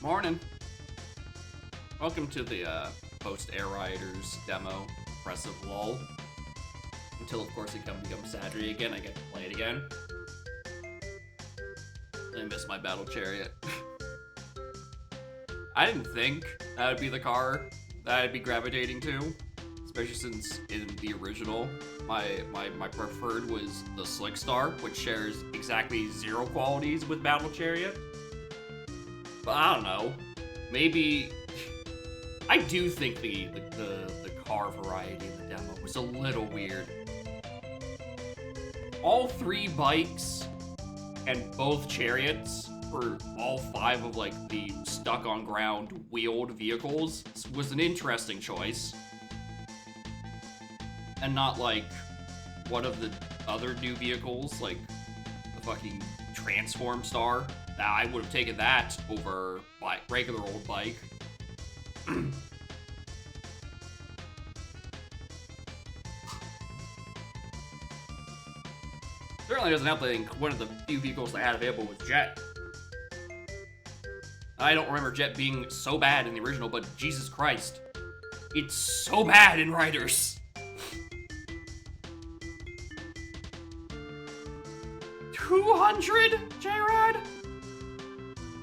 Morning. Welcome to the post-Air Riders demo. Impressive lull. Until, of course, it becomes Saturday again. I get to play it again. I miss my battle chariot. I didn't think that would be the car that I'd be gravitating to. Especially since in the original, my preferred was the Slick Star, which shares exactly 0 qualities with Battle Chariot. But I don't know. Maybe I do think the car variety in the demo was a little weird. All 3 bikes and both chariots for all 5 of like the stuck on ground wheeled vehicles was an interesting choice. And not like one of the other new vehicles, like the fucking Transform Star. I would have taken that over my regular old bike. Certainly doesn't help that I think one of the few vehicles I had available was Jet. I don't remember Jet being so bad in the original, but Jesus Christ, it's so bad in Riders. 200, J-Rod?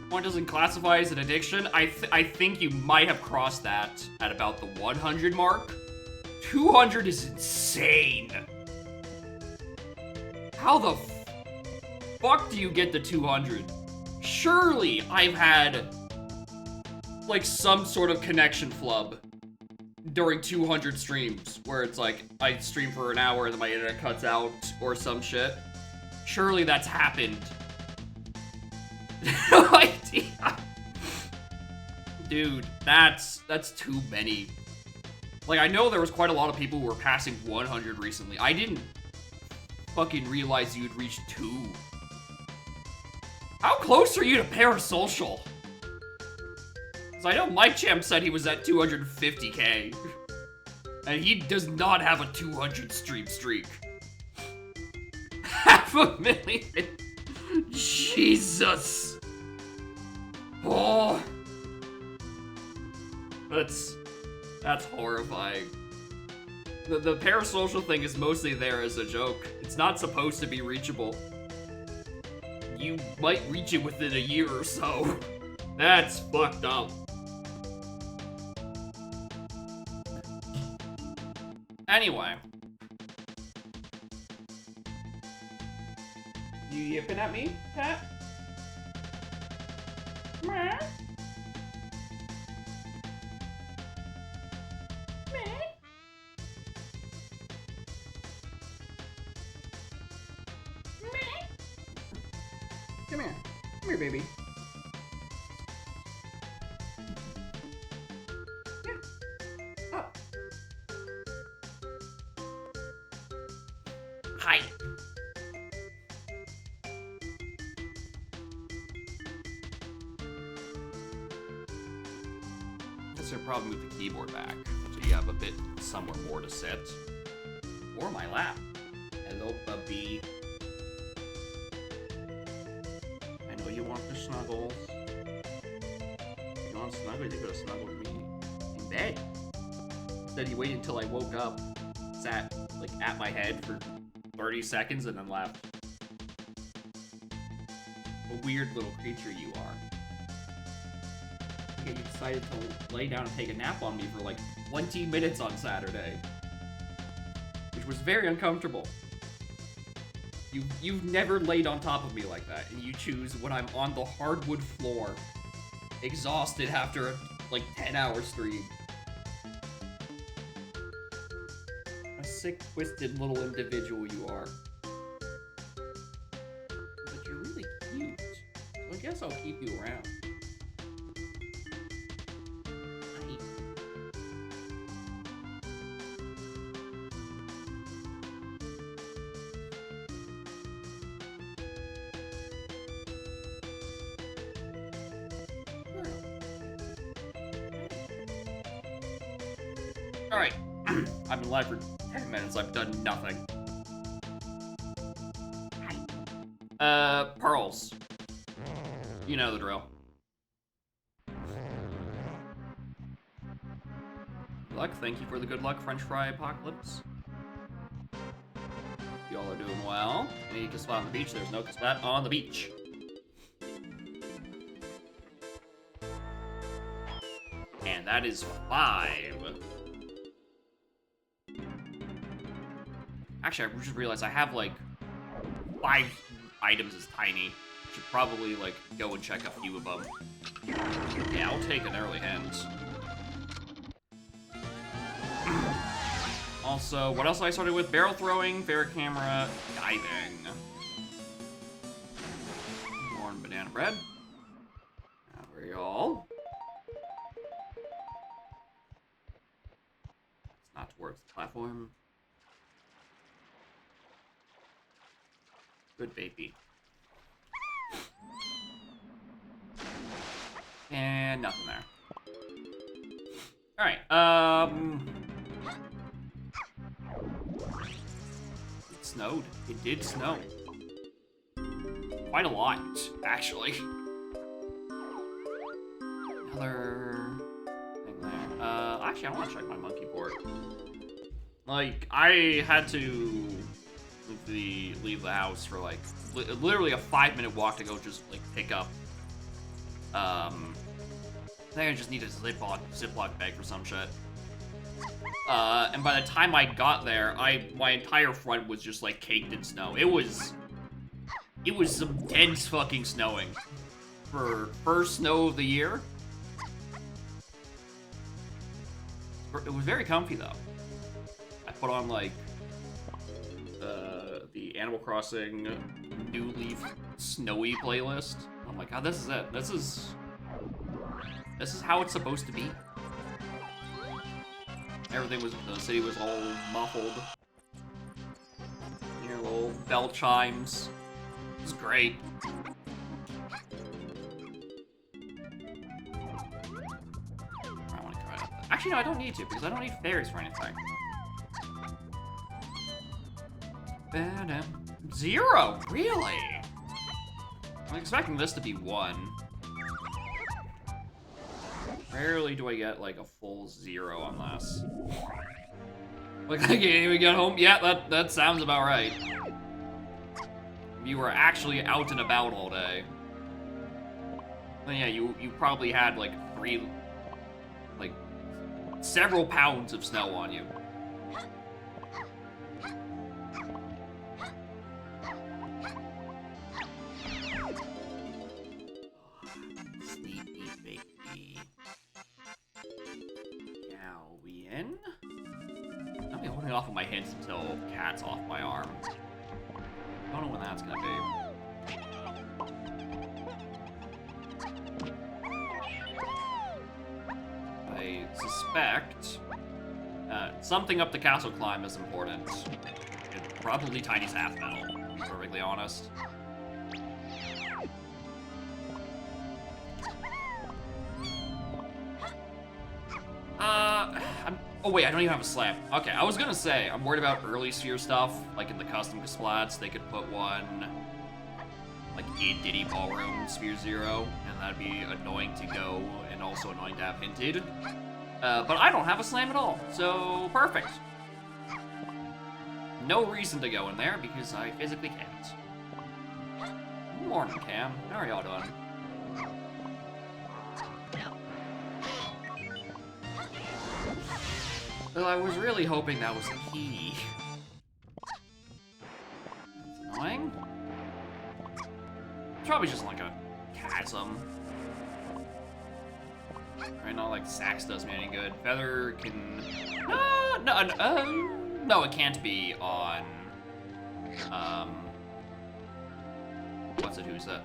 One doesn't classify as an addiction. I think you might have crossed that at about the 100 mark. 200 is insane. How the fuck do you get to 200? Surely I've had like some sort of connection flub during 200 streams where it's like I stream for an hour and then my internet cuts out or some shit. Surely that's happened. No idea. Dude, that's too many. Like, I know there was quite a lot of people who were passing 100 recently. I didn't fucking realize you'd reach 2. How close are you to Parasocial? Because I know Mike Champ said he was at 250k. And he does not have a 200 stream streak. 500,000. Jesus. Oh. That's horrifying. The Parasocial thing is mostly there as a joke. It's not supposed to be reachable. You might reach it within a year or so. That's fucked up. Anyway. You yipping at me, Pat? Meh? Meh? Meh? Come here. Come here, baby. Yeah. Up. Hi. I'll probably move the keyboard back so you have a bit somewhere more to sit. Or my lap. Hello, puppy. I know you want the snuggles. If you want snuggles, you could have snuggled me in bed. Instead, you waited until I woke up, sat like at my head for 30 seconds, and then left. A weird little creature you are. You decided to lay down and take a nap on me for like 20 minutes on Saturday, which was very uncomfortable. You've never laid on top of me like that, and you choose when I'm on the hardwood floor, exhausted after a like 10-hour stream. A sick, twisted little individual you are. But you're really cute, so I guess I'll keep you around. Alright, I've been live for 10 minutes, I've done nothing. Pearls. You know the drill. Good luck. Thank you for the good luck, French fry apocalypse. Y'all are doing well. Any spot on the beach? There's no spot on the beach. And that is 5. Actually, I just realized I have like 5 items as tiny. Should probably like go and check a few of them. Yeah, I'll take an early hint. Also, what else I started with? Barrel throwing, fair camera, diving. Corn, banana bread. Now we're y'all. It's not towards the platform. Good baby. And nothing there. Alright, it snowed. It did snow. Quite a lot, actually. Another thing there. Actually, I want to check my monkey port. Like, I had to leave the house for like literally a 5-minute walk to go just like pick up. I think I just need a Ziploc bag for some shit. And by the time I got there, my entire front was just like caked in snow. It was some dense fucking snowing for first snow of the year. It was very comfy though. I put on like the Animal Crossing New Leaf Snowy playlist. I'm like, oh, this is it. This is how it's supposed to be. The city was all muffled. You know, little bell chimes. It was great. I want to try it. Actually, no, I don't need to, because I don't need fairies for anything. 0? Really? I'm expecting this to be 1. Rarely do I get like a full 0 on this. Like I can't even get home. Yeah, that sounds about right. You were actually out and about all day. Then yeah, you probably had like several pounds of snow on you. I'll be holding off on my hints until Cat's off my arm. I don't know when that's gonna be. I suspect something up the castle climb is important. It's probably Tiny's half medal, to be perfectly honest. Oh wait, I don't even have a slam. Okay, I was gonna say, I'm worried about early sphere stuff, like in the custom splats, they could put one, like in Diddy Ballroom Sphere 0, and that'd be annoying to go, and also annoying to have hinted. But I don't have a slam at all, so perfect. No reason to go in there, because I physically can't. Morning, Cam. How are y'all doing? Well, I was really hoping that was the key. That's annoying. It's probably just like a chasm. Right now, like Sax does me any good. Feather can... No, it can't be on... Who's that?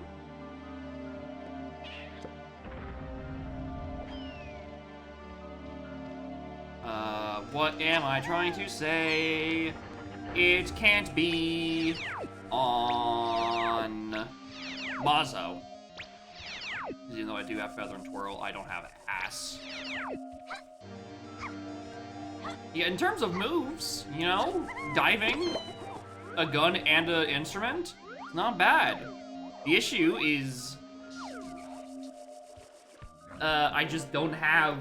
What am I trying to say? It can't be on Mazo. Even though I do have Feather and Twirl, I don't have Ass. Yeah, in terms of moves, you know, diving, a gun and an instrument, it's not bad. The issue is, I just don't have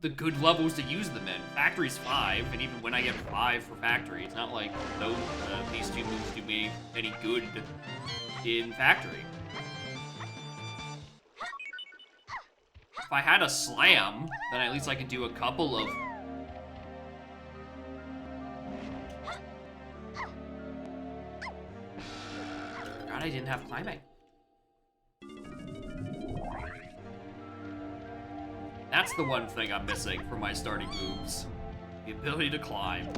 the good levels to use them in. Factory's 5, and even when I get 5 for Factory, it's not like these two moves do me any good in Factory. If I had a Slam, then at least I could do a couple of... God, I didn't have climbing. That's the one thing I'm missing from my starting moves. The ability to climb.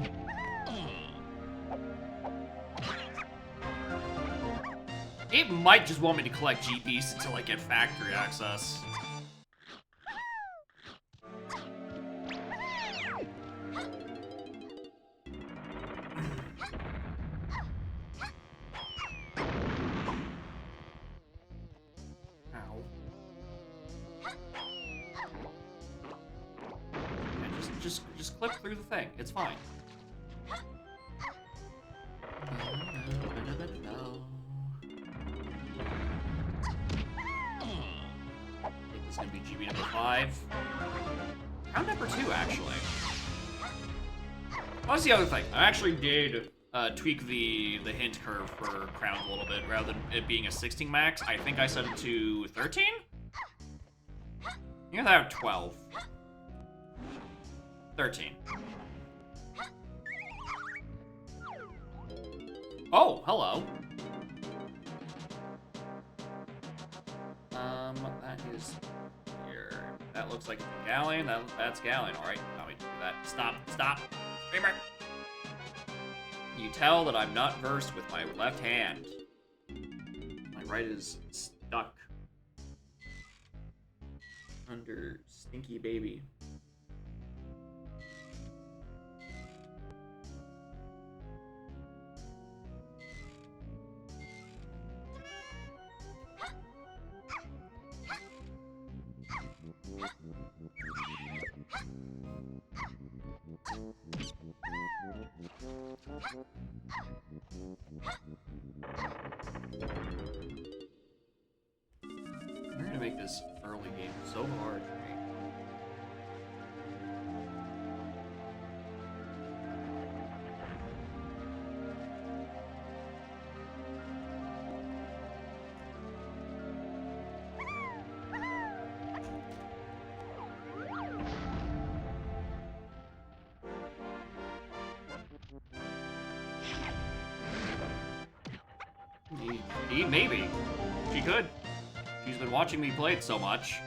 It might just want me to collect GPs until I get factory access. Just clip through the thing. It's fine. I think this is gonna be GB number 5. Round number 2, actually. What's the other thing? I actually did tweak the hint curve for crowns a little bit. Rather than it being a 16 max, I think I set it to 13? You're that 12. 13. Oh, hello. That is here. That looks like a galleon. That's galleon. All right, now we do that. Stop. Screamer. You tell that I'm not versed with my left hand. My right is stuck under Stinky Baby. We're gonna make this early game so hard for me. Maybe. She could. She's been watching me play it so much.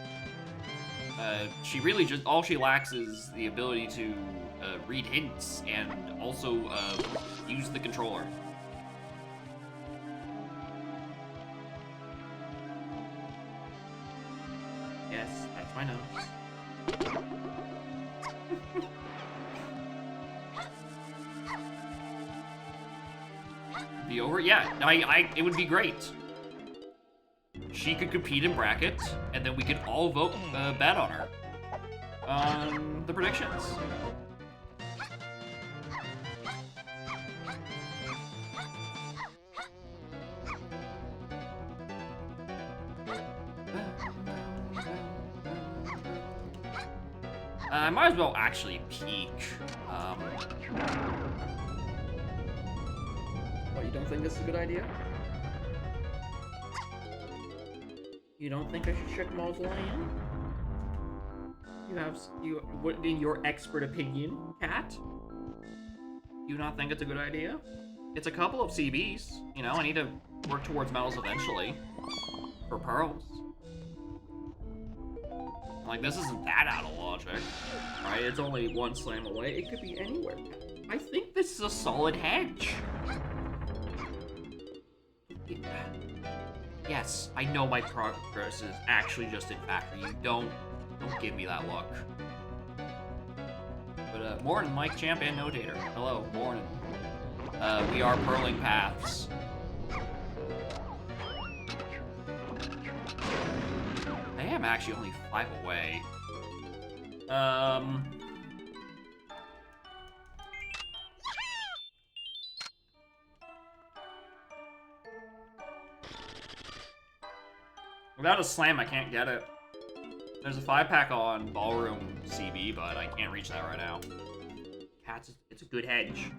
She really just, all she lacks is the ability to read hints and also use the controller. Yes, that's my nose. Be over? Yeah, it would be great. She could compete in bracket, and then we could all vote bet on her. The predictions. I might as well actually peek. What, you don't think this is a good idea? You don't think I should check Mausoleum? What in your expert opinion, Cat? You not think it's a good idea? It's a couple of CBs, you know, I need to work towards medals eventually. For pearls. Like, this isn't that out of logic, right? It's only one slam away. It could be anywhere. I think this is a solid hedge. Yes, I know my progress is actually just in factory. You don't give me that look. But Morton, Mike Champ, and No Dater. Hello, Morton. We are purling paths. I am actually only 5 away. Without a slam, I can't get it. There's a 5-pack on Ballroom CB, but I can't reach that right now. Cats, it's a good hedge.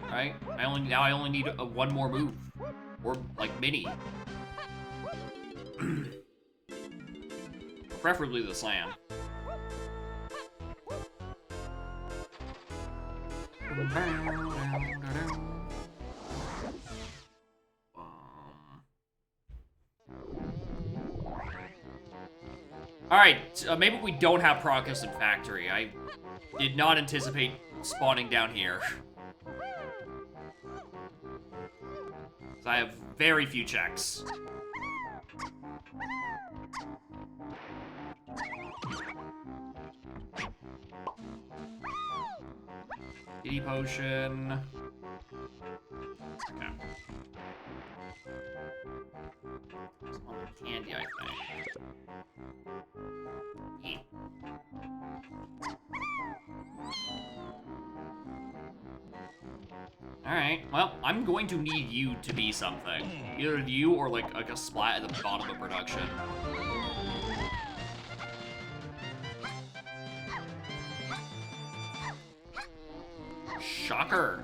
Alright, I only need one more move. Or, like, mini. Preferably the slam. Alright, maybe we don't have progress in Factory. I did not anticipate spawning down here. So I have very few checks. Kitty potion. Okay. Some candy, I think. Yeah. Alright, well, I'm going to need you to be something. Either you or like a splat at the bottom of production. Shocker.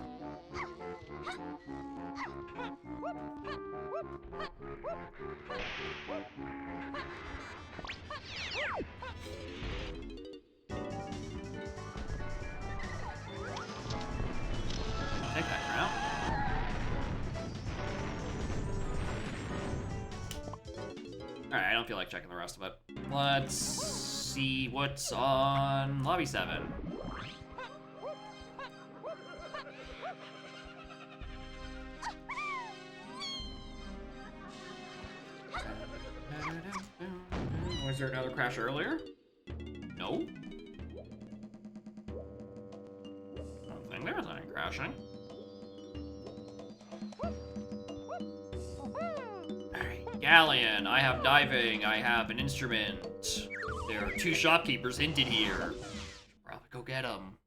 Take that route. Alright, I don't feel like checking the rest of it. Let's see what's on Lobby 7. Was there another crash earlier? No. I don't think there was any crashing. Alright, Galleon, I have diving, I have an instrument. There are 2 shopkeepers hinted here. Probably go get them.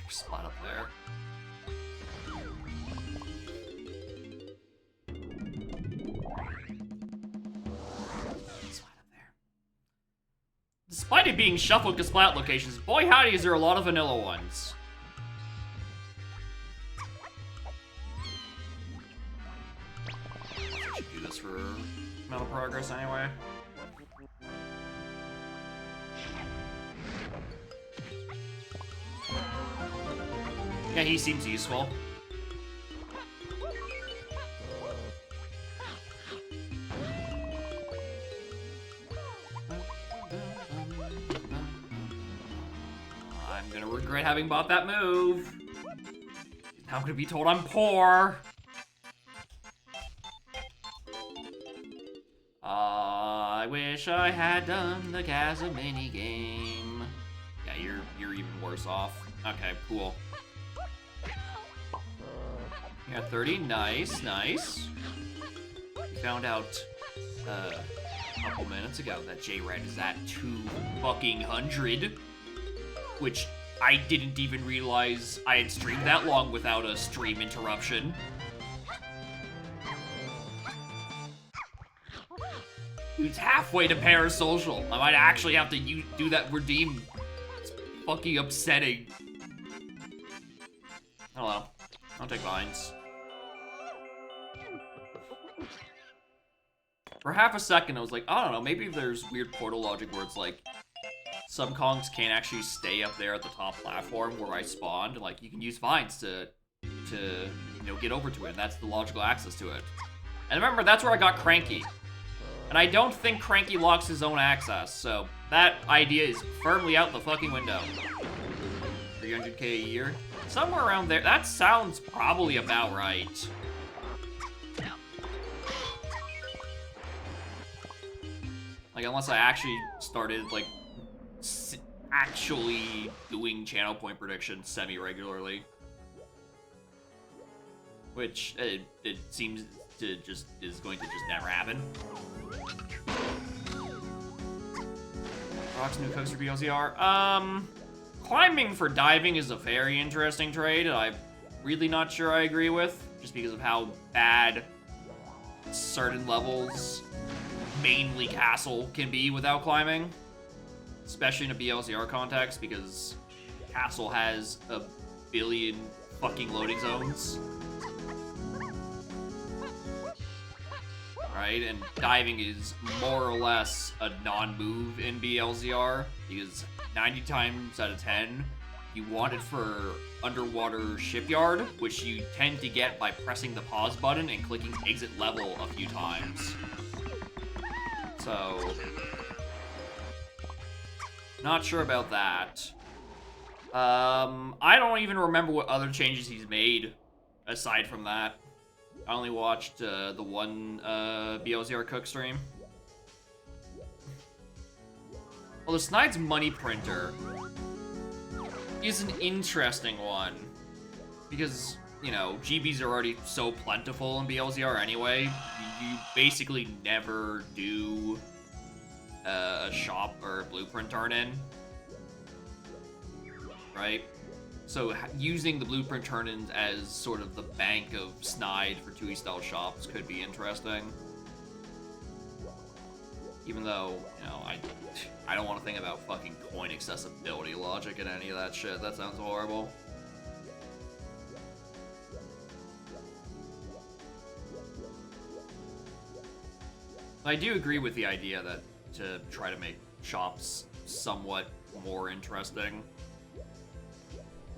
Spot up there. Despite it being shuffled to splat locations, boy howdy is there a lot of vanilla ones. I should do this for amount of progress anyway. Yeah, he seems useful. I'm gonna regret having bought that move. Now I'm gonna be told I'm poor. I wish I had done the Gaza mini game. Yeah, you're even worse off. Okay, cool. Yeah, 30, nice, nice. We found out a couple minutes ago that J-Red is at 200, which I didn't even realize I had streamed that long without a stream interruption. Dude's halfway to parasocial. I might actually have to do that redeem. It's fucking upsetting. Hello. I'll take vines. For half a second, I was like, I don't know, maybe there's weird portal logic where it's like, some Kongs can't actually stay up there at the top platform where I spawned. Like, you can use vines to you know, get over to it, and that's the logical access to it. And remember, that's where I got Cranky. And I don't think Cranky locks his own access, so that idea is firmly out the fucking window. 300k a year? Somewhere around there. That sounds probably about right. Like, unless I actually started, like, actually doing channel point predictions semi-regularly. Which, it seems to just, is going to just never happen. Rocks new cooks for BLZR. Climbing for diving is a very interesting trade, and I'm really not sure I agree with, just because of how bad certain levels, mainly Castle, can be without climbing. Especially in a BLZR context, because Castle has a billion fucking loading zones. Right? And diving is more or less a non-move in BLZR, because 90 times out of 10, you want it for underwater shipyard, which you tend to get by pressing the pause button and clicking exit level a few times. So, not sure about that. I don't even remember what other changes he's made aside from that. I only watched the one BLZR Cook stream. Well, the Snide's money printer is an interesting one. Because, you know, GBs are already so plentiful in BLZR anyway. You basically never do a shop or a blueprint turn-in. Right? So using the blueprint turn-ins as sort of the bank of Snide for 2E style shops could be interesting. Even though, you know, I don't want to think about fucking coin accessibility logic and any of that shit. That sounds horrible. I do agree with the idea that to try to make shops somewhat more interesting.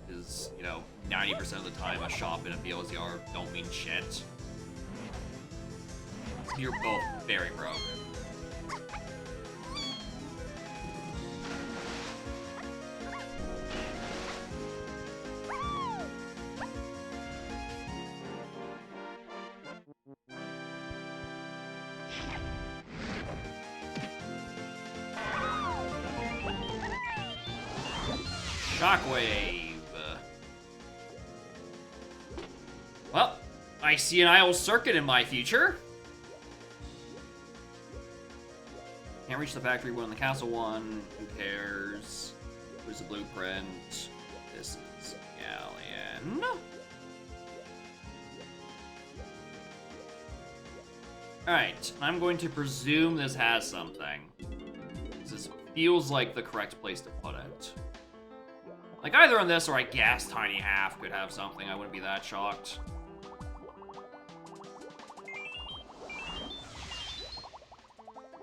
Is, you know, 90% of the time a shop in a BLZR don't mean shit. You're both very broke. Shockwave. Well, I see an aisle circuit in my future. Can't reach the factory one, the castle one. Who cares? Where's the blueprint? This is Galleon. Alright, I'm going to presume this has something. This feels like the correct place to put it. Like, either on this or I guess Tiny Half could have something. I wouldn't be that shocked.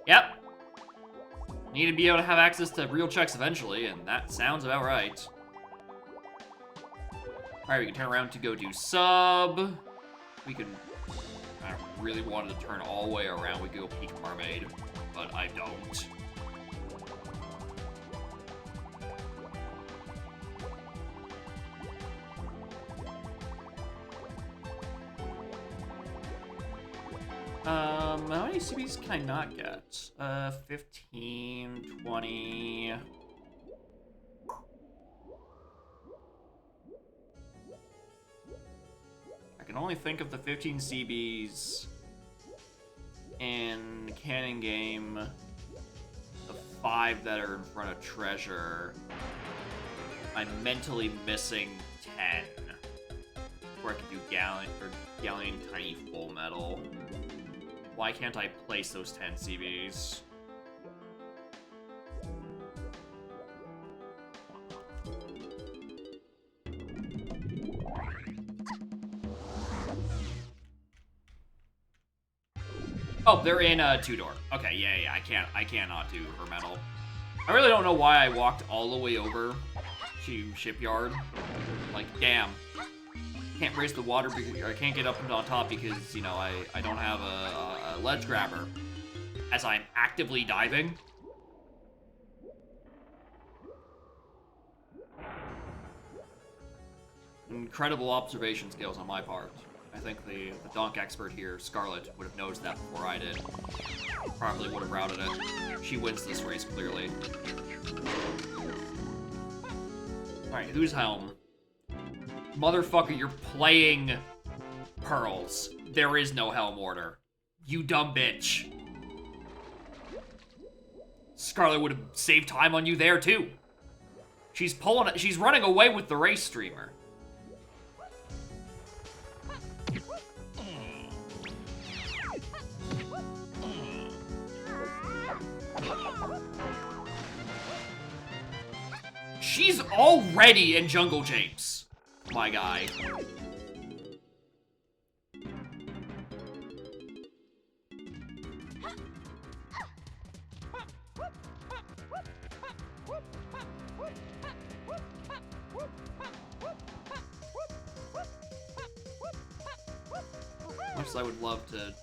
Yep. Need to be able to have access to real checks eventually, and that sounds about right. Alright, we can turn around to go do sub. We can... I really wanted to turn all the way around. We could go Peak Mermaid, but I don't. How many CBs can I not get? 15, 20... I can only think of the 15 CBs in Canon Game, the 5 that are in front of Treasure. I'm mentally missing 10. Where I can do Galleon Tiny Full Metal. Why can't I place those 10 CBs? Oh, they're in a 2-door. Okay, yeah, I cannot do her metal. I really don't know why I walked all the way over to Shipyard. Like, damn. Can't raise the water because I can't get up and on top because, you know, I don't have a ledge grabber as I'm actively diving. Incredible observation skills on my part. I think the donk expert here, Scarlet, would have noticed that before I did. Probably would have routed it. She wins this race, clearly. Alright, who's helm? Motherfucker, you're playing Pearls. There is no helm order. You dumb bitch. Scarlet would have saved time on you there, too. She's running away with the race streamer. She's already in Jungle Japes, my guy. Much as I would love to...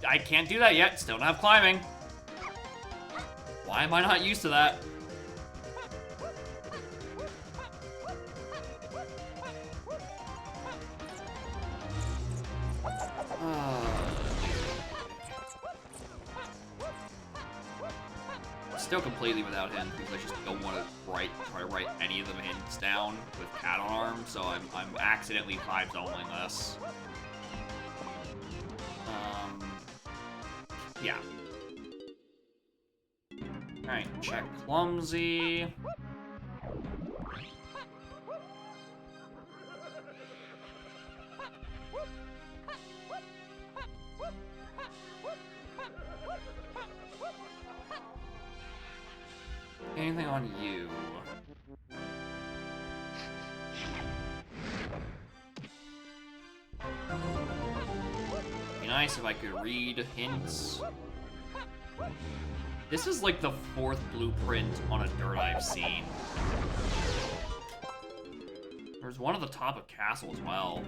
I can't do that yet, still don't have climbing. Why am I not used to that? Still completely without hints because I just don't want to try to write any of the hints down with cat on arm, so I'm accidentally 5-zoning this. Yeah. Alright, check clumsy. Anything on you? Be nice if I could read hints. This is like the 4th blueprint on a dirt I've seen. There's one at the top of castle as well.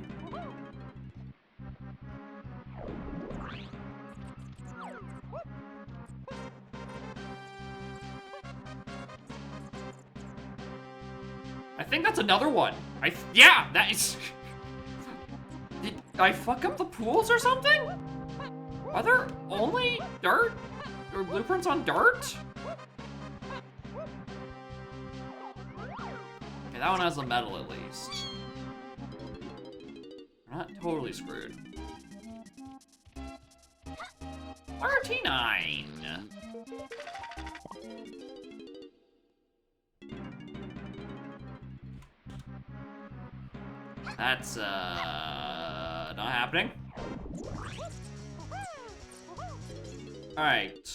I think that's another one. Yeah, that is... Did I fuck up the pools or something? Are there only dirt? Or blueprints on dirt? Okay, that one has a medal at least. We're not totally screwed. RT9. That's, not happening. Alright.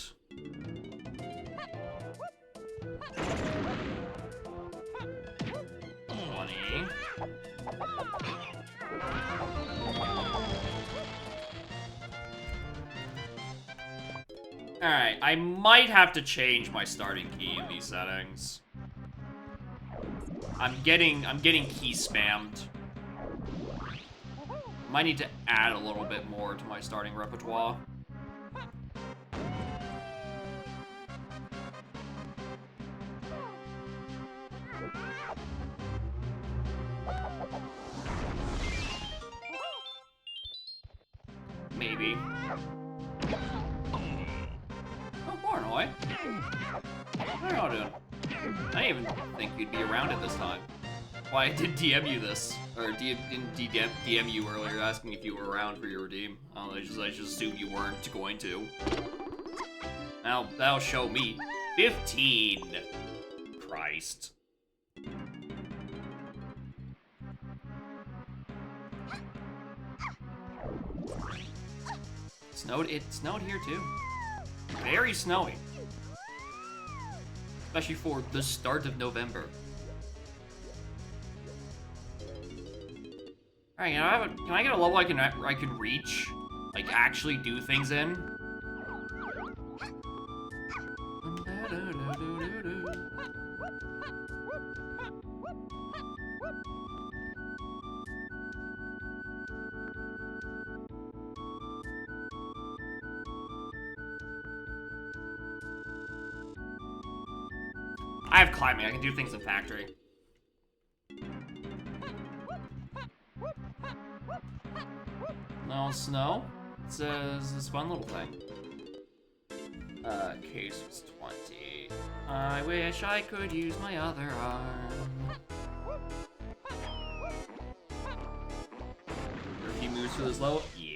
Alright, I might have to change my starting key in these settings. I'm getting key spammed. Might need to add a little bit more to my starting repertoire. Maybe. Oh, Barnoy. How are y'all doing? I didn't even think you'd be around at this time. Why, I did DM you this. Or didn't DM you earlier asking if you were around for your redeem. I just assumed you weren't going to. Now, that'll show me 15. Christ. It snowed here too. Very snowy. Especially for the start of November. Alright, can I get a level I can reach? Like, actually do things in? I have climbing, I can do things in factory. No snow? It's this fun little thing. Case was 20. I wish I could use my other arm. Are a few moves for this level? Yeah.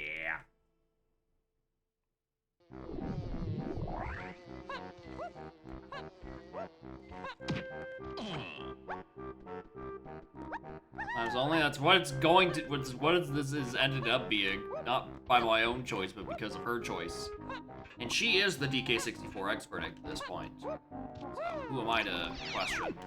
Because only that's what it's going to, this is ended up being. Not by my own choice, but because of her choice. And she is the DK64 expert at this point. So, who am I to question?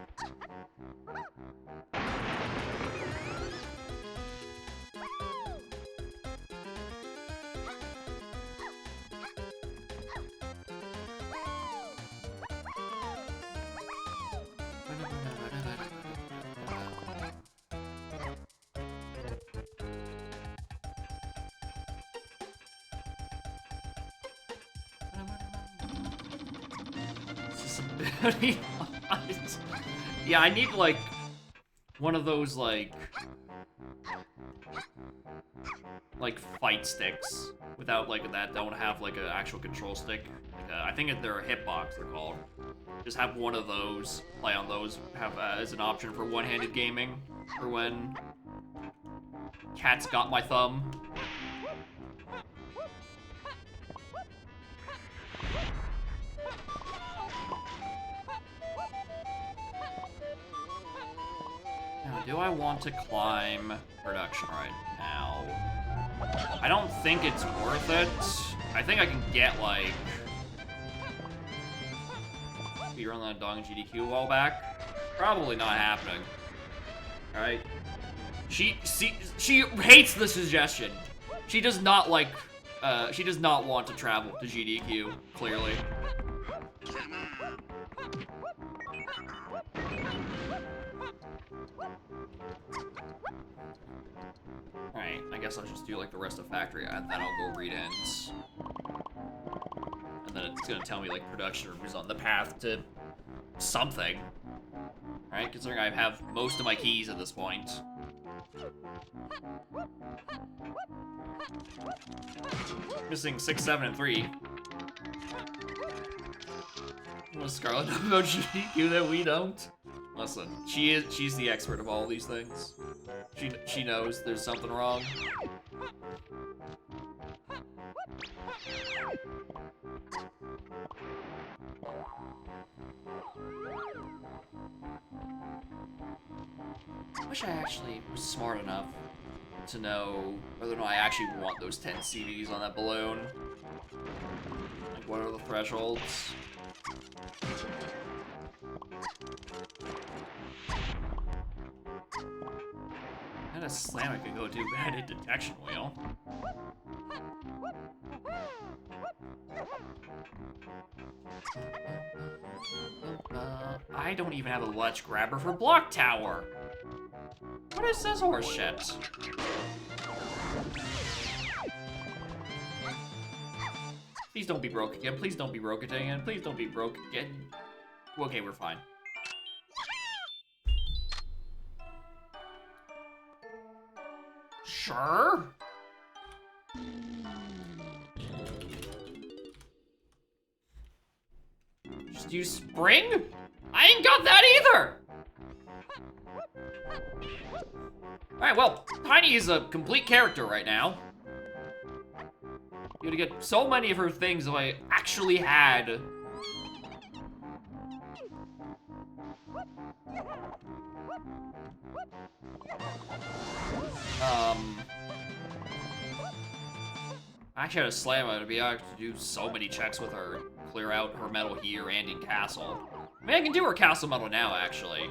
Yeah, I need, like, one of those, like fight sticks without, like, that don't have, like, an actual control stick. Like, I think they're a hitbox, they're called. Just have one of those, play on those, have as an option for one-handed gaming, for when cat's got my thumb. Now, do I want to climb production right now? I don't think it's worth it. I think I can get, like, we run that dog in GDQ a while back. Probably not happening. Alright. She hates the suggestion. She does not like, she does not want to travel to GDQ, clearly. Alright, I guess I'll just do, like, the rest of factory, and then I'll go read ends. And then it's gonna tell me, like, production is on the path to something. Alright, considering I have most of my keys at this point. Missing 6, 7, and 3. What does Scarlet know about GDQ that we don't? Listen, she's the expert of all these things. She knows there's something wrong. I wish I actually was smart enough to know whether or not I actually want those 10 CDs on that balloon. Like, what are the thresholds? How does slam it can go too bad at detection wheel? I don't even have a ledge grabber for block tower. What is this horse shit? Please don't be broke again. Please don't be broke again. Please don't be broke again. Okay, we're fine. Sure. Just use spring? I ain't got that either! Alright, well, Tiny is a complete character right now. You're gonna get so many of her things if I actually had. I actually had a slam. I'd be able to do so many checks with her. Clear out her medal here and in castle. I mean, I can do her castle medal now, actually.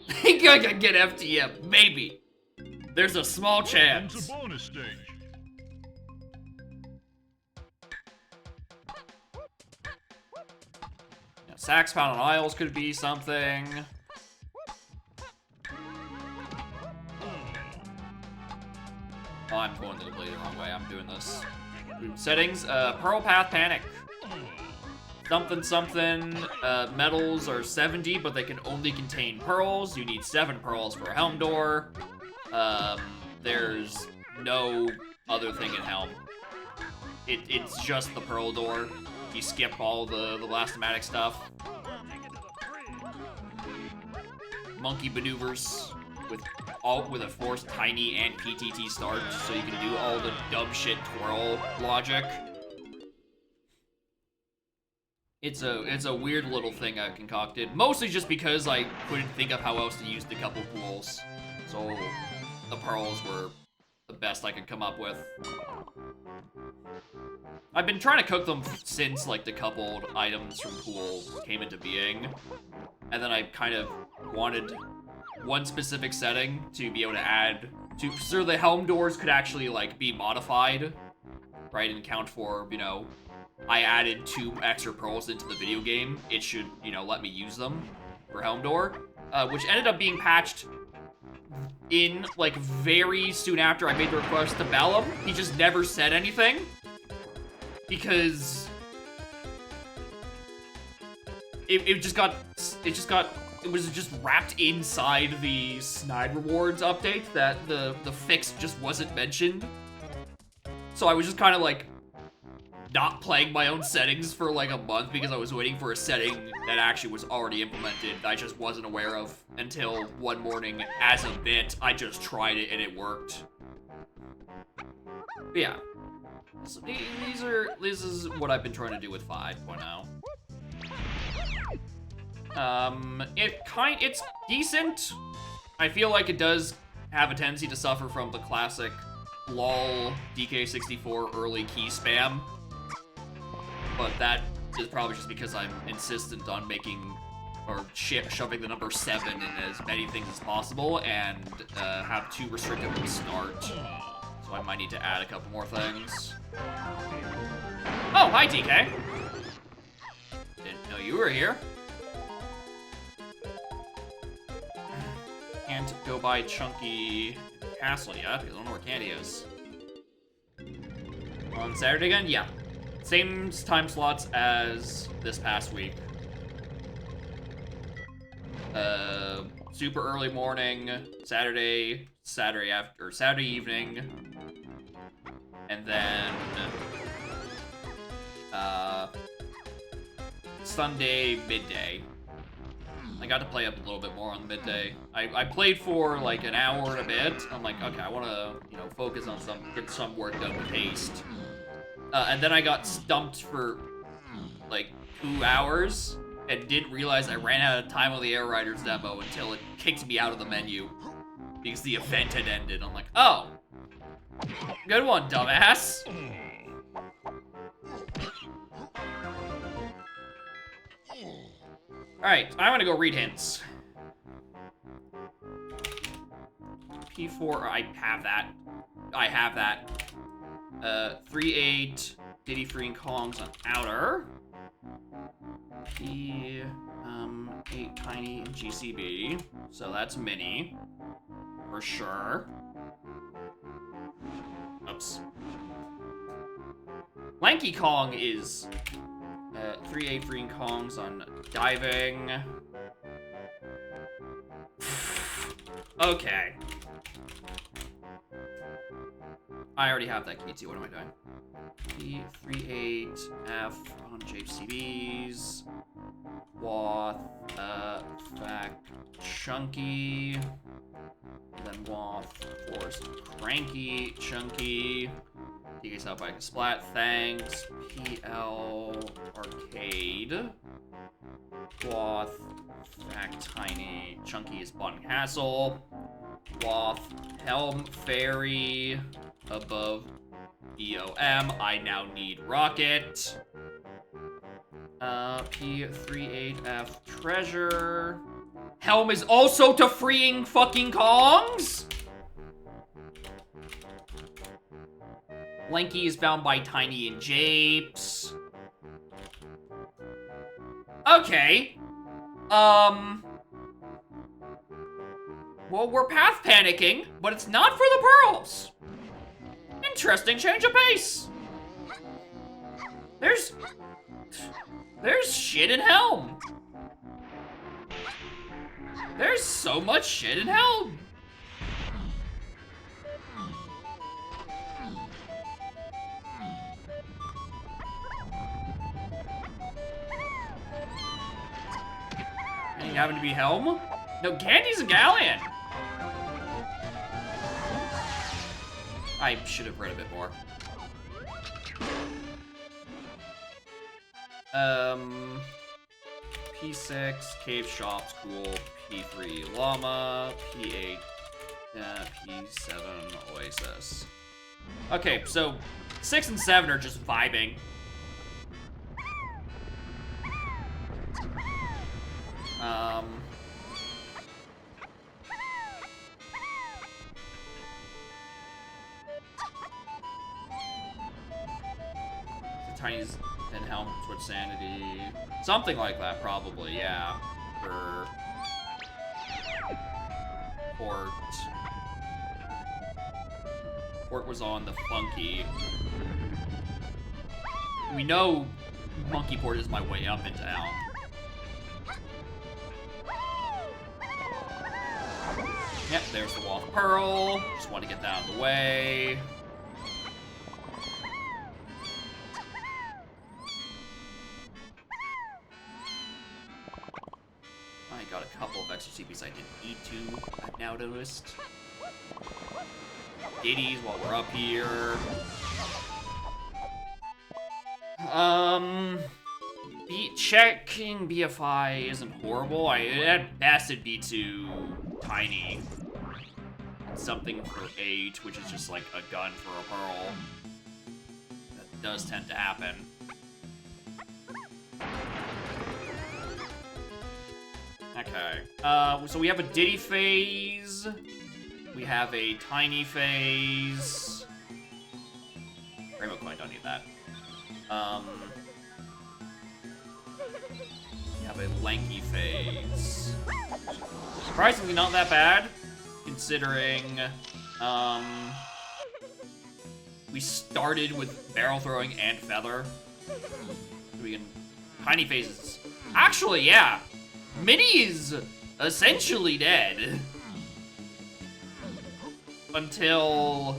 I think I can get FTF, maybe. There's a small chance. It's a bonus stage. Yeah, Sax Pound on Isles could be something. Oh, I'm going to the blade the wrong way. I'm doing this. Settings, Pearl Path Panic. Something, something, medals are 70, but they can only contain pearls. You need 7 pearls for a helm door. There's no other thing in helm. It's just the pearl door. You skip all the blastomatic stuff. Monkey maneuvers with a forced tiny and PTT start, so you can do all the dumb shit twirl logic. It's a weird little thing I concocted, mostly just because I couldn't think of how else to use the couple pools. So the pearls were the best I could come up with. I've been trying to cook them since like the coupled items from pool came into being. And then I kind of wanted one specific setting to be able to add to, so the helm doors could actually like be modified, right, and count for, you know, I added 2 extra pearls into the video game, it should, you know, let me use them for helm door, which ended up being patched in like very soon after I made the request to Bellum. He just never said anything because it was just wrapped inside the Snide Rewards update that the fix just wasn't mentioned. So I was just kind of like not playing my own settings for like a month because I was waiting for a setting that actually was already implemented that I just wasn't aware of until one morning as a bit. I just tried it and it worked. But yeah. So this is what I've been trying to do with 5.0. It's decent. I feel like it does have a tendency to suffer from the classic lol DK64 early key spam. But that is probably just because I'm insistent on making or shoving the number 7 in as many things as possible and have too restrictive of a start. So I might need to add a couple more things. Oh, hi DK. Didn't know you were here. Can't go by Chunky Castle yet because I don't know where Candy is. On Saturday again? Yeah. Same time slots as this past week. Super early morning, Saturday evening, and then Sunday midday. I got to play up a little bit more on the midday. I played for like an hour and a bit. I'm like, okay, I want to, you know, focus on get some work done with haste. And then I got stumped for like 2 hours and didn't realize I ran out of time on the Air Riders demo until it kicked me out of the menu because the event had ended. I'm like, oh, good one, dumbass. Alright, I'm gonna go read hints. P4, I have that. I have that. 3-8, Diddy Free and Kongs on outer. P, 8 tiny and GCB. So that's mini. For sure. Oops. Lanky Kong is 3-8 Free and Kongs on diving. Okay. I already have that key too. What am I doing? P38F on JCBs. Wath, fact, chunky. Then Wath, force, cranky, chunky. DK's out by splat, thanks. PL, arcade. Wath, fact, tiny. Chunky is button castle. Wath, helm, fairy. Above EOM, I now need rocket. P38F treasure. Helm is also to freeing fucking Kongs? Lanky is bound by Tiny and Japes. Okay. Well, we're path panicking, but it's not for the pearls. Interesting change of pace. There's shit in Helm. There's so much shit in Helm. And you happen to be Helm? No, Candy's a Galleon. I should have read a bit more. P6, cave shops, cool. P3, llama. P8, P7, oasis. Okay, so 6 and 7 are just vibing. The Tiny's and Helm switch sanity. Something like that, probably, yeah. For Port. Port was on the funky. We know Monkey Port is my way up into Helm. Yep, there's the Wall of Pearl. Just want to get that out of the way. I got a couple of extra CPs I didn't need to, I've now noticed. Ditties while we're up here. Checking BFI isn't horrible. At best it'd be too tiny. And something for 8, which is just like a gun for a pearl. That does tend to happen. Okay. So we have a Diddy phase. We have a tiny phase. Rainbow coin, don't need that. We have a lanky phase. Surprisingly not that bad, considering, we started with barrel throwing and feather. We can, tiny phases. Actually, yeah. Mini is essentially dead. Until...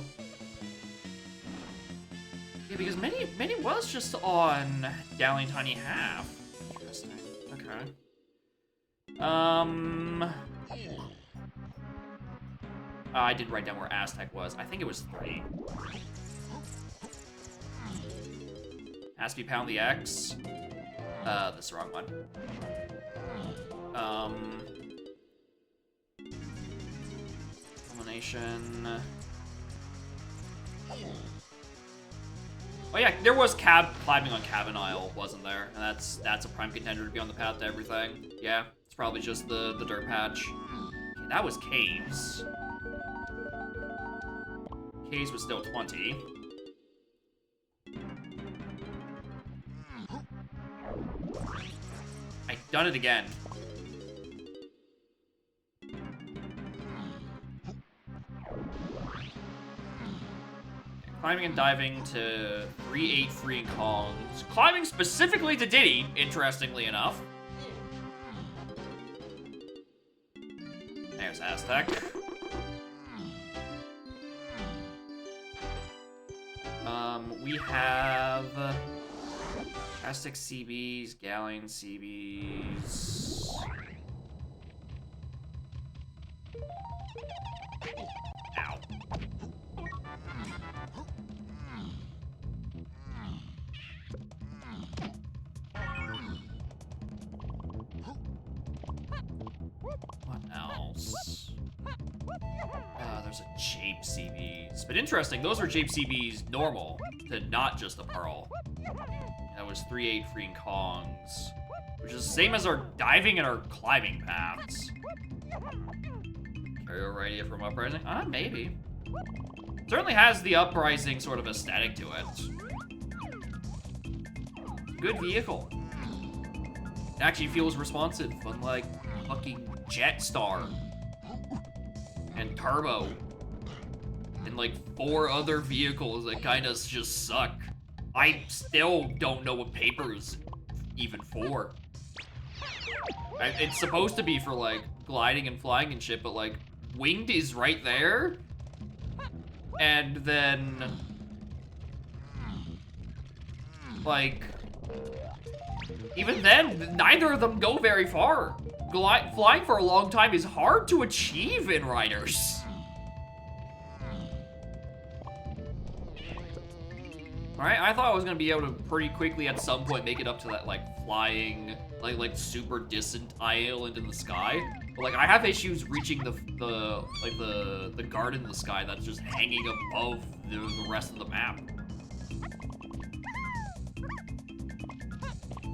Yeah, because Mini was just on Galleon Tiny half. Interesting. Okay. I did write down where Aztec was. I think it was 3. Has to be pound the X. That's the wrong one. Elimination. Oh yeah, there was climbing on Cabin Isle, wasn't there? And that's a prime contender to be on the path to everything. Yeah, it's probably just the dirt patch. Okay, that was Caves. Caves was still 20. I've done it again. Climbing and diving to 3-8 free Kongs. Climbing specifically to Diddy, interestingly enough. There's Aztec. We have Aztec CBs, Galleon CBs. Ow. What else? There's a Jape CBs. But interesting, those were Jape CBs normal, to not just a Pearl. That was 3-8 freeing Kongs, which is the same as our diving and our climbing paths. Carry over idea from Uprising? Maybe. Certainly has the Uprising sort of aesthetic to it. Good vehicle. It actually feels responsive, unlike fucking Jetstar and Turbo and like 4 other vehicles that kind of just suck. I still don't know what paper's even for. It's supposed to be for like gliding and flying and shit, but like winged is right there. And then like even then, neither of them go very far. Flying for a long time is hard to achieve in Riders. Alright, I thought I was gonna be able to pretty quickly at some point make it up to that, like, flying, like super distant island in the sky. But, like, I have issues reaching the garden in the sky that's just hanging above the rest of the map.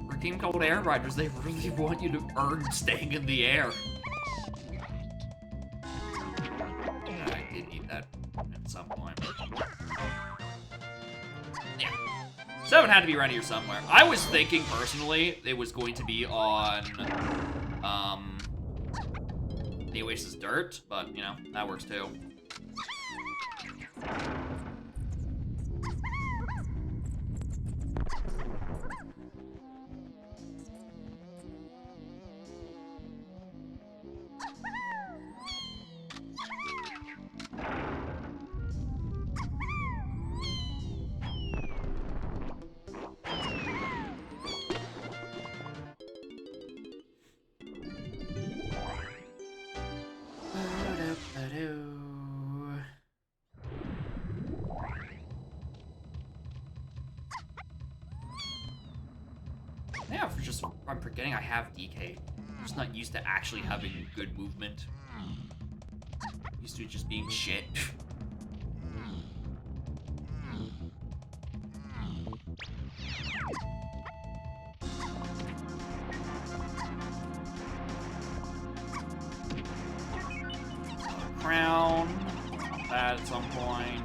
For a game called Air Riders, they really want you to earn staying in the air. I did need that at some point. Yeah. 7 had to be around here somewhere. I was thinking, personally, it was going to be on, the Oasis Dirt, but, you know, that works too. Yeah, I'm forgetting I have DK. I'm just not used to actually having good movement. Used to it just being shit. Crown. That at some point.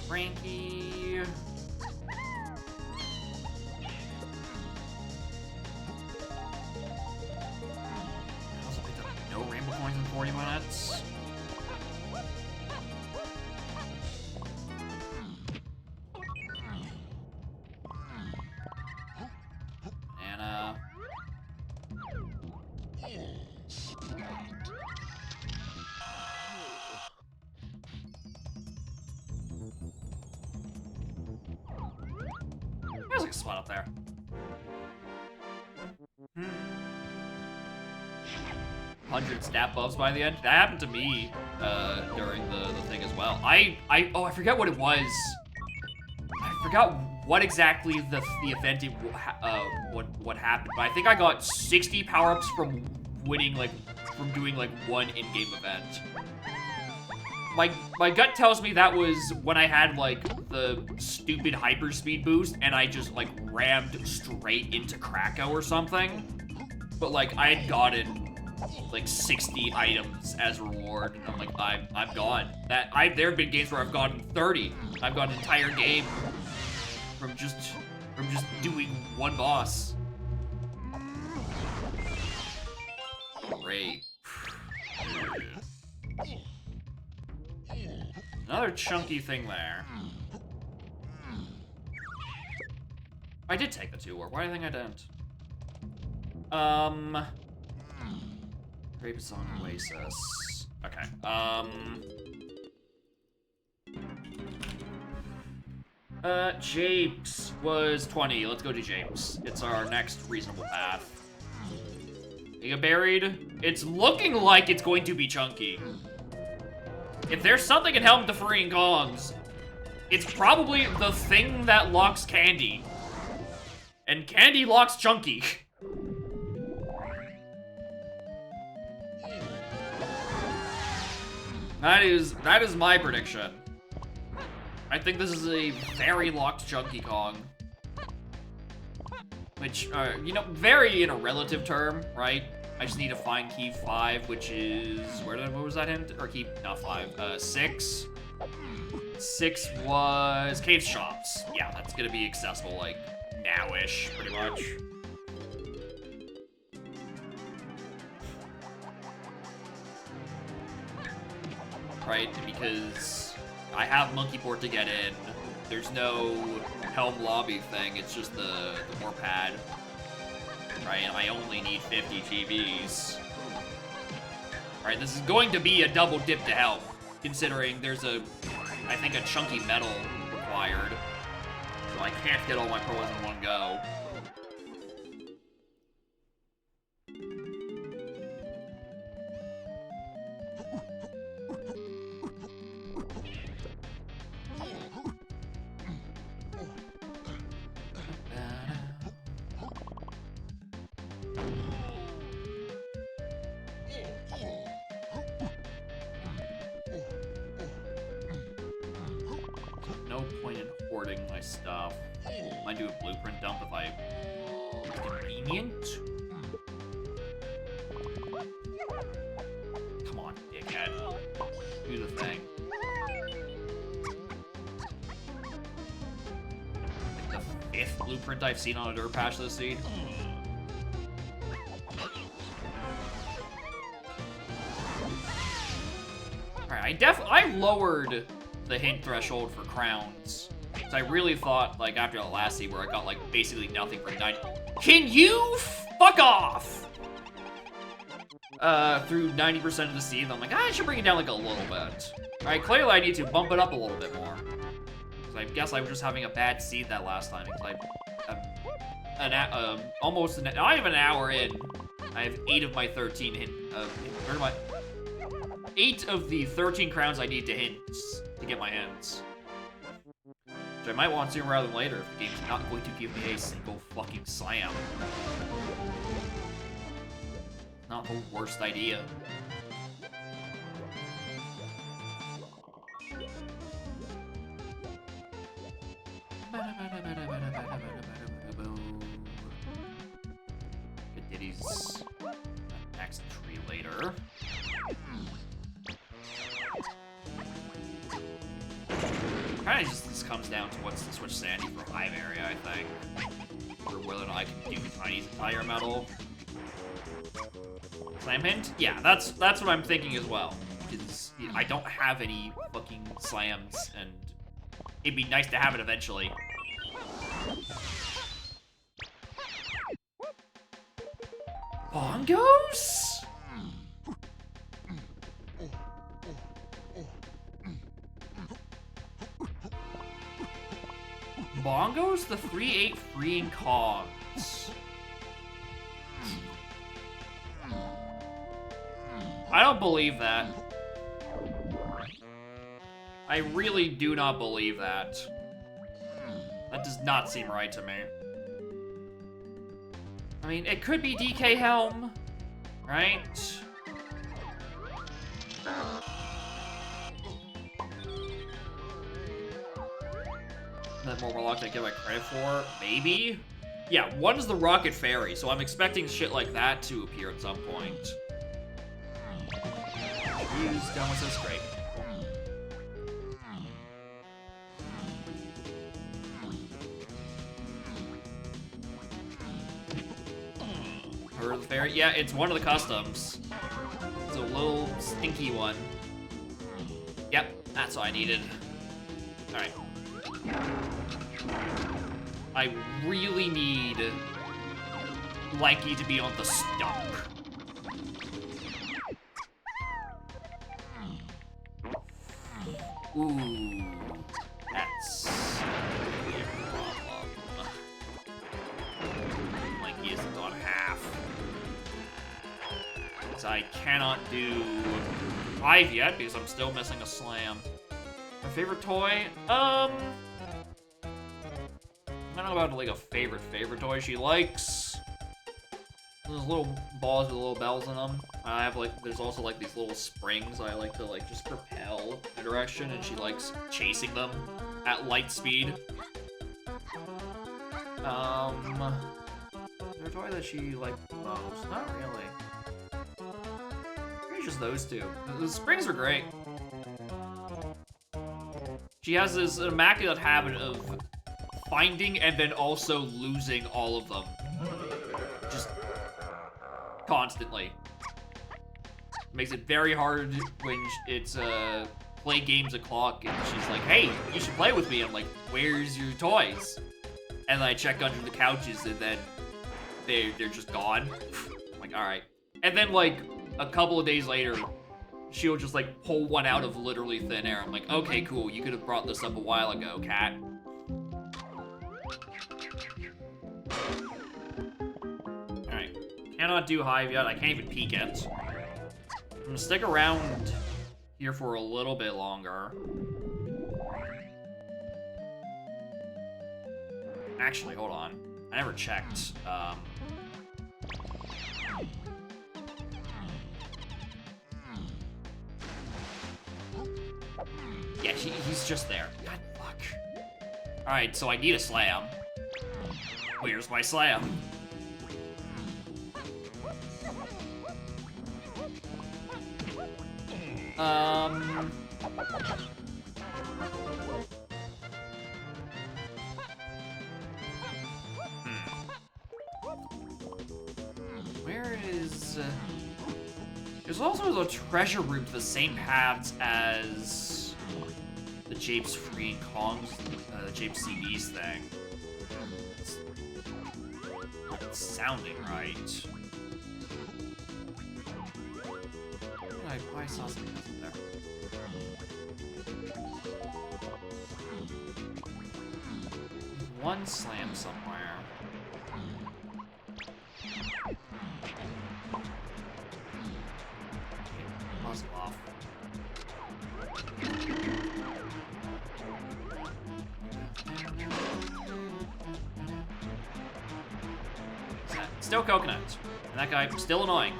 Cranky. I also picked up no rainbow coins in 40 minutes. Anna. There's like a spot up there. 100 stat buffs by the end. That happened to me during the thing as well. Oh, I forget what it was. I forgot what exactly the event what happened. But I think I got 60 power-ups from winning from doing one in-game event. My gut tells me that was when I had the stupid hyperspeed boost and I just rammed straight into Krakow or something. But I had gotten 60 items as a reward, and I'm I'm gone. There have been games where I've gotten 30. I've got an entire game from just doing one boss. Great. Another chunky thing there. I did take the 2-warp. Why do you think I didn't? Rape Song Oasis. Okay. Japes was 20. Let's go to Japes. It's our next reasonable path. You get buried? It's looking like it's going to be chunky. If there's something in Helm to Freeing Gongs, it's probably the thing that locks Candy. And Candy locks Chunky. That is my prediction. I think this is a very locked Chunky Kong. Which, you know, very in a relative term, right? I just need to find key 5, which is, what was that hint? Or key, not 5, 6. 6 was Cave Shops. Yeah, that's gonna be accessible, now-ish, pretty much. Right, because I have Monkey Port to get in. There's no Helm Lobby thing, it's just the more pad. Right, and I only need 50 GBs. Right, this is going to be a double dip to Helm, considering there's a I think, a chunky medal required. So I can't get all my pearls in one go. No point in hoarding my stuff. Might do a blueprint dump if I... Convenient? Come on, dickhead. Do the thing. Like the 5th blueprint I've seen on a dirt patch this seed. Alright, I lowered the hint threshold for crowns. So I really thought, like, after the last seed where I got, like, basically nothing for 90... Can you fuck off? Through 90% of the seed, I'm like, I should bring it down, like, a little bit. Alright, clearly I need to bump it up a little bit more. Because I guess I was just having a bad seed that last time. Because almost, not even an hour in, I have 8 of my 13 hint, 8 of the 13 crowns I need to hints to get my hints. Which I might want sooner rather than later if the game's not going to give me a single fucking slam. Not the worst idea. Get Diddy's next tree later. Kind of just comes down to what's the switch Sandy for Hive area, I think. Or whether or not I can do Tiny's entire metal. Slam hint? Yeah, that's what I'm thinking as well. Because I don't have any fucking slams, and it'd be nice to have it eventually. Bongos? Bongos, the 3/8 freeing cogs. I don't believe that. I really do not believe that. That does not seem right to me. I mean, it could be DK Helm, right? That more luck I give it credit for? Maybe? Yeah, one's the Rocket Fairy, so I'm expecting shit like that to appear at some point. Use done with this, great. Heard of the Fairy? Yeah, it's one of the customs. It's a little stinky one. Yep, that's all I needed. Alright. I really need Lanky to be on the stump. Ooh, that's a problem. Lanky isn't on half. So I cannot do Hive yet because I'm still missing a slam. My favorite toy? I don't know about like a favorite toy. She likes those little balls with little bells in them. I have like, there's also like these little springs I like to like just propel in a direction, and she likes chasing them at light speed. Is there a toy that she liked most? Not really. Maybe just those two. The springs are great. She has this immaculate habit of finding and then also losing all of them. Just constantly. Makes it very hard when it's play games o'clock and she's like, hey, you should play with me. I'm like, where's your toys? And then I check under the couches and then they're just gone. I'm like, all right. And then like a couple of days later, she'll just like pull one out of literally thin air. I'm like, okay, cool. You could have brought this up a while ago, cat. All right, cannot do hive yet. I can't even peek it. I'm gonna stick around here for a little bit longer. Actually, hold on. I never checked. Yeah, he's just there. God, fuck. Alright, so I need a slam. Where's my slam? Where is... There's also the treasure room to the same paths as the Japes Free Kongs, the Japes CBs thing. It's not sounding right. I saw something else in there. One slam somewhere. Puzzle off. Still coconut. And that guy still annoying.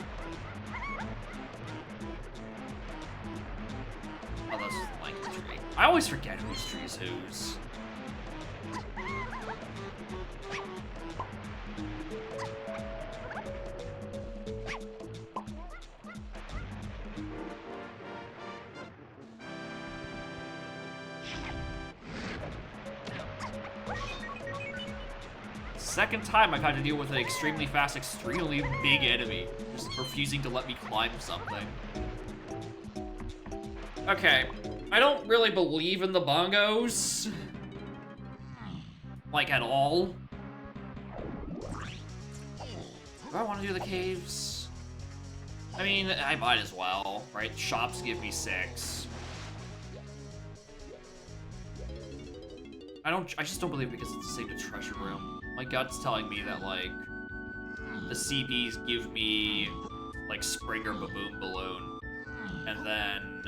Oh, that's like the tree. I always forget whose tree is whose. Second time I had to deal with an extremely fast, extremely big enemy, just refusing to let me climb something. Okay, I don't really believe in the bongos, like at all. Do I want to do the caves? I mean, I might as well, right? Shops give me 6. I just don't believe it because it's the same to treasure room. My gut's telling me that, like, the CBs give me, like, Springer Baboon Balloon. And then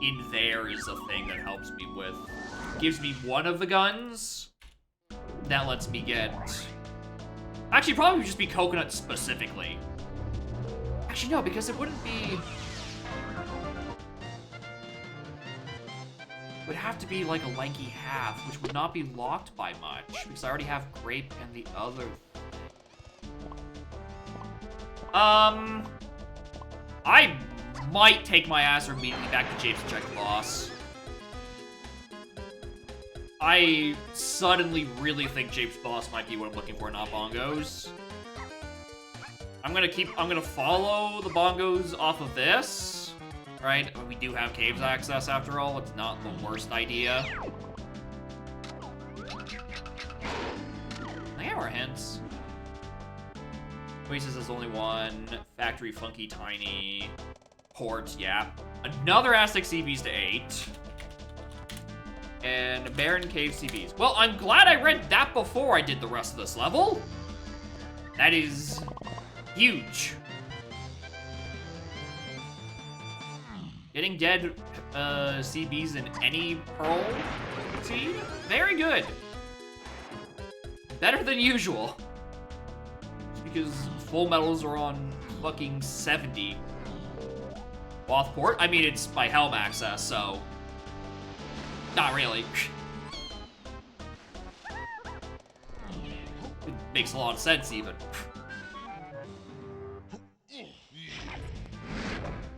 in there is a thing that helps me with, gives me one of the guns that lets me get, actually probably just be coconut specifically. Actually no, because it wouldn't be, it would have to be like a lanky half, which would not be locked by much, because I already have grape and the other thing. I might take my ass or immediately back to Japes to check the boss. I suddenly really think Japes boss might be what I'm looking for, not bongos. I'm gonna follow the bongos off of this. Right, we do have caves access after all. It's not the worst idea. I have our hints. Oasis is only one. Factory Funky Tiny. Port, yeah. Another Aztec CBs to 8. And Barren Cave CBs. Well, I'm glad I read that before I did the rest of this level. That is huge. Getting dead CBs in any Pearl seed? Very good. Better than usual. Just because full metals are on fucking 70. Wathport? I mean, it's by Helm access, so... Not really. It makes a lot of sense, even.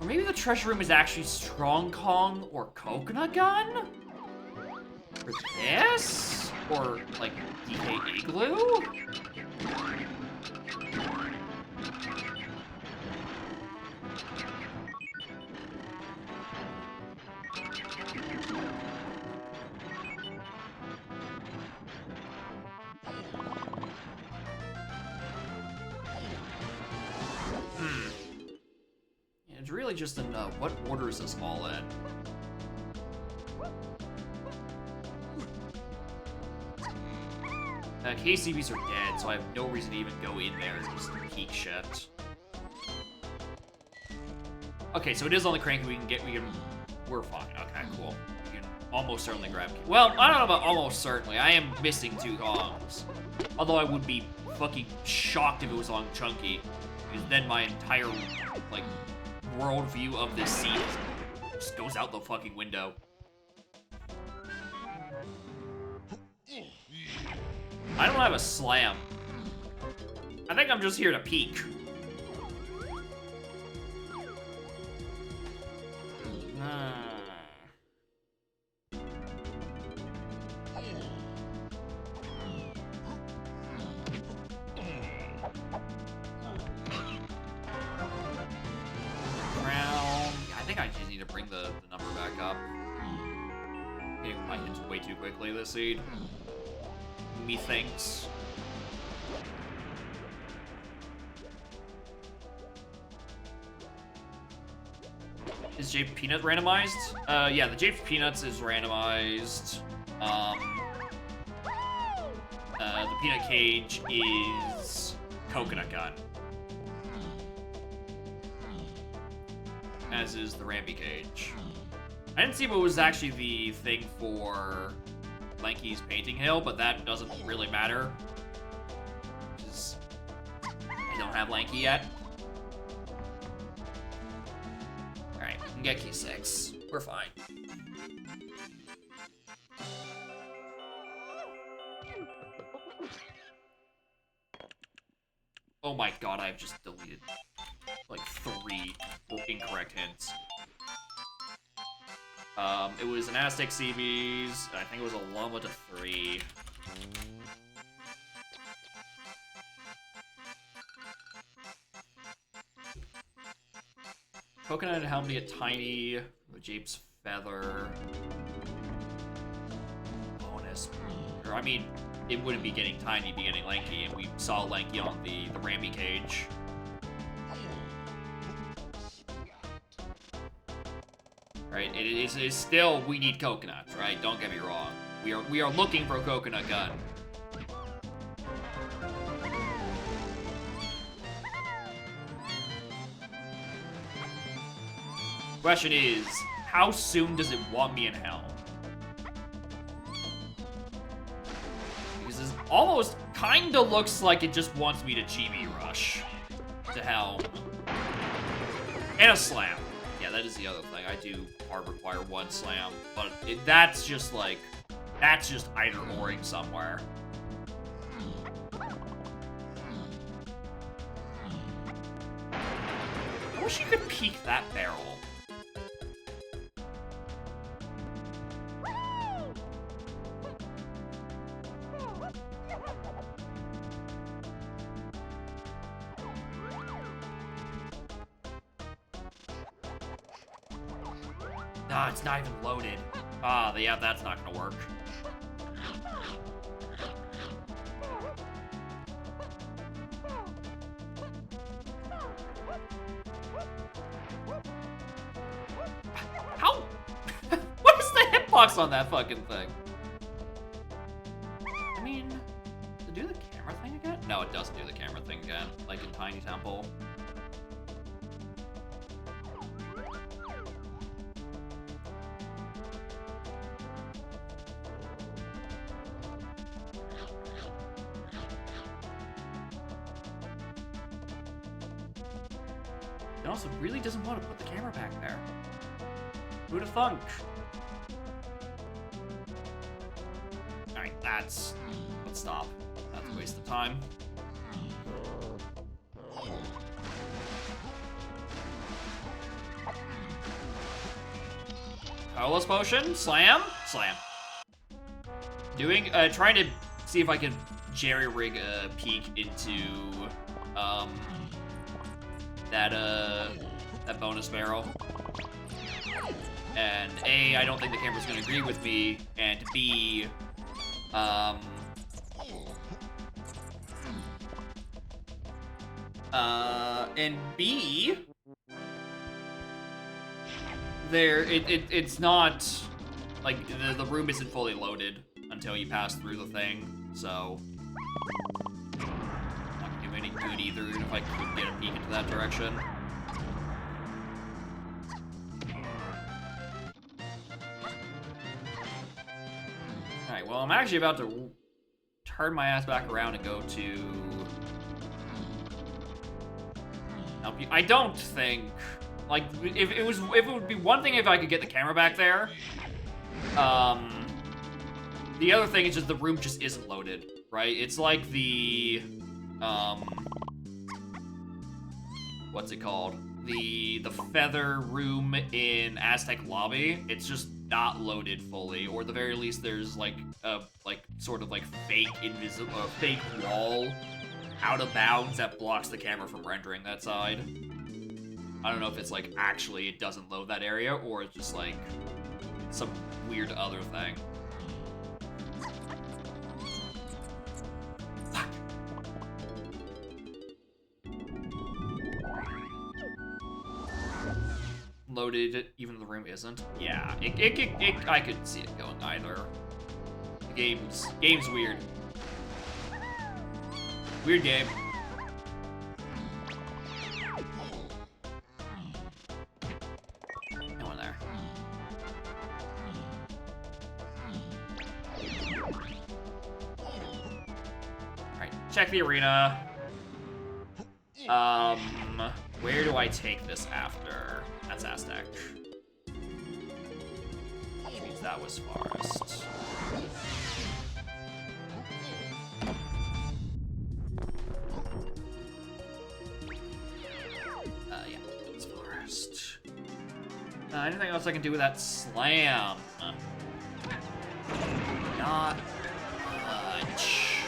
Or maybe the treasure room is actually Strong Kong or Coconut Gun? Or this? Or, like, DK Igloo? It's really just in, what order is this all in? KCBs are dead, so I have no reason to even go in there and just peek shit. Okay, so it is on the crank. We're fine. Okay, cool. We can almost certainly grab. Well, I don't know about almost certainly. I am missing 2 Kongs. Although I would be fucking shocked if it was on Chunky, because then my entire, like, worldview of this scene just goes out the fucking window. I don't have a slam. I think I'm just here to peek. I think I just need to bring the number back up. Getting my hits way too quickly this seed. Methinks. Is J Peanut randomized? Yeah, the J Peanuts is randomized. The Peanut Cage is Coconut Gun. As is the Ramby Cage. I didn't see what was actually the thing for Lanky's Painting Hill, but that doesn't really matter. Because I don't have Lanky yet. Alright, we can get key 6. We're fine. Oh my god, I've just deleted like 3 incorrect hints. It was an Aztec CBs, I think it was a llama to 3. Coconut and helmet get tiny, the Jape's feather. Bonus. Or, I mean, it wouldn't be getting tiny, it'd be getting lanky, and we saw lanky on the Ramby Cage. Right, it is still, we need coconuts, right? Don't get me wrong. We are looking for a coconut gun. Question is, how soon does it want me in hell? Because it almost kinda looks like it just wants me to chibi rush to hell. And a slam. Yeah, that is the other thing. I do hard require 1 slam, but that's just like, that's just either oring somewhere. I wish you could peek that barrel. Ah, it's not even loaded. Ah, yeah, that's not gonna work. How? What is the hitbox on that fucking thing? I mean, to do the camera thing again? No, it doesn't do the camera thing again, like in Tiny Temple. It also really doesn't want to put the camera back there. Who'da thunk? Alright, let's stop. That's a waste of time. Powerless potion, slam, slam. Trying to see if I can jerry-rig a peek into, that bonus barrel. And A, I don't think the camera's gonna agree with me, and B, It's not like the room isn't fully loaded until you pass through the thing, so not gonna do any good either, even if I could get a peek into that direction. Alright, well, I'm actually about to turn my ass back around and go to... I don't think... Like, if it would be one thing if I could get the camera back there. The other thing is just the room just isn't loaded, right? It's like the, what's it called? The feather room in Aztec Lobby. It's just not loaded fully, or at the very least, there's like a sort of fake fake wall out of bounds that blocks the camera from rendering that side. I don't know if it's like actually it doesn't load that area, or it's just like some weird other thing. Fuck. Loaded, even though the room isn't. Yeah, I could see it going either. The game's weird. Weird game. No one there. Alright, check the arena. Where do I take this after? That's Aztec. Which means that was Forest. Yeah, it's Forest. Anything else I can do with that slam? Not much.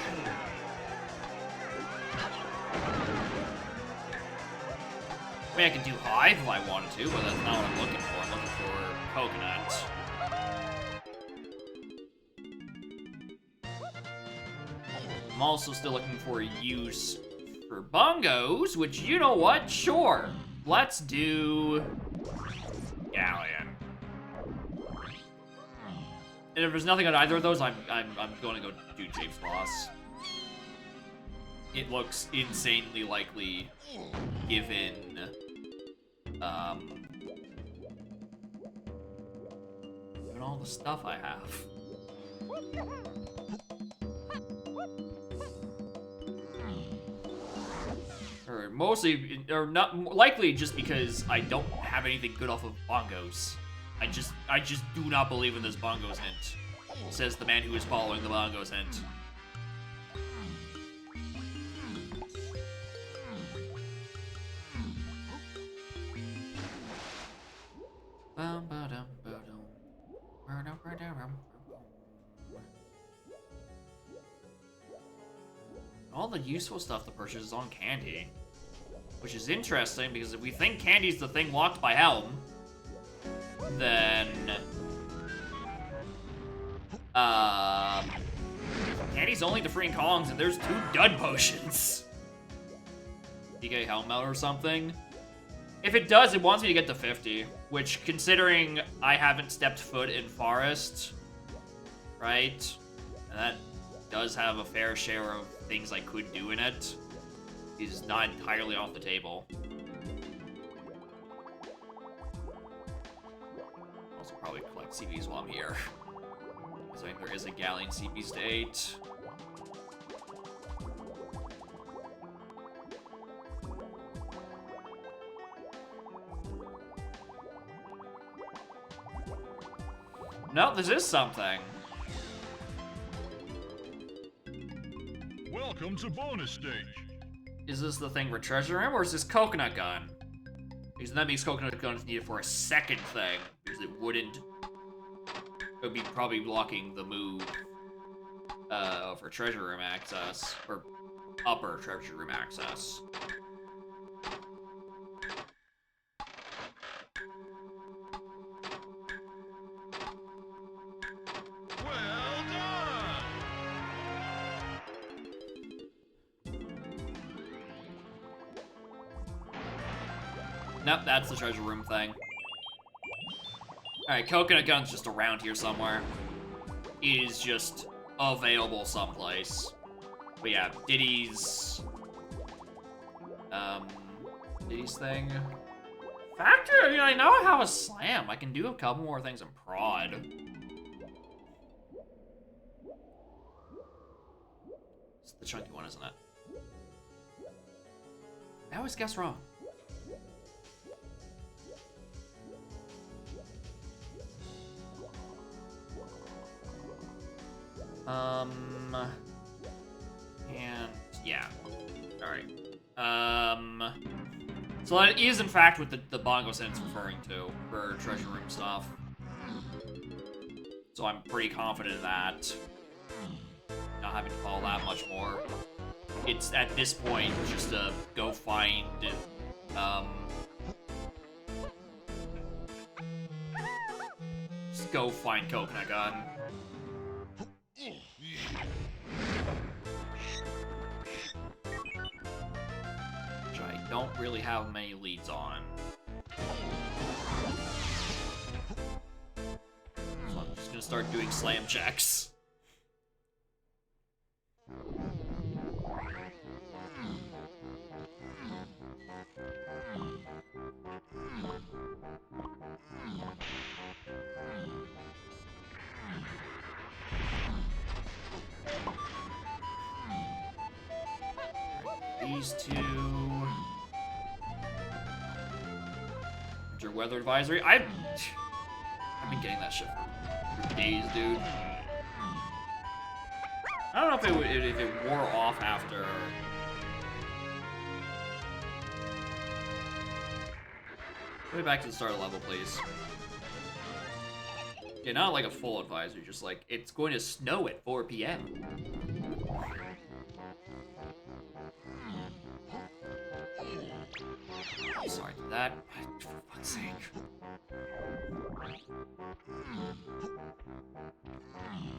I mean, I could do Hive if I wanted to, but that's not what I'm looking for. I'm looking for Coconut. I'm also still looking for use for bongos, which, you know what? Sure. Let's do Galleon. And if there's nothing on either of those, I'm going to go do James Boss. It looks insanely likely, given all the stuff I have. Or mostly, or not likely, just because I don't have anything good off of bongos. I just do not believe in this bongos hint, says the man who is following the bongos hint. All the useful stuff to purchase is on Candy, which is interesting because if we think Candy's the thing locked by Helm, then Candy's only to freeing Kongs, and there's 2 dud potions. DK Helm out or something. If it does, it wants me to get to 50, which, considering I haven't stepped foot in Forest, right? And that does have a fair share of things I could do in it, is not entirely off the table. Also probably collect CVs while I'm here. Because I think there is a Galleon CP state. No, this is something. Welcome to bonus stage. Is this the thing for treasure room, or is this coconut gun? Because that makes coconut guns needed for a second thing, because it wouldn't. It would be probably blocking the move for treasure room access, or upper treasure room access. Well done! Nope, that's the treasure room thing. Alright, coconut gun's just around here somewhere. It is just available someplace. But yeah, Diddy's... Diddy's thing. Factor, you know, I know I have a slam. I can do a couple more things in prod. It's the chunky one, isn't it? I always guess wrong. And yeah. Alright. So that is in fact what the bongo sentence referring to for treasure room stuff. So I'm pretty confident in that. Not having to follow that much more. It's at this point just to go find just go find Coconut Gun. Which I don't really have many leads on. So I'm just gonna start doing slam checks. These two. Winter weather advisory. I've been getting that shit for days, dude. I don't know if it wore off after. Go back to the start of the level, please. Yeah, not like a full advisory, just like it's going to snow at 4 p.m. Sorry for that. For fuck's sake.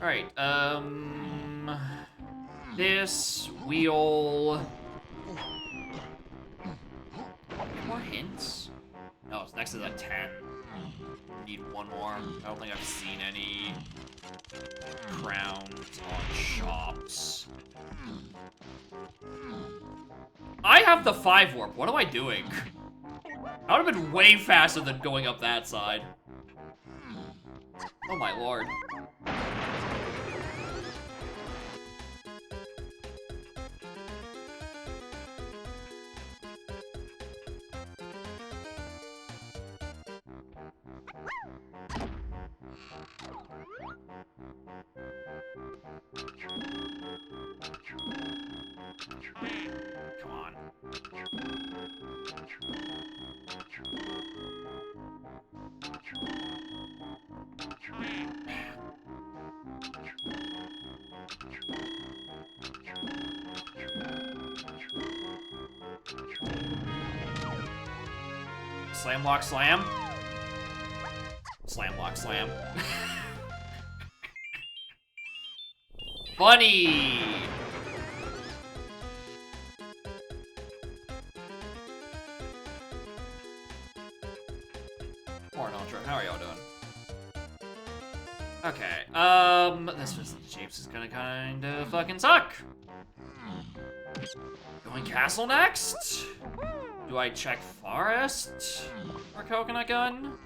Alright, this wheel. More hints? No, it's next to that 10. Need one more. I don't think I've seen any crowns on shops. I have the 5 warp. What am I doing? I would have been way faster than going up that side. Oh my lord. Come on. Slam block slam. Slam block slam. Funny. Morning, Ultra. How are y'all doing? Okay, this Japes is gonna kinda fucking suck. Going castle next? Do I check forest for Coconut Gun?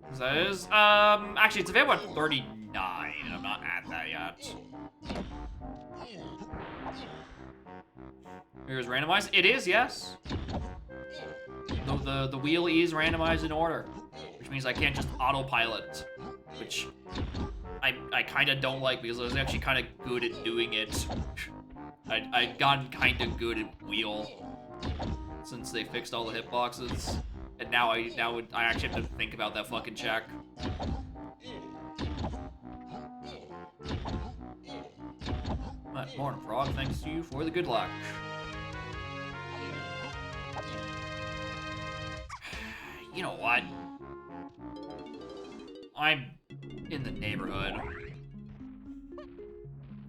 Cause that is, actually it's available at 39, and I'm not at that yet. Here's randomized. It is, yes. The wheel is randomized in order, which means I can't just autopilot, which I kind of don't like because I was actually kind of good at doing it. I'd gotten kind of good at wheel since they fixed all the hitboxes, and now I actually have to think about that fucking check. But morning, Frog. Thanks to you for the good luck. You know what? I'm in the neighborhood.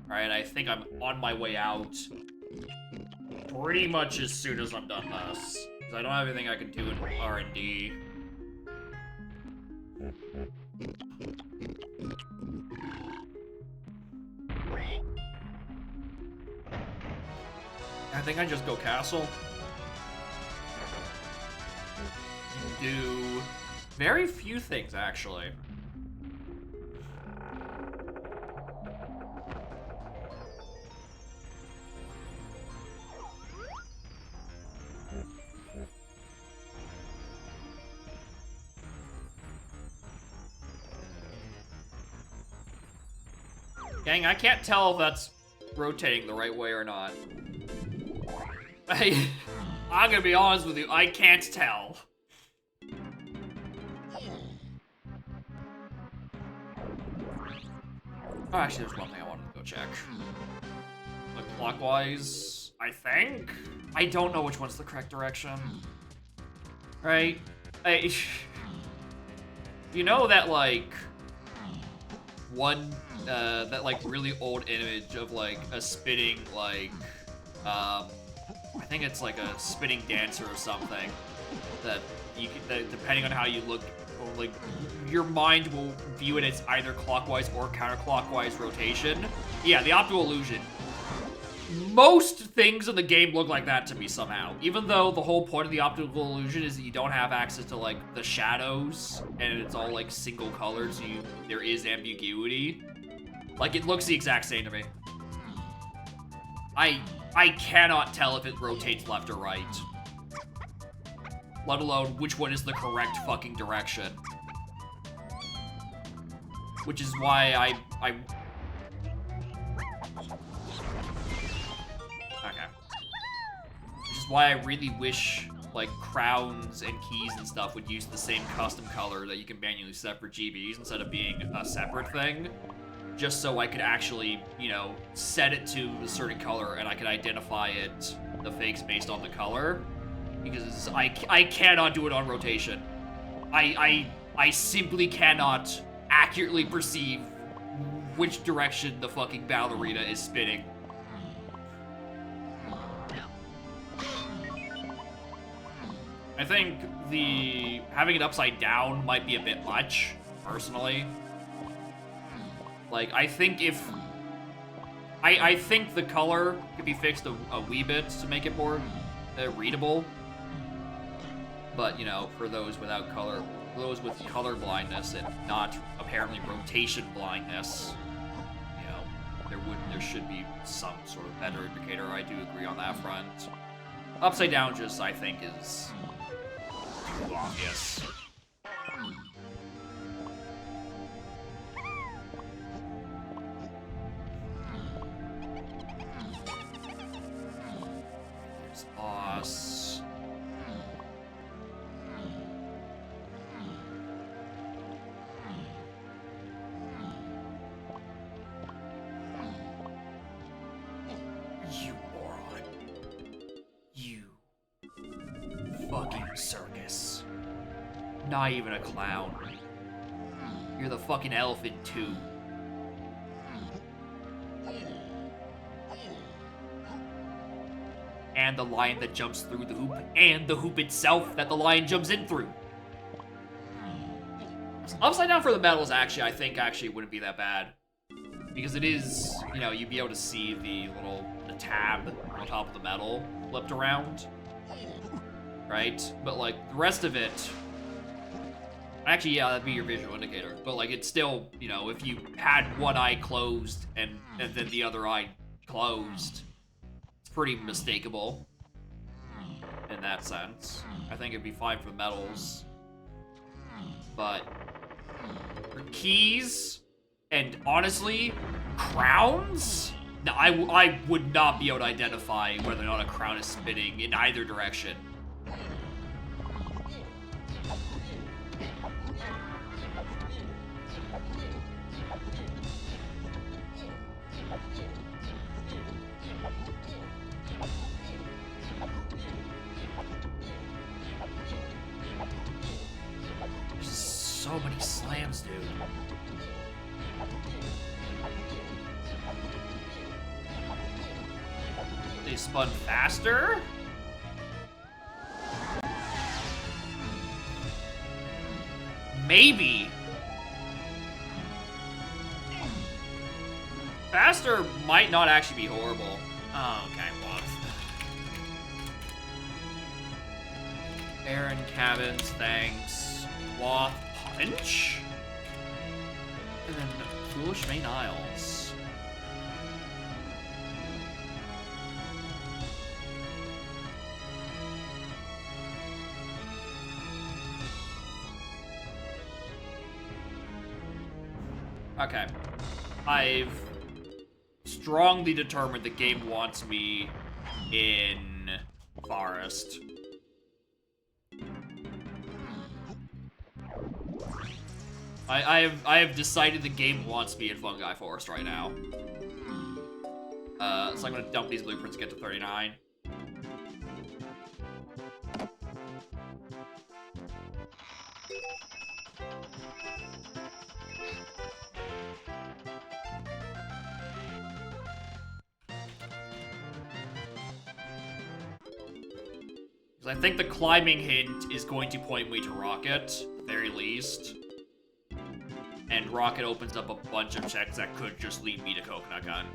Alright, I think I'm on my way out pretty much as soon as I'm done this. Because I don't have anything I can do in R&D. I think I just go castle. Do very few things, actually. Gang, I can't tell if that's rotating the right way or not. I'm gonna be honest with you, I can't tell. Oh, actually, there's one thing I wanted to go check. Like, clockwise, I think? I don't know which one's the correct direction. Right? You know that, like, that, like, really old image of, like, a spinning, like, I think it's like a spinning dancer or something that you can, that depending on how you look, like, your mind will view it as either clockwise or counterclockwise rotation. Yeah, the optical illusion. Most things in the game look like that to me somehow. Even though the whole point of the optical illusion is that you don't have access to, like, the shadows, and it's all, like, single colored, so there is ambiguity. Like, it looks the exact same to me. I cannot tell if it rotates left or right. Let alone which one is the correct fucking direction. Which is why I okay. Which is why I really wish, like, crowns and keys and stuff would use the same custom color that you can manually set for GBs instead of being a separate thing. Just so I could actually, you know, set it to a certain color and I could identify it, the fakes, based on the color. Because I cannot do it on rotation. I simply cannot accurately perceive which direction the fucking ballerina is spinning. I think having it upside down might be a bit much, personally. Like, I think if... I think the color could be fixed a wee bit to make it more readable. But, you know, for those without color, those with color blindness and not apparently rotation blindness, you know, there should be some sort of better indicator. I do agree on that front. Upside down just, I think, is too obvious. There's boss. You moron. You fucking circus. Not even a clown. You're the fucking elephant too. And the lion that jumps through the hoop, and the hoop itself that the lion jumps in through. Upside down for the medals, actually, I think actually wouldn't be that bad. Because it is, you know, you'd be able to see the tab on top of the medal flipped around. Right? But, like, the rest of it... Actually, yeah, that'd be your visual indicator. But, like, it's still, you know, if you had one eye closed and then the other eye closed, it's pretty mistakable in that sense. I think it'd be fine for medals. But for keys and, honestly, crowns? No, I would not be able to identify whether or not a crown is spinning in either direction. So many slams, dude. They spun faster? Maybe. Faster might not actually be horrible. Oh, okay, woof. Aaron Cabins, thanks. Wath Punch? And then Foolish Main Isles. Okay. I've strongly determined the game wants me in Forest. I have decided the game wants me in Fungi Forest right now. So I'm gonna dump these blueprints to get to 39. I think the climbing hint is going to point me to Rocket, at the very least. And Rocket opens up a bunch of checks that could just lead me to Coconut Gun.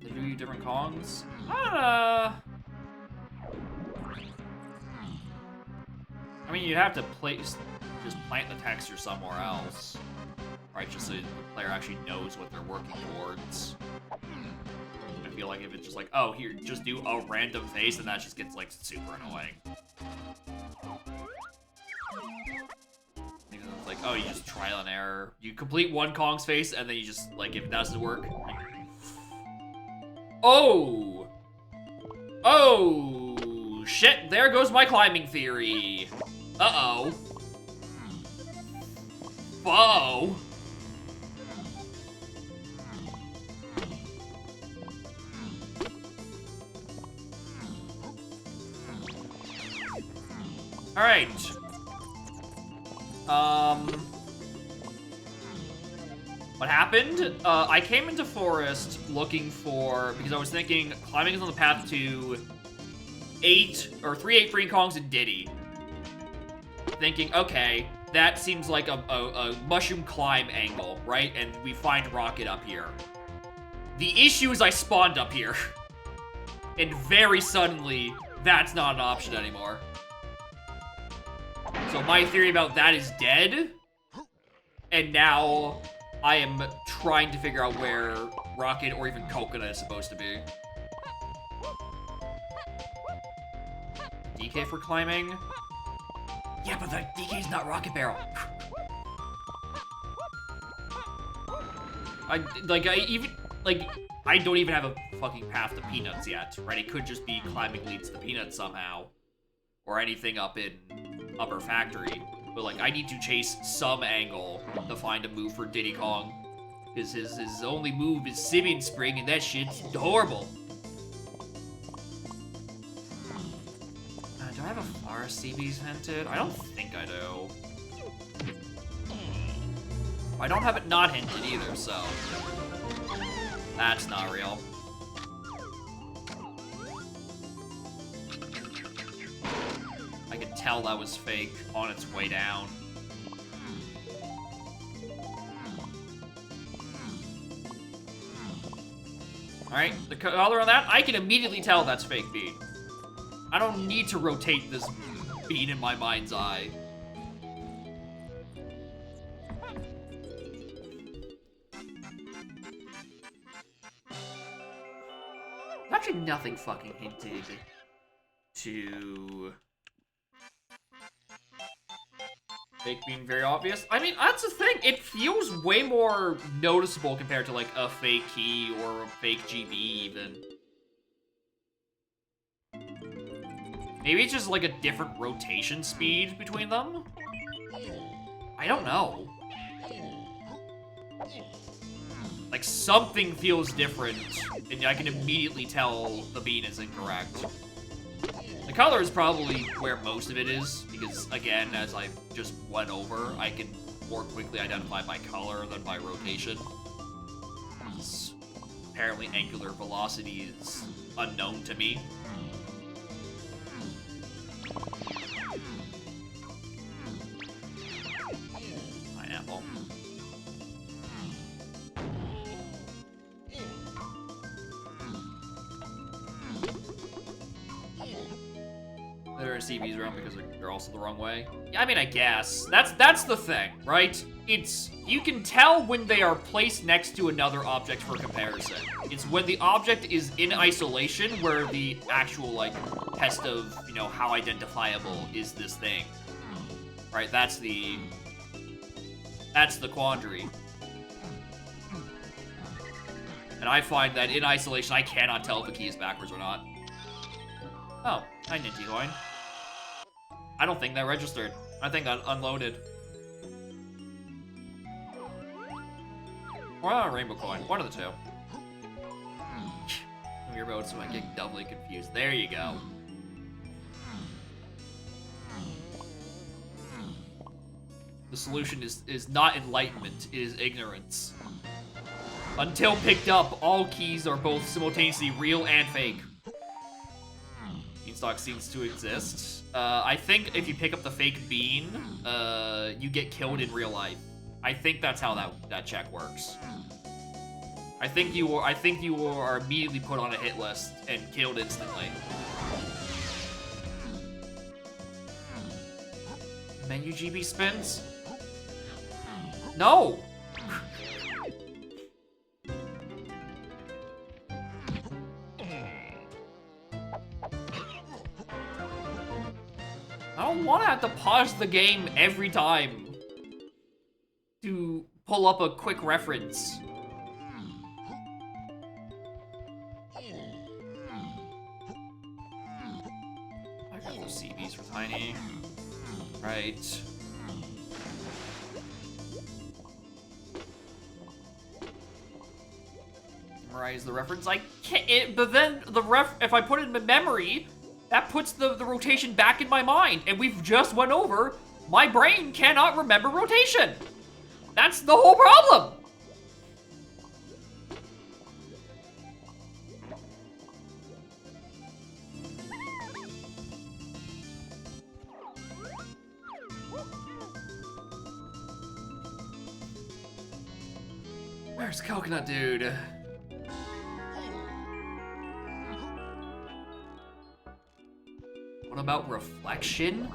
They do you different Kongs? I mean, you'd have to just plant the texture somewhere else. Right, just so the player actually knows what they're working towards. I feel like if it's just like, oh, here, just do a random face, then that just gets, like, super annoying. It's like, oh, you just trial and error. You complete one Kong's face, and then you just, like, if it doesn't work... Oh! Oh! Shit, there goes my climbing theory. Uh-oh. Uh-oh. Alright. What happened? I came into Forest looking for, because I was thinking climbing is on the path to 3 free Kongs and Diddy. Thinking, okay, that seems like a mushroom climb angle, right? And we find Rocket up here. The issue is I spawned up here. And very suddenly, that's not an option anymore. So my theory about that is dead. And now I am trying to figure out where Rocket or even Coconut is supposed to be. DK for climbing? Yeah, but the DK is not Rocket Barrel. I don't even have a fucking path to Peanuts yet, right? It could just be climbing leads to Peanuts somehow. Or anything up in Upper Factory. But, like, I need to chase some angle to find a move for Diddy Kong. Because his only move is Sibian Spring, and that shit's horrible. Do I have a Forest CBs hinted? I don't think I do. I don't have it not hinted either, so... That's not real. I could tell that was fake on its way down. Alright, the color on that, I can immediately tell that's fake bean. I don't need to rotate this bean in my mind's eye. Actually, nothing fucking hinted to fake being very obvious. I mean, that's the thing. It feels way more noticeable compared to, like, a fake key or a fake GB, even. Maybe it's just, like, a different rotation speed between them? I don't know. Like, something feels different, and I can immediately tell the bean is incorrect. Like, The color is probably where most of it is, because again, as I just went over, I can more quickly identify by color than by rotation. Because apparently angular velocity is unknown to me. Pineapple. There are CBs around because they're also the wrong way. Yeah, I mean, I guess. That's the thing, right? It's, you can tell when they are placed next to another object for comparison. It's when the object is in isolation where the actual, like, test of, you know, how identifiable is this thing. Right, that's the quandary. And I find that in isolation, I cannot tell if a key is backwards or not. Oh, hi, Ninja Coin. I don't think that registered. I think that unloaded. Or a rainbow coin. One of the two. Your votes, so I get doubly confused. There you go. The solution is not enlightenment, it is ignorance. Until picked up, all keys are both simultaneously real and fake. Beanstalk seems to exist. I think if you pick up the fake bean, you get killed in real life. I think that's how that check works. I think you are immediately put on a hit list and killed instantly. Menu GB spins? No! I don't want to have to pause the game every time to pull up a quick reference. I got those CBs for Tiny. Right. Memorize the reference. I can't, but then if I put it in memory, that puts the rotation back in my mind, and we've just went over, my brain cannot remember rotation. That's the whole problem. Where's Coconut Dude? What about reflection?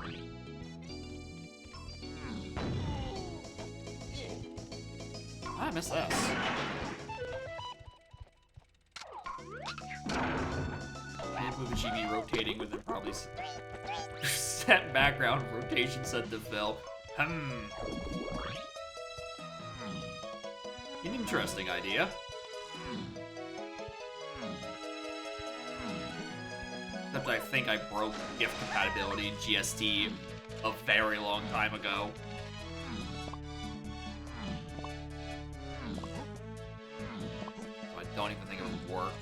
I missed this. Move GB rotating with it probably set background rotation set to fill. An interesting idea. Except I think I broke GIF compatibility in GST a very long time ago. So I don't even think it would work.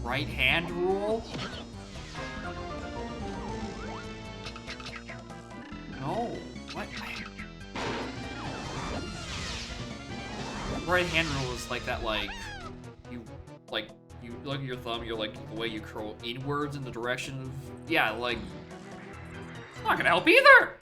Right hand rule? No. What? Right hand rule is like that, like you look at your thumb, you're like the way you curl inwards in the direction of, yeah, like, it's not gonna help either.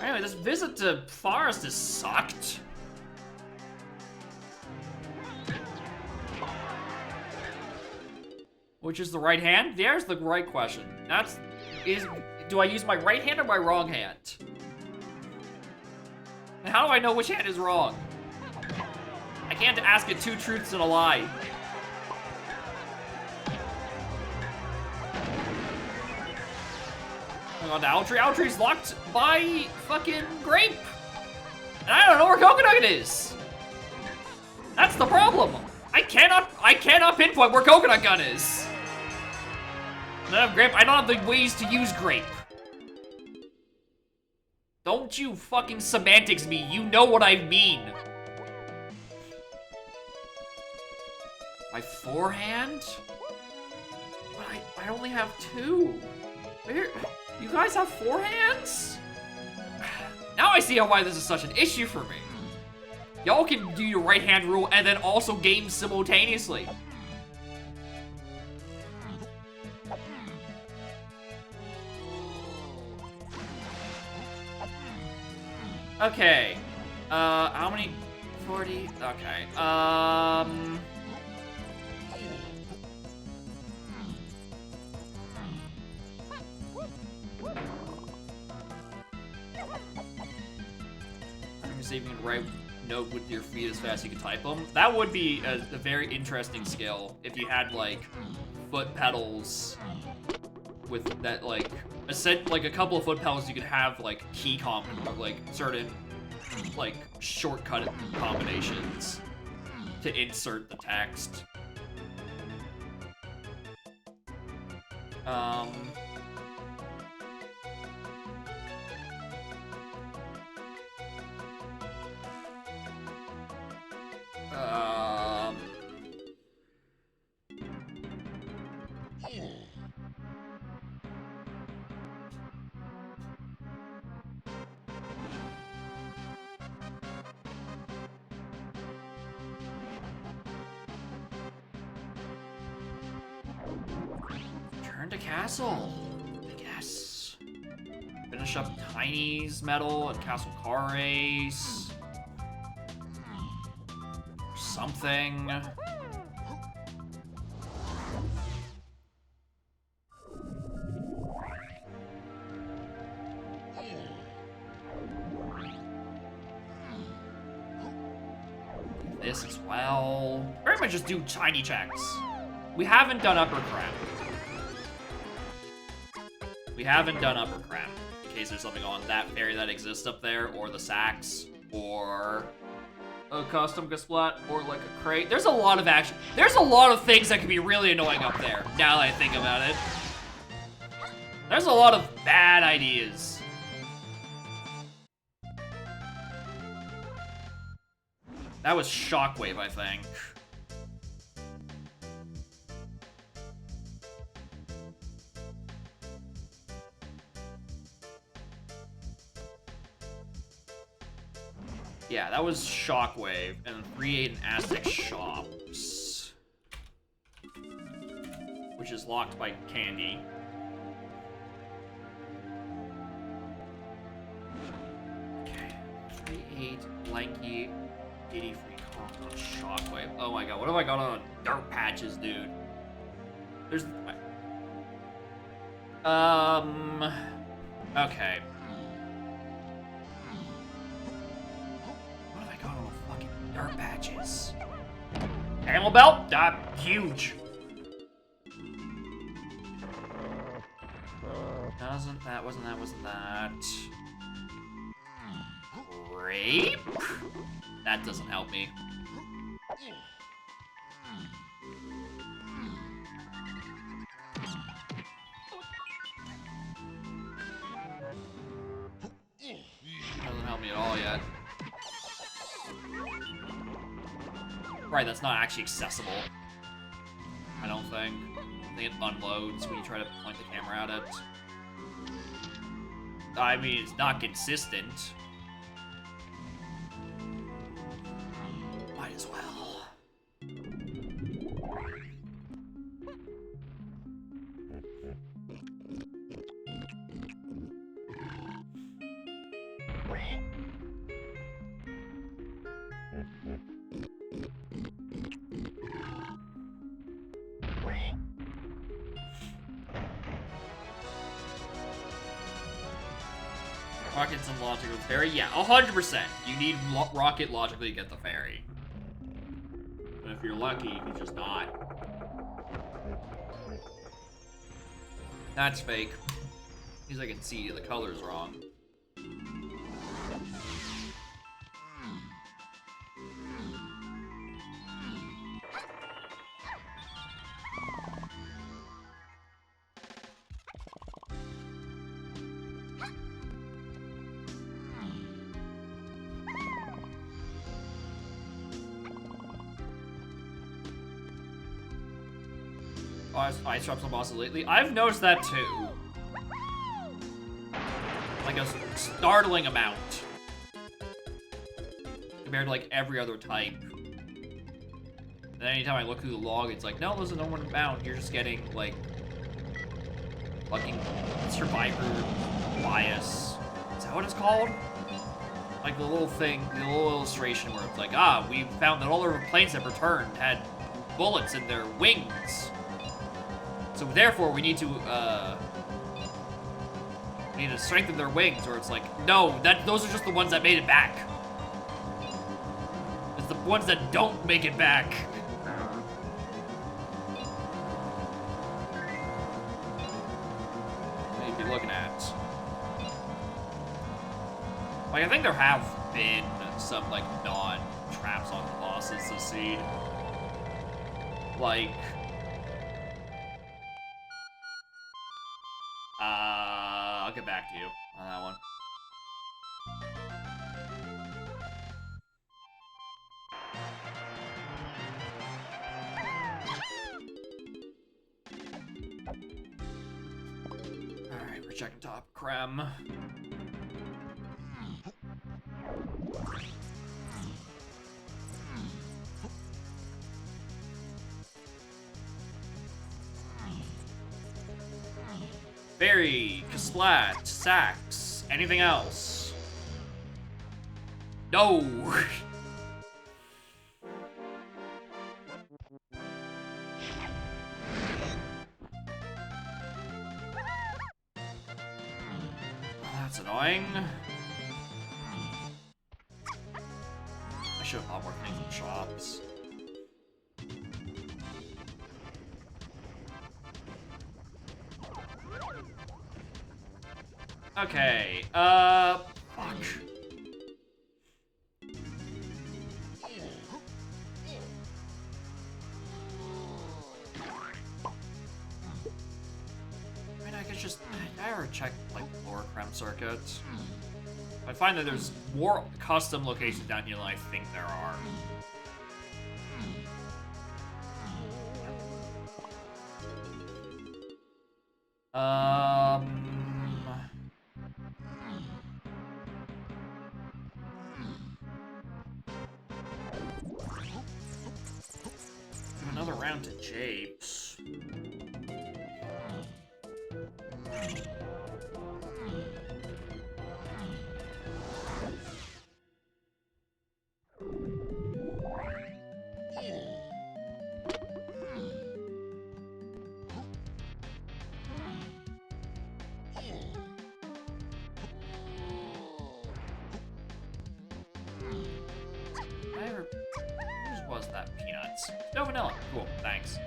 Anyway, this visit to Forest has sucked. Which is the right hand? There's the right question. Do I use my right hand or my wrong hand? And how do I know which hand is wrong? I can't ask it two truths and a lie. Hang on to Owltree. Owltree's locked by fucking Grape. And I don't know where Coconut is. That's the problem. I cannot pinpoint where Coconut Gun is. I don't have Grape. I don't have the ways to use Grape. Don't you fucking semantics me. You know what I mean. My forehand? But I only have 2. Where? You guys have forehands? Now I see why this is such an issue for me. Y'all can do your right hand rule and then also game simultaneously. Okay. How many? 40? Okay. See if you can write note with your feet as fast as you can type them. That would be a very interesting skill if you had like foot pedals with that like a couple of foot pedals you could have like key like certain like shortcut combinations to insert the text. Turn to castle, I guess. Finish up Tiny's medal and Castle Car Race. Something. This as well. Very much just do tiny checks. We haven't done upper crap. We haven't done upper crap. In case there's something on that ferry that exists up there, or the sacks, or a custom Gasplat, or like a crate. There's a lot of action. There's a lot of things that can be really annoying up there, now that I think about it. There's a lot of bad ideas. That was Shockwave, I think. Yeah, that was Shockwave, and 3-8 in Aztec Shops. Which is locked by Candy. Okay, 3-8, Lanky, 80 free comp on Shockwave. Oh my god, what have I got on Dirt Patches, dude? There's... Okay. Dirt Patches. Camel Belt? Huge. Wasn't that. Grape? That doesn't help me. Doesn't help me at all yet. Right, that's not actually accessible. I don't think. I think it unloads when you try to point the camera at it. I mean, it's not consistent. Might as well. Rocket's unlocked with ferry? Yeah, 100%. You need Rocket logically to get the ferry. But if you're lucky, you can just not. That's fake. Because I can see the color's wrong. ice drops on bosses lately. I've noticed that too. Like a startling amount. Compared to like every other type. And anytime I look through the log, it's like, no, there's no one amount. You're just getting like fucking survivor bias. Is that what it's called? Like the little thing, the little illustration where it's like, we found that all the planes that returned had bullets in their wings. So therefore, we need to strengthen their wings. Or it's like, no, those are just the ones that made it back. It's the ones that don't make it back. What you'd be looking at. Like, I think there have been some, like, non-traps on bosses this seed. Like, I'll get back to you on that one. Alright, we're checking top creme. Berry, Kasplat, Sax, anything else? No! That's annoying. I should have bought more things in shops. Okay, fuck. I mean, I could just, I ever check, like, lower creme circuits. I find that there's more custom locations down here than I think there are. Another round to Japes. Whose was that? Peanuts. No vanilla. Cool. Thanks.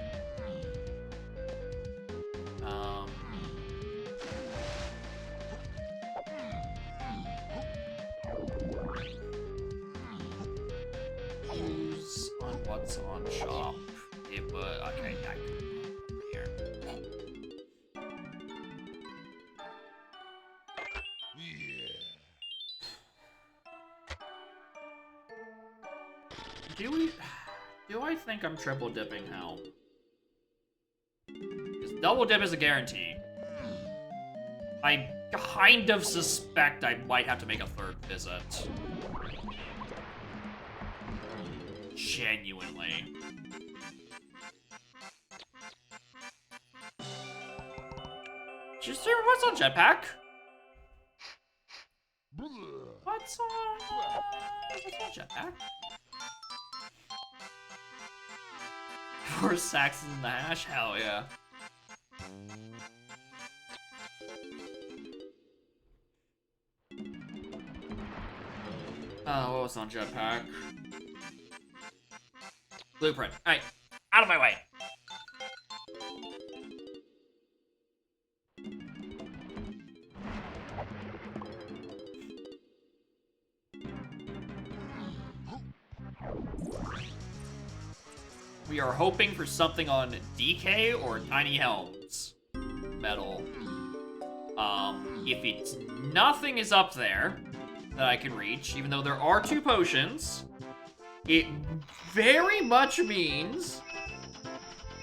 Who's on what's on shop? It was okay. Here. Do I think I'm triple dipping how? Because double dip is a guarantee. I kind of suspect I might have to make a third visit. Genuinely. Just hear what's on jetpack? What's on jetpack? Four Saxons in the hash? Hell yeah. Oh, what was on jetpack? Blueprint. Alright, out of my way. We are hoping for something on DK or Tiny Helms metal. If it's nothing is up there that I can reach, even though there are 2 potions, it very much means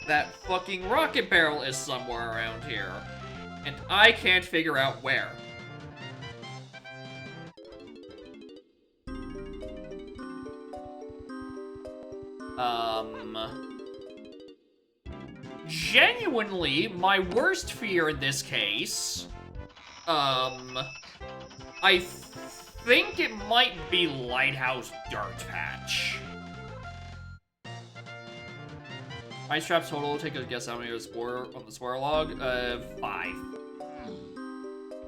that fucking rocket barrel is somewhere around here. And I can't figure out where. Genuinely, my worst fear in this case, I think it might be Lighthouse Dirt Patch. Ice traps total, take a guess how many are on the spoiler log? 5.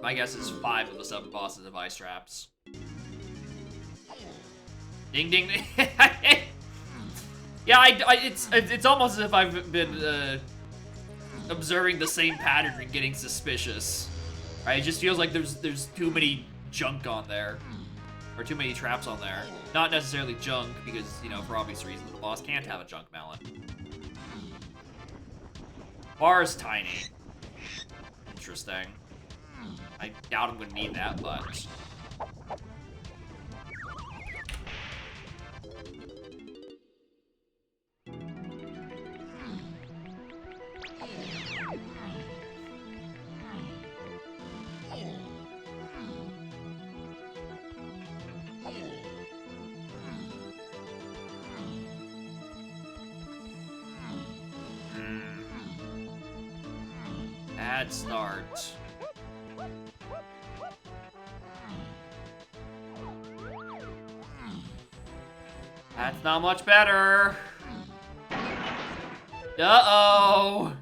My guess is 5 of the 7 bosses have ice traps. Ding ding ding. Yeah, it's almost as if I've been observing the same pattern and getting suspicious. Right? It just feels like there's too many junk on there. Or too many traps on there. Not necessarily junk, because, you know, for obvious reasons, the boss can't have a junk melon. Bar is tiny. Interesting. I doubt I'm gonna need that much. Bad start. That's not much better. Uh-oh.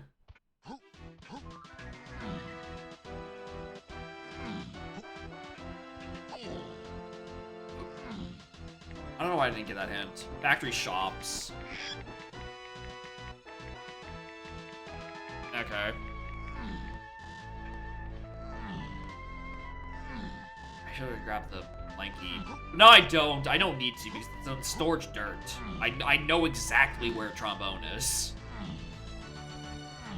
I don't know why I didn't get that hint. Factory shops. Okay. I should have grabbed the lanky. No, I don't. I don't need to because it's on storage dirt. I know exactly where trombone is.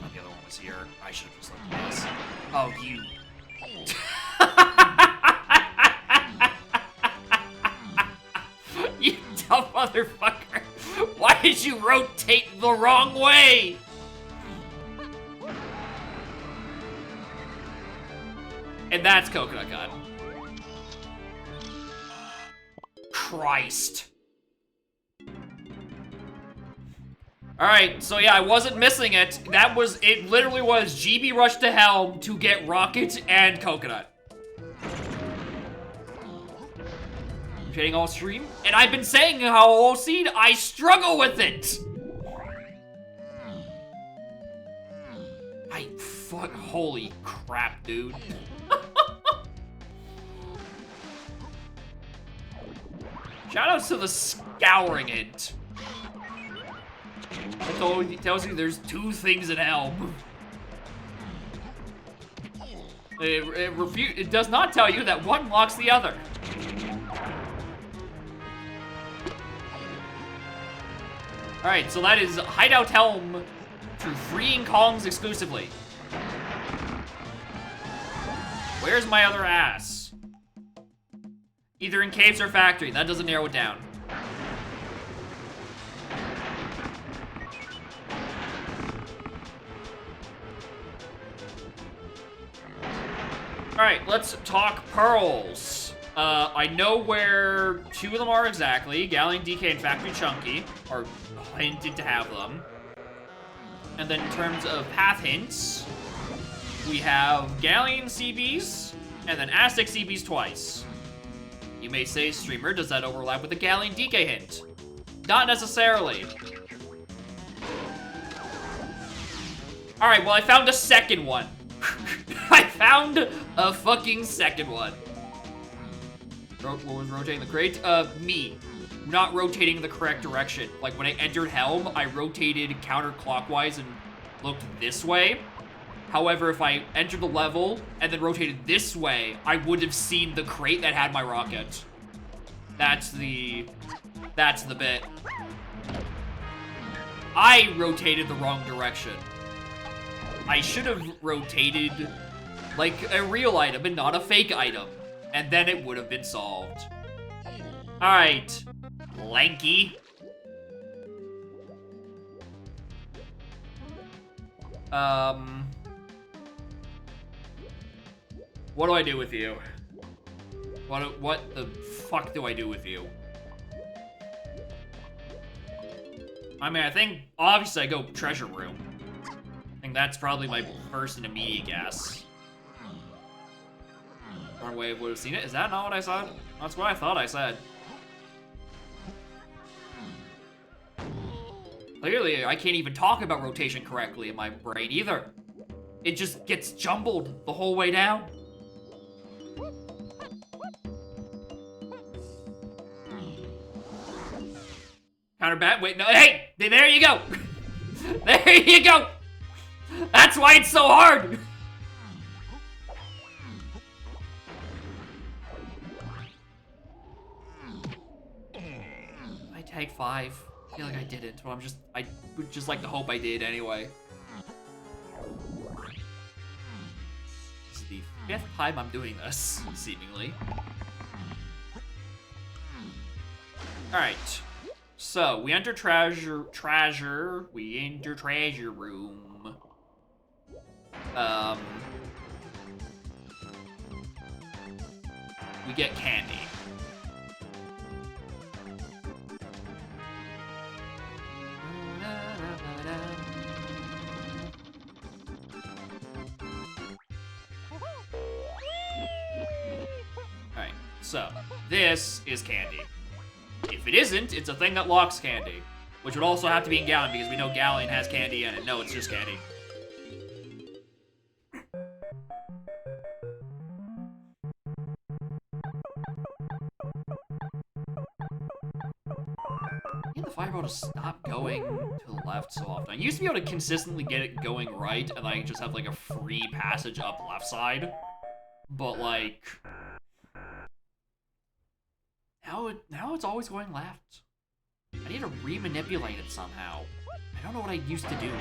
Oh, the other one was here. I should have just looked at this. Oh, you. You dumb motherfucker. Why did you rotate the wrong way? And that's coconut gun. Christ. Alright, so yeah, I wasn't missing it. It literally was GB Rush to Helm to get Rocket and Coconut. I'm shading all stream, and I've been saying how all seed, I struggle with it! Holy crap, dude. Shoutouts to the Scouring Int. It tells you there's 2 things in Helm. It does not tell you that one blocks the other. Alright, so that is Hideout Helm through freeing Kongs exclusively. Where's my other ass? Either in caves or factory. That doesn't narrow it down. Alright, let's talk pearls. I know where 2 of them are exactly. Galleon, DK, and Factory Chunky are hinted to have them. And then in terms of path hints, we have Galleon CBs, and then Aztec CBs twice. You may say, streamer, does that overlap with the Galleon DK hint? Not necessarily. Alright, well I found a second one. I found a fucking second one. What was rotating the crate? Me. Not rotating the correct direction. Like when I entered Helm, I rotated counterclockwise and looked this way. However, if I entered the level and then rotated this way, I would have seen the crate that had my rocket. That's the bit. I rotated the wrong direction. I should have rotated like a real item and not a fake item. And then it would have been solved. Alright. Lanky. What do I do with you? What the fuck do I do with you? I mean, I think, obviously, I go treasure room. I think that's probably my first and immediate guess. Wrong way would have seen it. Is that not what I said? That's what I thought I said. Clearly, I can't even talk about rotation correctly in my brain either. It just gets jumbled the whole way down. Counter bat. Wait, no. Hey! There you go! There you go! That's why it's so hard! I tag 5. I feel like I didn't, but I would just like to hope I did anyway. This is the 5th time I'm doing this, seemingly. Alright. So, we enter we enter treasure room. We get candy. Alright, so, this is candy. If it isn't, it's a thing that locks candy. Which would also have to be in Galleon, because we know Galleon has candy in it. No, it's just candy. I need the fireball to stop going to the left so often. I used to be able to consistently get it going right, and I just have, like, a free passage up left side. But, like... Now it's always going left. I need to re-manipulate it somehow. I don't know what I used to do.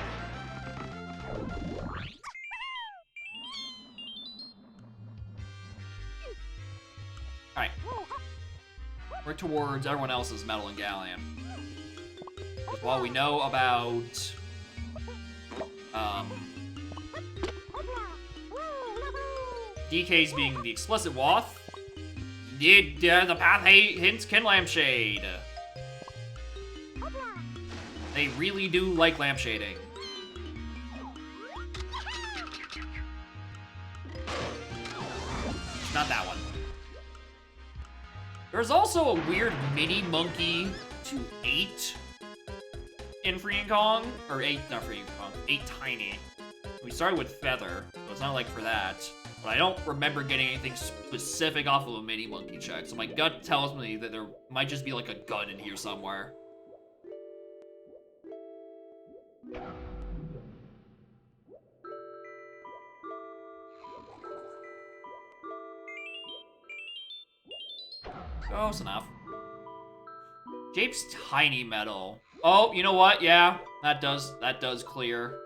Alright. We're towards everyone else's Metal and Galleon. While we know about... DK's being the explicit Wath, the path hints can lampshade. They really do like lampshading. Not that one. There's also a weird mini monkey to 8 in Freeing Kong. Or 8, not Freeing Kong, 8 tiny. We started with Feather, so it's not like for that. But I don't remember getting anything specific off of a mini monkey check. So my gut tells me that there might just be like a gun in here somewhere. Close enough. Jape's tiny metal. Oh, you know what? Yeah, that does clear.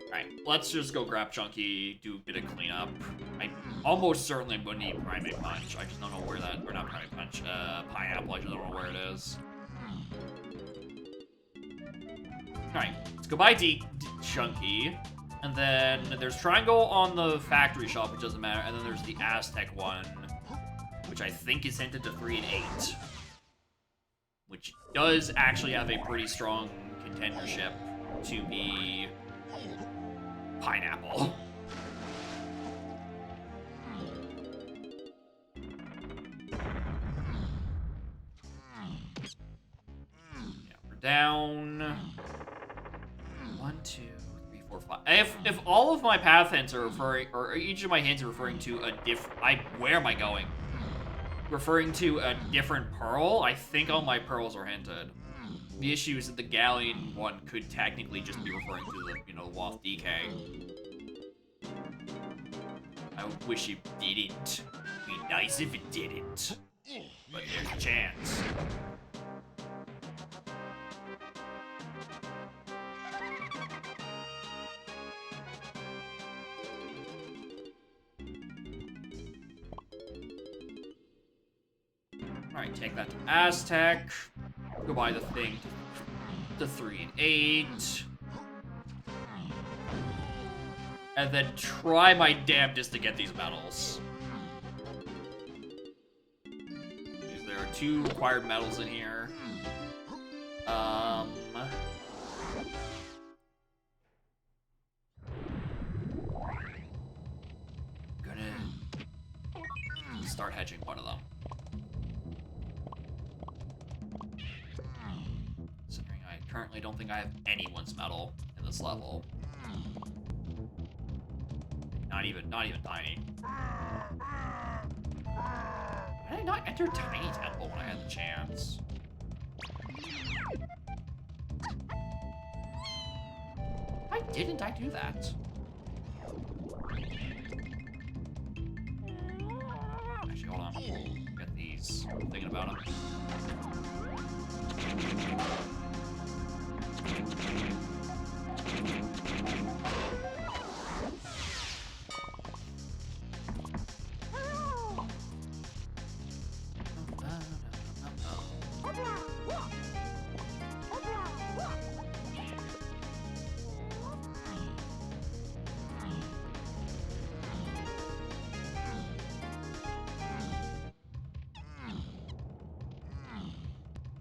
Alright, let's just go grab Chunky, do a bit of cleanup. I almost certainly am going to need Primate Punch. I just don't know where that, or not Primate Punch, Pineapple, I just don't know where it is. Alright, let's go buy Chunky. And then there's Triangle on the factory shop, which doesn't matter. And then there's the Aztec one, which I think is hinted to 3 and 8. Which does actually have a pretty strong contendership to be Pineapple. Yeah, we're down. 1, 2, 3, 4, 5. If all of my path hints are referring, or each of my hints are referring to a where am I going? Referring to a different pearl, I think all my pearls are hinted. The issue is that the Galleon one could technically just be referring to the, Wath DK. I wish it didn't. It'd be nice if it didn't. But there's a chance. Alright, take that to Aztec. Go buy the thing. The 3 and 8. And then try my damnedest to get these medals. Because there are 2 required medals in here. Gonna start hedging one of them. Considering I currently don't think I have anyone's medal in this level. Not even Tiny. Why did I not enter Tiny Temple when I had the chance? Why didn't I do that? Actually, hold on. Get these. I'm thinking about them.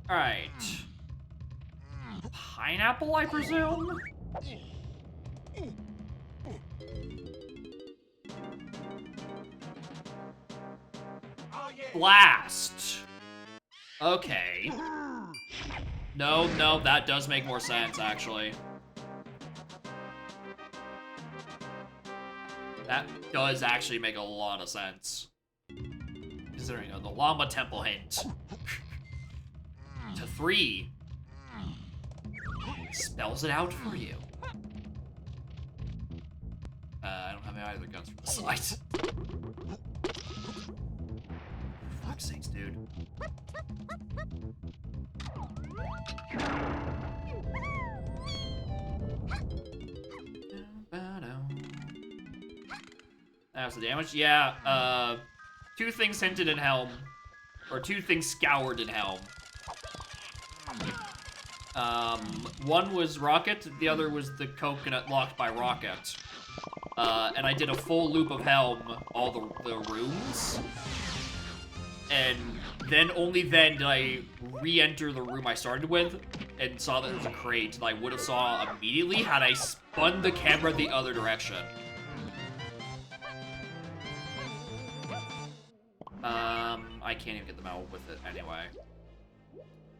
All right. Pineapple, I presume? Blast. Okay. No, that does make more sense, actually. That does actually make a lot of sense. Considering the Llama Temple hint. To 3. Spells it out for you. I don't have any other guns from the side. For fuck's sakes, dude. That was the damage? Yeah, 2 things hinted in Helm. Or 2 things scoured in Helm. One was Rocket, the other was the coconut locked by Rocket. And I did a full loop of Helm, all the rooms. And then, only then, did I re-enter the room I started with and saw that there was a crate that I would have saw immediately had I spun the camera the other direction. I can't even get them out with it anyway.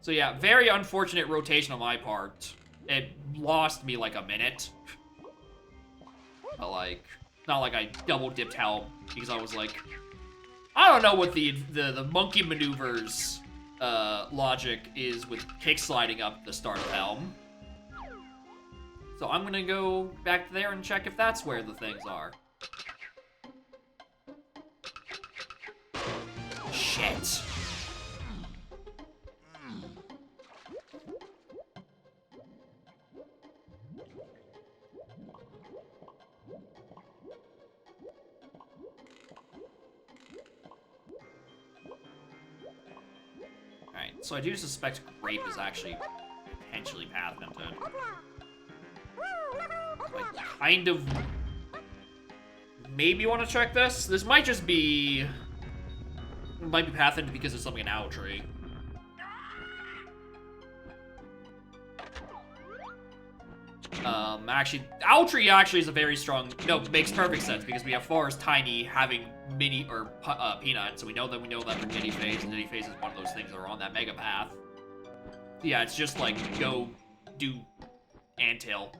So yeah, very unfortunate rotation on my part. It lost me like a minute. But like, not like I double dipped Helm because I was like, I don't know what the monkey maneuvers logic is with kick sliding up the start of Helm. So I'm gonna go back there and check if that's where the things are. Shit. Alright, so I do suspect Grape is actually potentially path hinted. So I kind of maybe want to check this. This might just be... might be path hinted because it's something in Owl Tree. Actually, Owl Tree actually is a very strong... No, makes perfect sense because we have Forest Tiny having Mini or Peanut, so we know that for Diddy Phase, and Diddy Phase is one of those things that are on that Mega Path. Yeah, it's just like go do Anthill.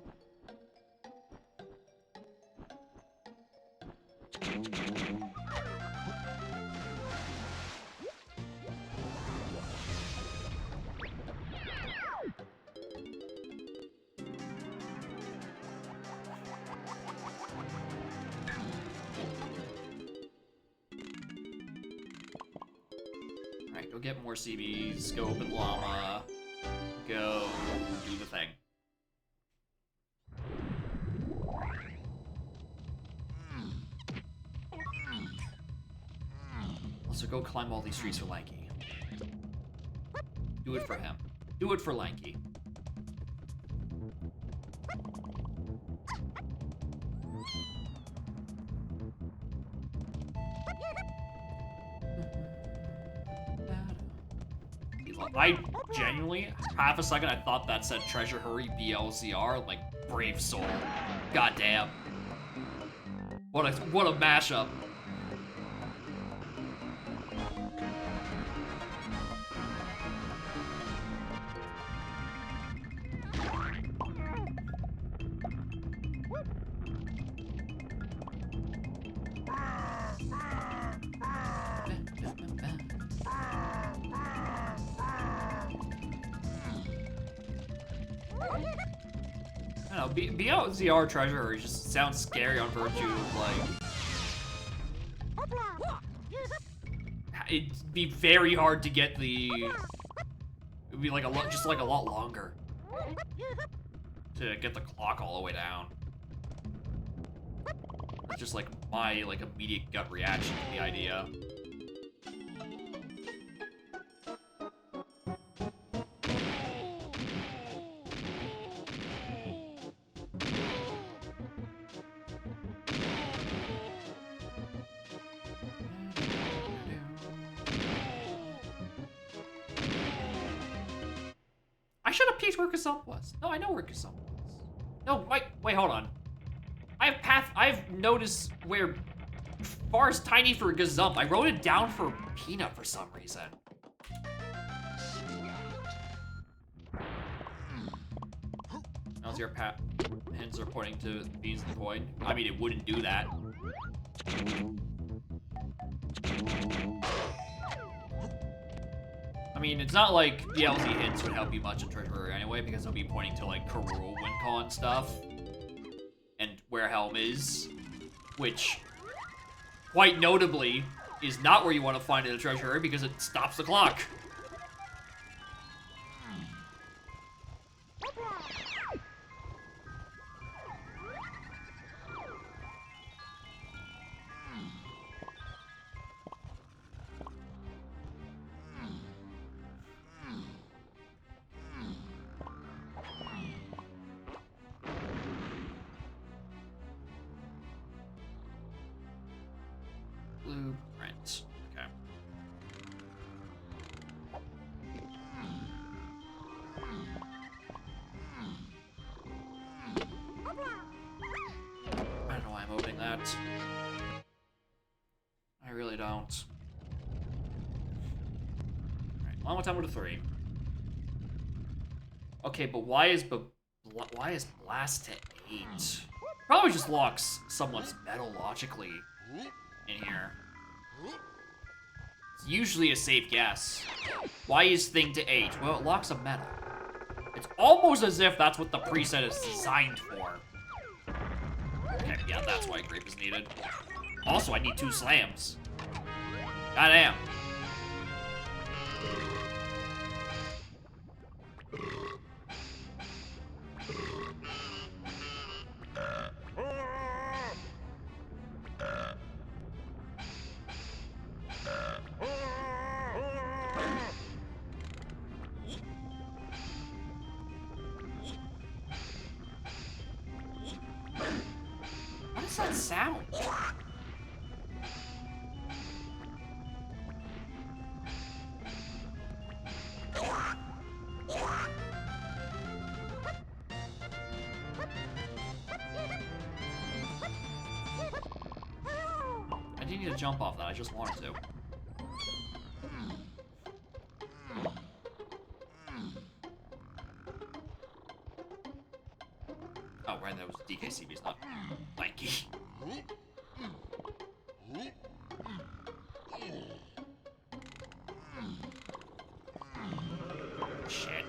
Alright, go get more CBs, go open Llama, go do the thing. Also, go climb all these streets for Lanky. Do it for him. Do it for Lanky. I genuinely, half a second, I thought that said Treasure Hurry BLZR, like Brave Soul. Goddamn. What a mashup. I don't know, BLZR Treasure Hurry just sounds scary on virtue of like... It'd be very hard to get the... It'd be like a lot, just like a lot longer to get the clock all the way down. That's just like my like immediate gut reaction to the idea. I should have peeked where Gazump was. No, I know where Gazump was. No, wait, hold on. I've noticed where Far's tiny for Gazump. I wrote it down for Peanut for some reason. How's your hands are pointing to Beans and Goin? I mean, it wouldn't do that. I mean, it's not like the LZ hints would help you much in Treasure Hurry anyway, because they'll be pointing to like Karoo, Wincon stuff, and where Helm is, which, quite notably, is not where you want to find it in Treasure Hurry because it stops the clock. Blueprint. Okay. I don't know why I'm opening that. I really don't. Alright, long time to 3. Okay, but why is Blast to 8? Probably just locks someone's metal logically in here. It's usually a safe guess. Why is Thing to 8? Well, it locks a metal. It's almost as if that's what the preset is designed for. Okay, yeah, that's why Grape is needed. Also, I need 2 slams. Goddamn. What does that sound? I didn't need to jump off that, I just wanted to. Oh, right, that was DKCB's, not Lanky. Shit.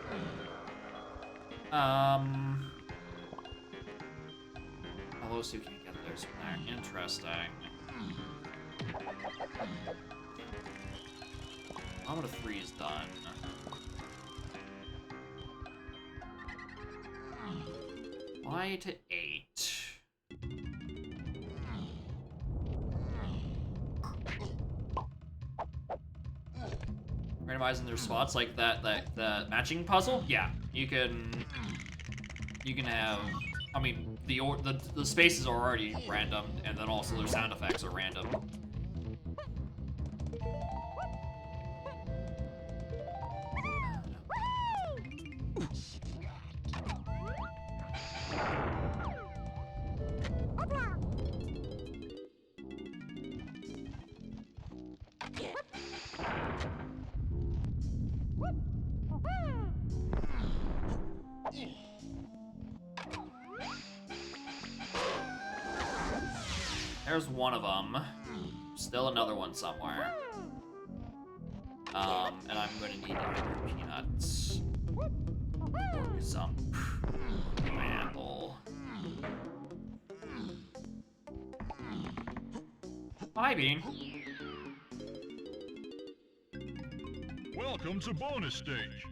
Those two can't get theirs from there. Interesting. I'm gonna 3 is done. Why to 8? Randomize randomizing their spots like that the matching puzzle. Yeah, you can have. I mean, the spaces are already random, and then also their sound effects are random. There's one of them. Still another one somewhere. And I'm gonna need either peanuts or some pineapple. Hi, Bean. Welcome to bonus stage.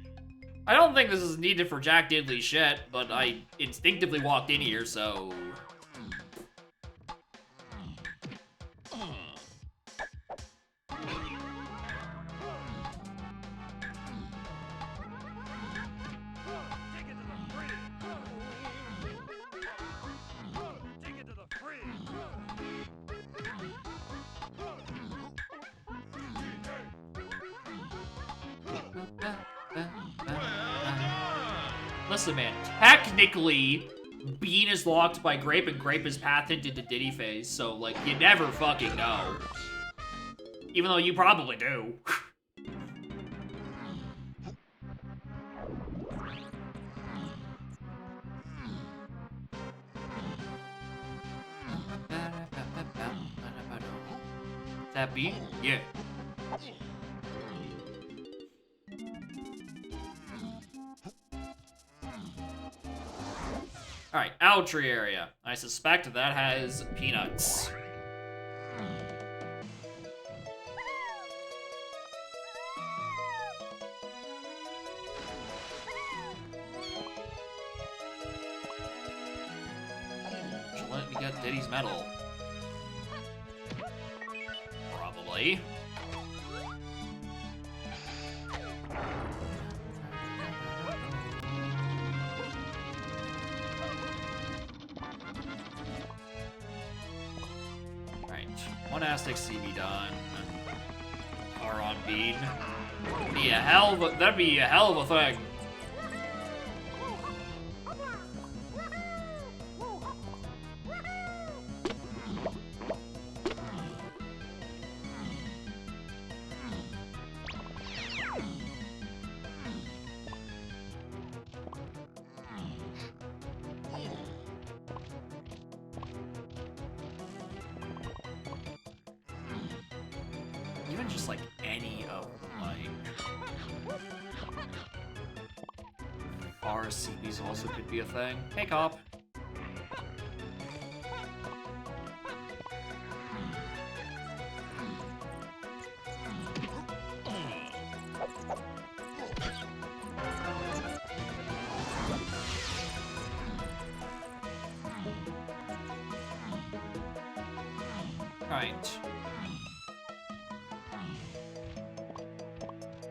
I don't think this is needed for Jack Diddley shit, but I instinctively walked in here, so... Listen, man, technically, Bean is locked by Grape, and Grape is pathed into Diddy Phase, so, like, you never fucking know. Even though you probably do. Is that Bean? Yeah. Alright, owl tree area. I suspect that has peanuts. Should let me get Diddy's medal. Probably. One Aztec CB done. Car on Bean. That'd be a hell of a thing. Even just like any of like RCBs also could be a thing. Hey, cop. Right.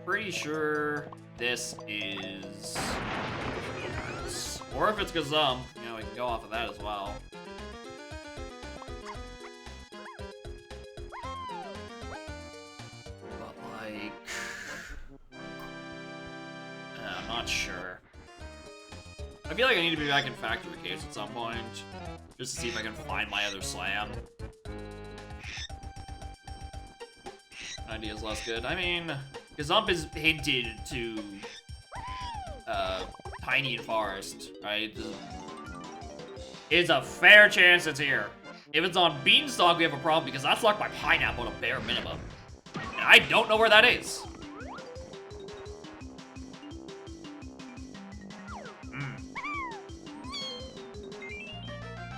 Pretty sure this is... Or if it's Gazum, you know, we can go off of that as well. But, like... I'm not sure. I feel like I need to be back in Factory Case at some point, just to see if I can find my other slam. Idea's less good. I mean... Gazump is hinted to Tiny and Forest, right? It's a fair chance it's here. If it's on Beanstalk, we have a problem because that's locked by Pineapple at a bare minimum. And I don't know where that is.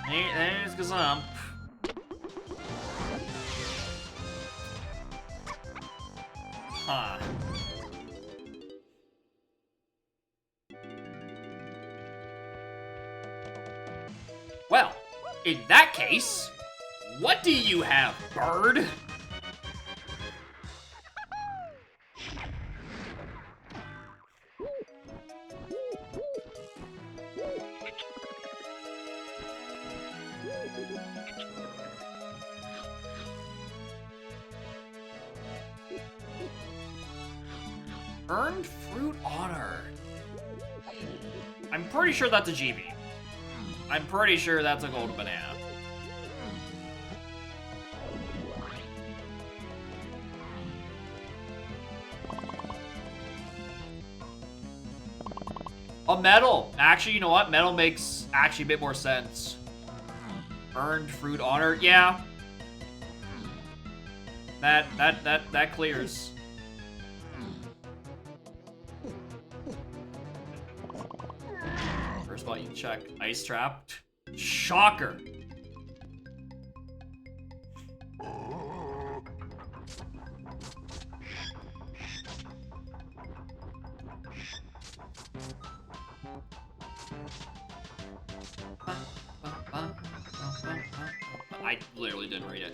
There's Gazump. Huh. Well, in that case, what do you have, bird? Earned fruit honor. I'm pretty sure that's a GB. I'm pretty sure that's a golden banana. A medal. Actually, you know what? Medal makes actually a bit more sense. Earned fruit honor. Yeah. That clears. First of all, you check ice trap. Shocker. I literally didn't read it.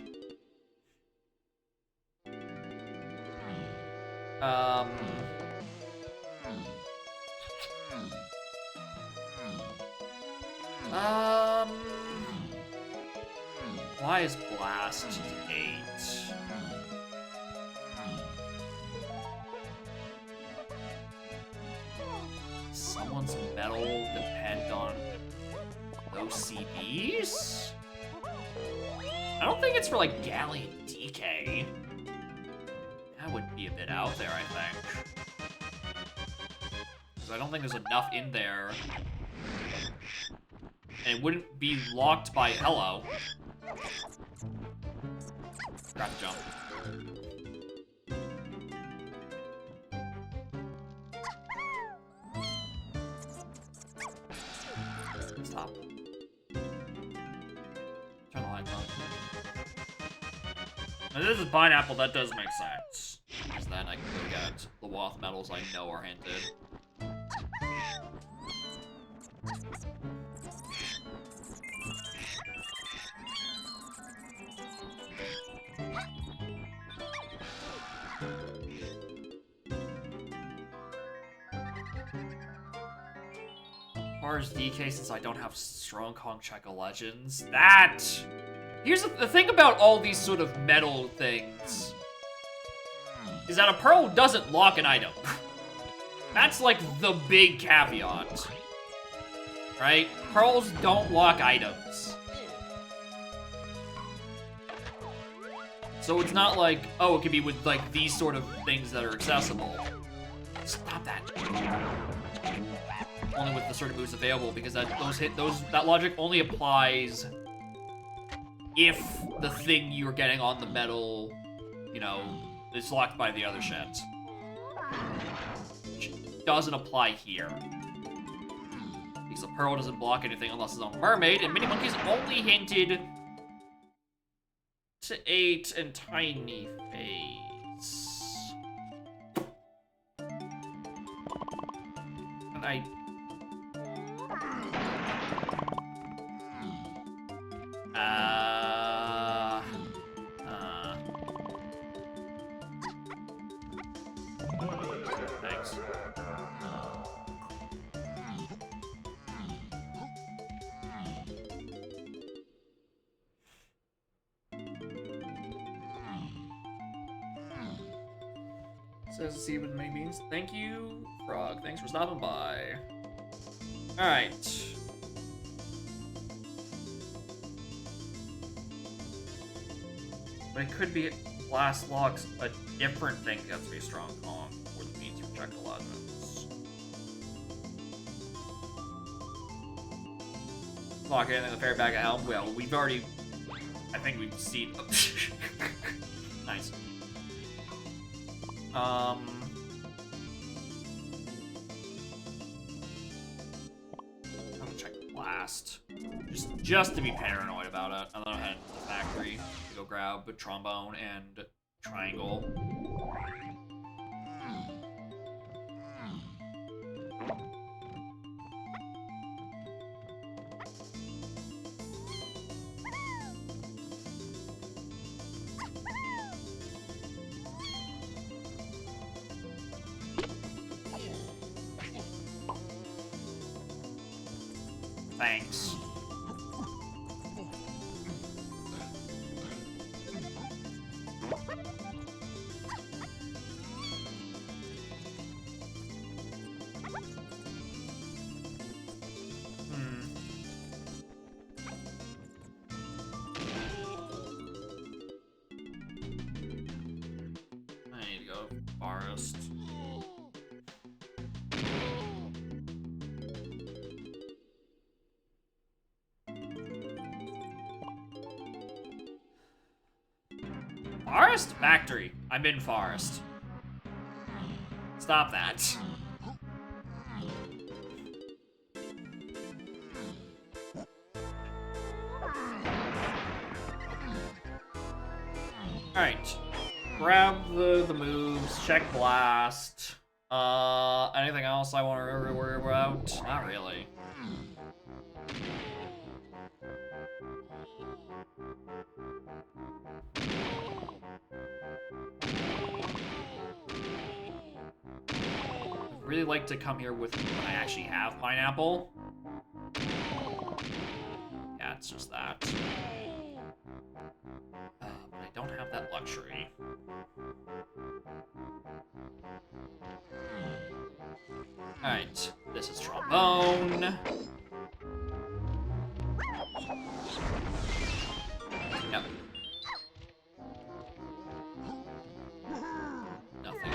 Why is Blast 8? Someone's medal depend on those CBs? I don't think it's for like Galleon DK. That would be a bit out there, I think. Because I don't think there's enough in there. And it wouldn't be locked by hello. Grab the jump. Stop. Turn the lights on. Now this is pineapple, that does make sense. Because then I can go get the Wath medals I know are hinted. As far as DK, since I don't have strong Kong Checker Legends, here's the thing about all these sort of metal things, is that a Pearl doesn't lock an item. That's like the big caveat, right? Pearls don't lock items. So it's not like, oh, it could be with like these sort of things that are accessible. Stop that. Only with the sort of moves available, because that logic only applies if the thing you're getting on the metal, you know, is locked by the other shit. Which doesn't apply here. Because the Pearl doesn't block anything unless it's on Mermaid, and Mini Monkey's only hinted to 8 and Tiny Face. And thanks. Says to see what May means. Thank you, Frog. Thanks for stopping by. Alright. But it could be Blast locks a different thing that has to be a strong Kong, or the means to reject the legends. Lock in the fair bag of helm. Well, we've already. I think we've seen. Nice. I'm gonna check Blast. Just to be paranoid about it. I'm gonna head to the factory to go grab a trombone and triangle. Thanks. forest. Forest? Factory. I'm in forest. Stop that. Alright. Grab the moves, check blast. Anything else I want to worry about? Not really. I'd really like to come here with when I actually have pineapple. Yeah, it's just that. But I don't have that luxury. Alright, this is trombone. Yep. Nothing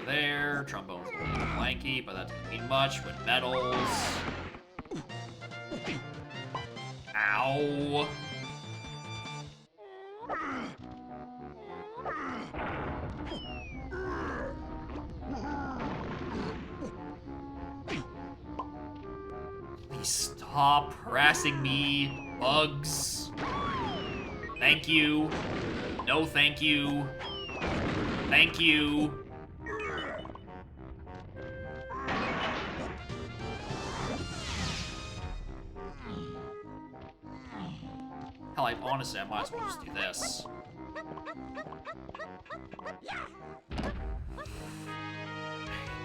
there. Trombone's a little lanky, but that doesn't mean much with metals. Ow. Please stop harassing me, bugs. Thank you. No, thank you. Thank you. Hell, honestly, I might as well just do this.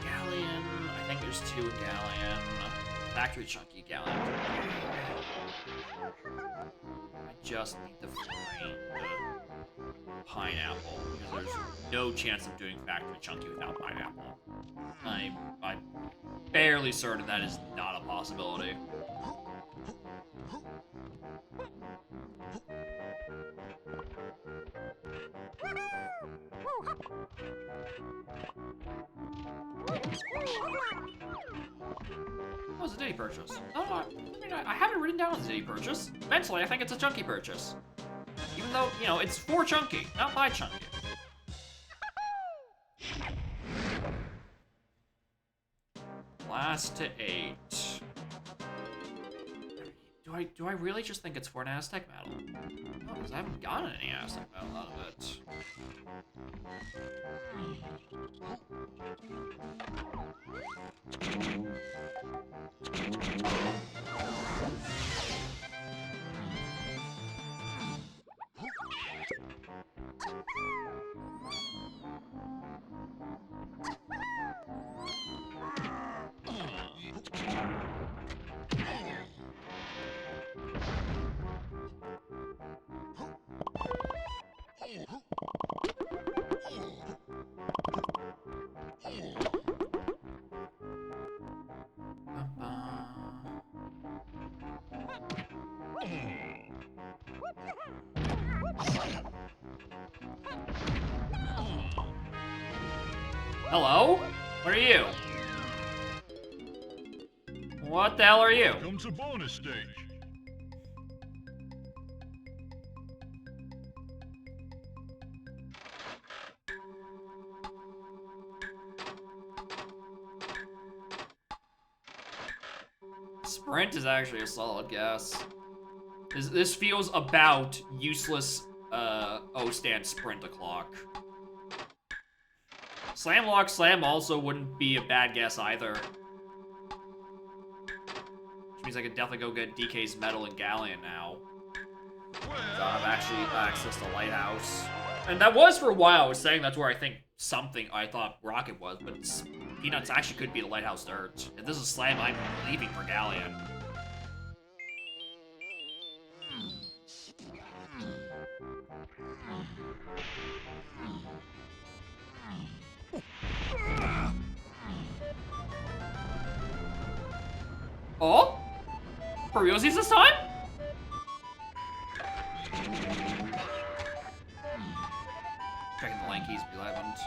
Galleon. I think there's 2 Galleon. Factory Chunky Galleon. I just need to find pineapple, because there's no chance of doing Factory Chunky without pineapple. I'm fairly certain that is not a possibility. That was a Diddy purchase. No, I have it written down as a Diddy purchase. Mentally, I think it's a Chunky purchase. Even though, you know, it's for Chunky, not by Chunky. Last to 8. Do I really just think it's for an Aztec medal? No, because I haven't gotten any Aztec medal out of it. Hello? What are you? What the hell are you? Comes a bonus stage. Sprint is actually a solid guess. This feels about useless O-stand sprint o'clock. Slam Lock Slam also wouldn't be a bad guess either. Which means I could definitely go get DK's Metal and Galleon now. So I have actually access to Lighthouse. And that was for a while, I was saying that's where I think I thought Rocket was, but Peanuts actually could be the Lighthouse Dirt. If this is Slam, I'm leaving for Galleon. Oh? For realsies this time? Checking the Lankies, we haven't.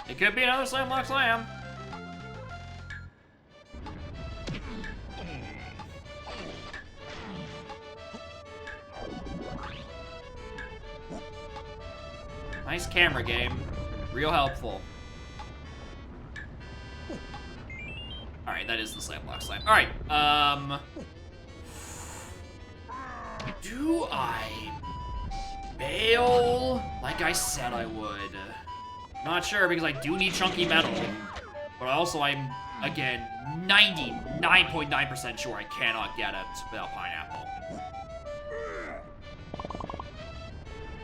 It could be another slam block slam. Nice camera game. Real helpful. Alright, that is the slam block slam. Alright, do I bail like I said I would? Not sure, because I do need chunky metal. But also I'm, again, 99.9% sure I cannot get it without pineapple.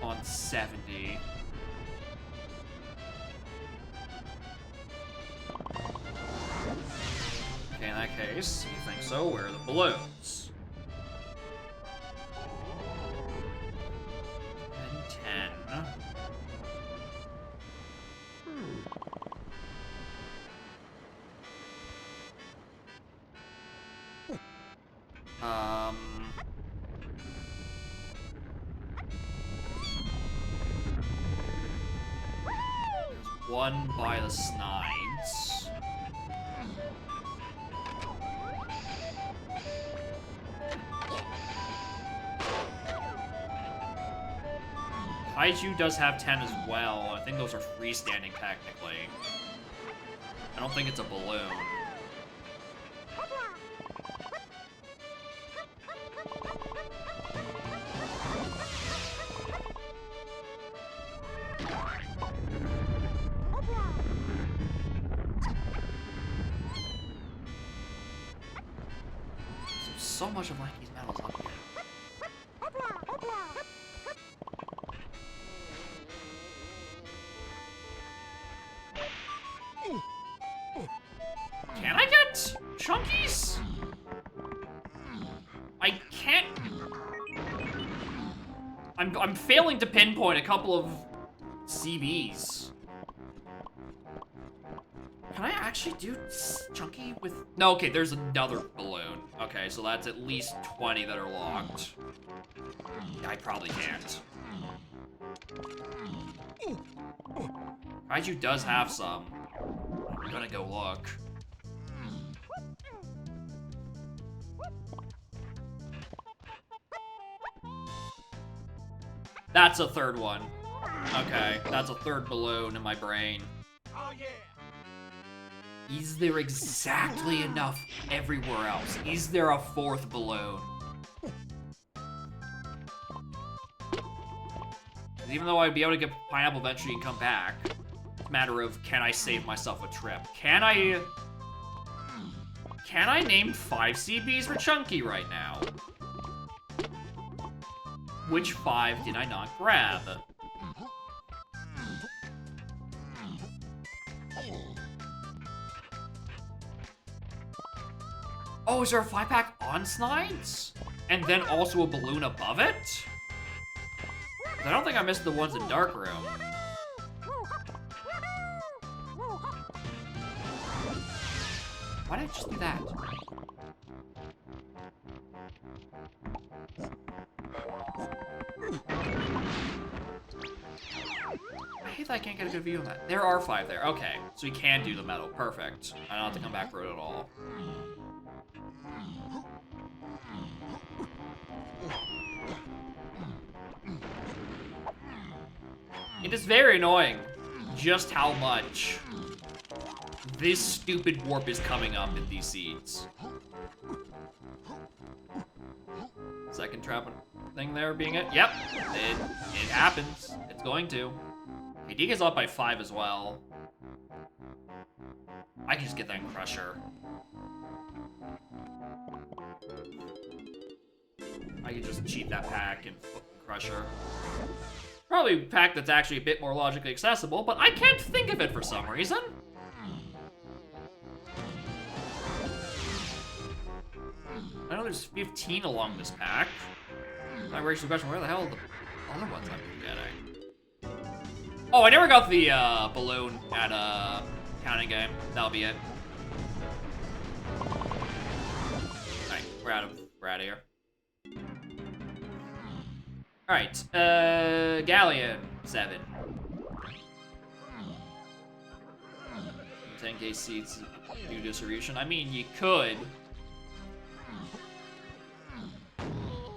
On 70. Okay, in that case, you think so? Where are the balloons? And 10. There's one by the snides. Kaiju does have 10 as well. I think those are freestanding, technically. I don't think it's a balloon. So much of Lanky's metal's up here. Can I get chunkies? I can't. I'm failing to pinpoint a couple of CBs. Can I actually do chunky with? No, okay, there's another balloon. Okay, so that's at least 20 that are locked. I probably can't. Kaiju does have some. I'm gonna go look. That's a third one. Okay, that's a third balloon in my brain. Oh yeah. Is there exactly enough everywhere else? Is there a fourth balloon? Even though I'd be able to get pineapple eventually and come back, it's a matter of, can I save myself a trip? Can I name 5 CBs for Chunky right now? Which 5 did I not grab? Oh, is there a 5-pack on slides? And then also a balloon above it? I don't think I missed the ones in Dark Room. Why did I just do that? I hate that I can't get a good view of that. There are 5 there. Okay, so we can do the metal. Perfect. I don't have to come back for it at all. It is very annoying just how much this stupid warp is coming up in these seeds. Second trap thing there being it. Yep, it happens. It's going to. Okay, Dika's up by 5 as well. I can just get that in Crusher. I can just cheat that pack and Crusher. Probably a pack that's actually a bit more logically accessible, but I can't think of it for some reason. I know there's 15 along this pack. I raise the question, where the hell are the other ones I'm getting? Oh, I never got the balloon at a counting game. That'll be it. Alright, we're out of here. Alright, Galleon 7. 10k seats new distribution. I mean, you could.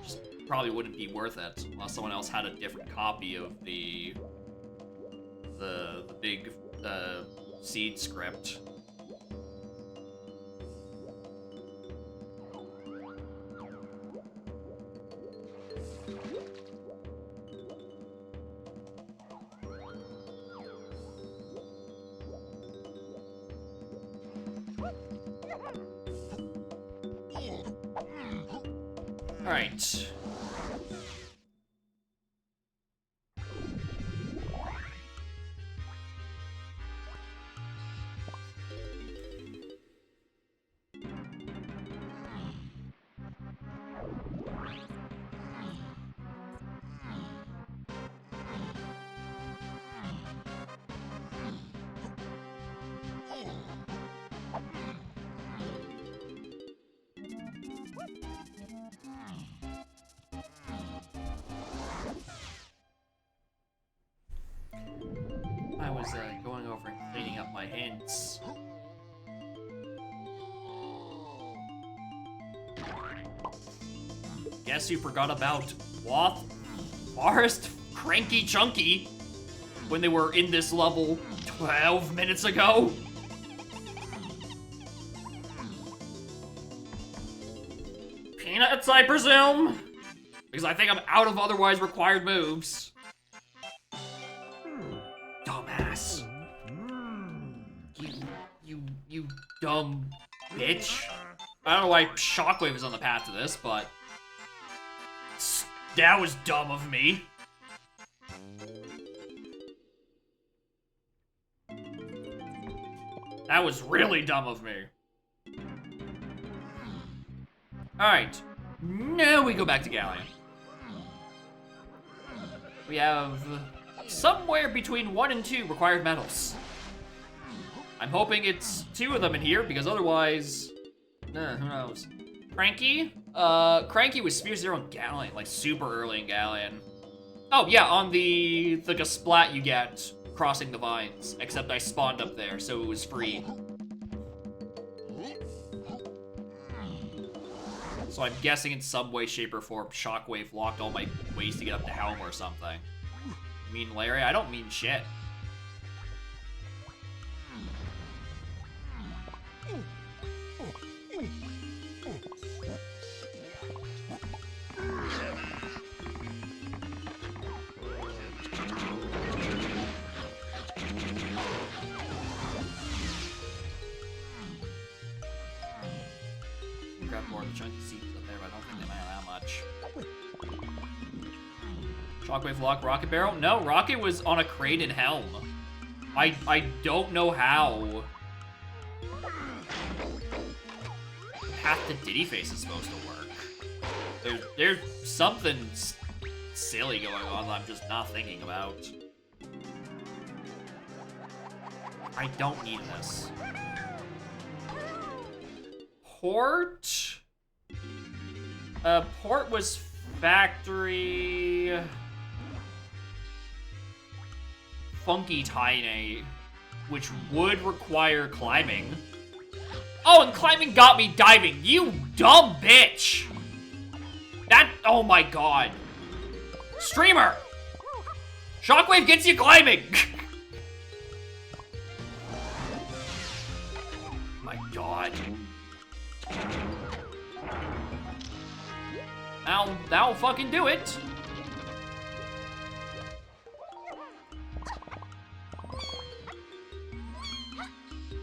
Just probably wouldn't be worth it unless someone else had a different copy of the big seed script. All right. I was going over and cleaning up my hints. Guess you forgot about Forest Cranky Chunky when they were in this level 12 minutes ago. Peanuts, I presume? Because I think I'm out of otherwise required moves. Dumbass. You dumb bitch. I don't know why Shockwave is on the path to this, but that was dumb of me. That was really dumb of me. Alright, now we go back to Galleon. We have somewhere between 1 and 2 required medals. I'm hoping it's 2 of them in here, because otherwise, who knows. Cranky? Cranky was Spear 0 in Galleon, like super early in Galleon. Oh yeah, on the splat you get crossing the vines, except I spawned up there, so it was free. So I'm guessing in some way, shape, or form, Shockwave locked all my ways to get up to Helm or something. You mean Larry? I don't mean shit. Grab more of the chunky seeds up there, but I don't think they matter that much. Shockwave lock, Rocket Barrel? No, Rocket was on a crate in Helm. I don't know how. Path to Diddy Face is supposed to work. There's something silly going on that I'm just not thinking about. I don't need this. Port? Port was factory... Funky Tiny, which would require climbing. Oh, and climbing got me diving, you dumb bitch! That, oh my god. Streamer! Shockwave gets you climbing! My god. That'll fucking do it.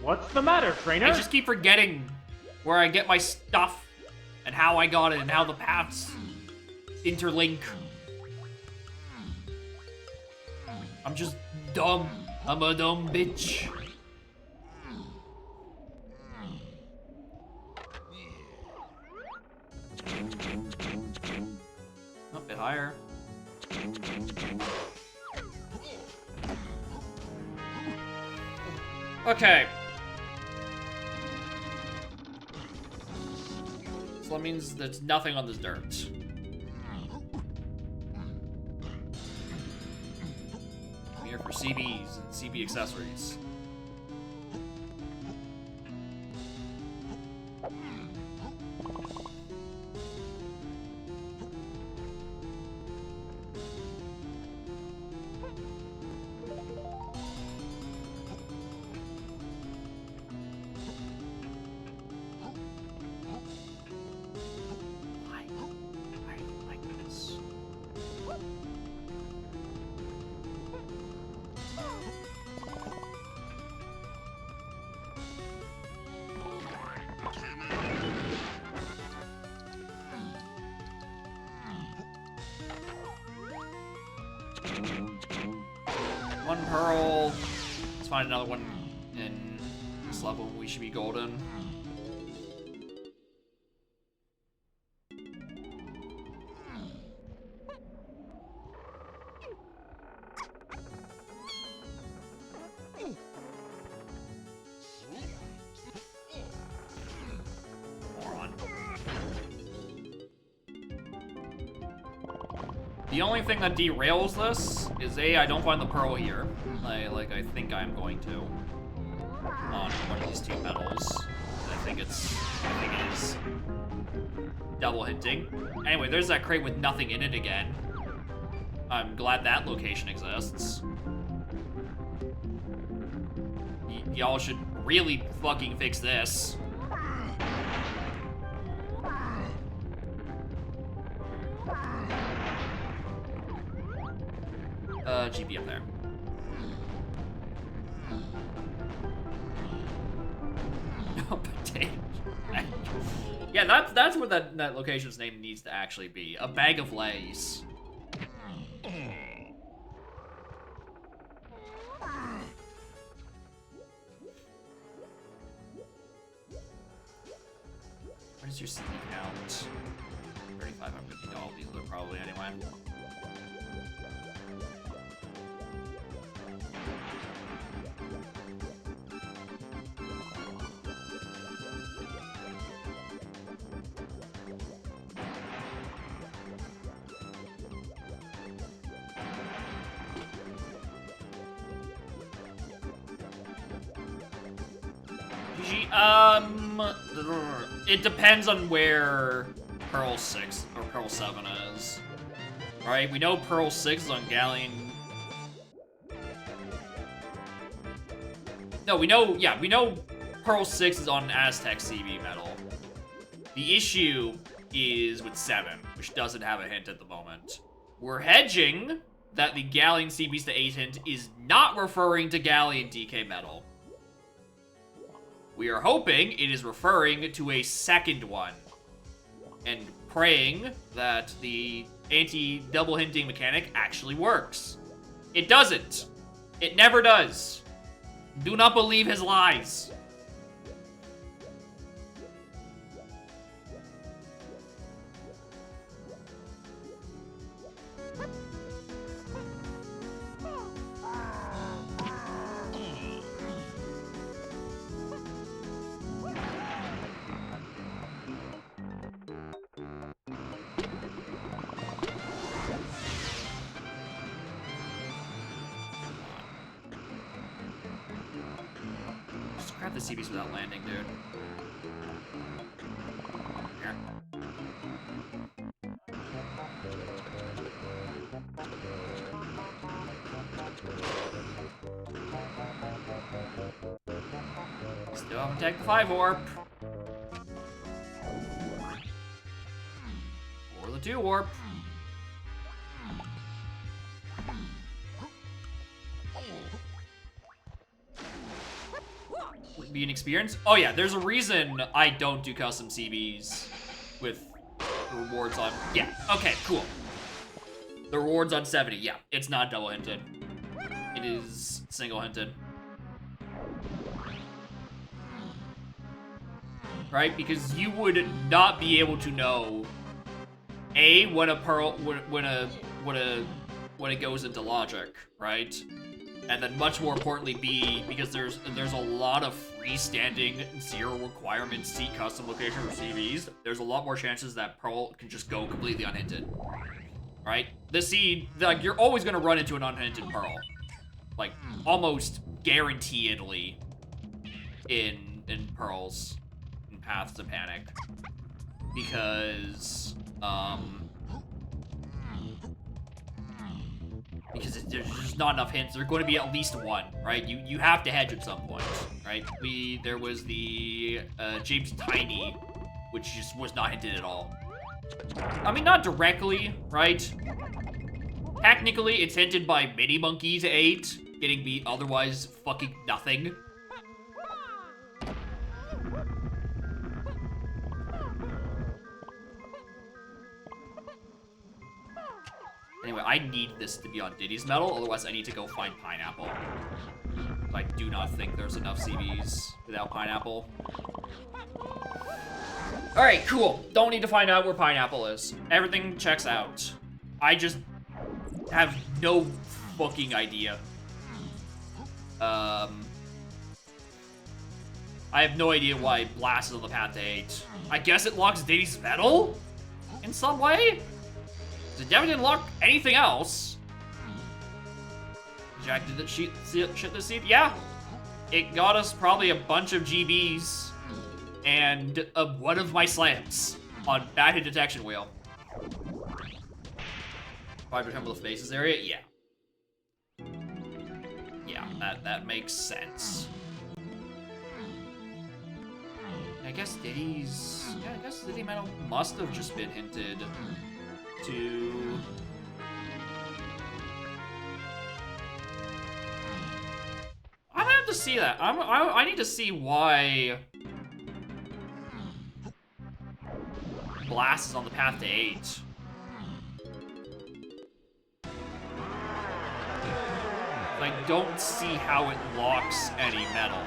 What's the matter, trainer? I just keep forgetting where I get my stuff and how I got it and how the paths interlink. I'm just dumb. I'm a dumb bitch. A bit higher. Okay. So that means there's nothing on this dirt. I'm here for CBs and CB accessories. Why do you like this? One pearl. Let's find another one in this level. We should be golden. Moron. The only thing that derails this is I don't find the pearl here. I think I'm going to on one of these two metals. I think it is double hinting. Anyway, there's that crate with nothing in it again. I'm glad that location exists. Y'all should really fucking fix this. GP up there. Potato. Yeah, that's what that location's name needs to actually be. A bag of Lays. What is your CD count? 3,550 all these are probably anyway. It depends on where Pearl 6 or Pearl 7 is. Right? We know Pearl 6 is on Galleon. No, we know Pearl 6 is on Aztec CB metal. The issue is with 7, which doesn't have a hint at the moment. We're hedging that the Galleon CB's to 8 hint is not referring to Galleon DK metal. We are hoping it is referring to a second one, and praying that the anti-double hinting mechanic actually works. It doesn't. It never does. Do not believe his lies. Grab the CBs without landing, dude. Here. Still haven't taken the 5 warp. Or the 2 warp. Would be an experience. Oh yeah, there's a reason I don't do custom CBs with rewards on. Yeah, okay, cool. The rewards on 70, yeah, it's not double hinted. It is single hinted. Right? Because you would not be able to know A, when a pearl when it goes into logic, right? And then much more importantly, B, because there's a lot of freestanding zero requirement seat custom location for CVs, there's a lot more chances that Pearl can just go completely unhinted. Right? The seed, like, you're always gonna run into an unhinted Pearl. Like, almost guaranteedly in paths to panic. Because, there's just not enough hints. There's going to be at least one, right? You have to hedge at some point, right? There was the James Tiny, which just was not hinted at all. I mean, not directly, right? Technically, it's hinted by Mini Monkey to 8, getting beat otherwise fucking nothing. Anyway, I need this to be on Diddy's medal, otherwise I need to go find Pineapple. I do not think there's enough CBs without Pineapple. Alright, cool. Don't need to find out where Pineapple is. Everything checks out. I just have no fucking idea. I have no idea why Blast is on the path to 8. I guess it locks Diddy's medal? In some way? It definitely didn't lock anything else. Jack, did it shit this seed? Yeah. It got us probably a bunch of GBs and one of my slams on bad hit detection wheel. 5% with the faces area? Yeah. Yeah, that makes sense. I guess Diddy's... Yeah, I guess Diddy Medal must have just been hinted to... I'm gonna have to see that. I need to see why Blast is on the path to 8. I don't see how it locks any metal.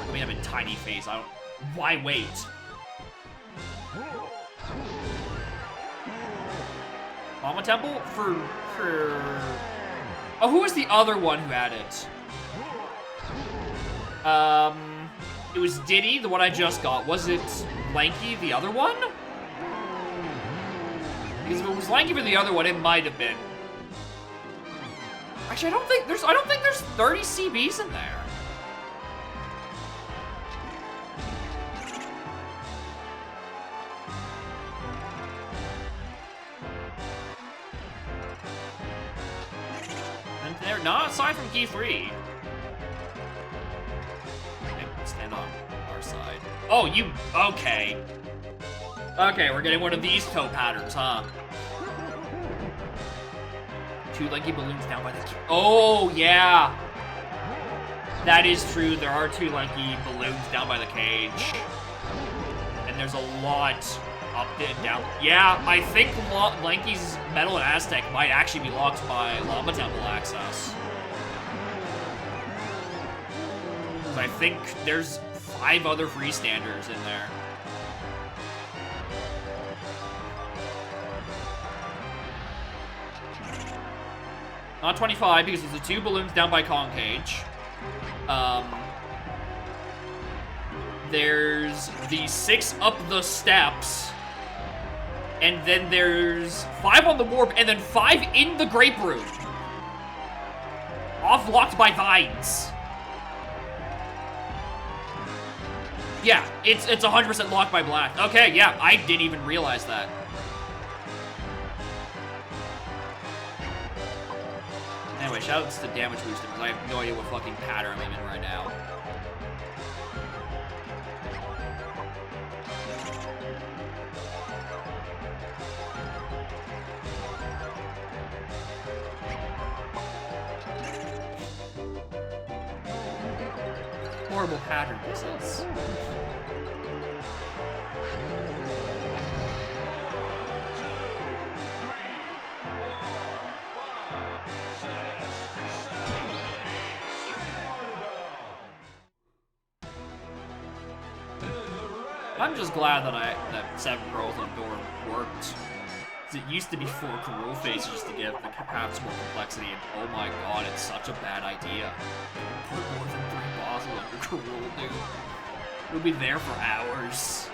I mean, I'm in tiny phase. Why wait? Mama Temple for. Oh, who was the other one who had it? It was Diddy, the one I just got. Was it Lanky, the other one? Because if it was Lanky for the other one, it might have been. Actually, I don't think there's 30 CBs in there. And they're not aside from key 3. Okay, stand on our side. Oh, you okay. Okay, we're getting one of these toe patterns, huh? 2 lanky balloons down by the cage. Oh, yeah. That is true. There are 2 lanky balloons down by the cage. And there's a lot up and down. Yeah, I think Lanky's Metal and Aztec might actually be locked by Llama Temple access. Because I think there's 5 other freestanders in there. Not 25, because there's the 2 balloons down by Kong Cage. There's the 6 up the steps. And then there's 5 on the warp, and then 5 in the grape room. Off-locked by vines. Yeah, it's 100% locked by black. Okay, yeah, I didn't even realize that. Anyway, shoutouts to damage booster, because I have no idea what fucking pattern I'm in right now. Horrible pattern this is. I'm just glad that 7 girls on door worked. It used to be 4 Karul faces to give the paths more complexity, and oh my god, it's such a bad idea. Put more than 3 bosses under Karul, dude. We'll be there for hours.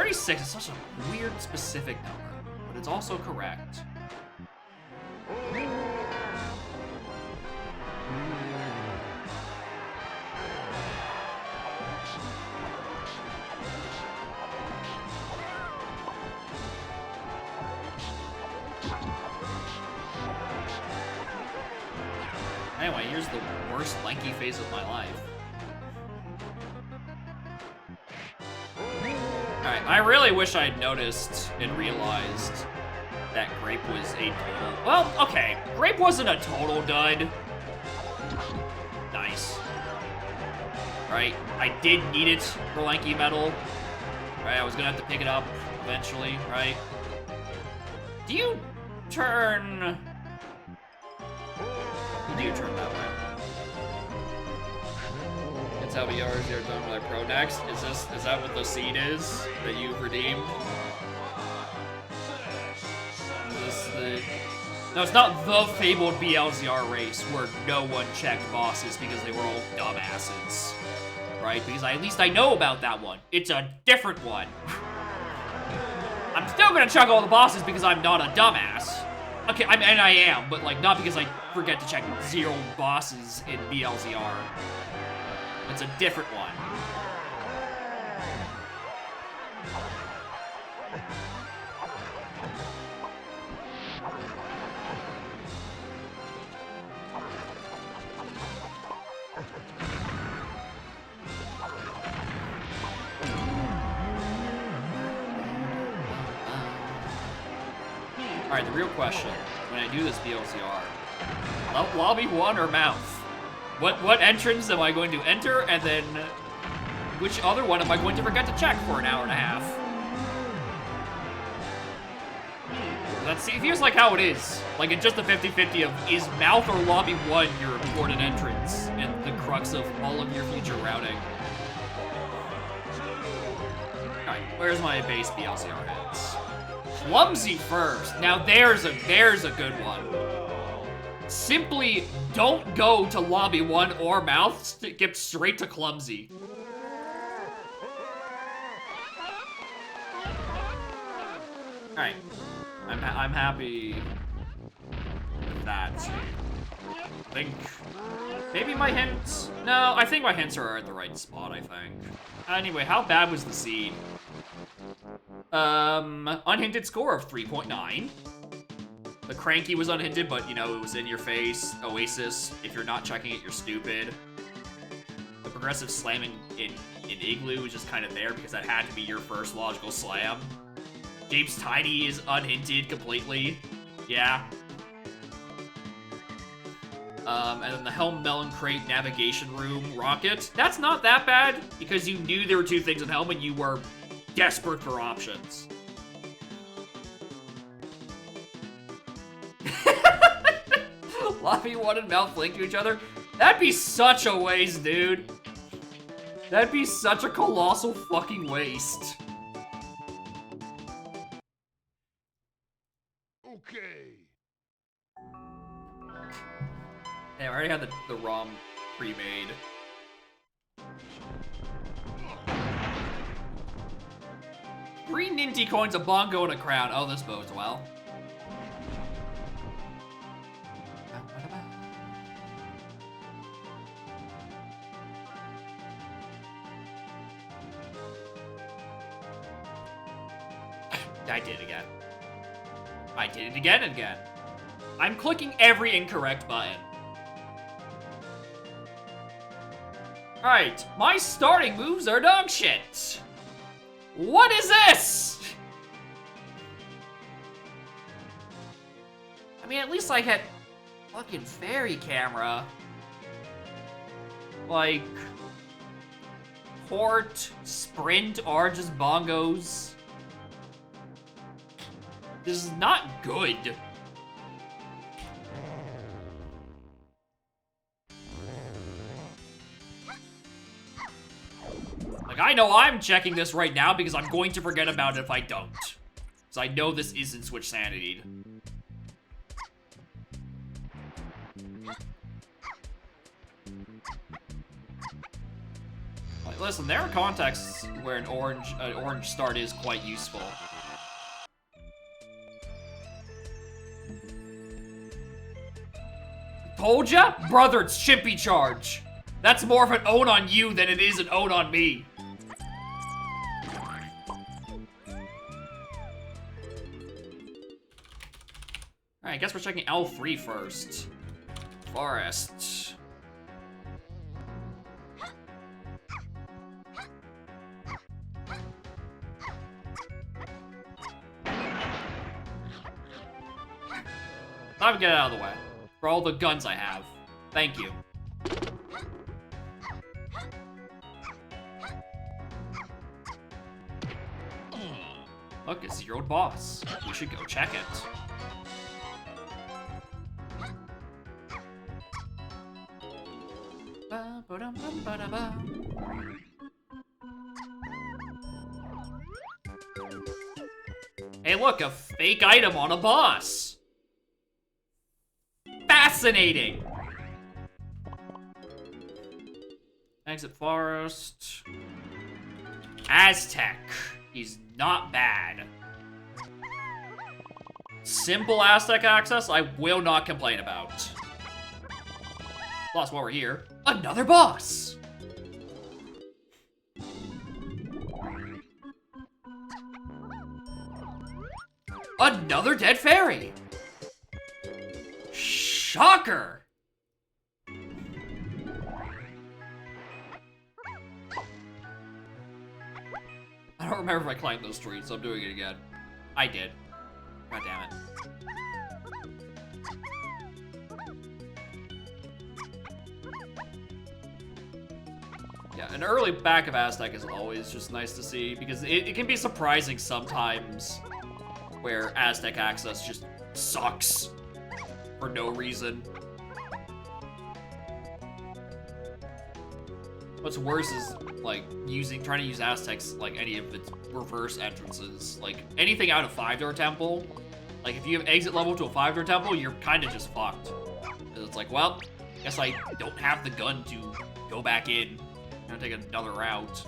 36 is such a weird, specific number, but it's also correct. Anyway, here's the worst lanky phase of my life. Alright, I really wish I'd noticed and realized that Grape was a total... Well, okay, Grape wasn't a total dud. Nice. Right, I did need it for Lanky Metal. Right, I was gonna have to pick it up eventually, right? Do you turn... You do turn that way. It's how VRs you're done with Pro next. Is that what the seed is that you've redeemed? Is this the... No, it's not the fabled BLZR race where no one checked bosses because they were all dumbasses. Right? Because at least I know about that one. It's a different one. I'm still gonna check all the bosses because I'm not a dumbass. Okay, and I am, but like not because I forget to check 0 bosses in BLZR. It's a different one. Alright, the real question, when I do this BLCR, lobby 1 or mouth? What entrance am I going to enter, and then which other one am I going to forget to check for an hour and a half? It feels like how it is. Like it's just a 50-50 of is mouth or lobby 1 your important entrance, and the crux of all of your future routing. Alright, where's my base BLCR hits? Clumsy first. Now there's a good one. Simply don't go to lobby 1 or mouth, skip straight to clumsy. Alright. I'm happy with that. I think maybe my hints. No, I think my hints are at the right spot, I think. Anyway, how bad was the seed? Unhinted score of 3.9. The Cranky was unhinted, but, you know, it was in your face. Oasis, if you're not checking it, you're stupid. The progressive slamming in Igloo was just kind of there because that had to be your first logical slam. James Tiny is unhinted completely. Yeah. And then the Helm Melon Crate Navigation Room Rocket. That's not that bad because you knew there were 2 things in Helm and you were desperate for options. Lobby 1 and mouth link to each other? That'd be such a waste, dude. That'd be such a colossal fucking waste. Okay. Hey, I already had the ROM pre-made. 3 Ninty coins, a bongo, and a crown. Oh, this bodes well. I did it again. I did it again and again. I'm clicking every incorrect button. Alright, my starting moves are dog shit. What is this? I mean, at least I had fucking fairy camera. Like, port, sprint are just bongos. This is not good. Like, I know I'm checking this right now because I'm going to forget about it if I don't. Because I know this isn't Switch Sanity. Like, Listen, there are contexts where an orange start is quite useful. Told ya? Brother, it's Chimpy Charge. That's more of an own on you than it is an own on me. Alright, I guess we're checking L3 first. Forest. Time to get it out of the way. For all the guns I have. Thank you. Look, it's the old boss. We should go check it. Hey, look, a fake item on a boss. Fascinating. Exit forest. Aztec. He's not bad. Simple Aztec access, I will not complain about. Plus, while we're here, another boss. Another dead fairy. Shocker. I don't remember if I climbed those trees, so I'm doing it again. I did. God damn it. Yeah, an early back of Aztec is always just nice to see, because it can be surprising sometimes where Aztec access just sucks for no reason. What's worse is, like, trying to use Aztecs, like, any of its reverse entrances. Like, anything out of 5-door temple, like, if you have exit level to a 5-door temple, you're kind of just fucked. It's like, well, guess I don't have the gun to go back in. I'm gonna take another route.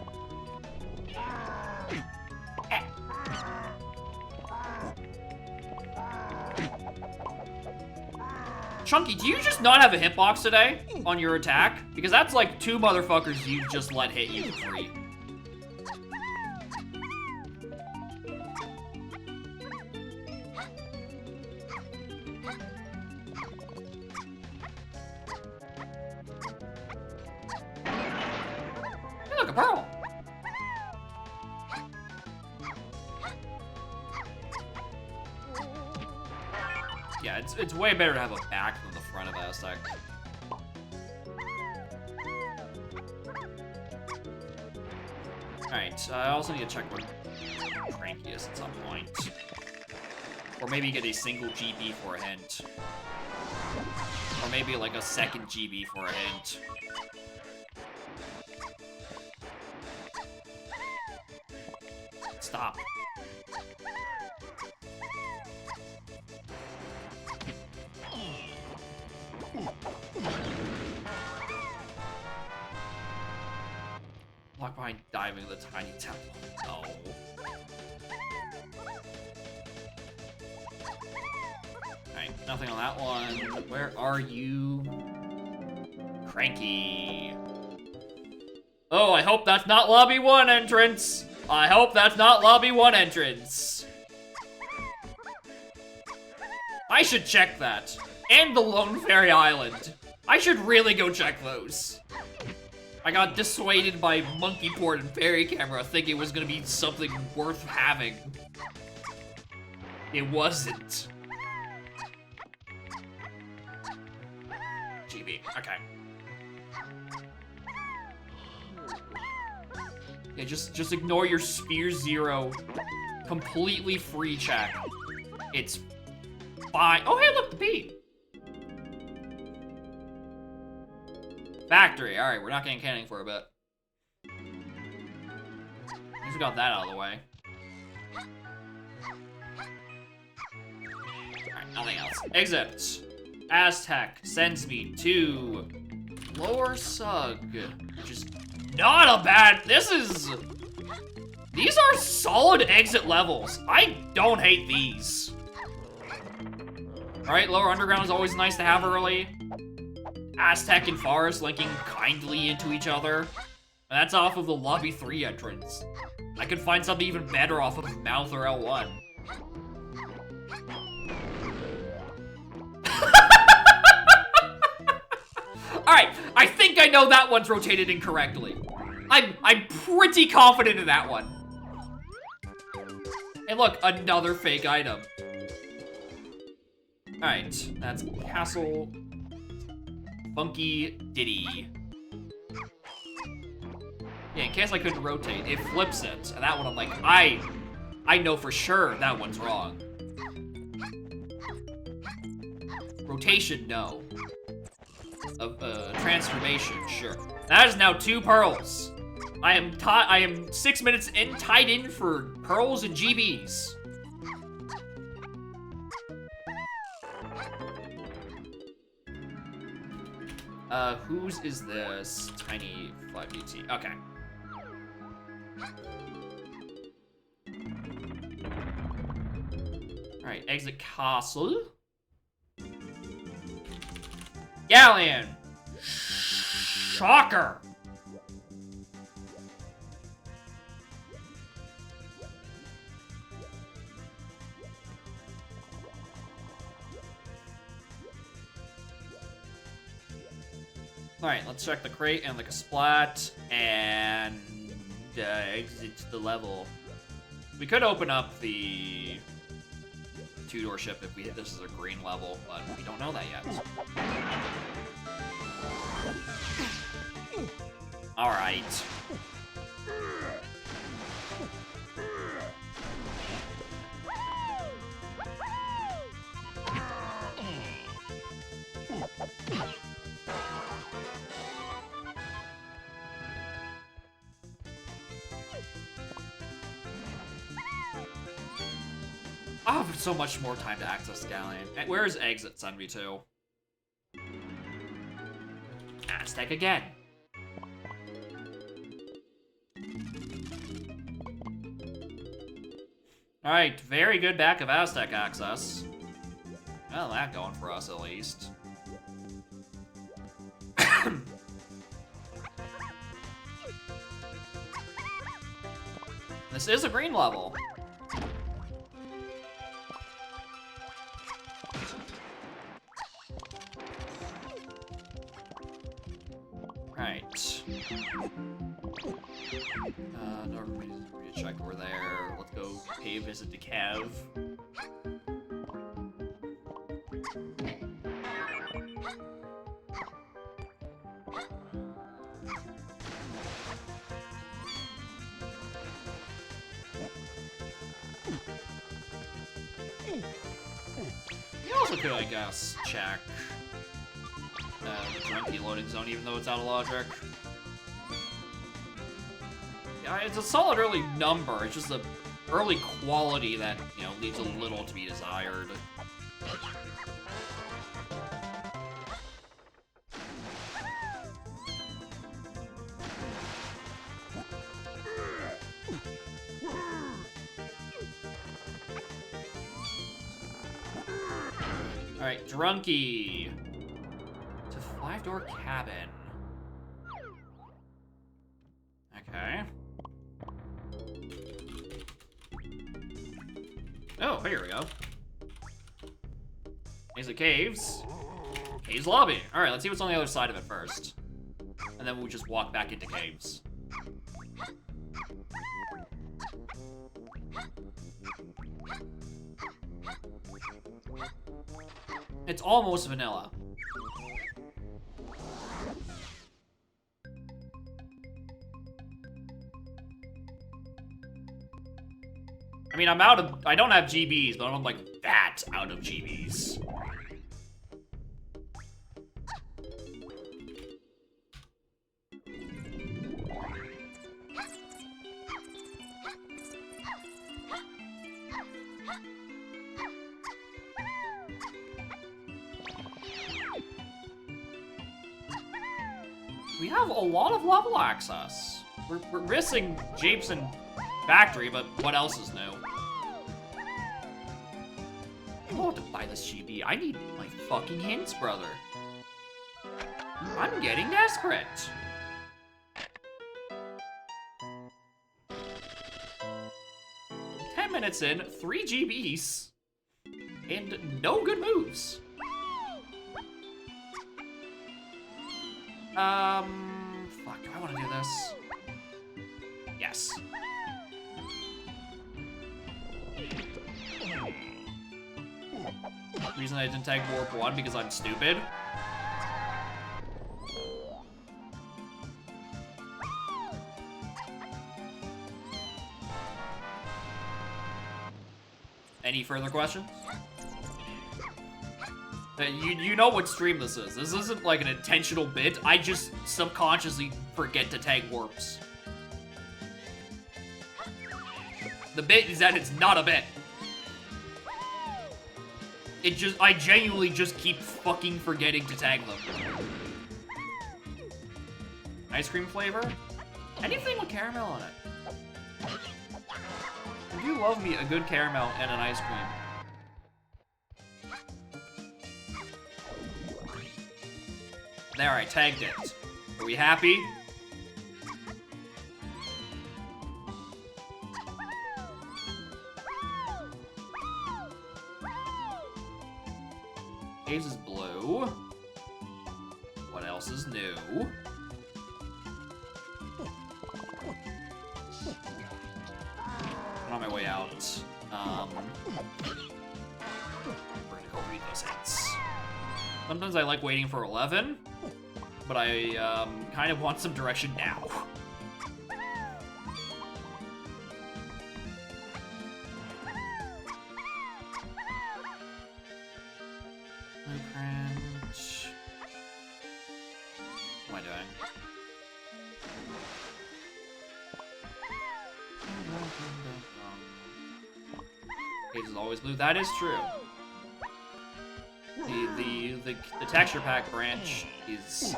Chunky, do you just not have a hitbox today on your attack? Because that's like 2 motherfuckers you just let hit you for free. Hey, look, a pearl. Yeah, it's way better to have a back than the front of Aztec. Alright, I also need to check where Cranky is at some point. Or maybe get a single GB for a hint. Or maybe like a second GB for a hint. Stop. Lock behind diving in the tiny temple. No. Alright, nothing on that one. Where are you? Cranky. Oh, I hope that's not Lobby 1 entrance! I hope that's not Lobby 1 entrance! I should check that. And the Lone Fairy Island. I should really go check those. I got dissuaded by Monkey Port and Fairy Camera thinking it was gonna be something worth having. It wasn't. GB, okay. Yeah, just ignore your Spear Zero completely free check. It's fine. Oh, hey, look, the bee. Factory. All right, we're not getting canning for a bit. At least we got that out of the way. All right, nothing else. Exit. Aztec sends me to Lower Sug, which is not a bad... These are solid exit levels. I don't hate these. Alright, Lower Underground is always nice to have early. Aztec and Forest linking kindly into each other. And that's off of the Lobby 3 entrance. I could find something even better off of Mouth or L1. Alright, I think I know that one's rotated incorrectly. I'm pretty confident in that one. And look, another fake item. Alright, that's Castle Funky Diddy. Yeah, in case I couldn't rotate, it flips it. And that one I'm like, I know for sure that one's wrong. Rotation, no. Transformation, sure. That is now 2 pearls. I am 6 minutes in, tied in for pearls and GBs. Whose is this? Tiny 5DT. Okay. Alright, exit castle. Galleon! Shocker! Alright, let's check the crate and like a splat and exit the level. We could open up the 2-door ship if we hit this as a green level, but we don't know that yet. Alright. I have so much more time to access the Galleon. Where is exit send me to? Aztec again. Alright, very good back of Aztec access. Well, that going for us at least. This is a green level. Right. No reason for me to check we're there. Let's go pay a visit to Kev. You also could, I guess, check the drunky loading zone, even though it's out of logic. Yeah, it's a solid early number. It's just the early quality that, you know, leaves a little to be desired. Alright, drunky. To 5-door cabin. Okay. Oh, here we go. Here's the caves. Caves lobby. Alright, let's see what's on the other side of it first. And then we'll just walk back into caves. It's almost vanilla. I mean, I don't have GBs, but I'm like that out of GBs. We have a lot of level access. We're missing Jameson Factory, but what else is new? I don't want to buy this GB. I need my fucking hints, brother. I'm getting desperate. 10 minutes in, 3 GBs, and no good moves. Fuck, do I want to do this? Yes. Reason I didn't tag Warp 1 because I'm stupid. Any further questions? You know what stream this is. This isn't like an intentional bit. I just subconsciously forget to tag warps. The bit is that it's not a bit. I genuinely just keep fucking forgetting to tag them. Ice cream flavor? Anything with caramel on it. I do love me a good caramel and an ice cream. There, I tagged it. Are we happy? Caves is blue. What else is new? I'm on my way out. We're gonna go read those hits. Sometimes I like waiting for 11, but I kind of want some direction now. Blueprint. What am I doing? Page is always blue. That is true. The texture pack branch is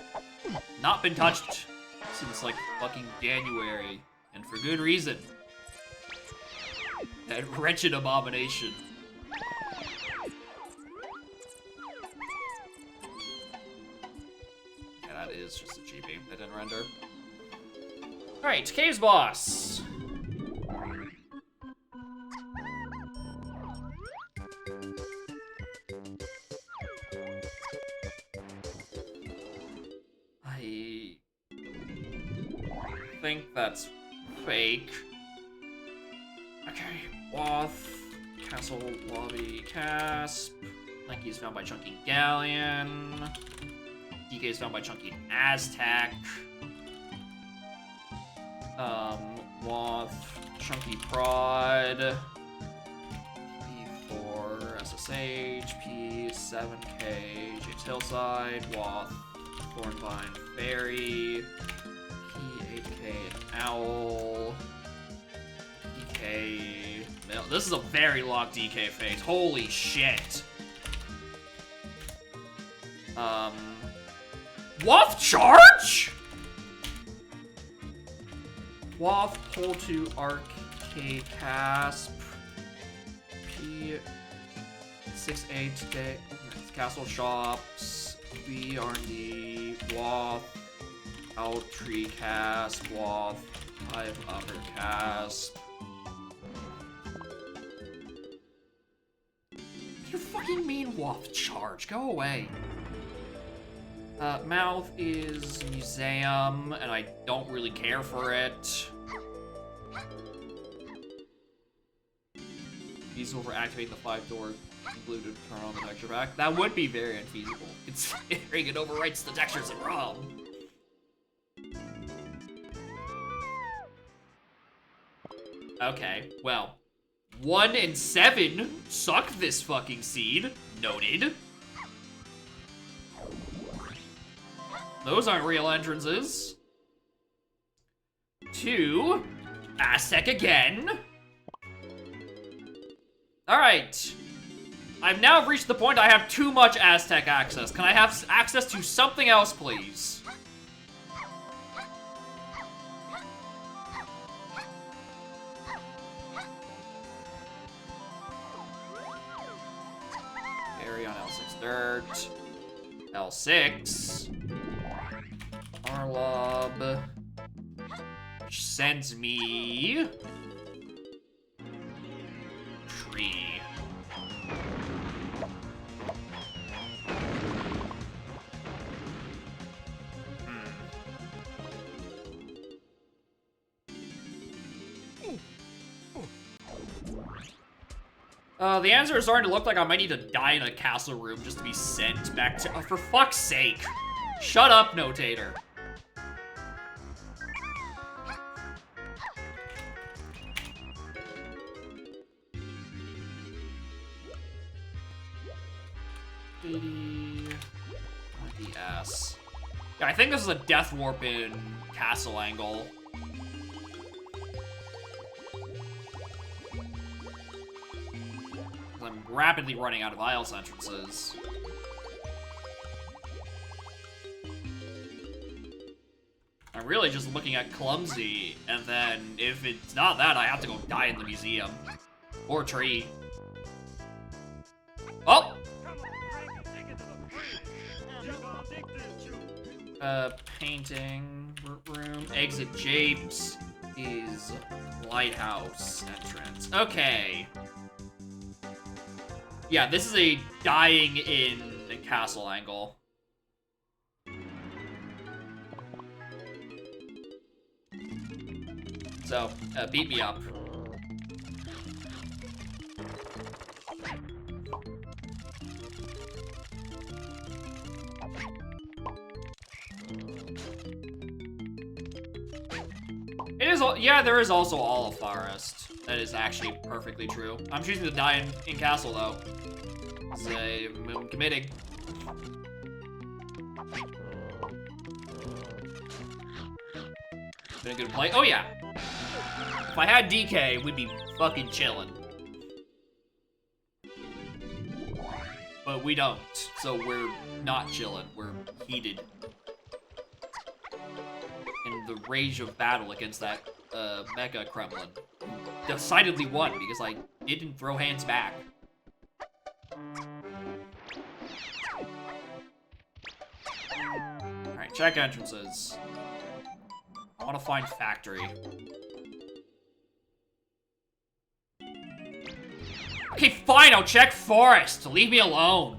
not been touched since like fucking January, and for good reason. That wretched abomination. Yeah, that is just a GB that didn't render. Alright, Caves Boss. I think that's fake. Okay, Wath, Castle Lobby Casp. Lanky is found by Chunky Galleon. DK is found by Chunky Aztec. Wath, Chunky Prod. P4 SSH, P7K James Hillside, Wath, Thornvine Fairy, P8K Owl, DK. This is a very locked DK phase. Holy shit. Waff Charge? Waff Pull to Arcade Casp. P68K Castle Shops. BRD. Waff. Outtree Casp. Waff. Hive Upper Casp. You fucking mean Waff Charge? Go away. Mouth is Museum, and I don't really care for it. Feasible for activating the 5-door blue to turn on the texture pack. That would be very unfeasible, considering it overwrites the textures in ROM. Okay, well. 1 and 7 suck this fucking seed. Noted. Those aren't real entrances. 2. Aztec again. Alright. I've now reached the point I have too much Aztec access. Can I have access to something else, please? Carry on L6 dirt. L6. Arlob. Which sends me... Tree. The answer is starting to look like I might need to die in a castle room just to be sent back to- for fuck's sake! Shut up, Notator. DS. Yeah, I think this is a death warp in castle angle. I'm rapidly running out of Isles entrances. I'm really just looking at Clumsy, and then if it's not that, I have to go die in the museum. Or tree. Oh! Painting room. Exit Japes is lighthouse entrance. Okay. Yeah, this is a dying in the castle angle. So, beat me up. It is, yeah, there is also Olive Forest. That is actually perfectly true. I'm choosing to die in castle, though. So, I'm committing. Been a good play. Oh, yeah. If I had DK, we'd be fucking chilling. But we don't, so we're not chilling. We're heated. In the rage of battle against that Mega Kremlin. Decidedly won, because I didn't throw hands back. Alright, check entrances. I want to find factory. Okay, fine, I'll check forest. Leave me alone.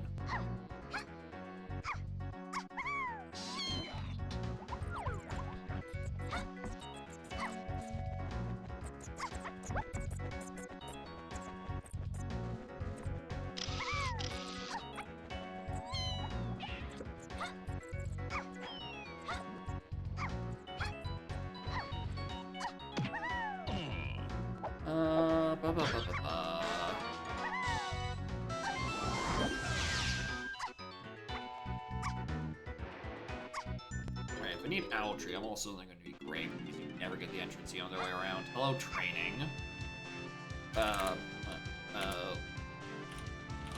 Alright, if I need Owl Tree, I'm also going to be great if you never get the entrance the other way around. Hello, training.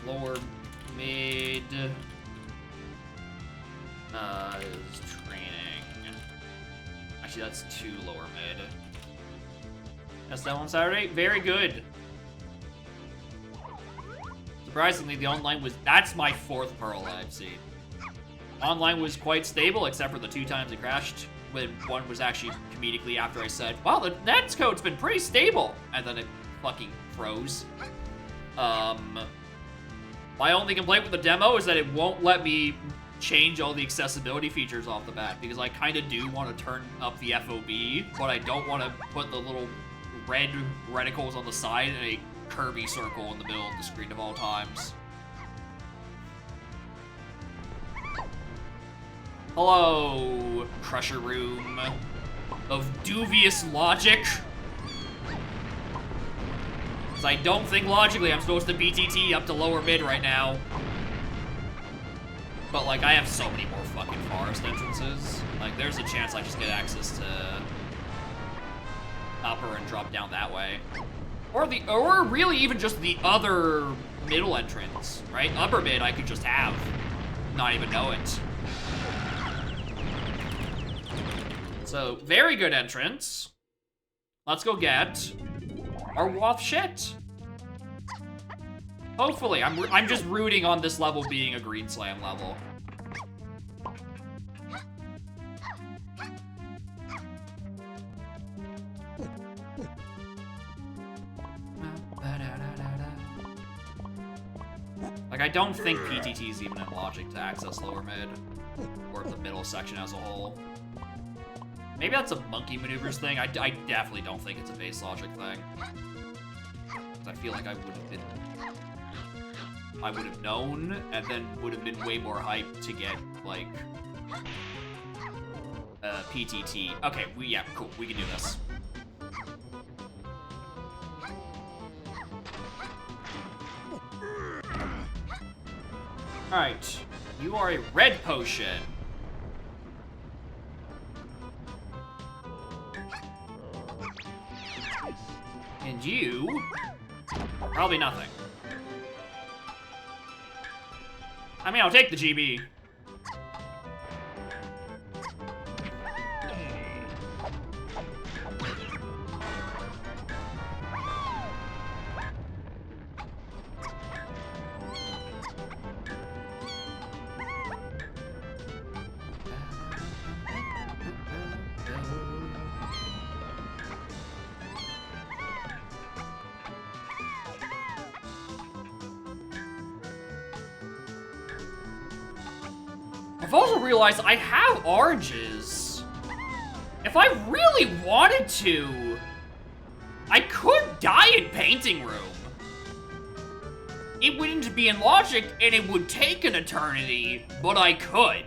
Lower mid is training. Actually, that's 2 lower mid. That's that on Saturday. Very good. Surprisingly, the online was... That's my 4th Pearl I've seen. Online was quite stable, except for the 2 times it crashed. When one was actually comedically after I said, wow, the Nets code's been pretty stable. And then it fucking froze. My only complaint with the demo is that it won't let me change all the accessibility features off the bat, because I kind of do want to turn up the FOV, but I don't want to put the little red reticles on the side and a Kirby circle in the middle of the screen of all times. Hello, Crusher Room of dubious logic. Because I don't think logically I'm supposed to BTT up to lower mid right now. But, like, I have so many more fucking forest entrances. Like, there's a chance I just get access to upper and drop down that way. Or really even just the other middle entrance, right? Upper mid I could just have, not even know it. So, very good entrance. Let's go get our Wath shit. Hopefully, I'm just rooting on this level being a Green Slam level. Like, I don't think PTT is even in logic to access lower mid, or the middle section as a whole. Maybe that's a monkey maneuvers thing. I definitely don't think it's a base logic thing. I feel like I would have known, and then would have been way more hyped to get, like, PTT. Okay, yeah, cool, we can do this. Alright, you are a red potion. And you... probably nothing. I mean, I'll take the GB. I've also realized I have oranges. If I really wanted to, I could die in painting room. It wouldn't be in logic and it would take an eternity, but I could.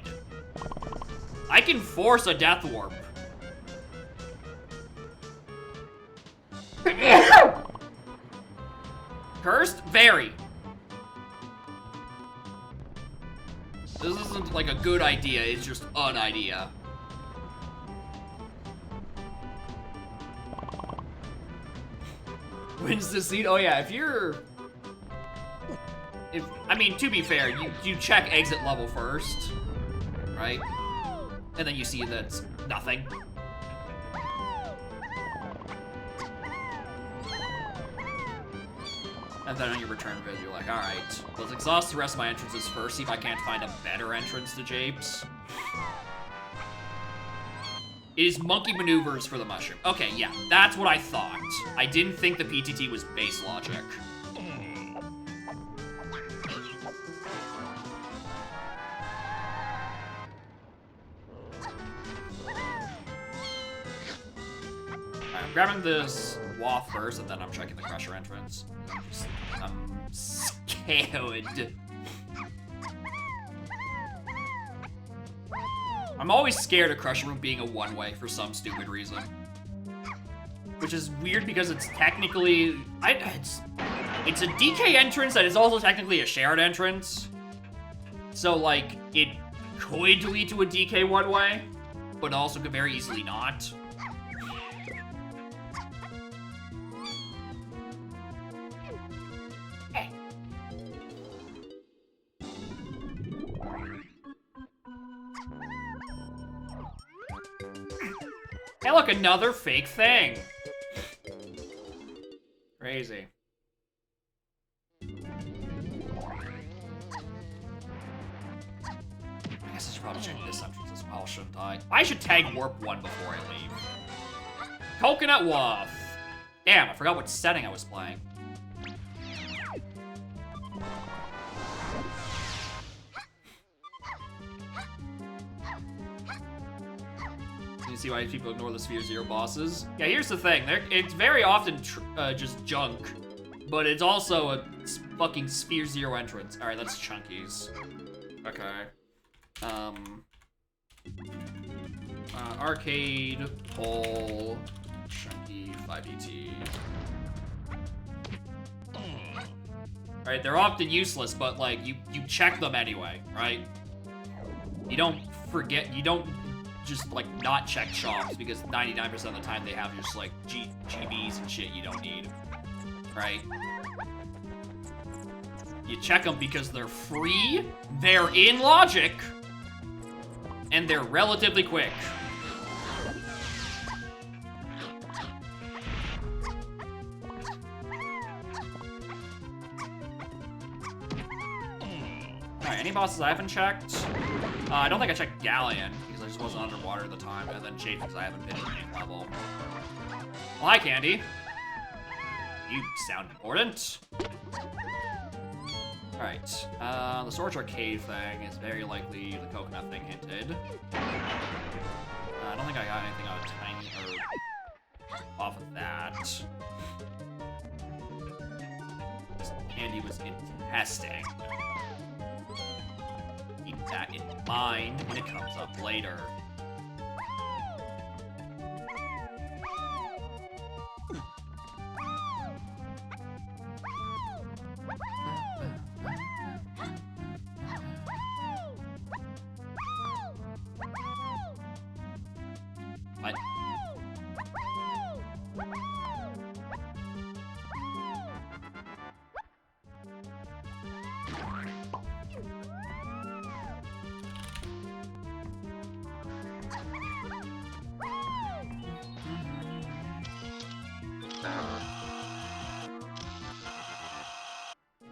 I can force a death warp. Cursed? Very. This isn't like a good idea, it's just an idea. Wins the seat? Oh yeah, I mean, to be fair, you check exit level first, right? And then you see that it's nothing. And then on your return visit, you're like, alright, let's exhaust the rest of my entrances first, see if I can't find a better entrance to Japes. It is monkey maneuvers for the mushroom. Okay, yeah, that's what I thought. I didn't think the PTT was base logic. I'm grabbing this waft first, and then I'm checking the Crusher entrance. I'm scared. I'm always scared of Crusher Room being a one-way for some stupid reason. Which is weird because it's technically... it's a DK entrance that is also technically a shared entrance. So, like, it could lead to a DK one-way, but also could very easily not. Hey, look, another fake thing. Crazy. I guess I should probably check this entrance as well, shouldn't I? I should tag warp 1 before I leave. Coconut Waff. Damn, I forgot what setting I was playing. You see why people ignore the Sphere Zero bosses? Yeah, here's the thing. It's very often just junk, but it's also a fucking Sphere Zero entrance. All right, that's Chunkies. Okay. Arcade, Pole, Chunky, 5ET. Right, they're often useless, but like you check them anyway, right? You don't forget. You don't just like not check shops because 99% of the time they have just like GBs and shit you don't need, right? You check them because they're free, they're in logic, and they're relatively quick. Alright, any bosses I haven't checked? I don't think I checked Galleon, because I just wasn't underwater at the time, and then Jade, because I haven't been at the level. Well, hi, Candy. You sound important. Alright, the Storage Arcade thing is very likely the coconut thing hinted. I don't think I got anything out of Tiny, or off of that. Candy was in testing. Keep that in mind when it comes up later. What?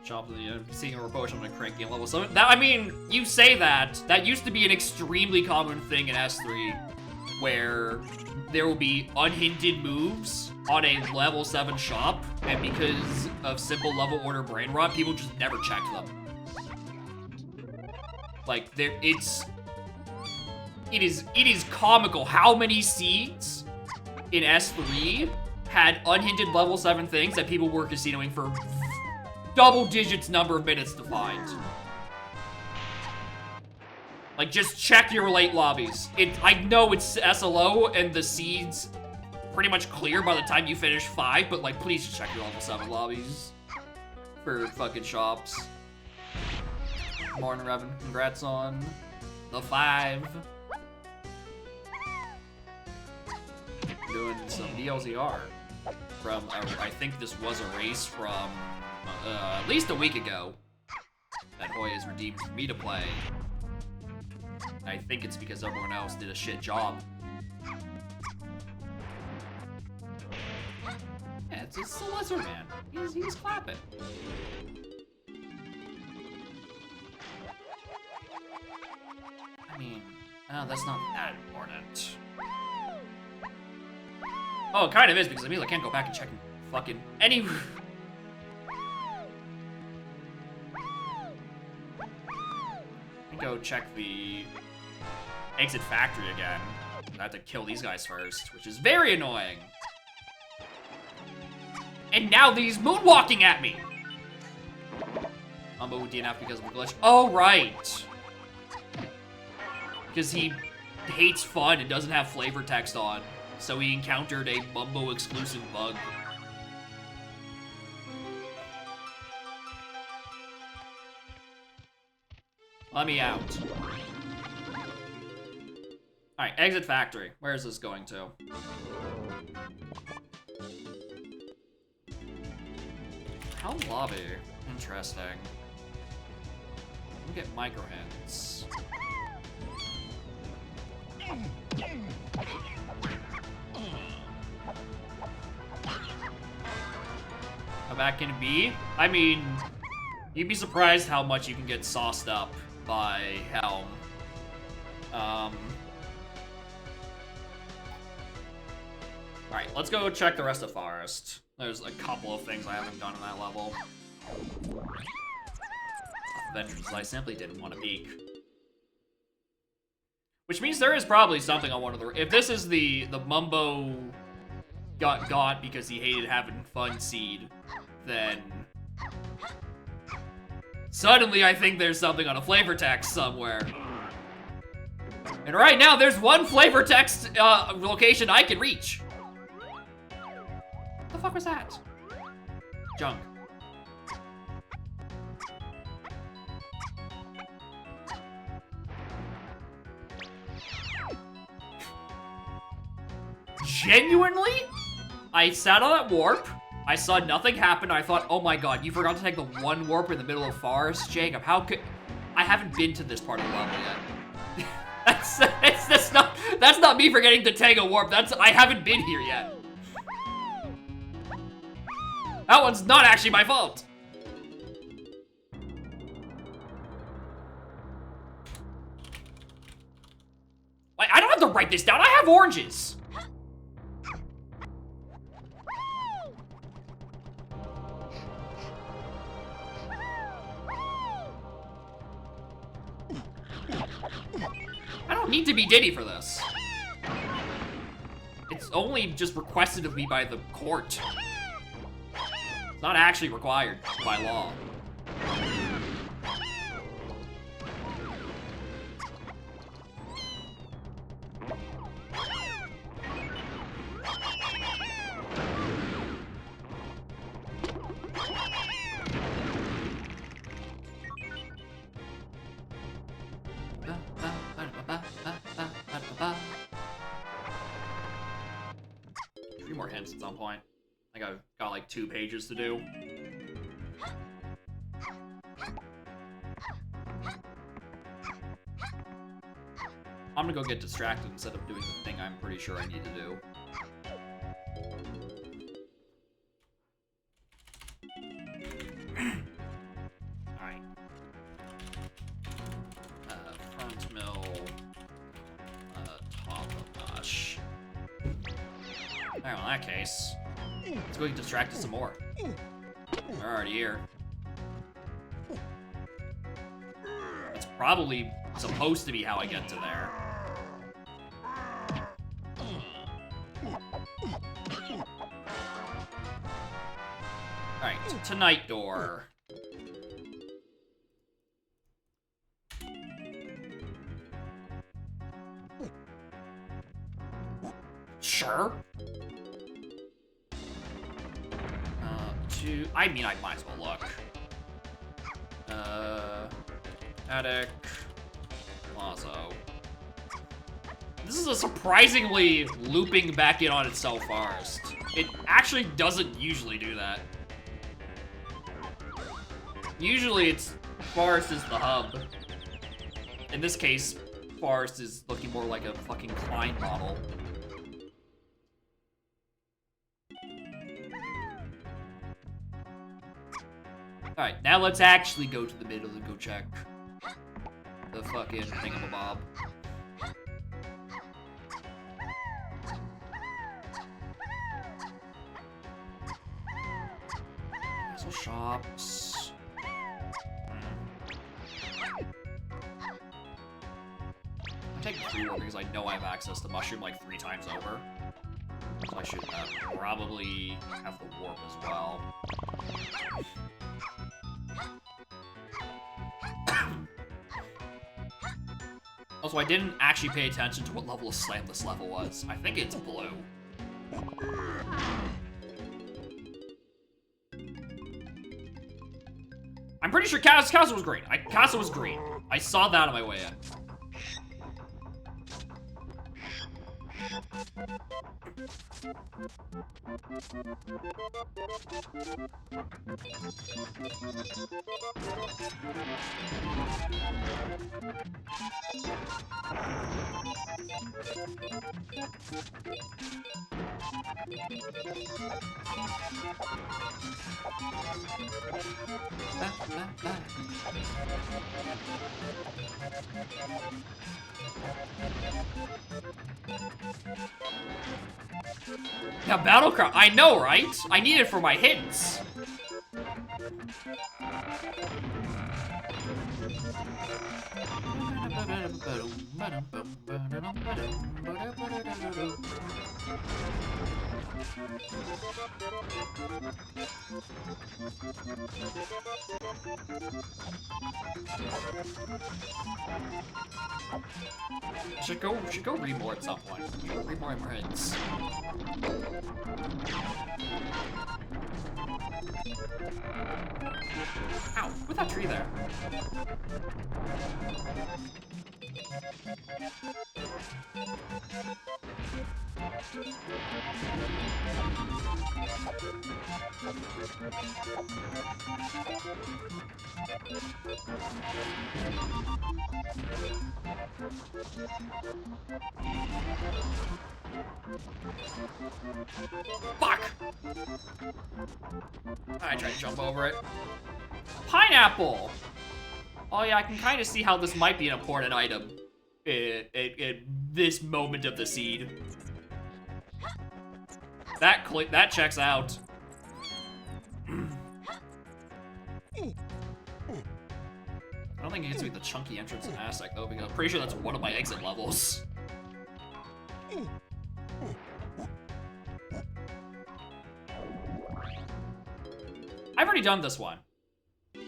Job of the seeing a potion on a cranky level. So that, I mean, you say that. That used to be an extremely common thing in S3, where there will be unhinted moves on a level 7 shop, and because of simple level order brain rot, people just never checked them. Like, it is comical how many seeds in S3 had unhinted level 7 things that people were casinoing for double digits number of minutes to find. Like, just check your late lobbies. I know it's SLO and the seeds pretty much clear by the time you finish 5, but like, please just check your level 7 lobbies for fucking shops. Morning, Revan. Congrats on the 5. Doing some DLZR from, I think this was a race from at least a week ago that Hoy has redeemed for me to play. I think it's because everyone else did a shit job. Yeah, it's the Lizard Man. He's clapping. I mean, that's not that important. Oh, it kind of is, because it means I can't go back and check fucking any... Go check the exit factory again. I have to kill these guys first, which is very annoying. And now he's moonwalking at me! Mumbo with DNF because of a glitch. Oh, right! Because he hates fun and doesn't have flavor text on, so he encountered a Mumbo exclusive bug. Let me out. Alright, exit factory. Where is this going to? How lobby? Interesting. Let me get micro hints. Come back in B? I mean, you'd be surprised how much you can get sauced up by Helm. Alright, let's go check the rest of Forest. There's a couple of things I haven't done on that level. Adventures I simply didn't want to peek. Which means there is probably something on one of the... If this is the Mumbo got because he hated having fun seed, then... Suddenly, I think there's something on a flavor text somewhere. And right now, there's one flavor text location I can reach. What the fuck was that? Junk. Genuinely? I sat on that warp. I saw nothing happen. I thought, oh my god, you forgot to take the one warp in the middle of forest? Jacob, how could... I haven't been to this part of the level yet. That's not me forgetting to take a warp. I haven't been here yet. That one's not actually my fault. Like, I don't have to write this down. I have oranges. I don't need to be Diddy for this. It's only just requested of me by the court. It's not actually required by law. Three more hints at some point. I think I've got like 2 pages to do. I'm gonna go get distracted instead of doing the thing I'm pretty sure I need to do. Alright. Front mill. Top of gosh. Alright, well, in that case, let's go get distracted some more. They're already here. That's probably supposed to be how I get to there. Alright, tonight door. Sure. I mean, I might as well look. Attic. Lazo. This is a surprisingly looping back in on itself forest. It actually doesn't usually do that. Usually it's forest is the hub. In this case, forest is looking more like a fucking Klein model. Alright, now let's actually go to the middle and go check the fucking thingamabob. Castle shops. I'm taking 3 more because I know I have access to mushroom like 3 times over. So I should probably have the warp as well. Also, I didn't actually pay attention to what level of slam this level was. I think it's blue. I'm pretty sure Castle was green. Castle was green. I saw that on my way in. Now, Battlecry, I know, right? I need it for my hints. Should go read more at some point. Read more hints. Ow, with that tree there. Fuck! I tried to jump over it. Pineapple! Oh yeah, I can kind of see how this might be an important item. in this moment of the seed. That checks out. I don't think it gets me the chunky entrance in Aztec though, because I'm pretty sure that's one of my exit levels. I've already done this one. I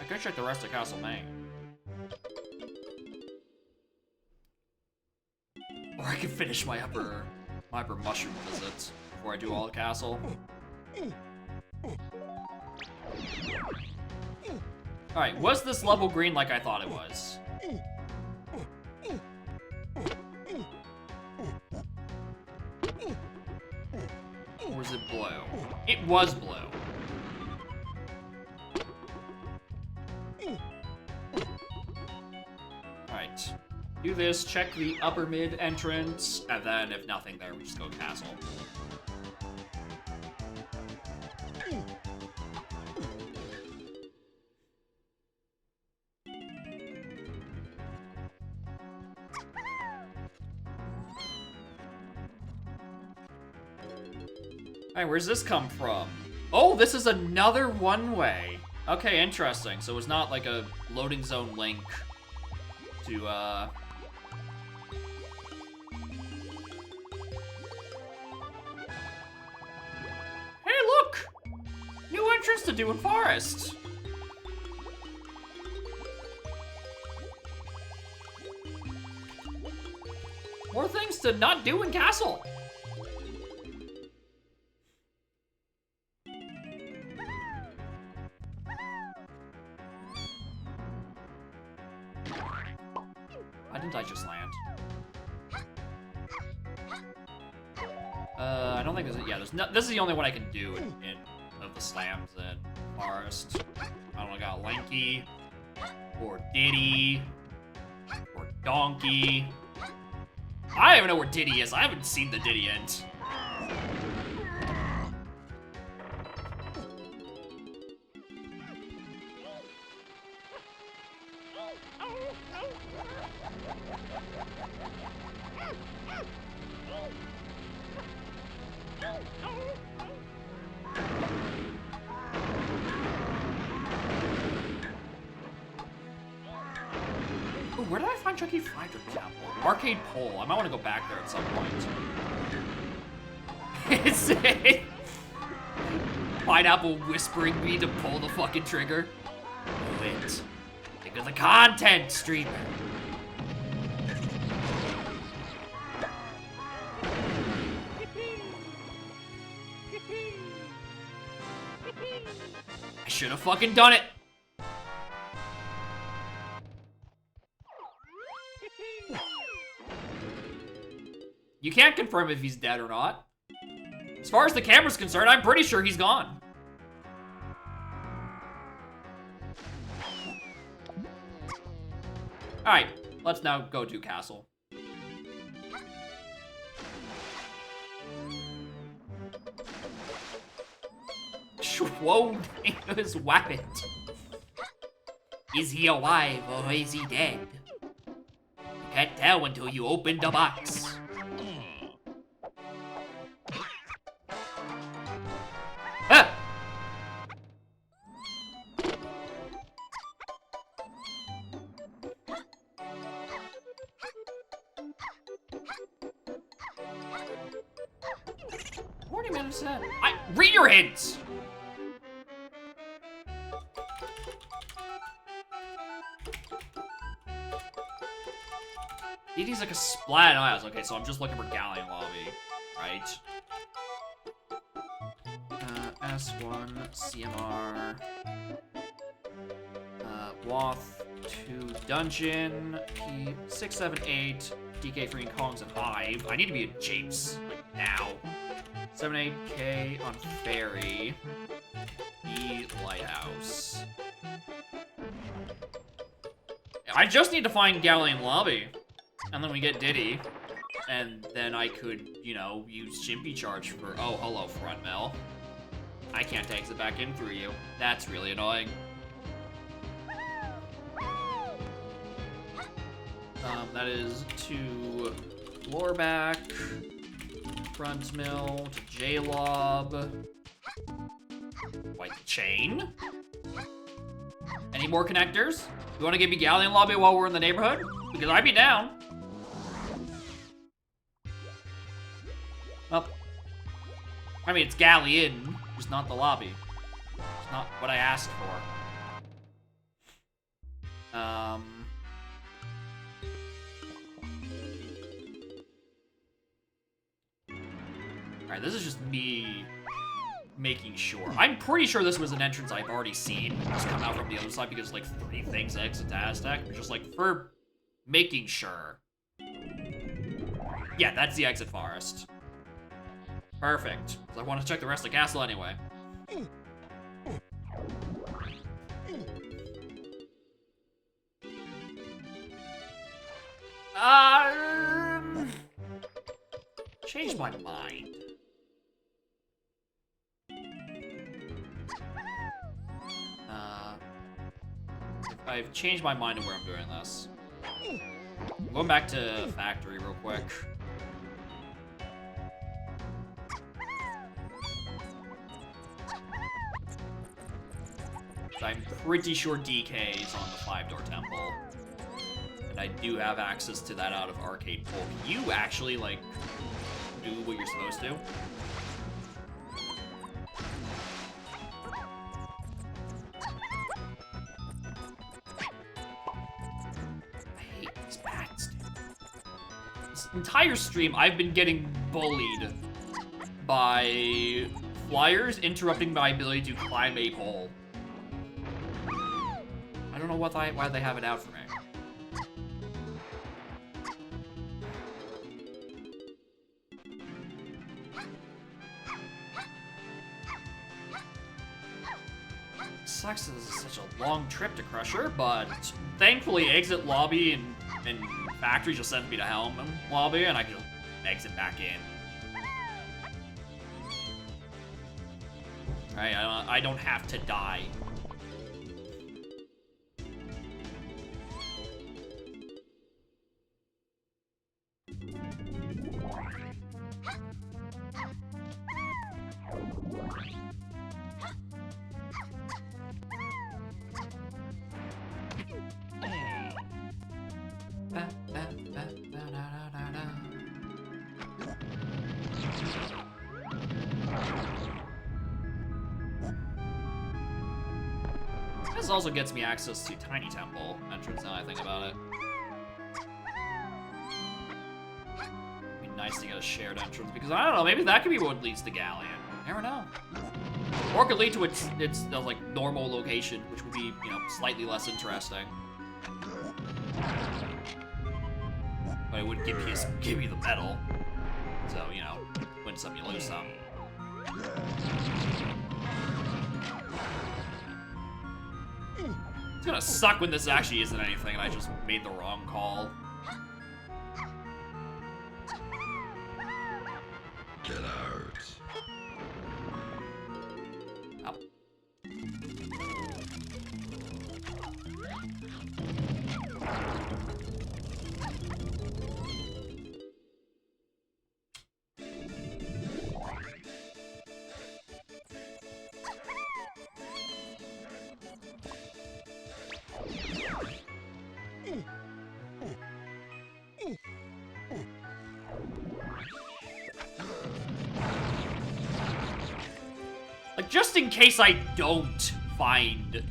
could check the rest of Castle Maine. Or I could finish my upper mushroom visit before I do all the castle. Alright, was this level green like I thought it was? Or was it blue? It was blue. Alright. Do this, check the upper mid entrance, and then if nothing there, we just go castle. Alright, where's this come from? Oh, this is another one-way. Okay, interesting. So it's not like a loading zone link to, Hey, look! New entrance to do in Forest. More things to not do in Castle. Why didn't I just land? I don't think there's. Yeah, there's no. This is the only one I can do in of the slams in Forest. I don't know. I got Lanky, or Diddy, or Donkey. I don't even know where Diddy is. I haven't seen the Diddy end. Ooh, where did I find Chucky Fried Apple? Arcade Pole. I might want to go back there at some point. Is it Pineapple whispering me to pull the fucking trigger? Do it. Think of the content, streamer. I should have fucking done it. You can't confirm if he's dead or not. As far as the camera's concerned, I'm pretty sure he's gone. Alright, let's now go to Castle. Whoa, his weapon. Is he alive or is he dead? You can't tell until you open the box. Ah! Morning, man, said. Read your hints! Diddy's like a splat eyes. Okay, so I'm just looking for Galleon Lobby, right? S1, CMR, Wath 2 Dungeon, P678, DK Free Kongs and Hive. I need to be a Japes, like now. 78K on Ferry, E Lighthouse. I just need to find Galleon Lobby, and then we get Diddy, and then I could, you know, use Chimpy Charge for, oh, hello, Front Mill. I can't exit back in through you. That's really annoying. That is to floor back, front mill, to J-Lob. White chain. Any more connectors? You want to give me Galleon Lobby while we're in the neighborhood? Because I'd be down. Well, I mean, it's Galleon, just not the lobby. It's not what I asked for. Alright, this is just me making sure. I'm pretty sure this was an entrance I've already seen. Just come out from the other side because like 3 things exit to Aztec. But just like for making sure. Yeah, that's the exit forest. Perfect. 'Cause I want to check the rest of the castle anyway. Changed my mind. I've changed my mind of where I'm doing this. I'm going back to factory real quick. I'm pretty sure DK is on the 5-door temple. And I do have access to that out of Arcade Pool. Can you actually, like, do what you're supposed to? This entire stream, I've been getting bullied by flyers interrupting my ability to climb a pole. I don't know why they have it out for me. Sucks that this is such a long trip to Crusher, but thankfully exit lobby and factory just sends me to Helm lobby, and I can just exit back in. Alright, I don't have to die. This also gets me access to Tiny Temple entrance now I think about it. It'd be nice to get a shared entrance because I don't know, maybe that could be what leads to Galleon. Never know. Or it could lead to its like normal location, which would be, you know, slightly less interesting. But it would give you the medal. So, you know, win some, you lose some. It's gonna suck when this actually isn't anything and I just made the wrong call. Get out. Oh. Like, just in case I don't find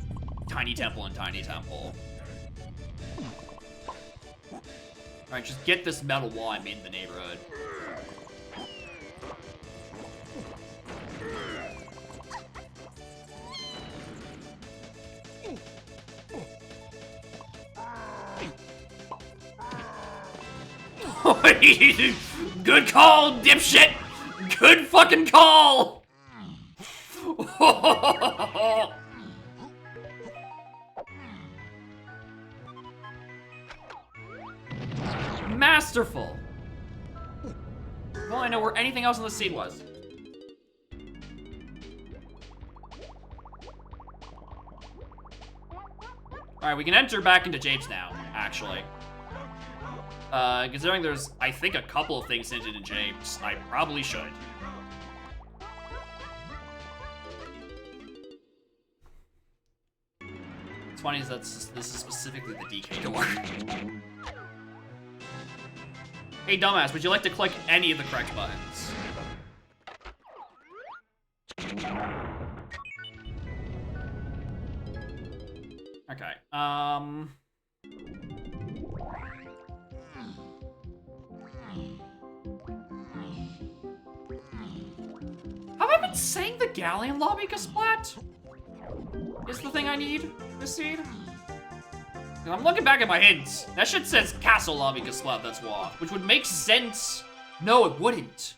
Tiny Temple and Tiny Temple. Alright, just get this medal while I'm in the neighborhood. Good call, dipshit! Good fucking call! Masterful! Well, I know where anything else on the seed was. Alright, we can enter back into Jade's now, actually. Considering there's, I think, a couple of things hinted in James, I probably should. What's funny is that this is specifically the DK door. Hey, dumbass, would you like to click any of the correct buttons? Okay, have I been saying the Galleon lobby Splat? Is the thing I need this seed? I'm looking back at my hints. That shit says Castle Lobby Splat, that's why. Which would make sense. No, it wouldn't.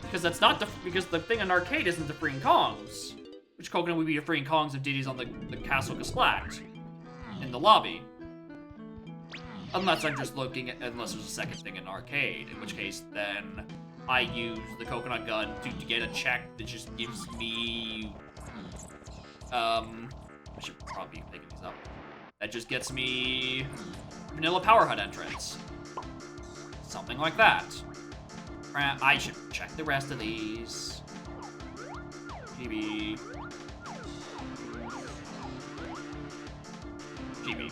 Because that's not the, because the thing in arcade isn't the freeing Kongs. Which Coconut would be the freeing Kongs if Diddy's on the Castle Splat in the lobby. Unless I'm just looking at, unless there's a second thing in arcade, in which case then I use the coconut gun to get a check that just gives me, I should probably be picking these up. That just gets me vanilla power hut entrance. Something like that. I should check the rest of these. GB. GB.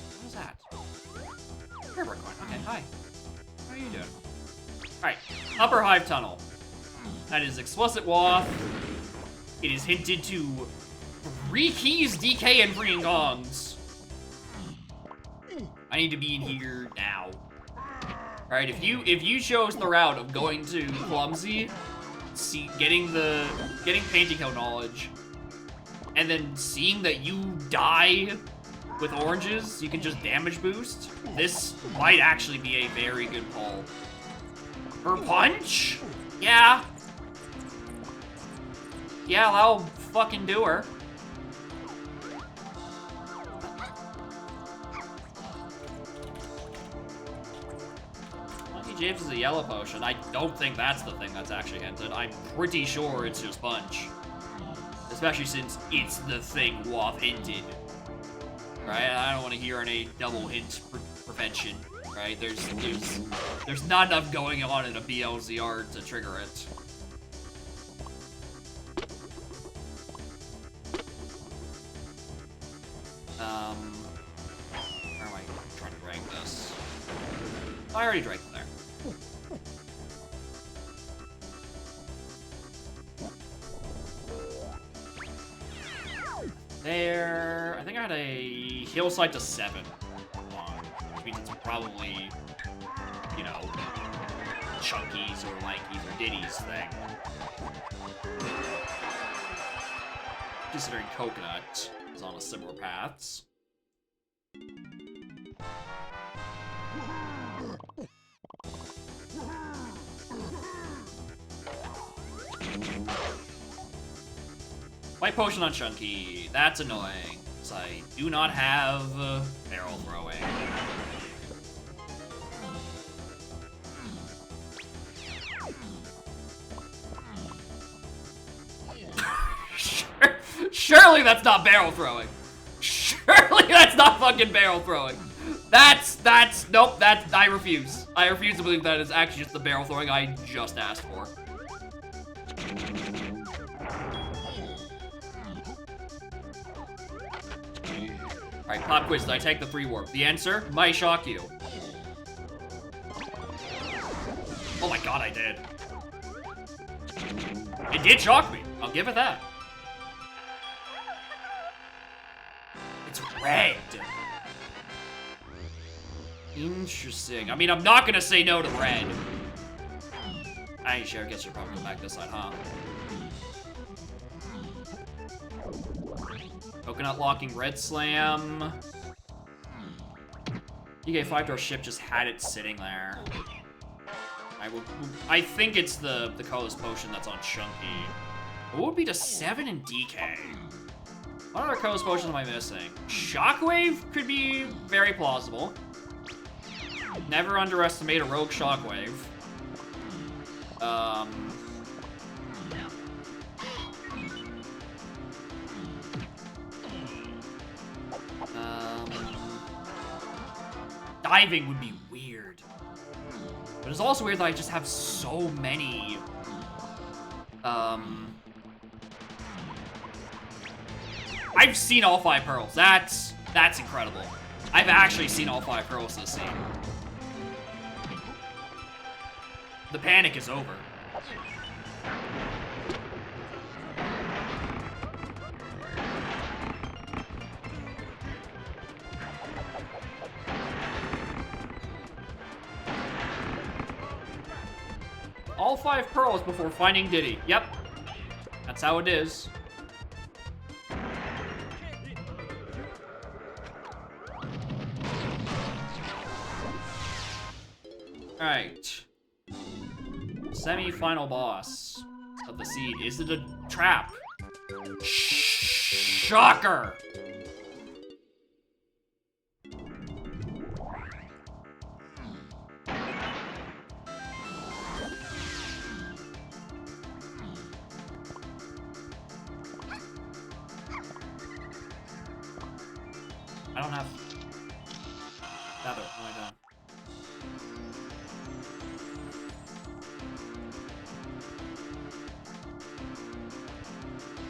What is that? River coin. Okay, hi. How are you doing? Alright, Upper Hive Tunnel. That is explicit WAF. It is hinted to 3 keys, DK, and freeing Kongs. I need to be in here now. Alright, if you chose the route of going to Clumsy, getting painting code knowledge, and then seeing that you die with oranges, you can just damage boost, this might actually be a very good pull. Her punch? Yeah. Yeah, that'll fucking do her. Lucky James is a yellow potion. I don't think that's the thing that's actually hinted. I'm pretty sure it's just punch. Especially since it's the thing WAF hinted. Right? I don't want to hear any double hint prevention. Right? There's not enough going on in a BLZR to trigger it. Where am I trying to drag this? I already drank it there. There, I think I had a hillside to 7 on, which means it's probably, you know, Chunky's or Lanky's or Diddy's thing. Considering Coconut is on a similar paths. White potion on Chunky. That's annoying, because I do not have barrel throwing. Surely that's not barrel throwing. Surely that's not fucking barrel throwing. Nope, I refuse. I refuse to believe that is actually just the barrel throwing I just asked for. Alright, pop quiz, did I take the free warp? The answer might shock you. Oh my god, I did. It did shock me. I'll give it that. It's red. Interesting. I mean, I'm not gonna say no to red. I ain't sure. I guess you'll probably go back this side, huh? Coconut locking red slam. DK 5-door ship just had it sitting there. I think it's the colorless potion that's on Chunky. What would be to 7 in DK? What other colorless potions am I missing? Shockwave could be very plausible. Never underestimate a rogue shockwave. Diving would be weird. But it's also weird that I just have so many, I've seen all 5 pearls. That's incredible. I've actually seen all 5 pearls this scene. The panic is over. All 5 pearls before finding Diddy. Yep. That's how it is. Alright. Semi-final boss of the seed. Is it a trap? Shocker! I don't have feather. Oh my god.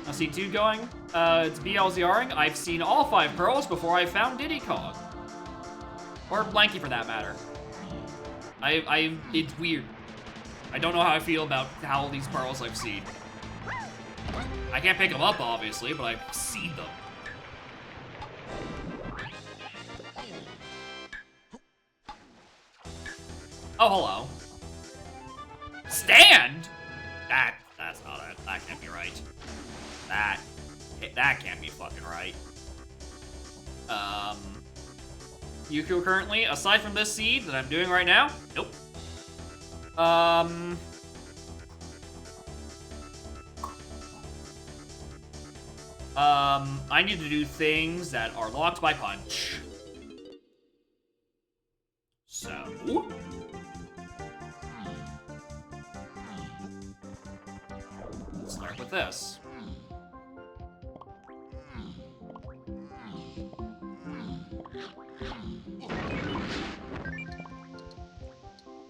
Now see dude going. It's BLZRing. I've seen all 5 pearls before I found Diddy Kong. Or Blanky for that matter. It's weird. I don't know how I feel about how these pearls I've seen. I can't pick them up, obviously, but I've seen them. Oh, hello. Stand? That's not it. That can't be right. That can't be fucking right. Yuko currently, aside from this seed that I'm doing right now, nope. I need to do things that are locked by punch. So... let's start with this.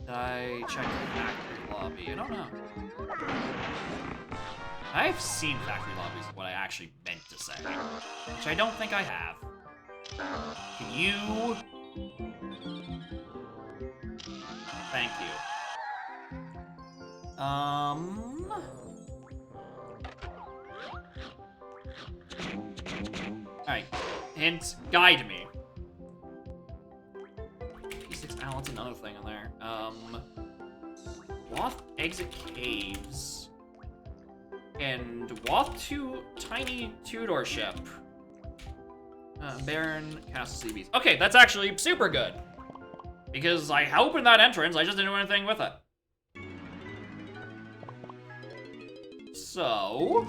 Did I check the factory lobby? I don't know. I've seen factory lobbies, is what I actually meant to say. Which I don't think I have. Can you... thank you. Alright. Hint, guide me. P6 alot's another thing in there. Waft exit caves. And waft to tiny two-door ship. Baron Castle CBs. Okay, that's actually super good. Because I opened that entrance, I just didn't do anything with it. So...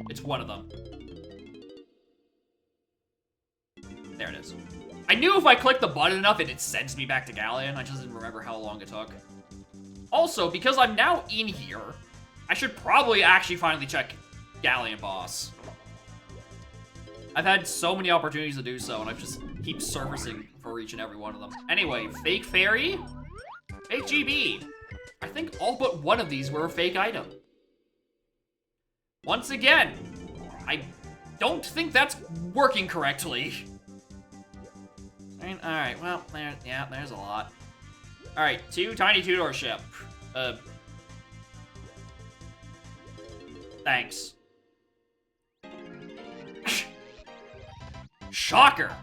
it's one of them. There it is. I knew if I clicked the button enough, it sends me back to Galleon. I just didn't remember how long it took. Also, because I'm now in here, I should probably actually finally check Galleon boss. I've had so many opportunities to do so, and I've just keep surfacing for each and every one of them. Anyway, fake fairy, fake GB. I think all but one of these were a fake item. Once again, I don't think that's working correctly. Alright, well, there's a lot. Alright, 2 tiny two-door ship. Thanks. Shocker!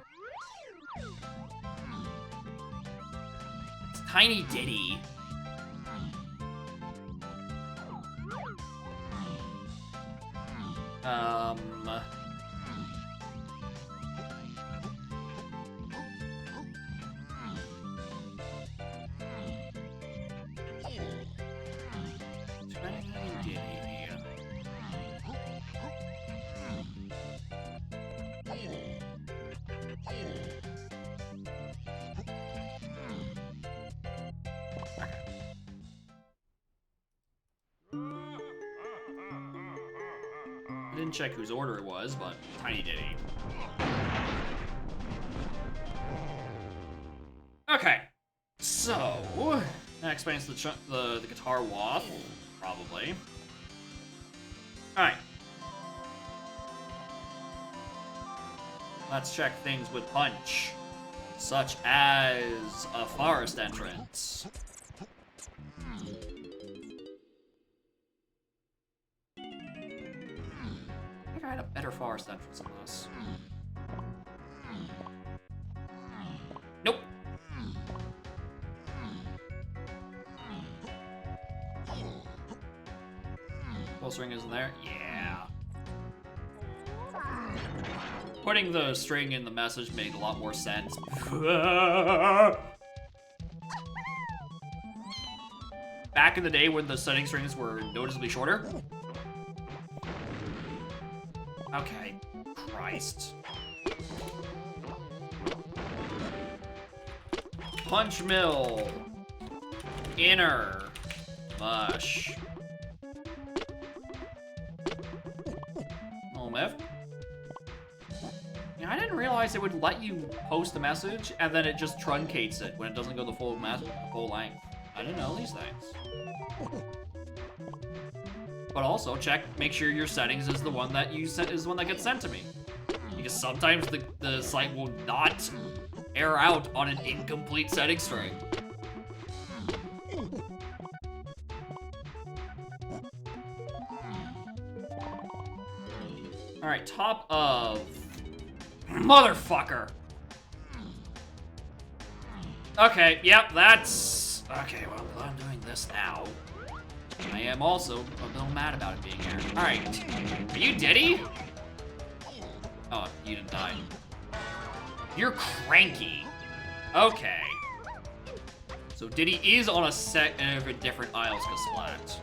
It's Tiny Diddy. didn't check whose order it was, but tiny did he. Okay, so that explains the guitar waft, probably. All right. Let's check things with punch, such as a forest entrance. I think I had a better forest entrance than this. Nope. Pulse ring isn't there? Yeah. Putting the string in the message made a lot more sense. Back in the day when the setting strings were noticeably shorter. Okay. Christ. Punch mill. Inner. Mush. Lift. Yeah, I didn't realize it would let you post a message and then it just truncates it when it doesn't go the full length. I didn't know these things. But also make sure your settings is the one that gets sent to me, because sometimes the site will not error out on an incomplete setting string. All right, top of motherfucker. Okay, yep, that's okay. Well, I'm doing this now. I am also a little mad about it being here. All right, are you Diddy? Oh, you didn't die. You're cranky. Okay. So Diddy is on a set of different aisles to Splat.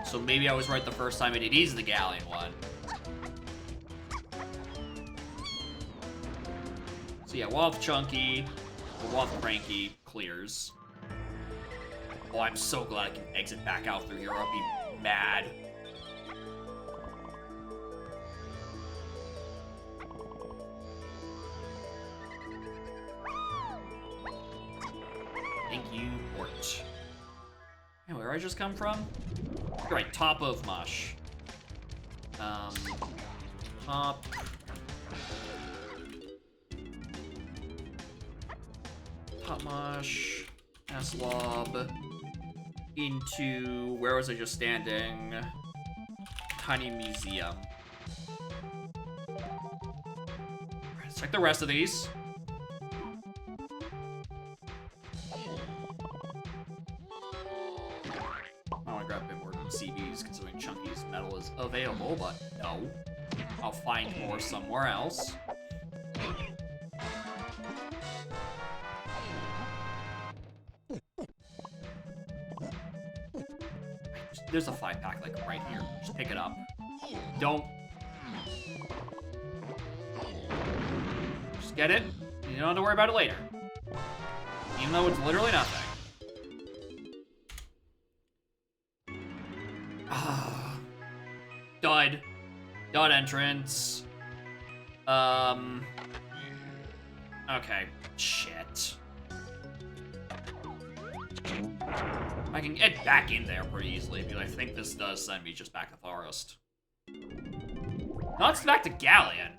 So maybe I was right the first time, and it is the Galleon one. So yeah, Waff Chunky, or Waff Cranky clears. Oh, I'm so glad I can exit back out through here. I'll be mad. Thank you, Port. Hey, where I just come from? Right, top of Mush. Top. Top Mush. S-Lob. Into, where was I just standing? Tiny Museum. Let's check the rest of these. I want to grab a bit more CBs, considering Chunky's metal is available, but no. I'll find more somewhere else. There's a 5-pack, like, right here. Just pick it up. Don't. Just get it. You don't have to worry about it later. Even though it's literally nothing. Dud. Dud entrance. Okay. Shit. I can get back in there pretty easily, because I think this does send me just back to Forest. No, it's back to Galleon.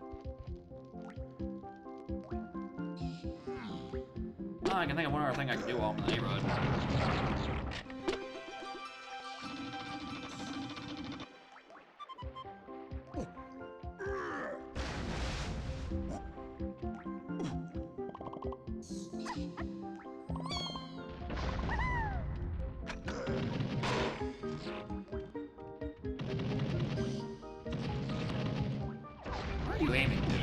Oh, I can think of one other thing I can do while I'm in the neighborhood. Where are you aiming, dude?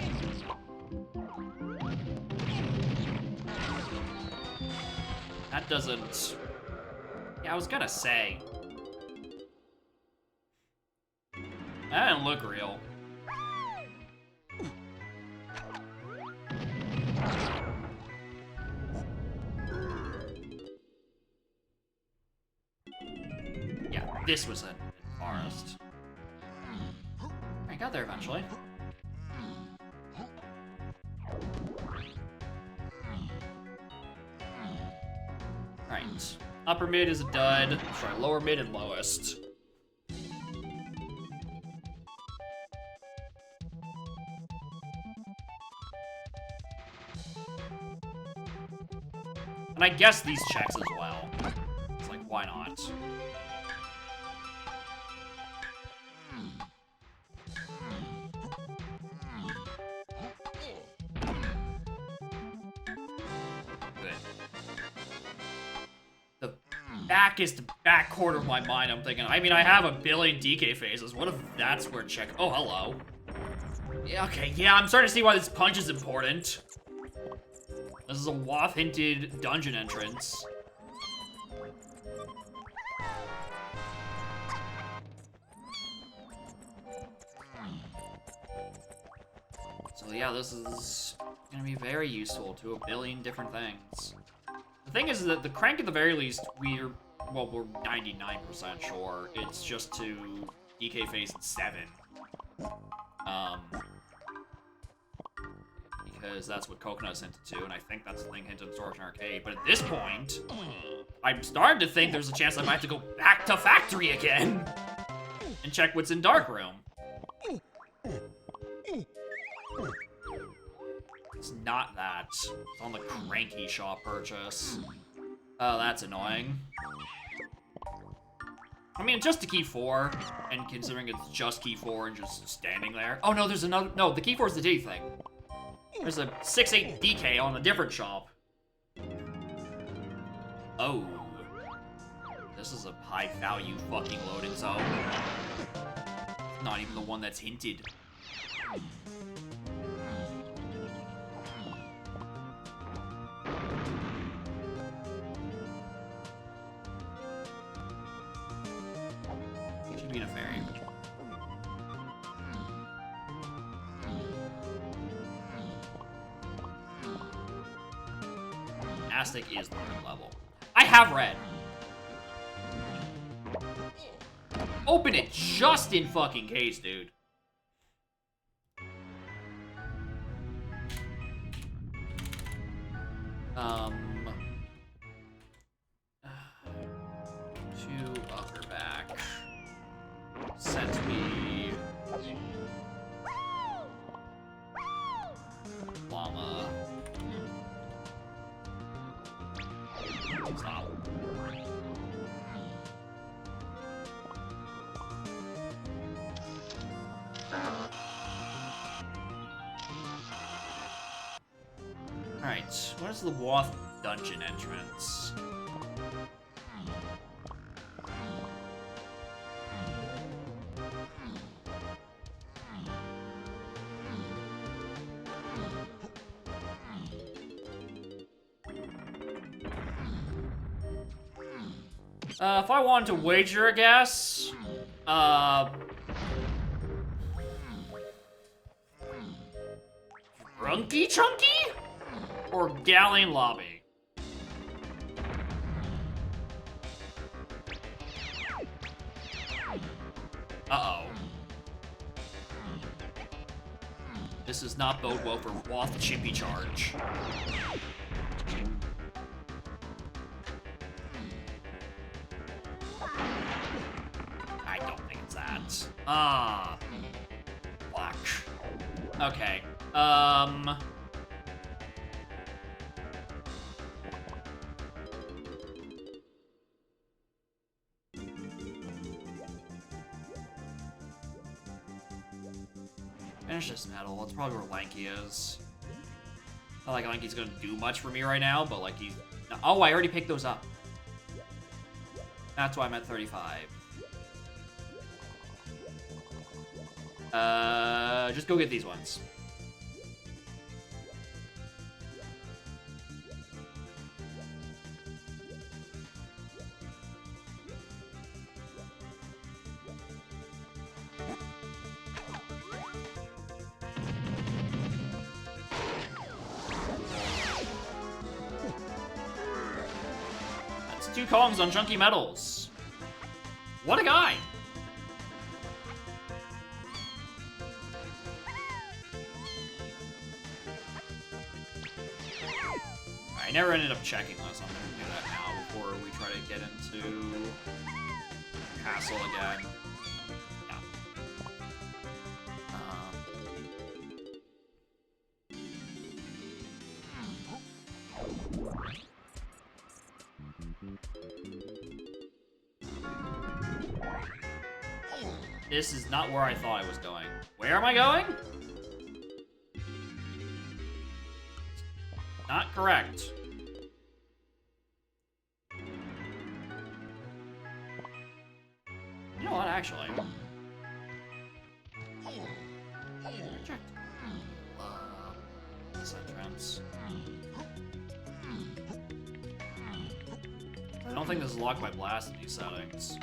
That doesn't... Yeah, I was gonna say. That didn't look real. Yeah, this was a forest. got there eventually. Alright. Upper mid is a dud. Let's try lower mid and lowest. And I guess these checks as well. It's like, why not? The back is the back corner of my mind. I'm thinking, I mean, I have a billion DK phases. What if that's where check? Oh, hello. Yeah, okay, yeah, I'm starting to see why this punch is important. This is a waff-hinted dungeon entrance. So yeah, this is gonna be very useful to a billion different things. The thing is that the crank, at the very least, we're 99% sure it's just to DK phase 7. Because that's what Coconut's hinted to, and I think that's the thing hinted in Sword Arcade. But at this point, I'm starting to think there's a chance I might have to go back to Factory again and check what's in Dark Room. It's not that. It's on the Cranky Shop purchase. Oh, that's annoying. I mean, just to key 4, and considering it's just key 4 and just standing there. Oh no, there's another. No, the key 4 is the D thing. There's a 6-8 DK on a different shop. Oh. This is a high value fucking loading zone. Not even the one that's hinted. Should be in a ferry. Aztec is the third level. I have red. Open it just in fucking case, dude. To upper back. Sent me. Llama. Stop. Alright, where's the Waff dungeon entrance? If I wanted to wager a guess, Drunky Chunky? Or Galleon Lobby? Uh-oh. This does not bode well for Waff Chippy Charge. I don't think it's that. Ah. Black. Okay. Finish this medal. That's probably where Lanky is. Not like Lanky's gonna do much for me right now, but like he's... Oh, I already picked those up. That's why I'm at 35. Just go get these ones. That's 2 columns on Chunky Metals. What a guy! I never ended up checking this. I'm gonna do that now before we try to get into castle again. Yeah. This is not where I thought I was going. Where am I going? Not correct. You know what, actually? Check. This entrance. I don't think this is locked by blast in these settings.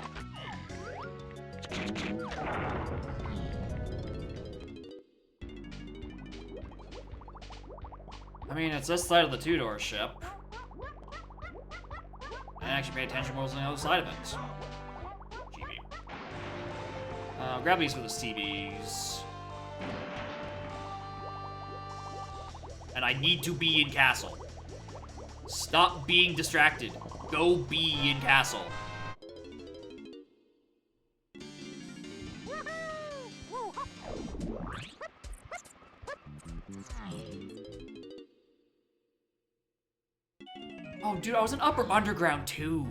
I mean, it's this side of the two-door ship. I didn't actually pay attention what was on the other side of it. GB. Grab these for the CBs. And I need to be in castle. Stop being distracted. Go be in castle. Oh, dude, I was in Upper Underground, too.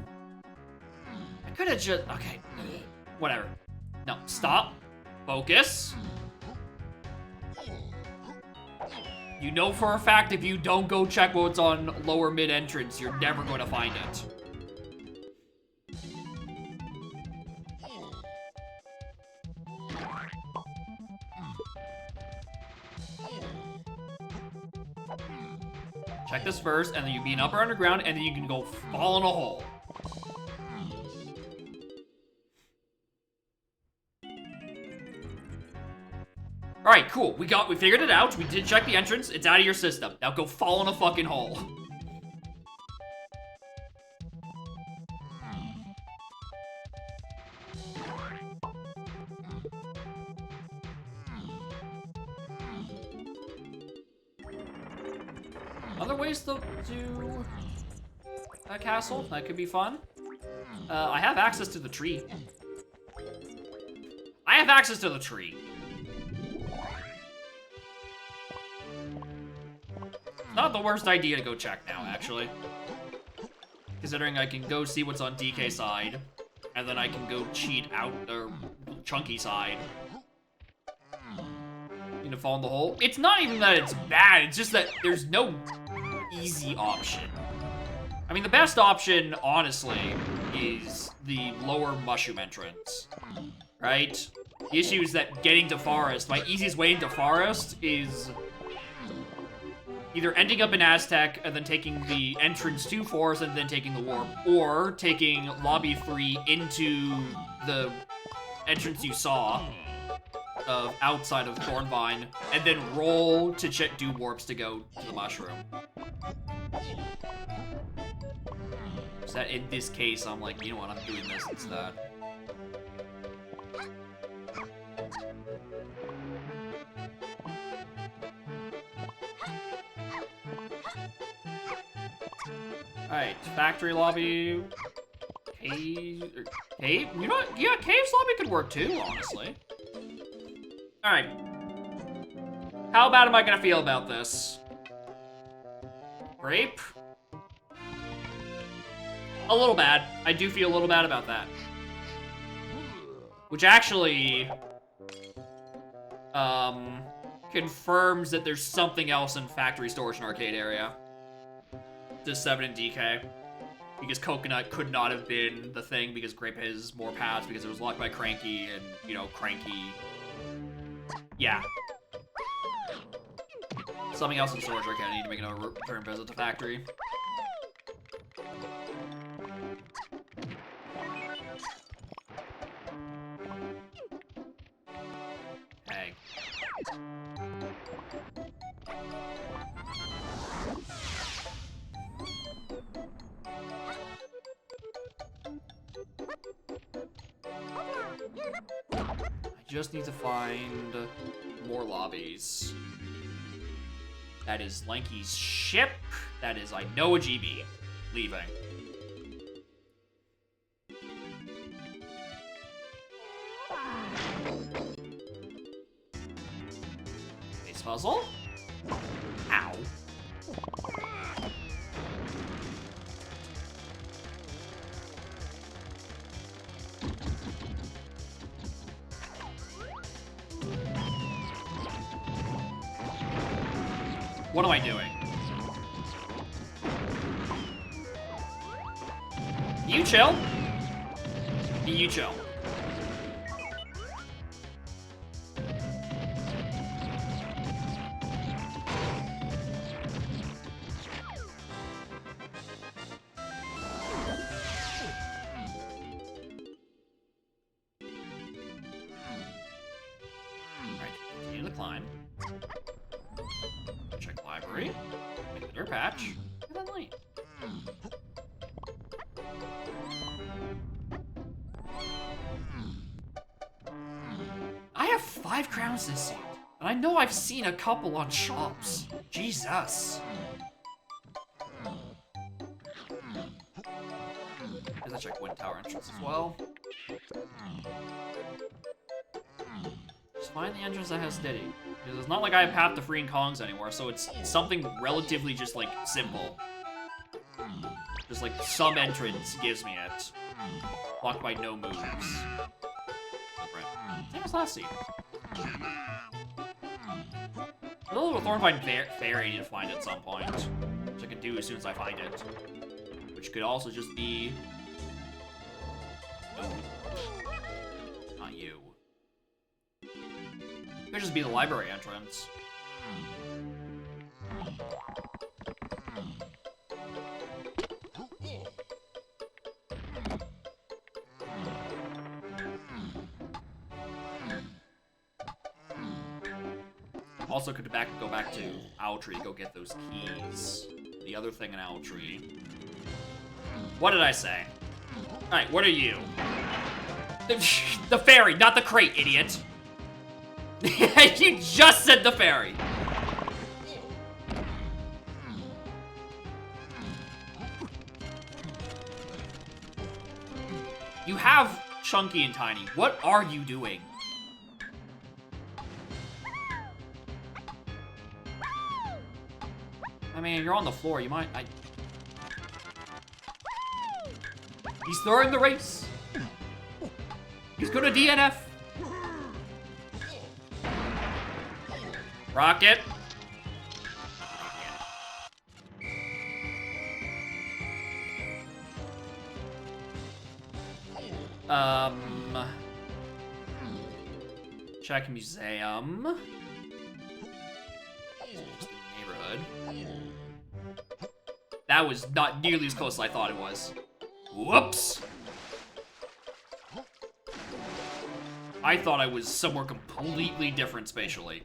I could have just... Okay. Whatever. No, stop. Focus. You know for a fact if you don't go check what's on lower mid-entrance, you're never going to find it. Check this first, and then you be in Upper Underground, and then you can go fall in a hole. Alright, cool. We figured it out. We did check the entrance. It's out of your system. Now go fall in a fucking hole. Other ways to do a castle that could be fun. I have access to the tree. I have access to the tree. Not the worst idea to go check now, actually. Considering I can go see what's on DK side, and then I can go cheat out or Chunky side. You know, fall in the hole. It's not even that it's bad, it's just that there's no easy option. I mean, the best option, honestly, is the lower mushroom entrance, right? The issue is that getting to Forest, my easiest way into Forest is either ending up in Aztec and then taking the entrance to Forest and then taking the warp, or taking Lobby 3 into the entrance you saw outside of Thornvine, and then roll to do warps to go to the mushroom. So that in this case, I'm like, you know what, I'm doing this instead. Alright, factory lobby. Cave. Cave? You know what? Yeah, Cave's lobby could work too, honestly. Alright. How bad am I gonna feel about this? Grape? A little bad. I do feel a little bad about that. Which actually confirms that there's something else in factory storage and arcade area. Just 7 and DK. Because Coconut could not have been the thing because Grape has more paths because it was locked by Cranky and, you know, Cranky. Yeah. Something else in storage arcade. I need to make another return visit to factory. Hey. I just need to find more lobbies. That is Lanky's ship. That is, I know, a GB. Leaving. Base puzzle. Ow. What am I doing? You chill. You chill. Alright, continue to climb. Check library. Make the dirt patch. And then light. I have 5 crowns this seat, and I know I've seen a couple on shops. Jesus. Guess I check Wind Tower entrance as well. Just find the entrance that has Diddy. Because it's not like I have Path to Freeing Kongs anymore, so it's something relatively just, like, simple. Just, like, some entrance gives me it. Blocked by no moves. Same as last seat. A little Thornvine Fairy I need to find at some point. Which I can do as soon as I find it. Which could also just be... No. Not you. Could just be the library entrance. Also could go back to Owl Tree to go get those keys. The other thing in Owl Tree. What did I say? Alright, what are you? The fairy, not the crate, idiot! You just said the fairy! You have Chunky and Tiny. What are you doing? I mean, you're on the floor. You might... He's throwing the race. He's gonna DNF. Rocket. Check museum. Neighborhood. That was not nearly as close as I thought it was. Whoops! I thought I was somewhere completely different spatially.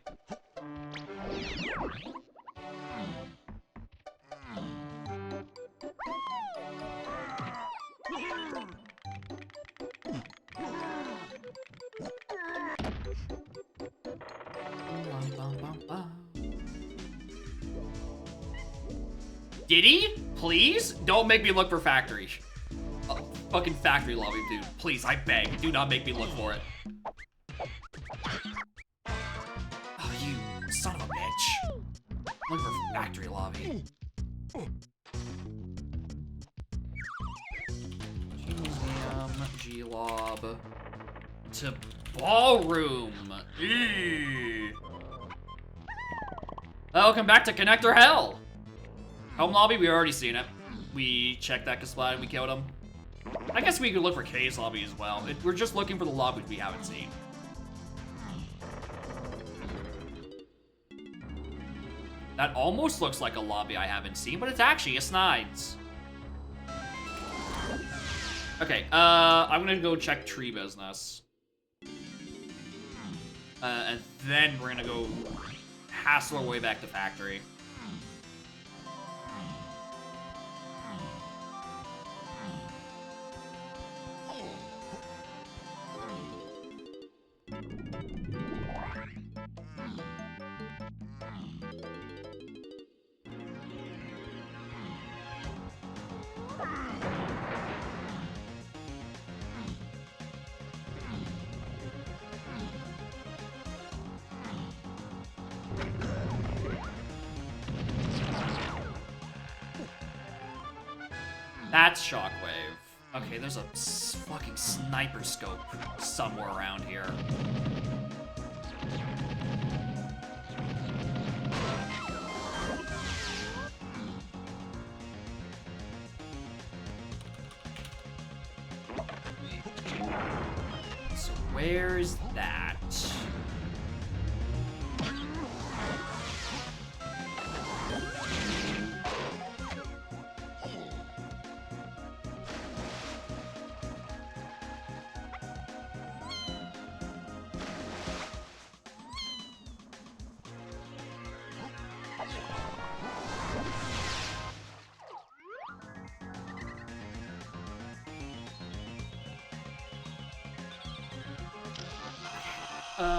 Diddy? Please? Don't make me look for factory. Fucking factory lobby, dude. Please, I beg. Do not make me look for it. Oh, you son of a bitch. I'm looking for factory lobby. Museum, G-Lob. To ballroom. Eee. Welcome back to Connector Hell. Home lobby, we already seen it. We checked that Kasplat and we killed him. I guess we could look for K's lobby as well. We're just looking for the lobbies we haven't seen. That almost looks like a lobby I haven't seen, but it's actually a Snides. Okay, I'm gonna go check tree business. And then we're gonna go hassle our way back to factory. That's Shockwave. Okay, there's a fucking sniper scope somewhere around here. So where's that?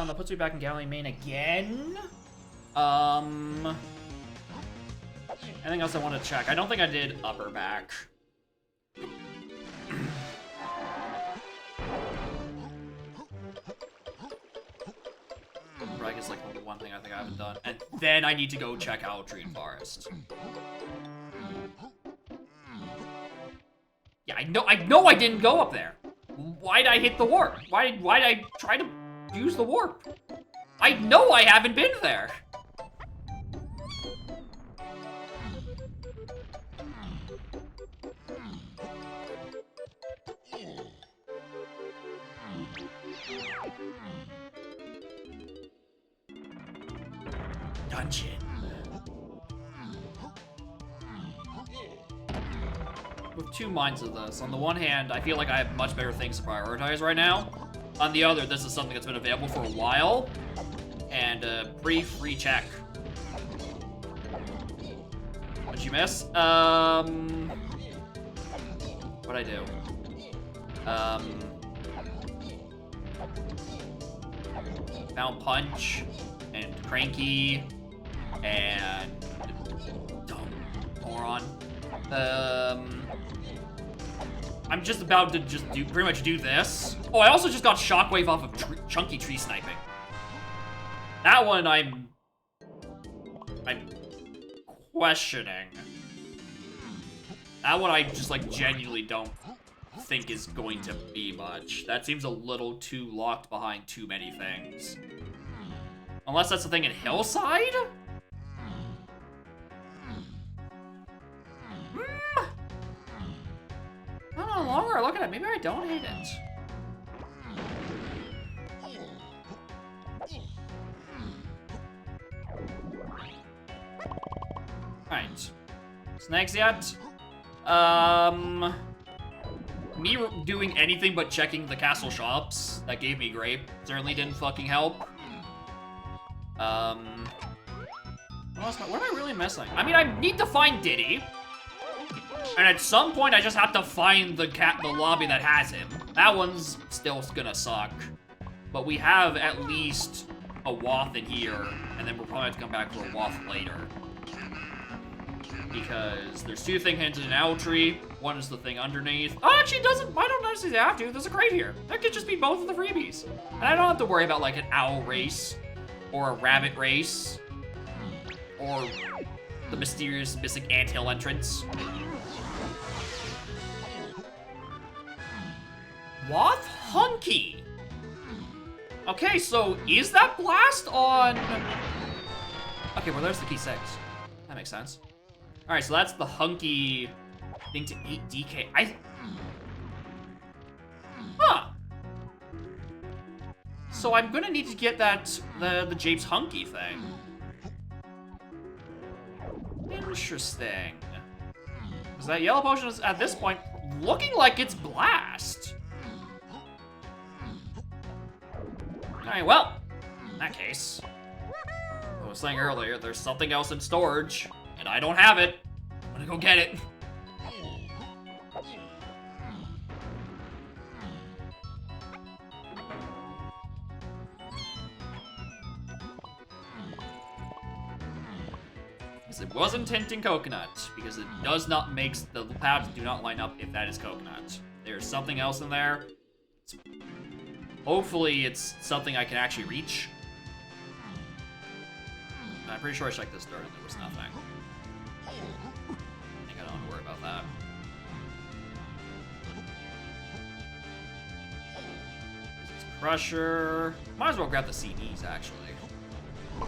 That puts me back in Galley main again. Anything else I want to check? I don't think I did upper back. Reg is like the one thing I think I haven't done. And then I need to go check out Tree and Forest. Yeah, I know I didn't go up there. Why'd I hit the warp? Why'd I try to use the warp? I know I haven't been there. Dungeon. With two minds of this. On the one hand, I feel like I have much better things to prioritize right now. On the other, this is something that's been available for a while. And a brief free check. What'd you miss? What'd I do? Found Punch and Cranky and dumb moron. I'm just about to pretty much do this. Oh, I also just got Shockwave off of Chunky Tree Sniping. That one I'm questioning. That one I just like genuinely don't think is going to be much. That seems a little too locked behind too many things. Unless that's the thing in Hillside? I don't know, the longer I look at it, maybe I don't hate it. Alright. Snacks yet? Me doing anything but checking the castle shops that gave me grape certainly didn't fucking help. What am I really missing? I mean, I need to find Diddy. And at some point, I just have to find the lobby that has him. That one's still gonna suck. But we have at least a Wath in here, and then we'll probably have to come back for a Wath later. Because there's two thing hints in an owl tree. One is the thing underneath. Oh, actually, it doesn't. I don't necessarily have to. There's a crate here. That could just be both of the freebies. And I don't have to worry about like an owl race, or a rabbit race, or the mysterious missing anthill entrance. Wath Hunky. Okay, so is that blast on? Okay, well there's the key 6. That makes sense. All right, so that's the hunky thing to 8 DK. Huh. So I'm gonna need to get that the Japes hunky thing. Interesting. Because that yellow potion is at this point looking like it's blast. All right, well, in that case, I was saying earlier, there's something else in storage. And I don't have it. I'm gonna go get it. Because it wasn't tinting coconut, because it does not make the paths do not line up if that is coconut. There's something else in there. Hopefully it's something I can actually reach. I'm pretty sure I checked this door and there was nothing. I think I don't have to worry about that. Crusher. Might as well grab the CDs, actually. I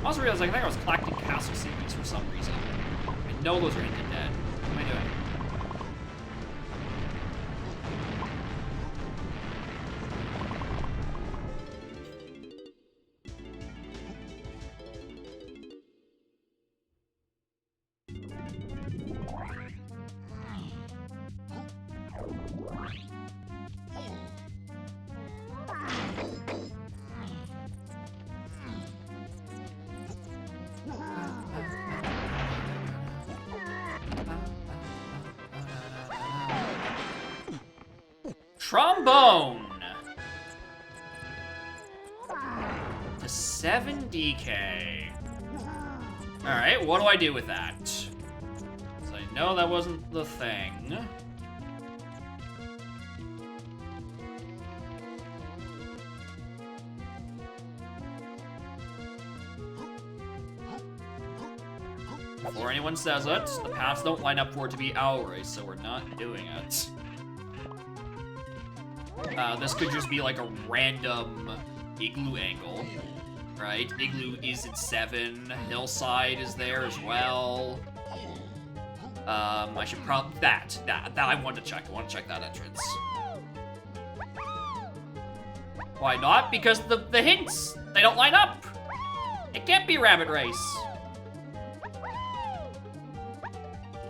also realized, like, I think I was collecting Castle CDs for some reason. I know those are Hinted Dead. What am I doing? Trombone! To 7 DK. Alright, what do I do with that? Because I know that wasn't the thing. Before anyone says it, the paths don't line up for it to be Owl Race, so we're not doing it. This could just be like a random Igloo angle, right? Igloo is at 7, Hillside is there as well. I should probably, that I want to check. I want to check that entrance. Why not? Because the hints, they don't line up. It can't be Rabbit Race.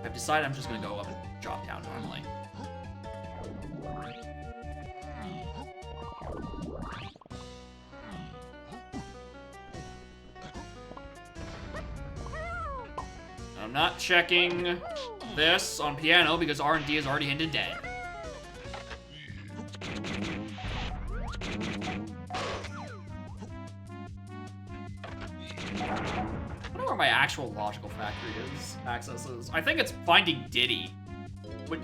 I've decided I'm just gonna go up and drop down normally. I'm not checking this on piano because R&D is already Hinted Dead. I don't know where my actual logical factory is. Access is. I think it's finding Diddy. But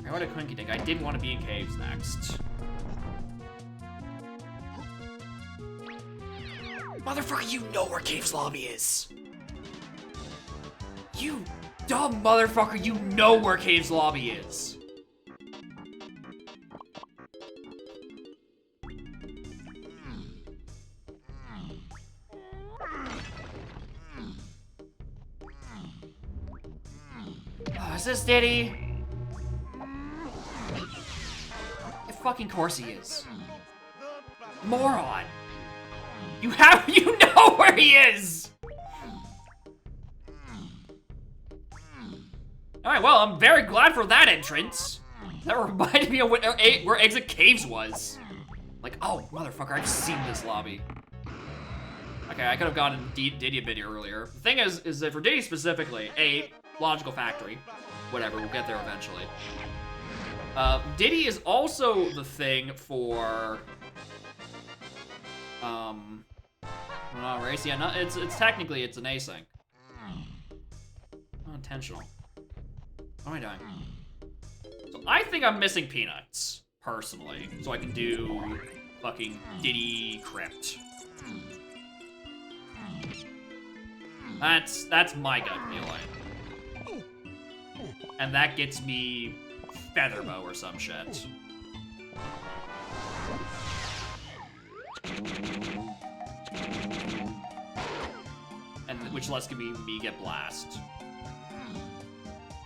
I want a Quinky Dink. I did want to be in caves next. Motherfucker, you know where Caves Lobby is. You dumb motherfucker, you know where Caves Lobby is. Oh, is this Diddy? Of fucking course he is. Moron. You know where he is! Alright, well, I'm very glad for that entrance. That reminded me of where Exit Caves was. Like, oh, motherfucker, I've seen this lobby. Okay, I could have gotten Diddy a bit earlier. The thing is that for Diddy specifically, logical factory. Whatever, we'll get there eventually. Diddy is also the thing for... Not race, yeah, not, it's technically, it's an async. Not intentional. What am I doing? So I think I'm missing Peanuts, personally, so I can do fucking Diddy Crypt. That's my gut feeling. And that gets me Featherbow or some shit. And which lets me get Blast.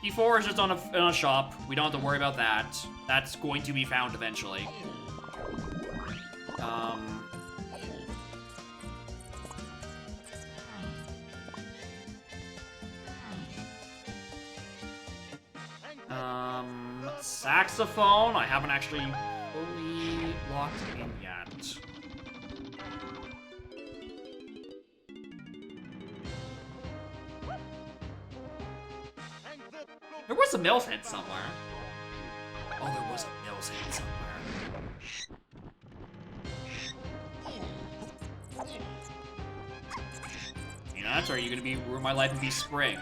E4 is just on a shop. We don't have to worry about that. That's going to be found eventually. Saxophone, I haven't actually fully locked in yet. There was a Mills head somewhere. Oh, there was a Mills head somewhere. Peanuts, are you gonna ruin my life and be spring?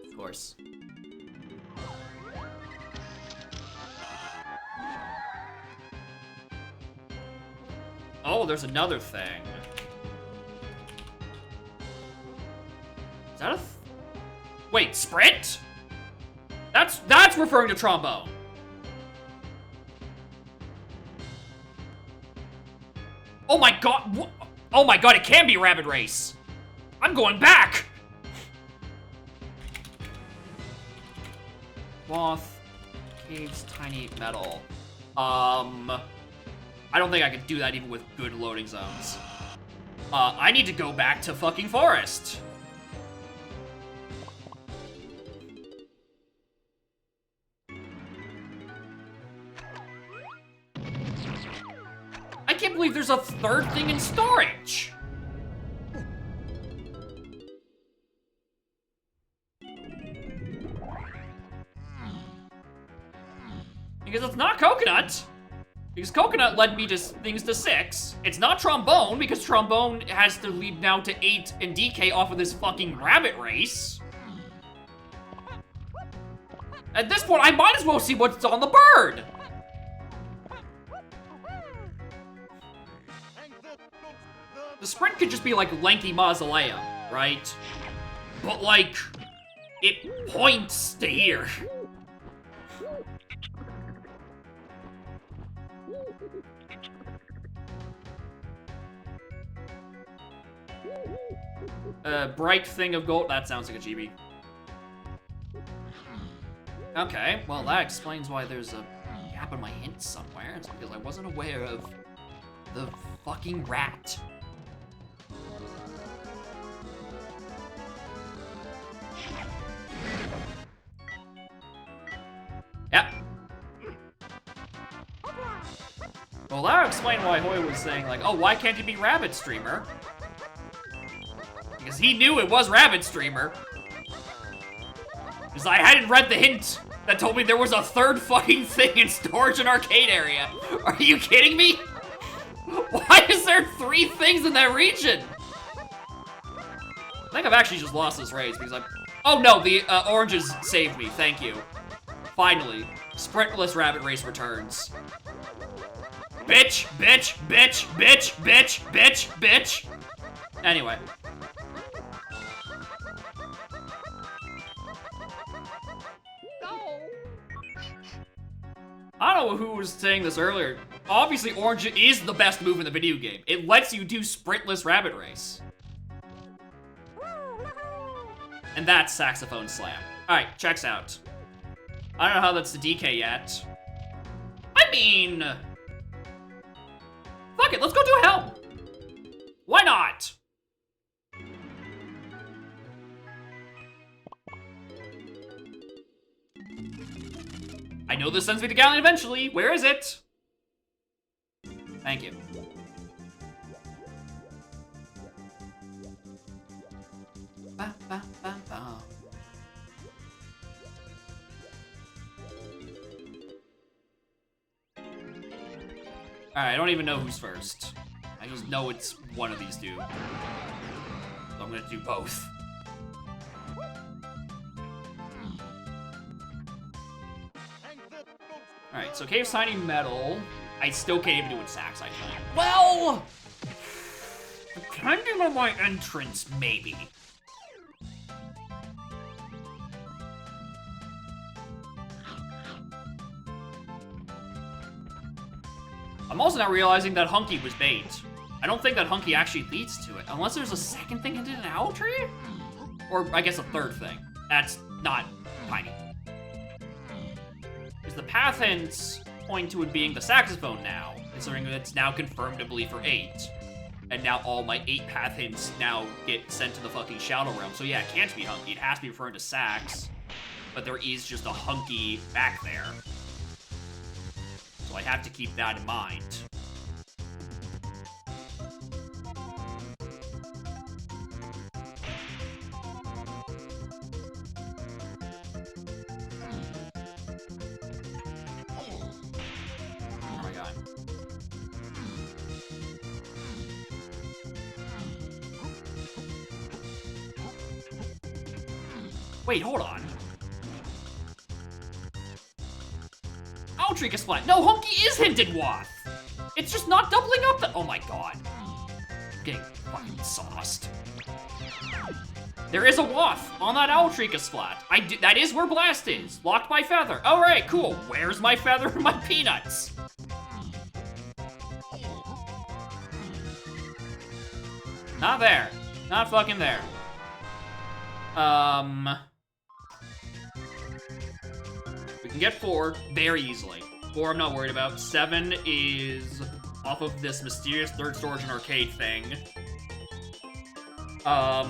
Of course. Oh, there's another thing. Is that a... Wait, sprint? That's referring to trombone. Oh my god, oh my god, it can be a rabbit race. I'm going back. Cloth, caves, tiny metal. I don't think I could do that even with good loading zones. I need to go back to fucking forest. I can't believe there's a third thing in storage. Because it's not coconut. Because coconut led me to things to 6. It's not trombone, because trombone has to lead now to 8 and DK off of this fucking rabbit race. At this point, I might as well see what's on the bird. The sprint could just be like lanky mausoleum, right? But like, it points to here. Bright thing of gold. That sounds like a GB. Okay, well that explains why there's a gap in my hints somewhere. It's because I wasn't aware of the fucking rat. Yep. Well, that'll explain why Hoy was saying, like, oh, why can't you be Rabbit Streamer? Because he knew it was Rabbit Streamer. Because I hadn't read the hint that told me there was a third fucking thing in storage and arcade area. Are you kidding me? Why is there 3 things in that region? I think I've actually just lost this race because oh no, the oranges saved me, thank you. Finally, sprintless rabbit race returns. Bitch, bitch, bitch, bitch, bitch, bitch, bitch. Anyway. I don't know who was saying this earlier. Obviously, orange is the best move in the video game. It lets you do sprintless rabbit race. And that's saxophone slam. Alright, checks out. I don't know how that's the DK yet. I mean... Fuck it, let's go do Helm. Why not? I know this sends me to Galleon eventually. Where is it? Thank you. Ba, ba, ba, ba. Alright, I don't even know who's first. I just know it's one of these two. So I'm gonna do both. Alright, so Cave's Tiny Metal. I still can't even do it sax, I think. Well! Depending on my entrance, maybe. I'm also now realizing that Hunky was bait. I don't think that Hunky actually leads to it, unless there's a second thing into an owl tree? Or, I guess, a third thing. That's not tiny. Because the path hints point to it being the saxophone now, considering that it's now confirmably for 8. And now all my 8 path hints now get sent to the fucking Shadow Realm. So yeah, it can't be Hunky, it has to be referring to sax. But there is just a Hunky back there. So I have to keep that in mind. Oh my god. Wait, hold on. Outree gets flat. No, Hunky is hinted Wath. It's just not doubling up the- Oh my god. I'm getting fucking sauced. There is a waff on that Altrika splat. That is where Blast is. Locked by Feather. Alright, cool. Where's my Feather and my Peanuts? Not there. Not fucking there. We can get 4 very easily. 4 I'm not worried about. 7 is off of this mysterious third storage and arcade thing. I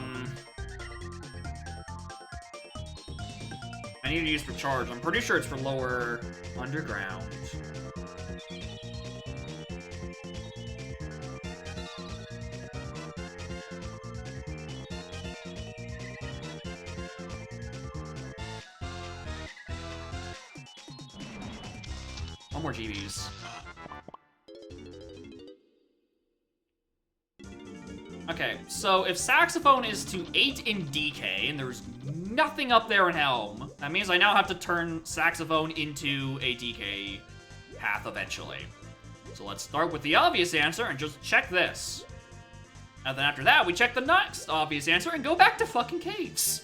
need to use for charge. I'm pretty sure it's for lower underground. One more GBs. Okay, so if Saxophone is to 8 in DK, and there's nothing up there in Helm, that means I now have to turn Saxophone into a DK path eventually. So let's start with the obvious answer and just check this. And then after that, we check the next obvious answer and go back to fucking caves.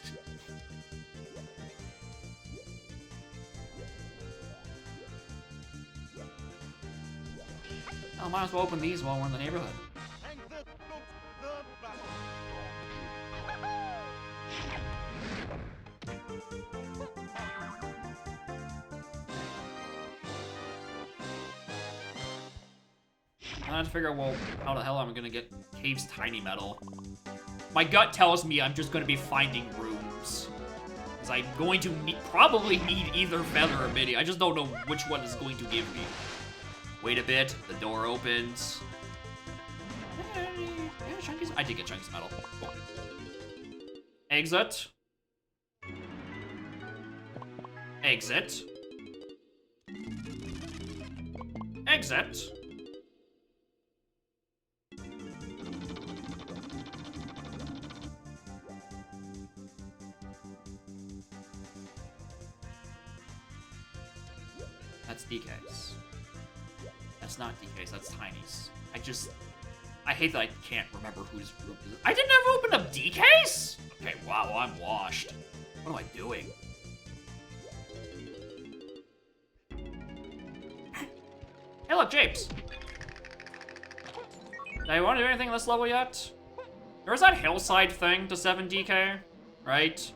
Oh, might as well open these while we're in the neighborhood. I have to figure out, well, how the hell am I gonna get Cave's Tiny Metal? My gut tells me I'm just gonna be finding rooms. Because I'm going to probably need either Feather or Mini. I just don't know which one is going to give me. Wait a bit, the door opens. I did get Chunky's Metal. Cool. Exit. Exit. Exit. That's DK's. That's not DK's, that's Tiny's. I hate that I can't remember whose group is it. I didn't ever open up DK's? Okay, wow, I'm washed. What am I doing? Hey, look, Japes. Do you want to do anything in this level yet? There was that hillside thing to 7 DK, right?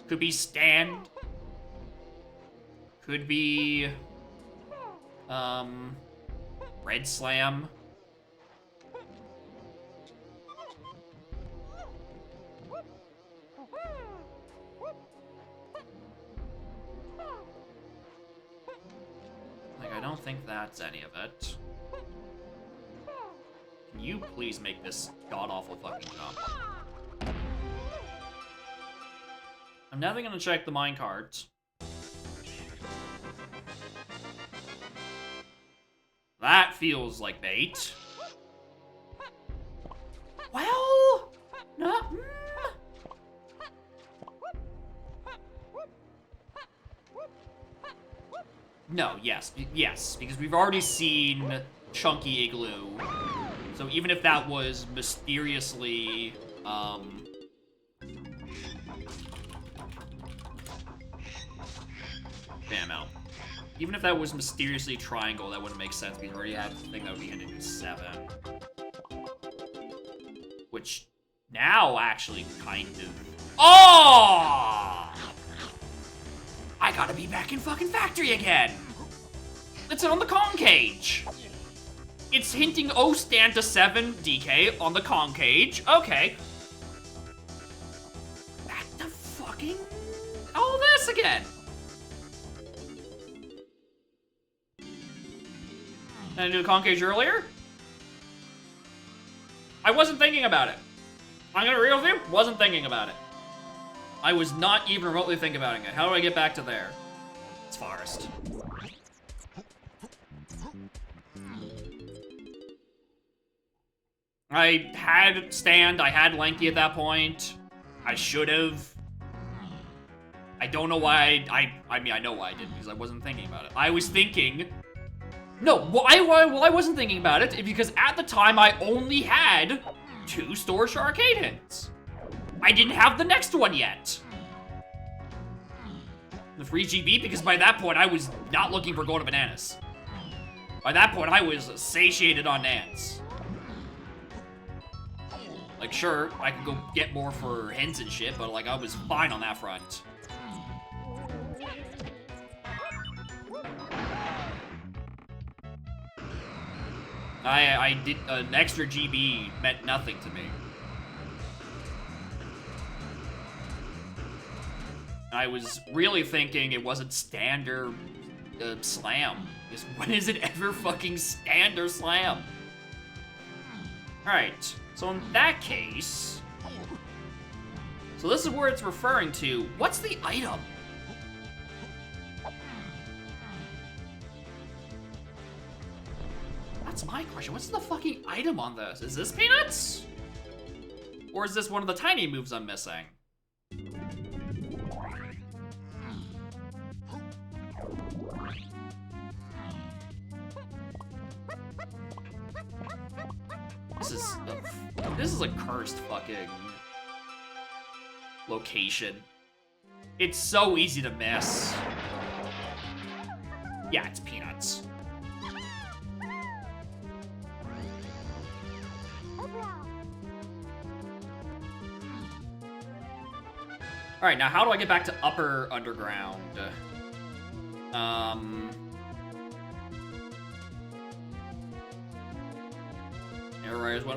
Could be stand. Could be, Red Slam. Like, I don't think that's any of it. Can you please make this god-awful fucking jump? I'm never gonna check the minecart. That feels like bait. Well, no. No, yes, because we've already seen Chunky Igloo. So even if that was mysteriously, bam out. Even if that was mysteriously triangle, that wouldn't make sense because we already had the thing that would be ended in 7. Which now actually kind of. Oh! I gotta be back in fucking factory again! It's on the Kong cage! It's hinting O stand to 7 DK on the Kong cage. Okay. Back to fucking all this again. Did I do the Kong cage earlier? I wasn't thinking about it. I'm gonna be real with you, wasn't thinking about it. I was not even remotely thinking about it. How do I get back to there? It's forest. I had stand, I had lanky at that point. I should have. I don't know why I mean, I know why I didn't, because I wasn't thinking about it. I was thinking, No, well, I wasn't thinking about it because at the time I only had 2 storage arcade hints. I didn't have the next one yet. The free GB, because by that point I was not looking for golden bananas. By that point I was satiated on Nance. Like, sure, I could go get more for hints and shit, but like I was fine on that front. I did, an extra GB meant nothing to me. I was really thinking it wasn't standard slam. Because when is it ever fucking standard slam? Alright, so in that case... So this is where it's referring to. What's the item? That's my question. What's the fucking item on this? Is this peanuts? Or is this one of the tiny moves I'm missing? This is a cursed fucking location. It's so easy to miss. Yeah, it's peanuts. Alright, now how do I get back to upper underground?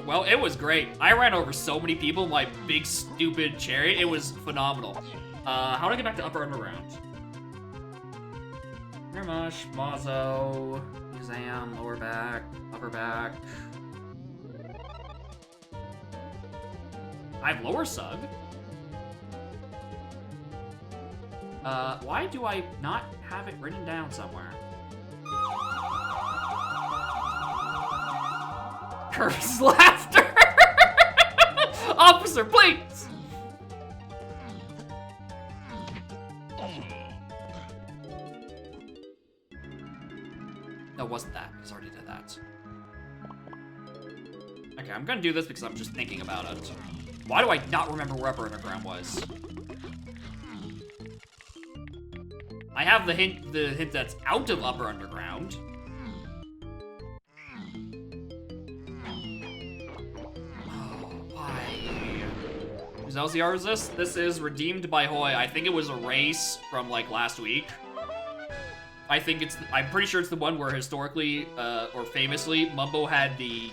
Well, it was great. I ran over so many people in my big, stupid chariot. It was phenomenal. How do I get back to upper underground? Mirmush, Mazo, Museum, lower back, upper back. I have lower sug. Why do I not have it written down somewhere? Kirby's laughter! Officer, please! No, it wasn't that, because I already did that. Okay, I'm gonna do this because I'm just thinking about it. Why do I not remember where upper underground was? I have the hint that's out of upper underground. Whose LCR is this? This is Redeemed by Hoy. I think it was a race from like last week. I'm pretty sure it's the one where historically, or famously, Mumbo had the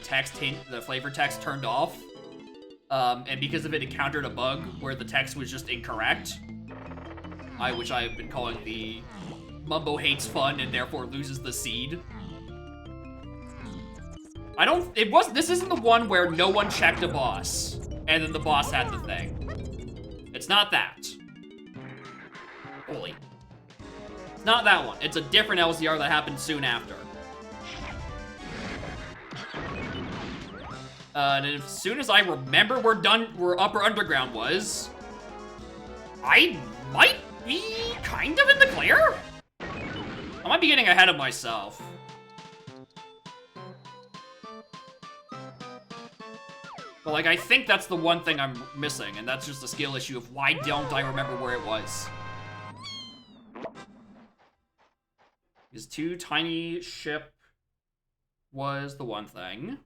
flavor text turned off. And because of it encountered a bug where the text was just incorrect. Which I have been calling the Mumbo hates fun and therefore loses the seed. This isn't the one where no one checked a boss. And then the boss had the thing. It's not that. Holy. It's not that one. It's a different LZR that happened soon after. And as soon as I remember where upper underground was, I might be kind of in the clear? I might be getting ahead of myself. But like, I think that's the one thing I'm missing, and that's just a skill issue of why don't I remember where it was. His 2 tiny ship was the one thing.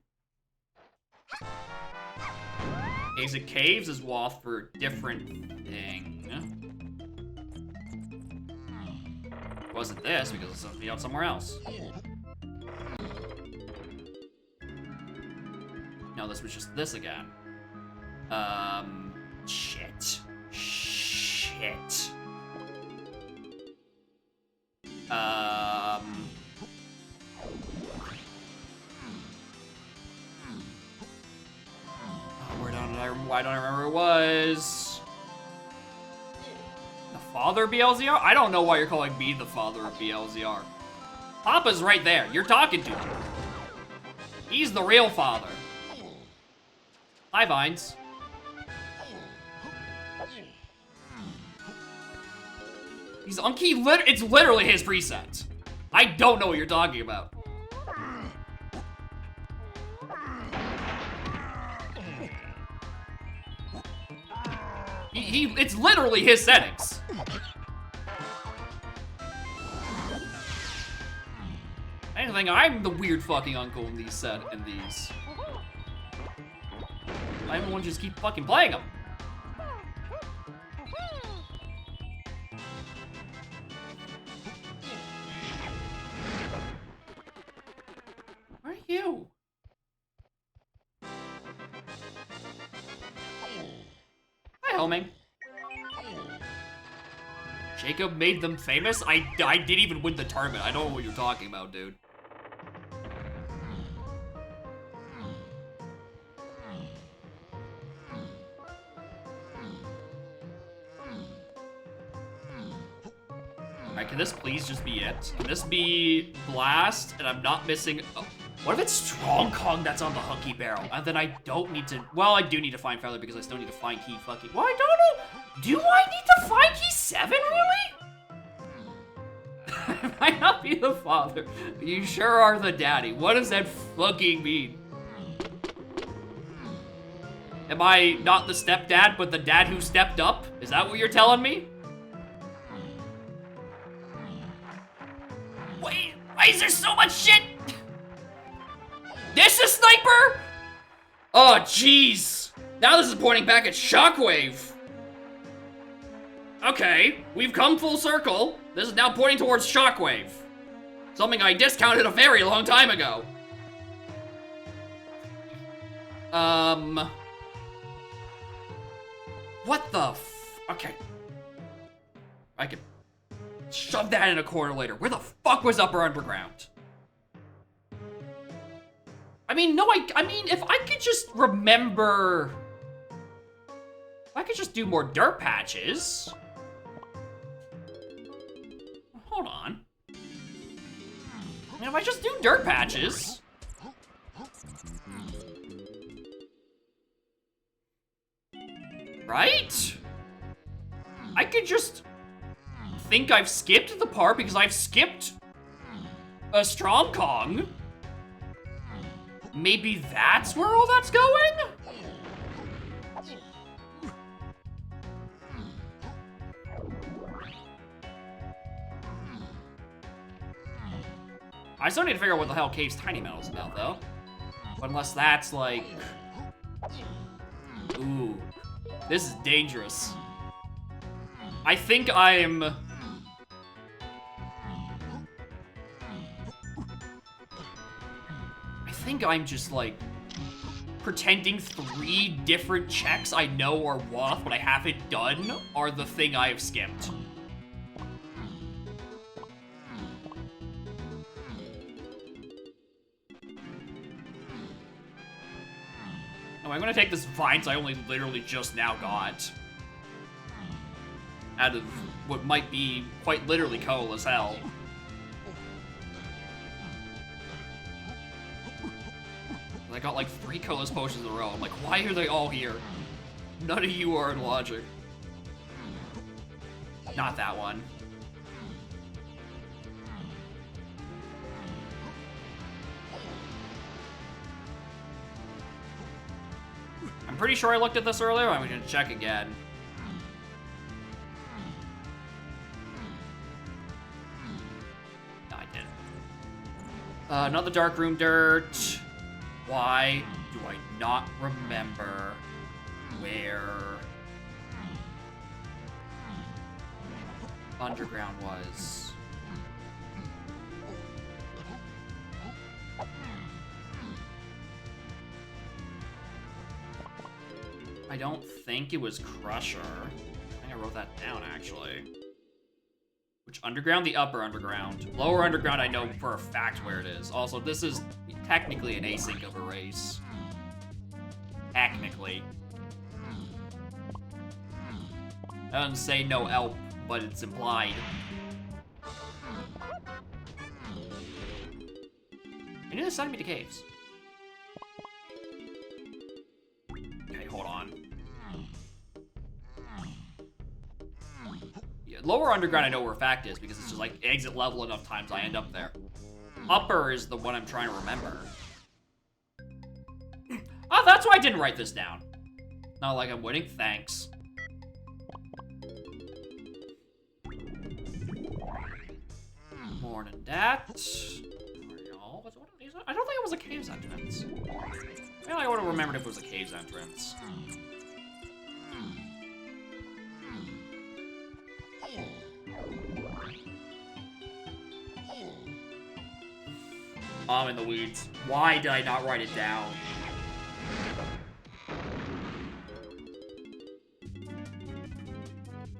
Exit Caves is Wath for a different thing. It wasn't this because it's supposed to be out somewhere else. No, this was just this again. Shit. Why don't I remember where it was? The father of BLZR? I don't know why you're calling me the father of BLZR. Papa's right there. You're talking to him. He's the real father. Hi, Vines. He's Unky. It's literally his preset. I don't know what you're talking about. it's literally his settings. I think I'm the weird fucking uncle in these I'm the one just keep fucking playing them. Where are you? Hi, homing. Jacob made them famous? I didn't even win the tournament. I don't know what you're talking about, dude. Alright, can this please just be it? Can this be Blast, and I'm not missing... Oh, what if it's Strong Kong that's on the Hunky Barrel? And then I don't need to... Well, I do need to find Feather because I still need to find Key fucking... Well, I don't know. Do I need to find Key 7, really? Might not be the father. You sure are the daddy. What does that fucking mean? Am I not the stepdad, but the dad who stepped up? Is that what you're telling me? Wait, why is there so much shit? This is Sniper? Oh, jeez. Now this is pointing back at Shockwave. Okay, we've come full circle. This is now pointing towards Shockwave. Something I discounted a very long time ago. What the okay. I could shove that in a corner later. Where the fuck was Upper Underground? I mean, no, I mean, if I could just remember... If I could just do more dirt patches... Hold on. I mean, if I just do dirt patches... Right? I could just... think I've skipped the part because I've skipped a Strong Kong. Maybe that's where all that's going? I still need to figure out what the hell Cave's Tiny Metal is about, though. But unless that's like... Ooh. This is dangerous. I think I'm... I think I'm just like pretending 3 different checks I know are Woth, but I haven't done, are the thing I have skipped. Oh, I'm gonna take this Vines I only literally just now got. Out of what might be quite literally cool as hell. I got like 3 colorless potions in a row. I'm like, why are they all here? None of you are in logic. Not that one. I'm pretty sure I looked at this earlier. I'm gonna check again. No, I didn't. Another dark room dirt. Why do I not remember where Underground was? I don't think it was Crusher. I think I wrote that down, actually. Which Underground? The Upper Underground. Lower Underground, I know for a fact where it is. Also, this is technically an async of a race. Technically. It doesn't say no help, but it's implied. I knew this sent me to caves. Okay, hold on. Yeah, lower Underground I know where fact is because it's just like exit level enough times I end up there. Upper is the one I'm trying to remember. Oh, that's why I didn't write this down. Not like I'm winning, thanks. Thorn and Dat. What are these? I don't think it was a cave's entrance. I would have remembered if it was a cave's entrance. I'm in the weeds. Why did I not write it down?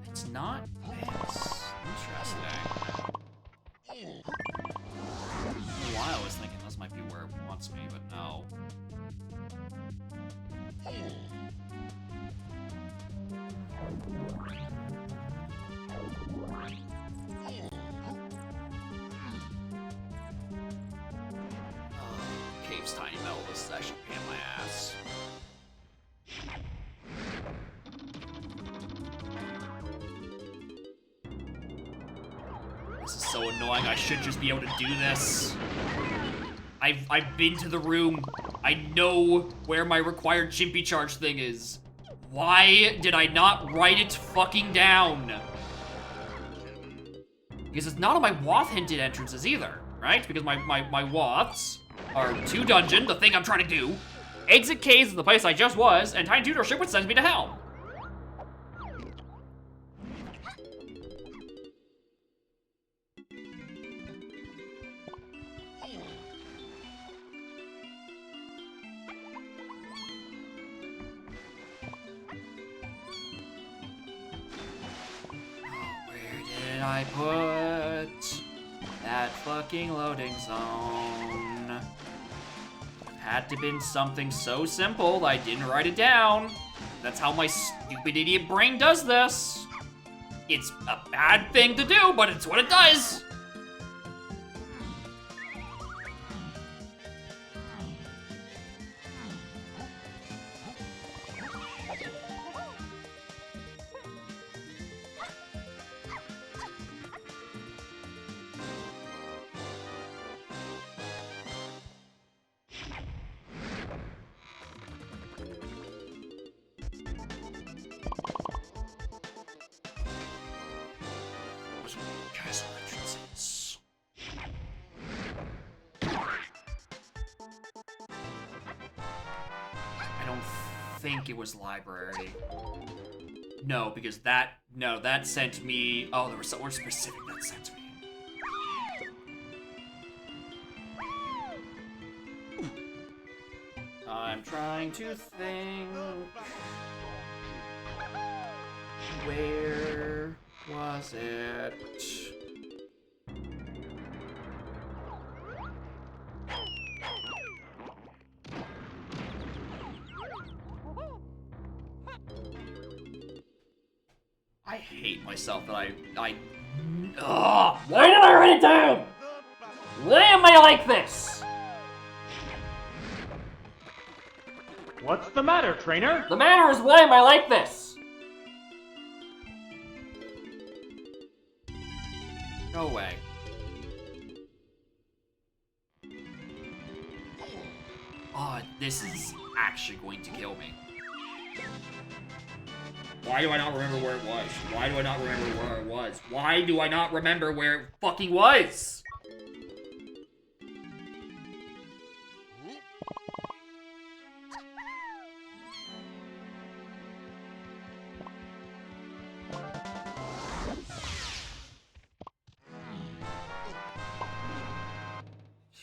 It's not this. Interesting. For a while I was thinking this might be where it wants me, but no. Cave's tiny metal. This is actually a pain in my ass. This is so annoying. I should just be able to do this. I've been to the room. I know where my required chimpy charge thing is. Why did I not write it fucking down? Because it's not on my Wath hinted entrances either, right? Because my Waths are to dungeon, the thing I'm trying to do, exit caves, the place I just was, and tiny tutorship, which sends me to hell. I put that fucking loading zone? Had to been something so simple that I didn't write it down. That's how my stupid idiot brain does this. It's a bad thing to do, but it's what it does. Castle entrances. I don't think it was library. No, because that sent me. Oh, there was somewhere specific that sent me. I'm trying to think. Where was it? I hate myself that Ugh! Why did I write it down? Why am I like this? What's the matter, trainer? The matter is, why am I like this? Go away. Oh, this is actually going to kill me. Why do I not remember where it was? Why do I not remember where it was? Why do I not remember where it fucking was?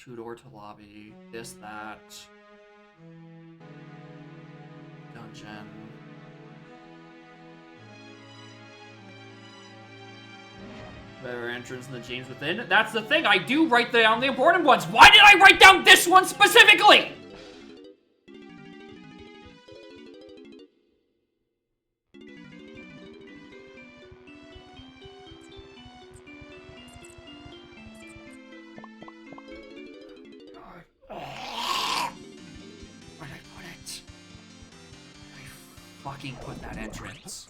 Two door to lobby, this, that. Dungeon. Better entrance in the James Within. That's the thing, I do write down the important ones. Why did I write down this one specifically? Where'd I put it? I fucking put that entrance.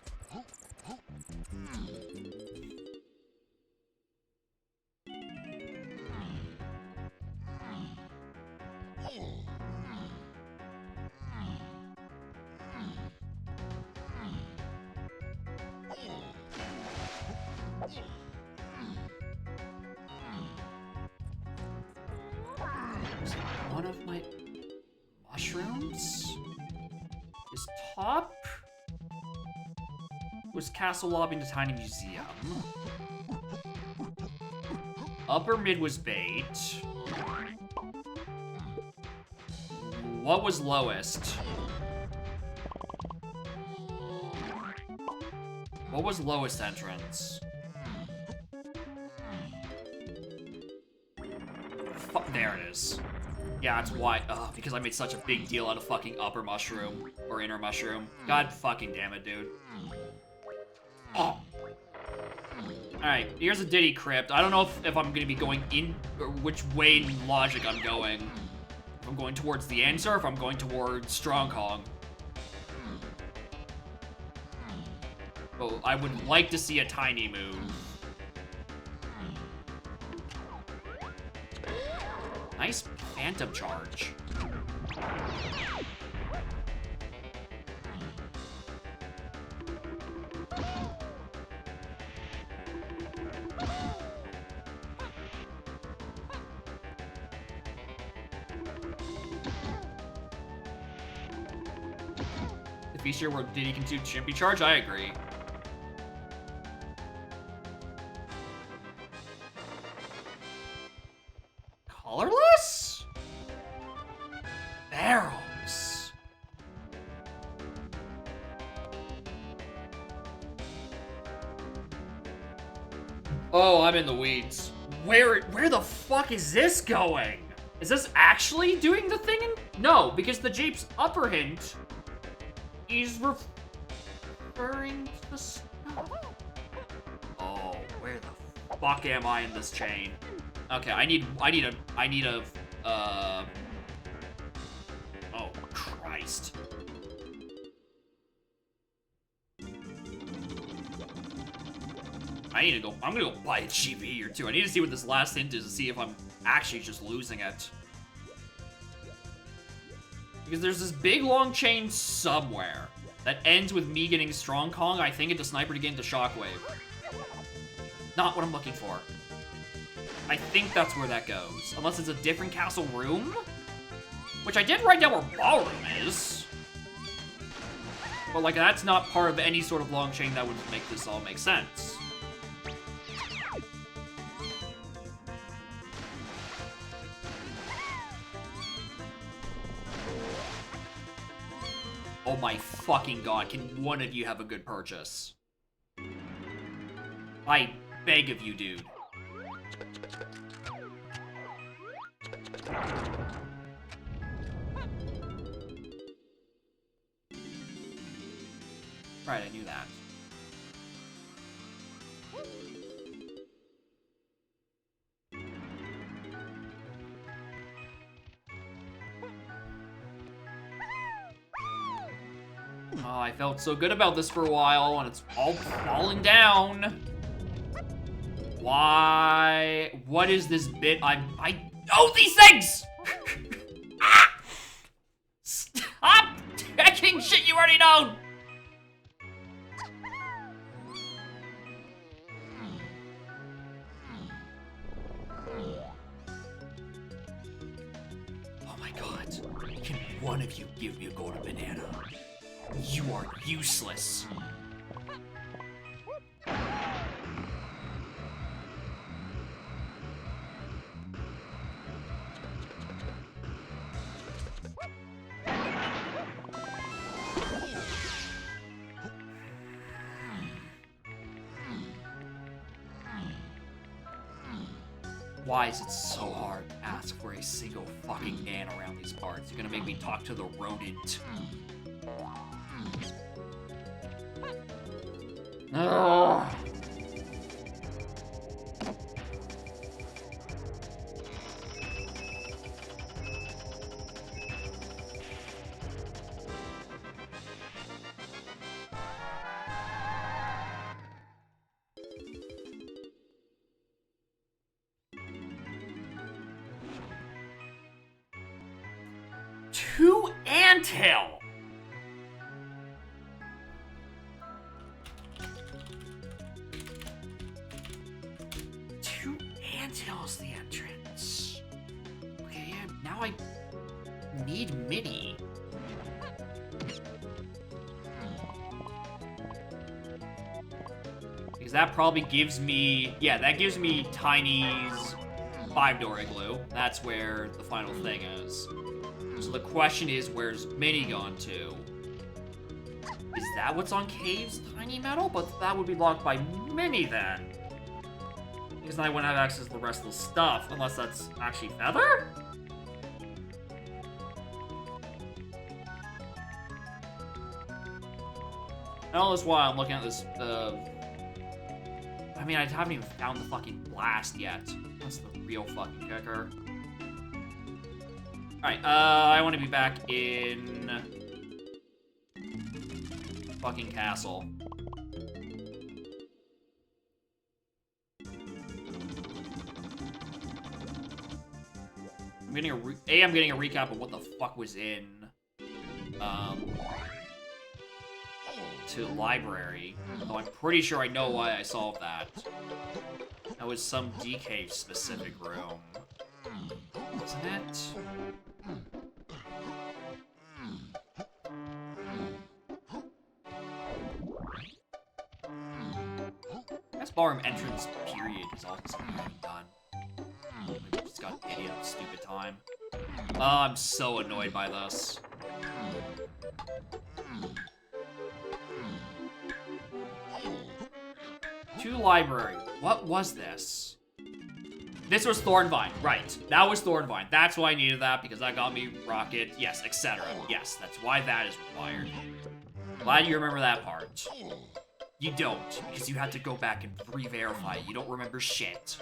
one of my mushrooms is top was castle lobby in the tiny museum. Upper mid was bait. What was lowest? What was lowest entrance? There it is. Yeah, it's why. Ugh, because I made such a big deal out of fucking upper mushroom or inner mushroom. God fucking damn it, dude. Oh. Alright, here's a Diddy Crypt. I don't know if I'm gonna be going in, or which way in logic I'm going. If I'm going towards the answer, or if I'm going towards Strong Kong. Oh, I would like to see a tiny move. Nice phantom charge. The feature where Diddy can do Chimpy charge, I agree. Colorless? Barrels. Oh, I'm in the weeds. Where the fuck is this going? Is this actually doing the thing? No, because the Jape's upper hint is referring to the stuff. Oh, where the fuck am I in this chain? Okay, I need a, oh, Christ. I'm gonna go buy a GP or two. I need to see what this last hint is to see if I'm actually just losing it. Because there's this big long chain somewhere that ends with me getting Strong Kong, I think, into Sniper to get into Shockwave. Not what I'm looking for. I think that's where that goes. Unless it's a different castle room? Which I did write down where Ballroom is. But, like, that's not part of any sort of long chain that would make this all make sense. Oh my fucking god, can one of you have a good purchase? I beg of you, dude. Right, I knew that. Oh, I felt so good about this for a while, and it's all falling down. Why? What is this bit? I know these things! Ah! Stop checking shit you already know! Oh my god. Can one of you give me a golden banana? You are useless. Why is it so hard to ask for a single fucking man around these parts? You're gonna make me talk to the rodent. Ugh. Two anthill. Two anthills the entrance. Okay, yeah, need mini? Because that probably gives me... Yeah, that gives me Tiny's 5-door igloo. That's where the final thing is. So the question is, where's Mini gone to? Is that what's on Cave's Tiny Metal? But that would be locked by Mini then. Because then I wouldn't have access to the rest of the stuff, unless that's actually Feather? And all this while I'm looking at this, I mean, I haven't even found the fucking blast yet. That's the real fucking kicker. Alright, I want to be back in... fucking castle. I'm getting I'm getting a recap of what the fuck was in, to library. Though I'm pretty sure I know why I solved that. That was some DK specific room. Isn't it? This ballroom entrance period is also something I haven't done. I just got idiot stupid time. Oh, I'm so annoyed by this. To library. What was this? This was Thornvine. Right. That was Thornvine. That's why I needed that, because that got me Rocket. Yes, etc. Yes, that's why that is required. Glad you remember that part. You don't, because you had to go back and re-verify. You don't remember shit.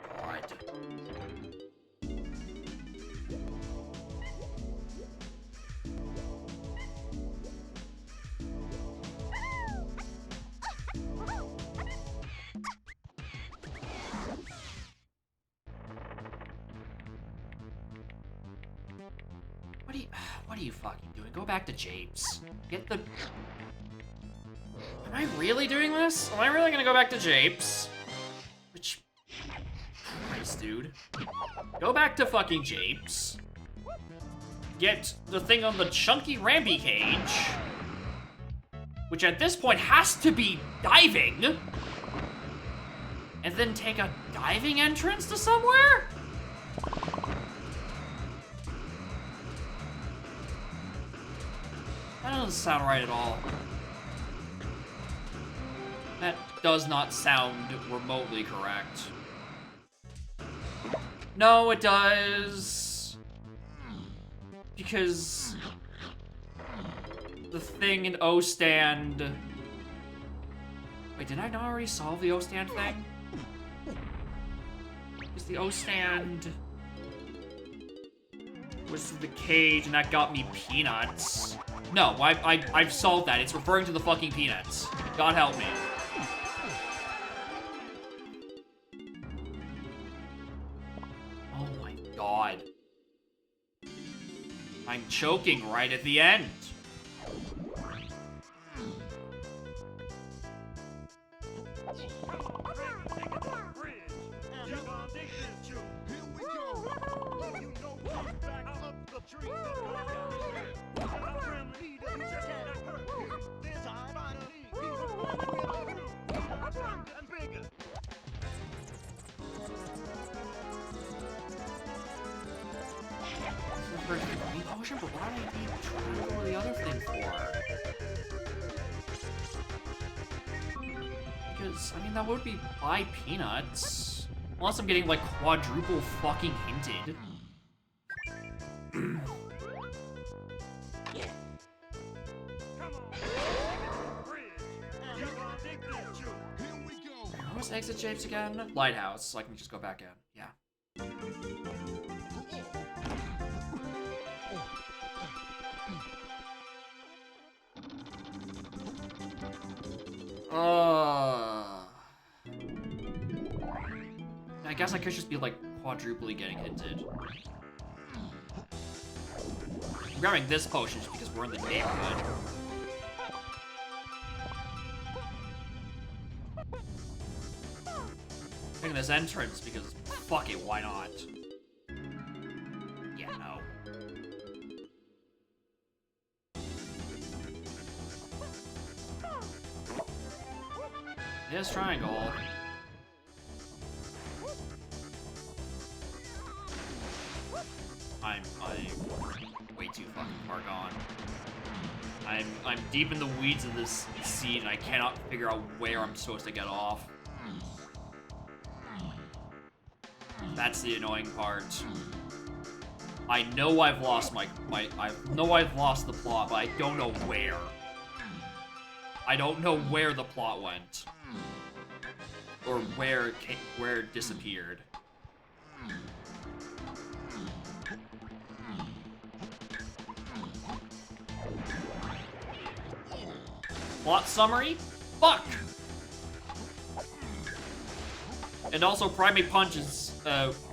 God. What are you fucking doing? Go back to Japes. Get the... Am I really doing this? Am I really gonna go back to Japes? Which... Christ, dude. Go back to fucking Japes. Get the thing on the chunky Ramby cage. Which at this point has to be diving. And then take a diving entrance to somewhere? That doesn't sound right at all. That does not sound remotely correct. No, it does. Because the thing in O stand. Wait, did I not already solve the O stand thing? Because the O stand was the cage, and that got me peanuts. No, I've solved that. It's referring to the fucking peanuts. God help me. Oh my god. I'm choking right at the end. Potion, but why do I need triangle or the other thing for? Because, I mean, that would be by peanuts. Unless I'm getting, like, quadruple fucking hinted. What was exit shapes again? Lighthouse, so I can just go back in. Yeah. I guess I could just be like quadruply getting hinted. I'm grabbing this potion just because we're in the neighborhood. this entrance because fuck it, why not? Yeah, no. Yes, triangle. I'm way too fucking far gone. I'm deep in the weeds of this scene and I cannot figure out where I'm supposed to get off. That's the annoying part. I know I've lost I know I've lost the plot, but I don't know where. I don't know where the plot went. Or where it disappeared. Plot summary? Fuck! And also, Primate Punch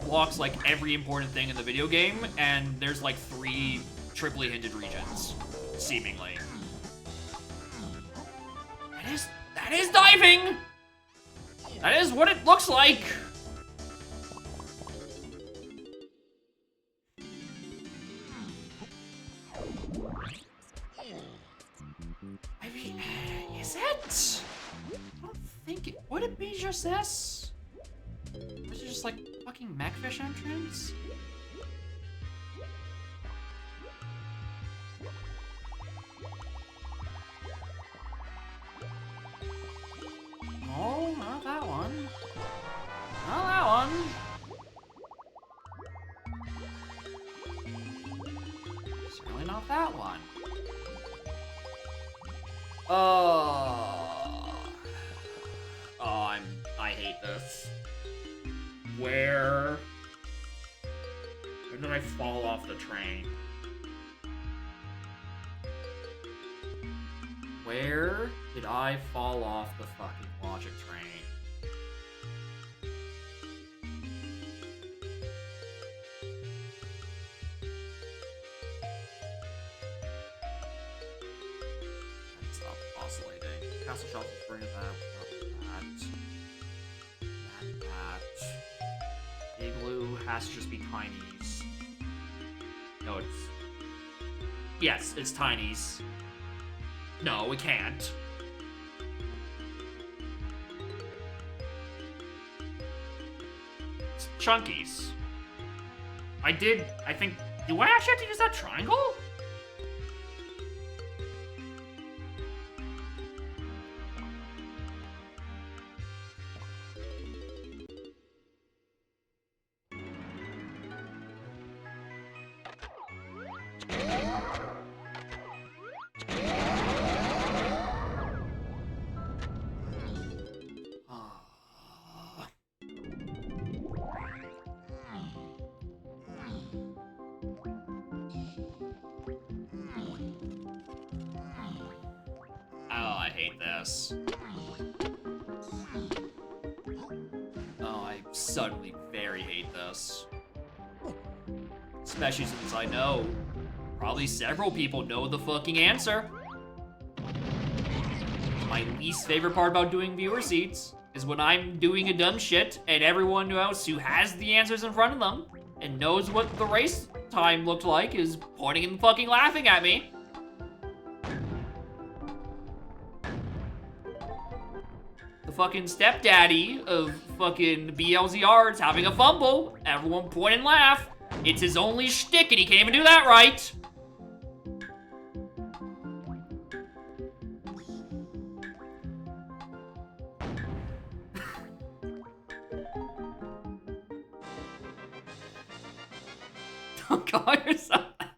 blocks like every important thing in the video game, and there's like 3 triply hinted regions, seemingly. That is diving! That is what it looks like! I mean, is it? I don't think it... Would it be just this? Or is it just like fucking Mechfish entrance? No, not that one. Not that one. Certainly not that one. I hate this. Where did I fall off the train? Where did I fall off the fucking logic train? Stop oscillating. Castle Shelf is bringing that. Igloo has to just be tinies. No, it's... Yes, it's tinies. No, it can't. It's chunkies. I think... Do I actually have to use that triangle? Suddenly very hate this. Especially since I know probably several people know the fucking answer. My least favorite part about doing viewer seats is when I'm doing a dumb shit and everyone else who has the answers in front of them and knows what the race time looked like is pointing and fucking laughing at me. The fucking stepdaddy of fucking BLZR's having a fumble. Everyone point and laugh. It's his only shtick and he can't even do that right. Don't call yourself that.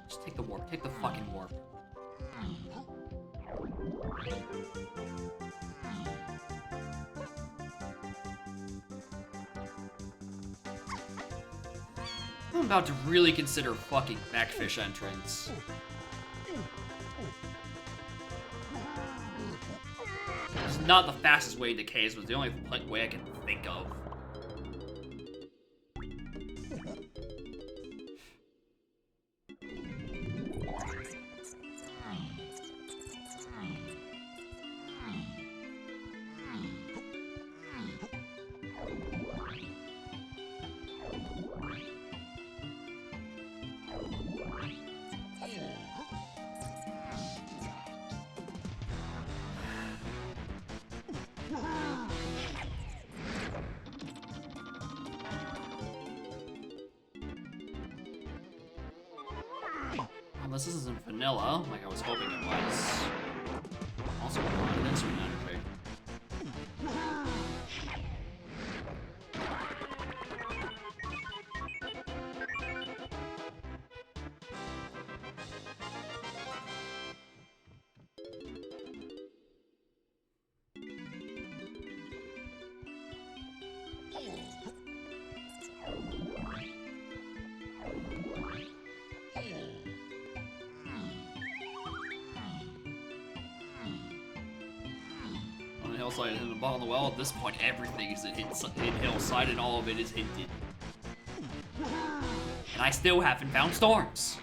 Just take the warp. Take the fucking warp. I'm about to really consider fucking Mechfish entrance. It's not the fastest way to caves, but the only way I can think of. Well, this isn't vanilla, like I was hoping it was. Also, an instrument energy. On the hillside and the bottom of the well, at this point, everything is hit hillside and all of it is hinted. And I still haven't found storms.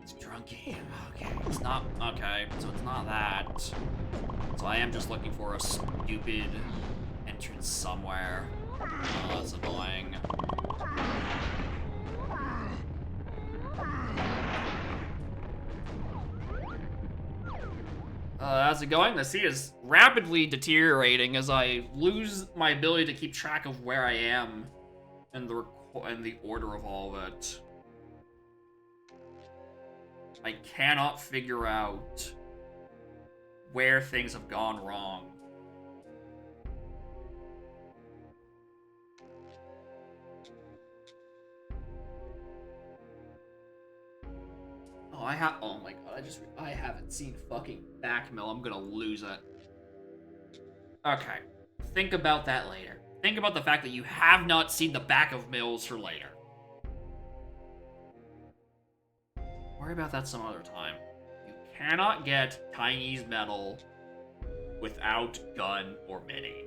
It's drunky. Okay, it's not. Okay, so it's not that. So I am just looking for a stupid entrance somewhere. Oh, that's annoying. How's it going? The sea is rapidly deteriorating as I lose my ability to keep track of where I am and the order of all of it. I cannot figure out where things have gone wrong. Oh my god, I haven't seen fucking back mill. I'm gonna lose it. Okay. Think about that later. Think about the fact that you have not seen the back of mills for later. Worry about that some other time. You cannot get Chinese metal without gun or mini.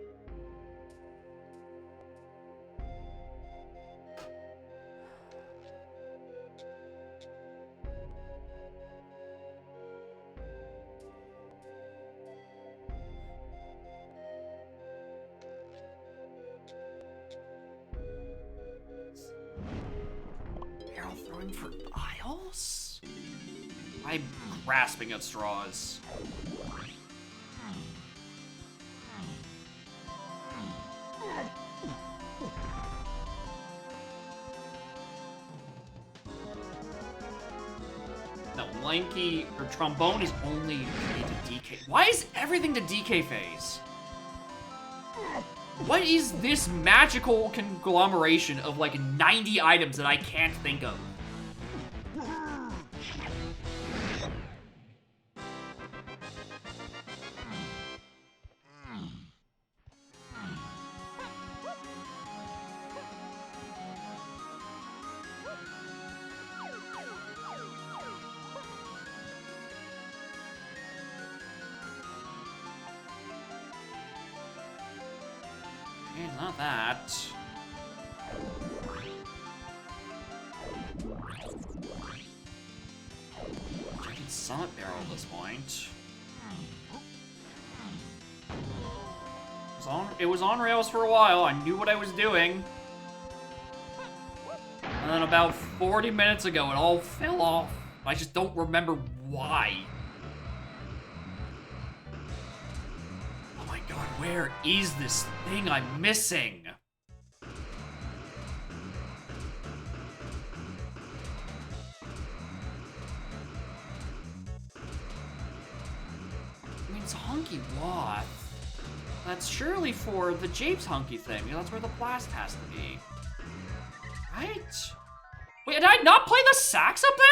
Barrel throwing for aisles? I'm grasping at straws. No, lanky or trombone is only made to DK. Why is everything to DK phase? What is this magical conglomeration of like 90 items that I can't think of? Okay, it's not that. Checking Summit Barrel at this point. It was on rails for a while. I knew what I was doing. And then about 40 minutes ago, it all fell off. I just don't remember why. Oh my god, where is this thing I'm missing? I mean, it's a hunky watt. That's surely for the Japes hunky thing, because that's where the blast has to be. Right? Wait, did I not play the sax up there?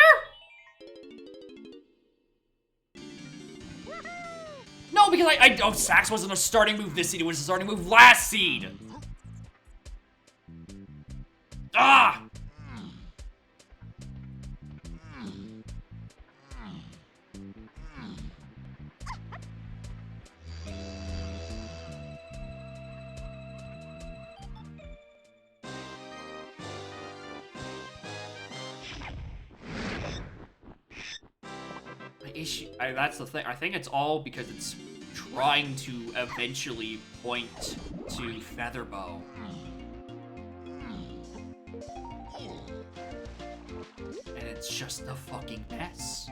No, because oh, sax wasn't a starting move this seed, it was a starting move last seed. Ah! That's the thing. I think it's all because it's trying to eventually point to Featherbow. And it's just a fucking mess.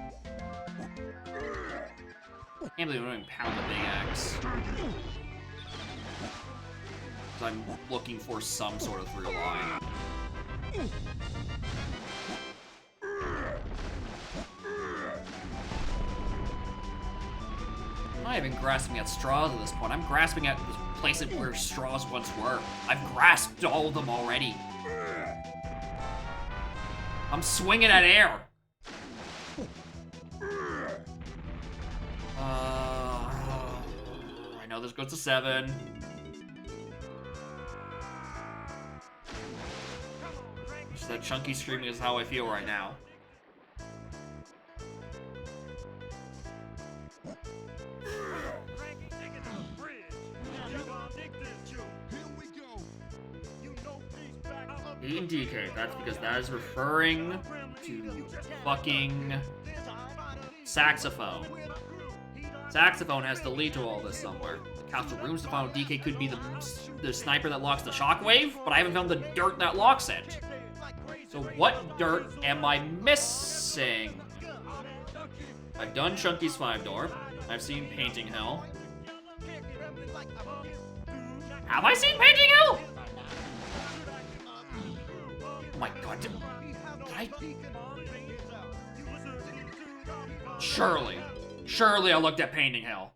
I can't believe I'm going to pound the big axe. Because I'm looking for some sort of through line. I'm not even grasping at straws at this point. I'm grasping at the places where straws once were. I've grasped all of them already. I'm swinging at air. I know this goes to 7. Just that chunky screaming is how I feel right now. DK, that's because that is referring to fucking saxophone. Saxophone has to lead to all this somewhere. The council rooms to find DK could be the sniper that locks the shockwave, but I haven't found the dirt that locks it. So what dirt am I missing? I've done Chunky's 5-door. I've seen Painting Hell. Have I seen Painting Hell? Oh my god, did I? Surely I looked at Painting Hell.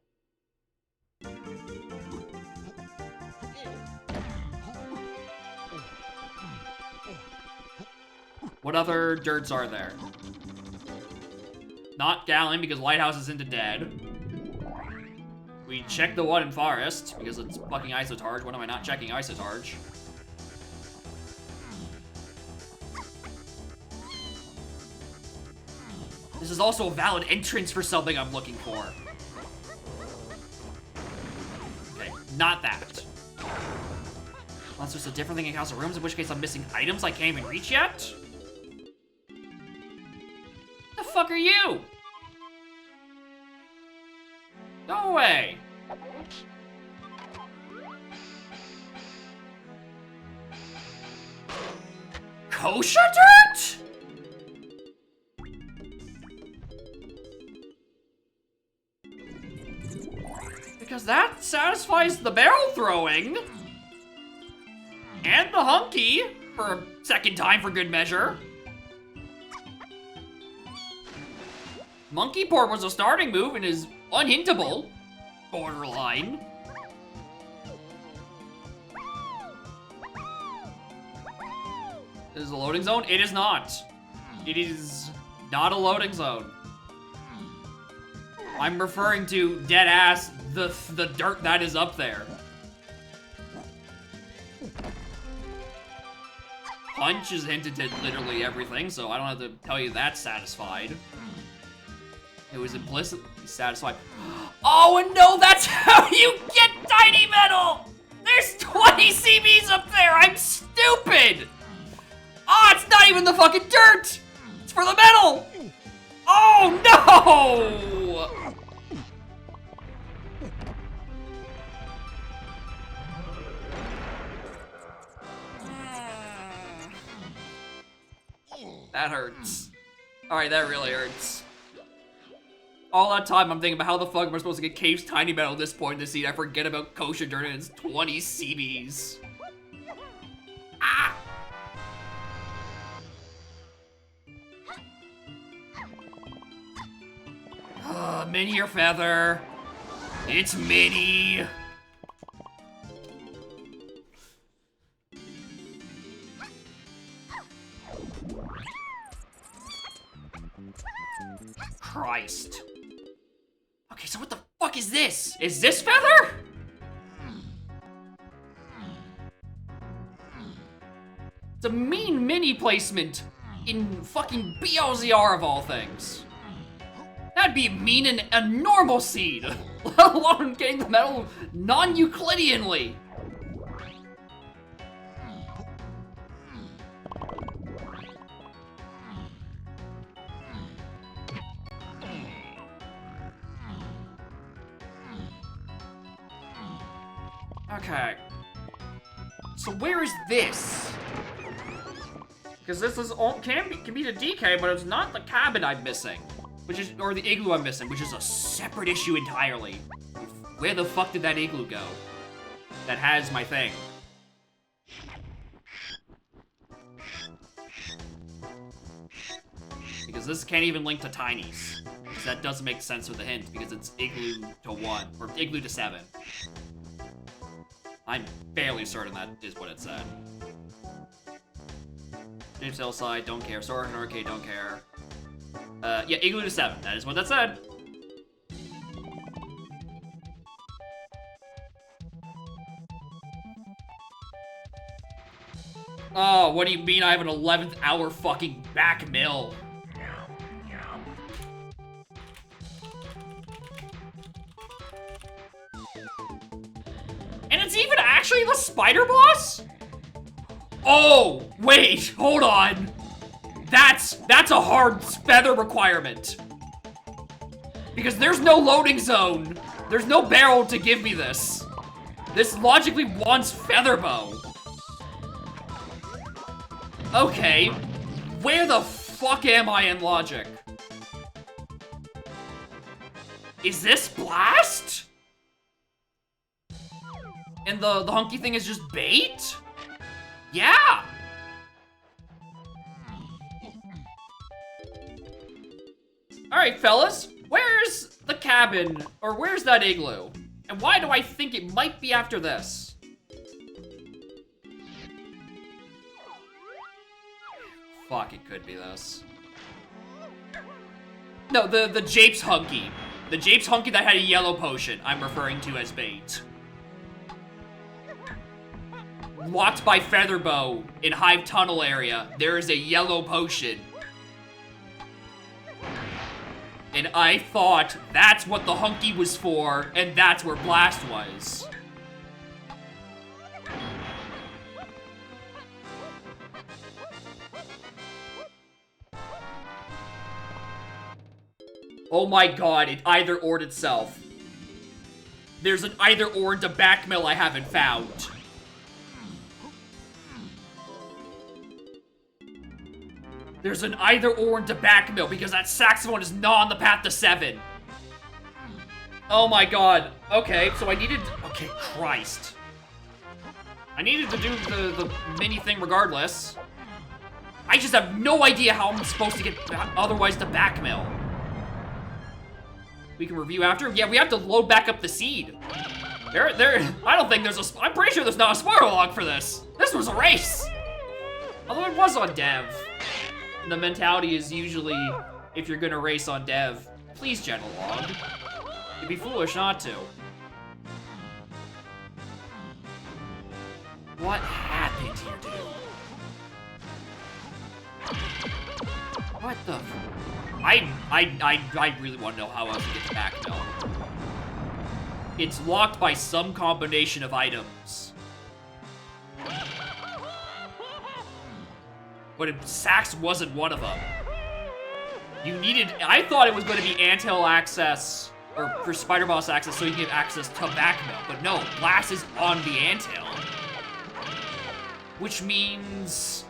What other dirts are there? Not Gallon, because Lighthouse is into dead. We checked the one in Forest, because it's fucking Isotarge. When am I not checking Isotarge? This is also a valid entrance for something I'm looking for. Okay, not that. Unless there's a different thing in House of Rooms, in which case I'm missing items I can't even reach yet? The fuck are you? Go away. Kosher dirt? Because that satisfies the barrel throwing. And the hunky, for a second time for good measure. Monkey Port was a starting move and is unhintable. Borderline. Is it a loading zone? It is not. It is not a loading zone. I'm referring to dead ass the dirt that is up there. Punch is hinted at literally everything, so I don't have to tell you that's satisfied. It was implicitly satisfied. Oh, and no, that's how you get tiny metal! There's 20 CBs up there! I'm stupid! Oh, it's not even the fucking dirt! It's for the metal! Oh, no! That hurts. Alright, that really hurts. All that time, I'm thinking about how the fuck am I supposed to get Cave's tiny metal at this point in the scene. I forget about kosher dirt and its 20 CBs. Ah! Minnie or Feather? It's Minnie. Christ. Okay, so what the fuck is this? Is this Feather? It's a mean mini placement in fucking BLZR of all things. That'd be mean in a normal seed, let alone getting the metal non-Euclideanly. Okay. So where is this? Because this is all can be the DK, but it's not the cabin I'm missing, or the igloo I'm missing, which is a separate issue entirely. Where the fuck did that igloo go? That has my thing. Because this can't even link to Tiny's. Because that doesn't make sense with the hint, because it's igloo to 1, or igloo to 7. I'm fairly certain that is what it said. James Hillside, don't care. Sword and Arcade, don't care. Yeah, igloo to 7. That is what that said. Oh, what do you mean I have an 11th hour fucking back mill? And it's even actually the spider boss? Oh, wait, hold on. That's a hard feather requirement. Because there's no loading zone. There's no barrel to give me this. This logically wants feather bow. Okay, where the fuck am I in logic? Is this blast? And the hunky thing is just bait? Yeah! Alright, fellas, where's the cabin, or where's that igloo? And why do I think it might be after this? Fuck, it could be this. No, the Japes hunky. The Japes hunky that had a yellow potion I'm referring to as bait. Locked by Featherbow in Hive Tunnel area, there is a yellow potion. And I thought that's what the hunky was for, and that's where Blast was. Oh my god, it either or'd itself. There's an either or into back mill I haven't found. There's an either or into back mill because that saxophone is not on the path to 7. Oh my god. Okay, so I needed... Okay, Christ. I needed to do the mini thing regardless. I just have no idea how I'm supposed to get otherwise to back mill. We can review after. Yeah, we have to load back up the seed. I don't think there's a... I'm pretty sure there's not a spoiler log for this. This was a race. Although it was on dev. The mentality is usually, if you're gonna race on dev, please channel log. It'd be foolish not to. What happened here, dude? What the... I really want to know how else to get back now. It's locked by some combination of items. But Sax wasn't one of them. You needed... I thought it was going to be anthill access, or for Spider Boss access, so you can get access to back mill. But no, Blast is on the anthill. Which means...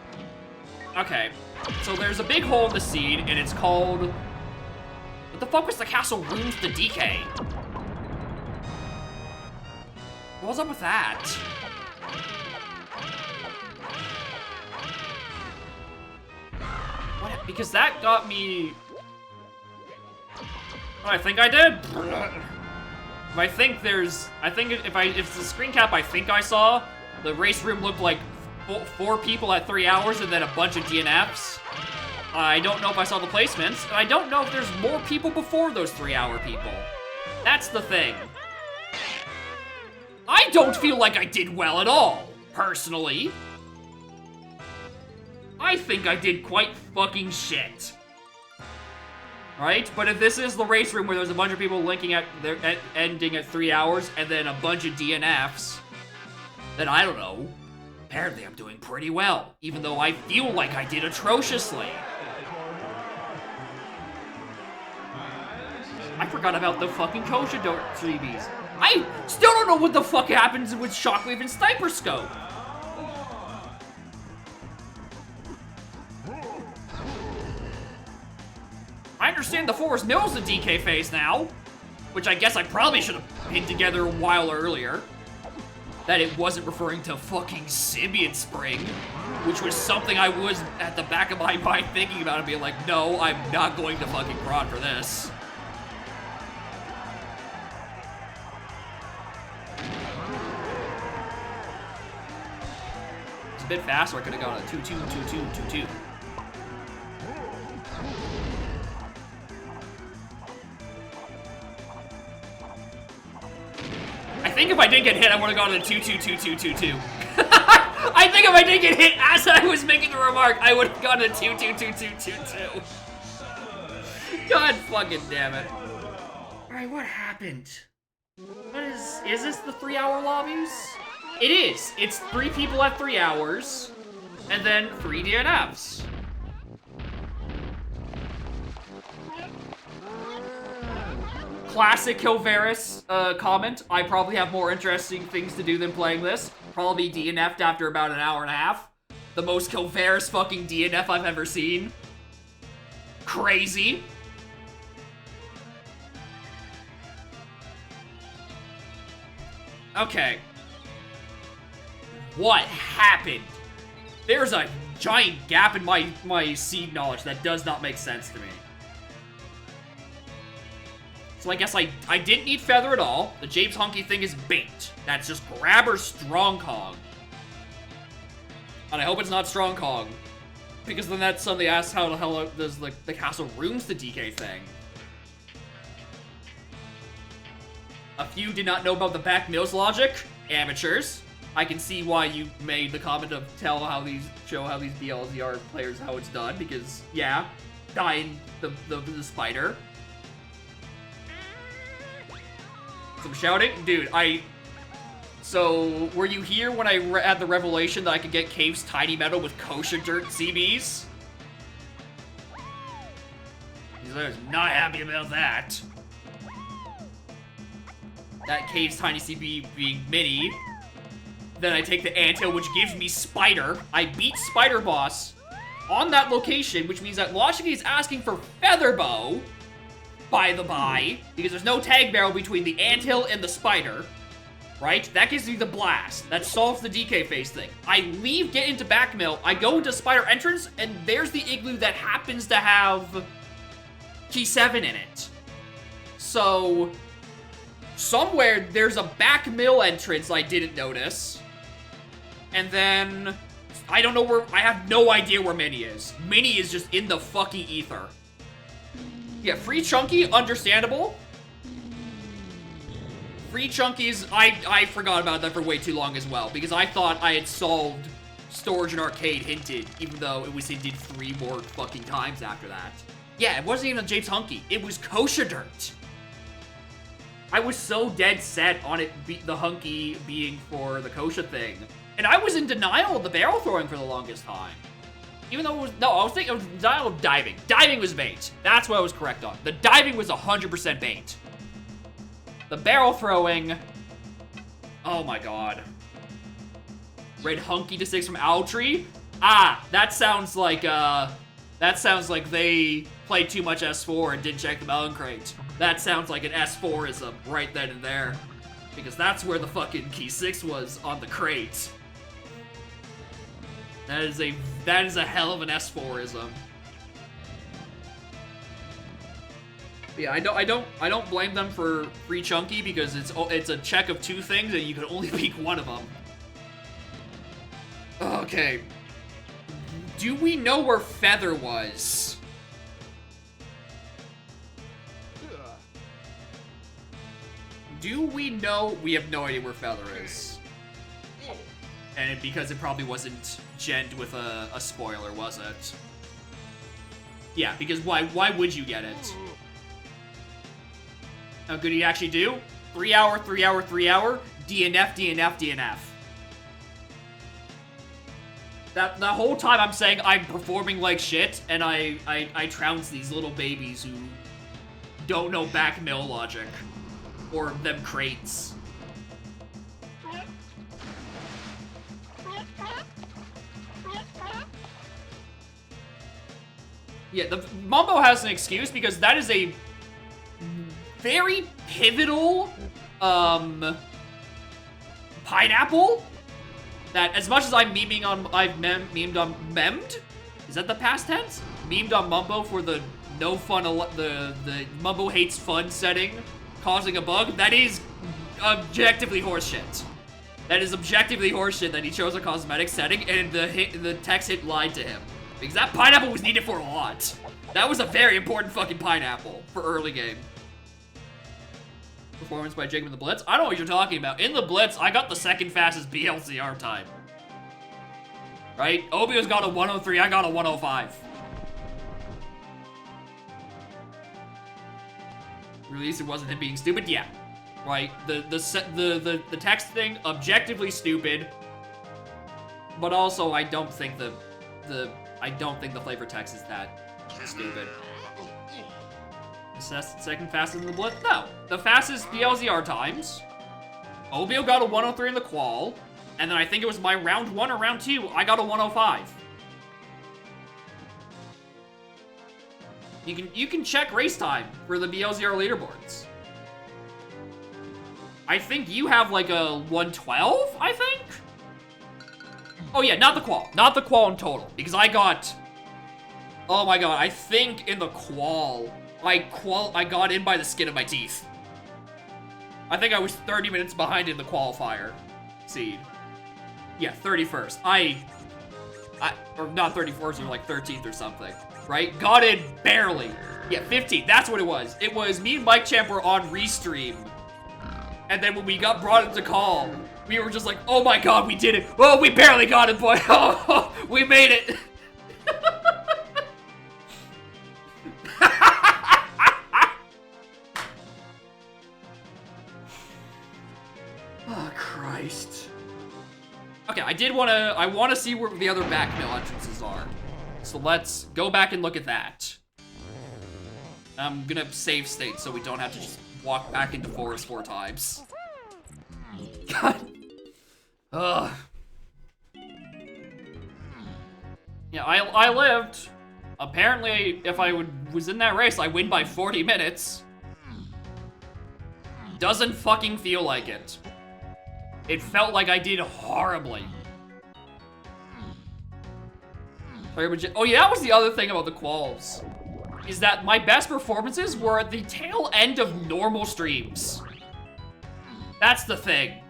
Okay, so there's a big hole in the seed, and it's called... What the fuck was the castle runes to DK? What was up with that? What? Because that got me... Oh, I think I did. I think there's... I think if the screen cap I think I saw, the race room looked like 4 people at 3 hours and then a bunch of DNFs. I don't know if I saw the placements, and I don't know if there's more people before those 3-hour people. That's the thing. I don't feel like I did well at all, personally. I think I did quite fucking shit. Right? But if this is the race room where there's a bunch of people linking at their ending at 3 hours and then a bunch of DNFs, then I don't know. Apparently I'm doing pretty well, even though I feel like I did atrociously. I forgot about the fucking kosher CBs. I still don't know what the fuck happens with Shockwave and Sniper Scope. I understand the Forest Mill's the DK phase now, which I guess I probably should have pinned together a while earlier. That it wasn't referring to fucking Symbiont Spring, which was something I was at the back of my mind thinking about and being like, no, I'm not going to fucking prod for this. It's a bit faster, I could have gone a 2-2, 2-2, 2-2. I think if I didn't get hit, I would have gone to 2-2, 2-2, 2-2. I think if I didn't get hit as I was making the remark, I would have gone to 2-2, 2-2, 2-2. God fucking damn it. Alright, what happened? What is this the 3-hour lobbies? It is. It's 3 people at 3 hours, and then 3 DNFs. Classic Kilvaris comment. I probably have more interesting things to do than playing this. Probably DNF'd after about an hour and a half. The most Kilvaris fucking DNF I've ever seen. Crazy. Okay. What happened? There's a giant gap in my seed knowledge that does not make sense to me. So I guess I didn't need Feather at all. The Japes Hunky thing is bait. That's just Grabber Strong Kong. And I hope it's not Strong Kong. Because then that suddenly asks how the hell does the Castle Rooms the DK thing. A few did not know about the back mills logic. Amateurs. I can see why you made the comment of show how these BLZR players how it's done. Because, yeah, dying the spider. Some shouting? Dude, So, were you here when I had the revelation that I could get Cave's Tiny Meadow with Kosher Dirt CBs? I was not happy about that. That Cave's Tiny CB being mini. Then I take the Anthill, which gives me Spider. I beat Spider Boss on that location, which means that Logic is asking for Featherbow. By the by, because there's no tag barrel between the anthill and the spider, right? That gives me the blast. That solves the DK phase thing. I leave, get into back mill, I go into spider entrance, and there's the igloo that happens to have key 7 in it. So, somewhere there's a back mill entrance I didn't notice. And then, I don't know where, I have no idea where Minnie is. Minnie is just in the fucking ether. Yeah, free Chunky, understandable. Free Chunkies, I forgot about that for way too long as well, because I thought I had solved Storage and Arcade hinted, even though it was hinted 3 more fucking times after that. Yeah, it wasn't even a Japes Hunky, it was Kosher Dirt. I was so dead set on it, the Hunky being for the Kosher thing, and I was in denial of the barrel throwing for the longest time. Even though it was, no, I was thinking it was denial of diving. Diving was bait. That's what I was correct on. The diving was 100% bait. The barrel throwing, oh my god. Red Hunky to 6 from Owltree? Ah, that sounds like they played too much S4 and didn't check the melon crate. That sounds like an S4ism right then and there. Because that's where the fucking key 6 was on the crate. That is a hell of an S4ism. Yeah, I don't blame them for free Chunky because it's a check of 2 things and you can only pick one of them. Okay. Do we know where Feather was? Do we know? We have no idea where Feather is. And because it probably wasn't genned with a spoiler, was it? Yeah, because why would you get it? How good did he actually do? 3 hour, 3 hour, 3 hour, DNF, DNF, DNF. The whole time I'm saying I'm performing like shit, and I trounce these little babies who don't know back mill logic. Or them crates. Yeah, the Mumbo has an excuse because that is a very pivotal, pineapple that as much as I've memed on memmed? Is that the past tense? Memed on Mumbo for the no fun, the Mumbo hates fun setting causing a bug. That is objectively horseshit. That is objectively horseshit that he chose a cosmetic setting and the text hit lied to him. Because that pineapple was needed for a lot. That was a very important fucking pineapple for early game. Performance by Jacob in the Blitz? I don't know what you're talking about. In the Blitz, I got the second fastest BLCR time. Right? Obio's got a 103, I got a 105. Release, it wasn't him being stupid? Yeah. Right? The text thing, objectively stupid. But also, I don't think the flavor text is that stupid. Second fastest in the Blitz? No. The fastest BLZR times. Obio got a 103 in the qual. And then I think it was my round 1 or round 2, I got a 105. You can check race time for the BLZR leaderboards. I think you have like a 112, I think? Oh yeah, not the qual. Not the qual in total. Because I got... Oh my god, I think in the qual, I got in by the skin of my teeth. I think I was 30 minutes behind in the qualifier seed. Yeah, 31st. Or not 31st, or like 13th or something, right? Got in barely. Yeah, 15th, that's what it was. It was me and Mike Champ were on Restream. And then when we got brought into call, we were just like, oh my god, we did it. Oh, we barely got it, boy. Oh, we made it. Oh, Christ. Okay, I want to see where the other back mill entrances are. So let's go back and look at that. I'm gonna save state so we don't have to just walk back into forest 4 times. God. Ugh. Yeah, I lived. Apparently, if I was in that race, I win by 40 minutes. Doesn't fucking feel like it. It felt like I did horribly. Oh yeah, that was the other thing about the quals. Is that my best performances were at the tail end of normal streams. That's the thing.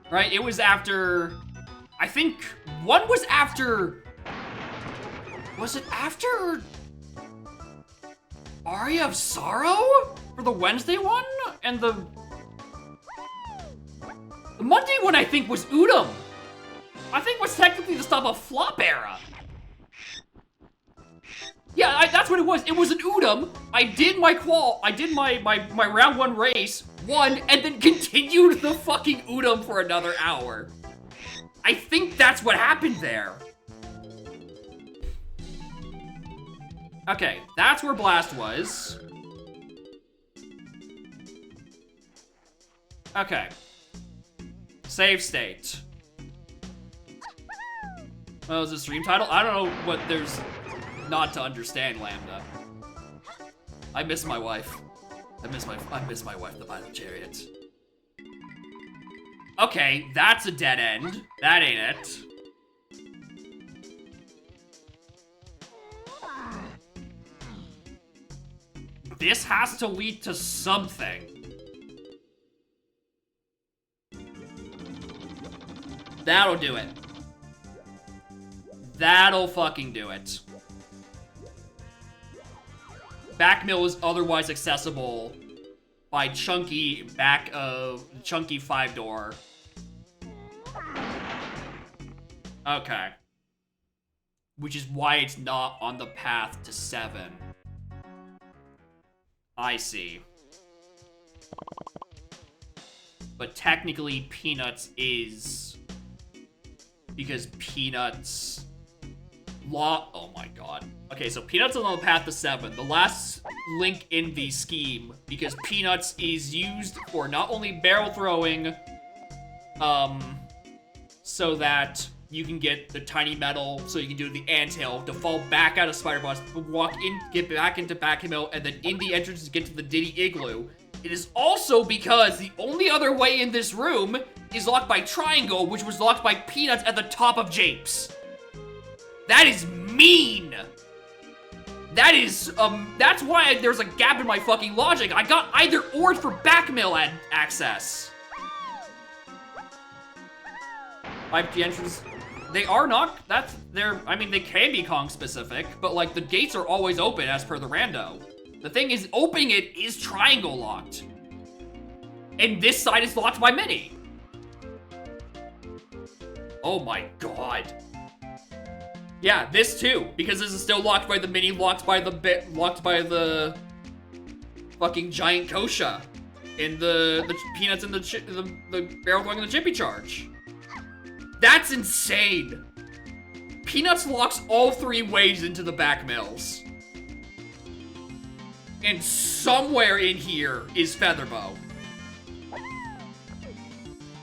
Right, it was after... I think one was after... Was it after... Aria of Sorrow? For the Wednesday one? And the Monday one, I think, was Udom. I think was technically the stop of Flop Era. Yeah, that's what it was. It was an Udom. I did my round 1 race, won, and then continued the fucking Udom for another hour. I think that's what happened there. Okay, that's where Blast was. Okay. Save state. What was the stream title? I don't know what there's not to understand, Lambda. I miss my wife. I miss my wife, the Violent Chariot. Okay, that's a dead end. That ain't it. This has to lead to something. That'll do it. That'll fucking do it. Back mill is otherwise accessible by Chunky 5-door. Okay. Which is why it's not on the path to 7. I see. But technically, Peanuts is... Because Peanuts Oh my god. Okay, so Peanuts is on the path to 7. The last link in the scheme, because Peanuts is used for not only barrel throwing, so that you can get the tiny metal, so you can do the anthill, to fall back out of Spider Boss, walk in, get back into Back Hill, and then in the entrance to get to the Diddy Igloo. It is also because the only other way in this room is locked by Triangle, which was locked by Peanuts at the top of Japes. That is mean! That is, that's why there's a gap in my fucking logic. I got either or for back mill access. The entrance, they are not, I mean, they can be Kong specific, but like the gates are always open as per the rando. The thing is, opening it is triangle locked. And this side is locked by Minnie. Oh my god. Yeah, this too, because this is still locked by the Minnie, locked by the fucking giant Kosha in the Peanuts and the barrel throwing and the Chippy Charge. That's insane. Peanuts locks all 3 ways into the back mills. And somewhere in here is Featherbow.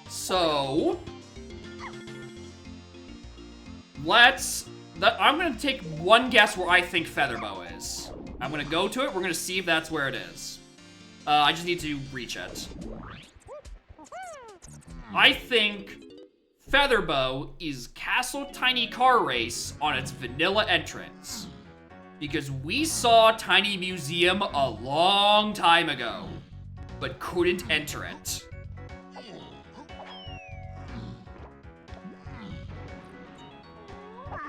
So I'm gonna take one guess where I think Featherbow is. I'm gonna go to it, we're gonna see if that's where it is. I just need to reach it. I think Featherbow is Castle Tiny Car Race on its vanilla entrance. Because we saw Tiny Museum a long time ago, but couldn't enter it.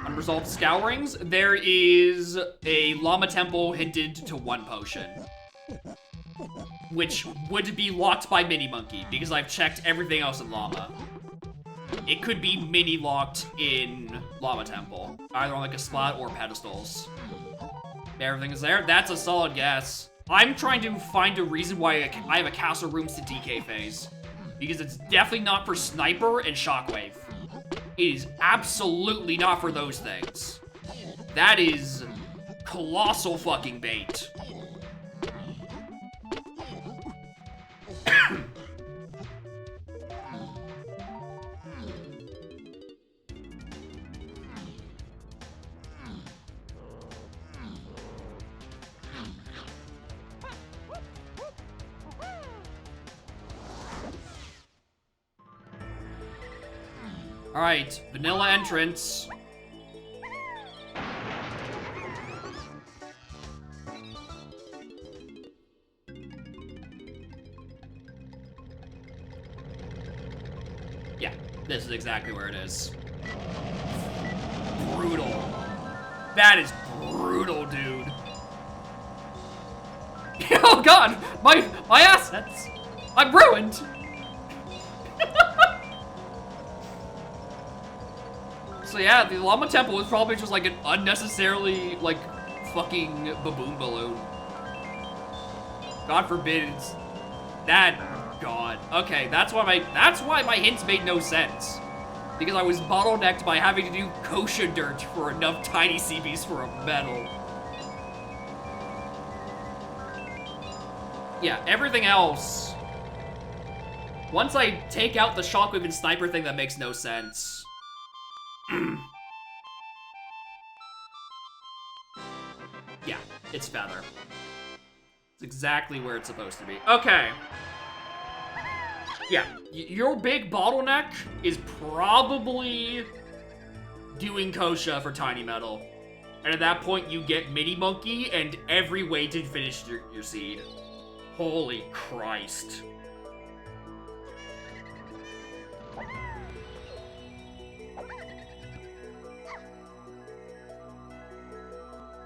Unresolved Scourings, there is a Llama Temple hinted to 1 potion. Which would be locked by Mini Monkey, because I've checked everything else in Llama. It could be mini locked in Llama Temple, either on like a spot or pedestals. Everything is there. That's a solid guess. I'm trying to find a reason why I have a Castle Rooms to DK phase, because it's definitely not for Sniper and Shockwave. It is absolutely not for those things. That is colossal fucking bait. All right, vanilla entrance. Yeah, this is exactly where it is. Brutal. That is brutal, dude. Oh god, my assets. I'm ruined. So yeah, the Llama Temple was probably just like an unnecessarily, like, fucking baboon balloon. God forbid it's that. God. Okay, that's why my hints made no sense. Because I was bottlenecked by having to do kosher dirt for enough tiny CBs for a medal. Yeah, everything else. Once I take out the Shockwave and Sniper thing, that makes no sense. Yeah, it's Feather. It's exactly where it's supposed to be. Okay. Yeah, your big bottleneck is probably doing Kosha for Tiny Metal. And at that point, you get Mini Monkey and every way to finish your seed. Holy Christ.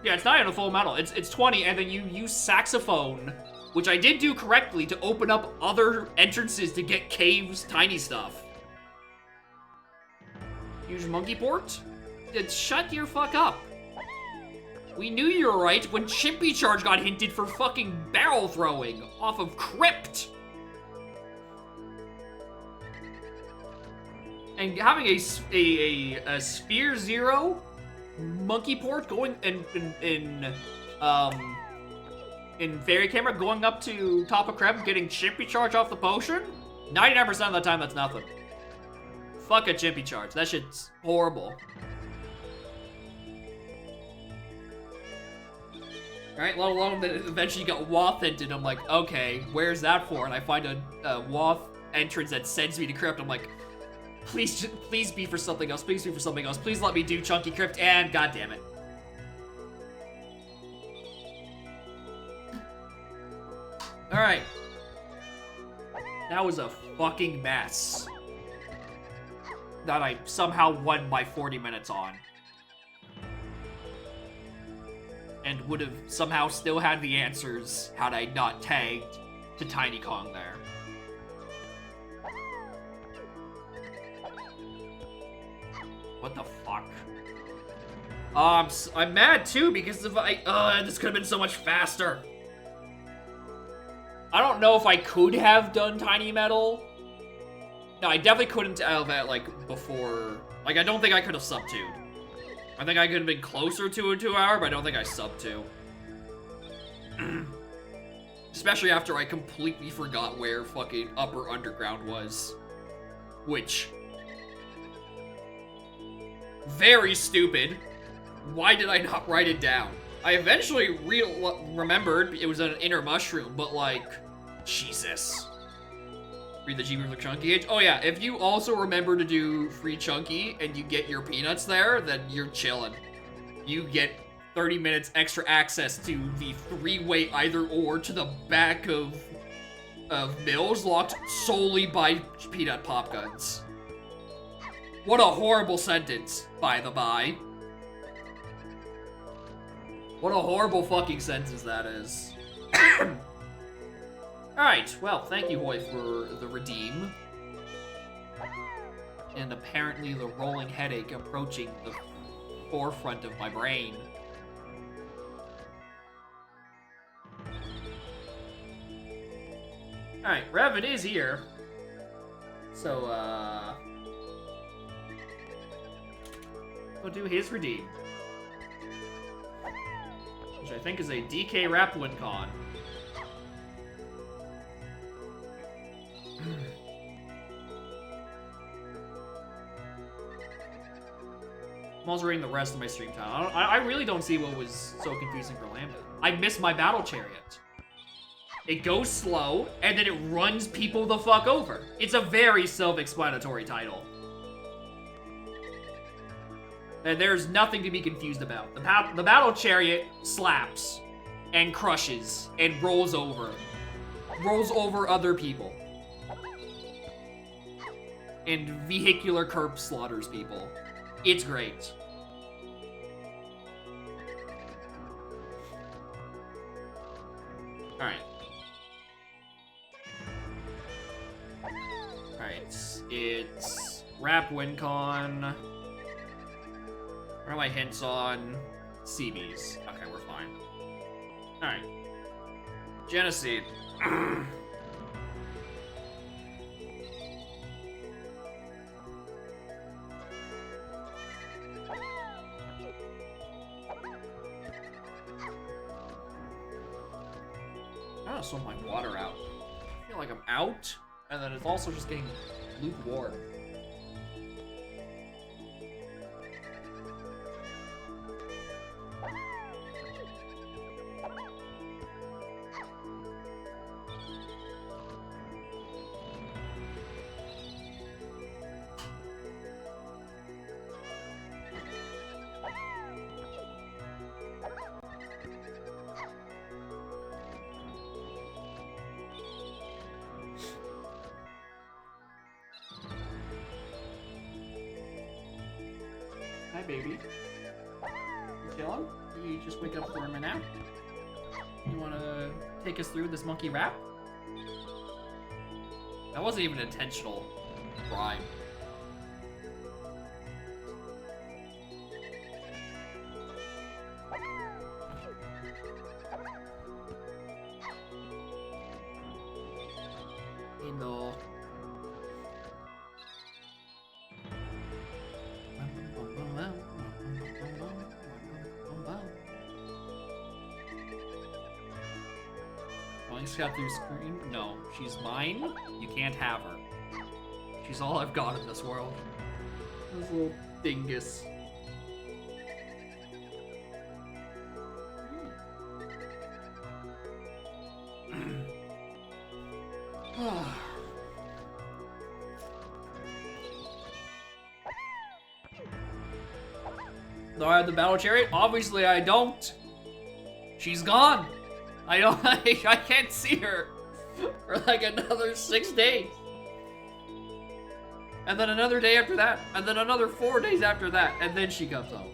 Yeah, it's not even a full medal. It's 20, and then you use Saxophone, which I did do correctly, to open up other entrances to get Cave's tiny stuff. Use Monkey Port? Shut your fuck up. We knew you were right when Chippy Charge got hinted for fucking barrel throwing off of Crypt. And having a Sphere 0 monkey port going in fairy camera going up to top of crab getting chimpy charge off the potion, 99% of the time that's nothing. Fuck a chimpy charge. That shit's horrible. Alright, let alone that eventually got Wath entered. I'm like, okay, where's that for? And I find a Wath entrance that sends me to Crypt. I'm like, please be for something else. Please be for something else. Please let me do Chunky Crypt, and god damn it. Alright. That was a fucking mess that I somehow won my 40 minutes on. And would have somehow still had the answers had I not tagged to Tiny Kong there. What the fuck? I'm mad too because if this could have been so much faster. I don't know if I could have done Tiny Metal. No, I definitely couldn't have that, like, before. Like, I don't think I could have sub 2'd. I think I could have been closer to a 2-hour, but I don't think I sub 2. Especially after I completely forgot where fucking Upper Underground was. Which... very stupid. Why did I not write it down? I eventually remembered it was an inner mushroom, but like, Jesus. Read the Jeepers of Chunky Age. Oh yeah, if you also remember to do free Chunky and you get your peanuts there, then you're chilling. You get 30 minutes extra access to the 3-way either or to the back of mills locked solely by peanut pop guns. What a horrible sentence, by the by. What a horrible fucking sentence that is. Alright, well, thank you, Hoy, for the redeem. And apparently the rolling headache approaching the forefront of my brain. Alright, Revan is here. So, we'll do his redeem. Which I think is a DK Rapwincon. I'm also reading the rest of my stream time. I really don't see what was so confusing for Lambda. I missed my battle chariot. It goes slow, and then it runs people the fuck over. It's a very self-explanatory title. And there's nothing to be confused about. The battle chariot slaps, and crushes, and rolls over. Rolls over other people. And vehicular curb slaughters people. It's great. Alright. Alright, it's Rapwincon. What are my hints on? CBs. Okay, we're fine. Alright. Genocide. I sold my water out. I feel like I'm out, and then it's also just getting lukewarm. Hi, baby. You chillin'? You just wake up for a minute now? You wanna take us through this monkey rap? That wasn't even intentional rhyme. No. Blanks got through screen? No, she's mine. You can't have her. She's all I've got in this world. This little dingus. Do I have the battle chariot? Obviously I don't. She's gone. I don't. I can't see her for like another 6 days. And then another day after that. And then another 4 days after that. And then she comes home.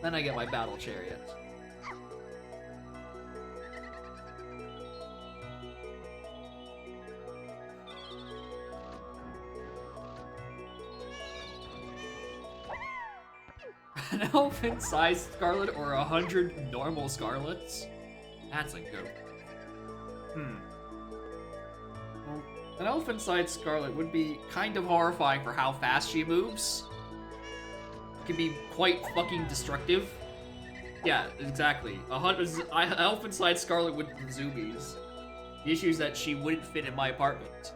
Then I get my battle chariot. An elephant-sized scarlet or 100 normal scarlets? That's a good one. Well, an elephant-sized scarlet would be kind of horrifying for how fast she moves. It can be quite fucking destructive. Yeah, exactly. An elephant-sized scarlet with zoomies. The issue is that she wouldn't fit in my apartment.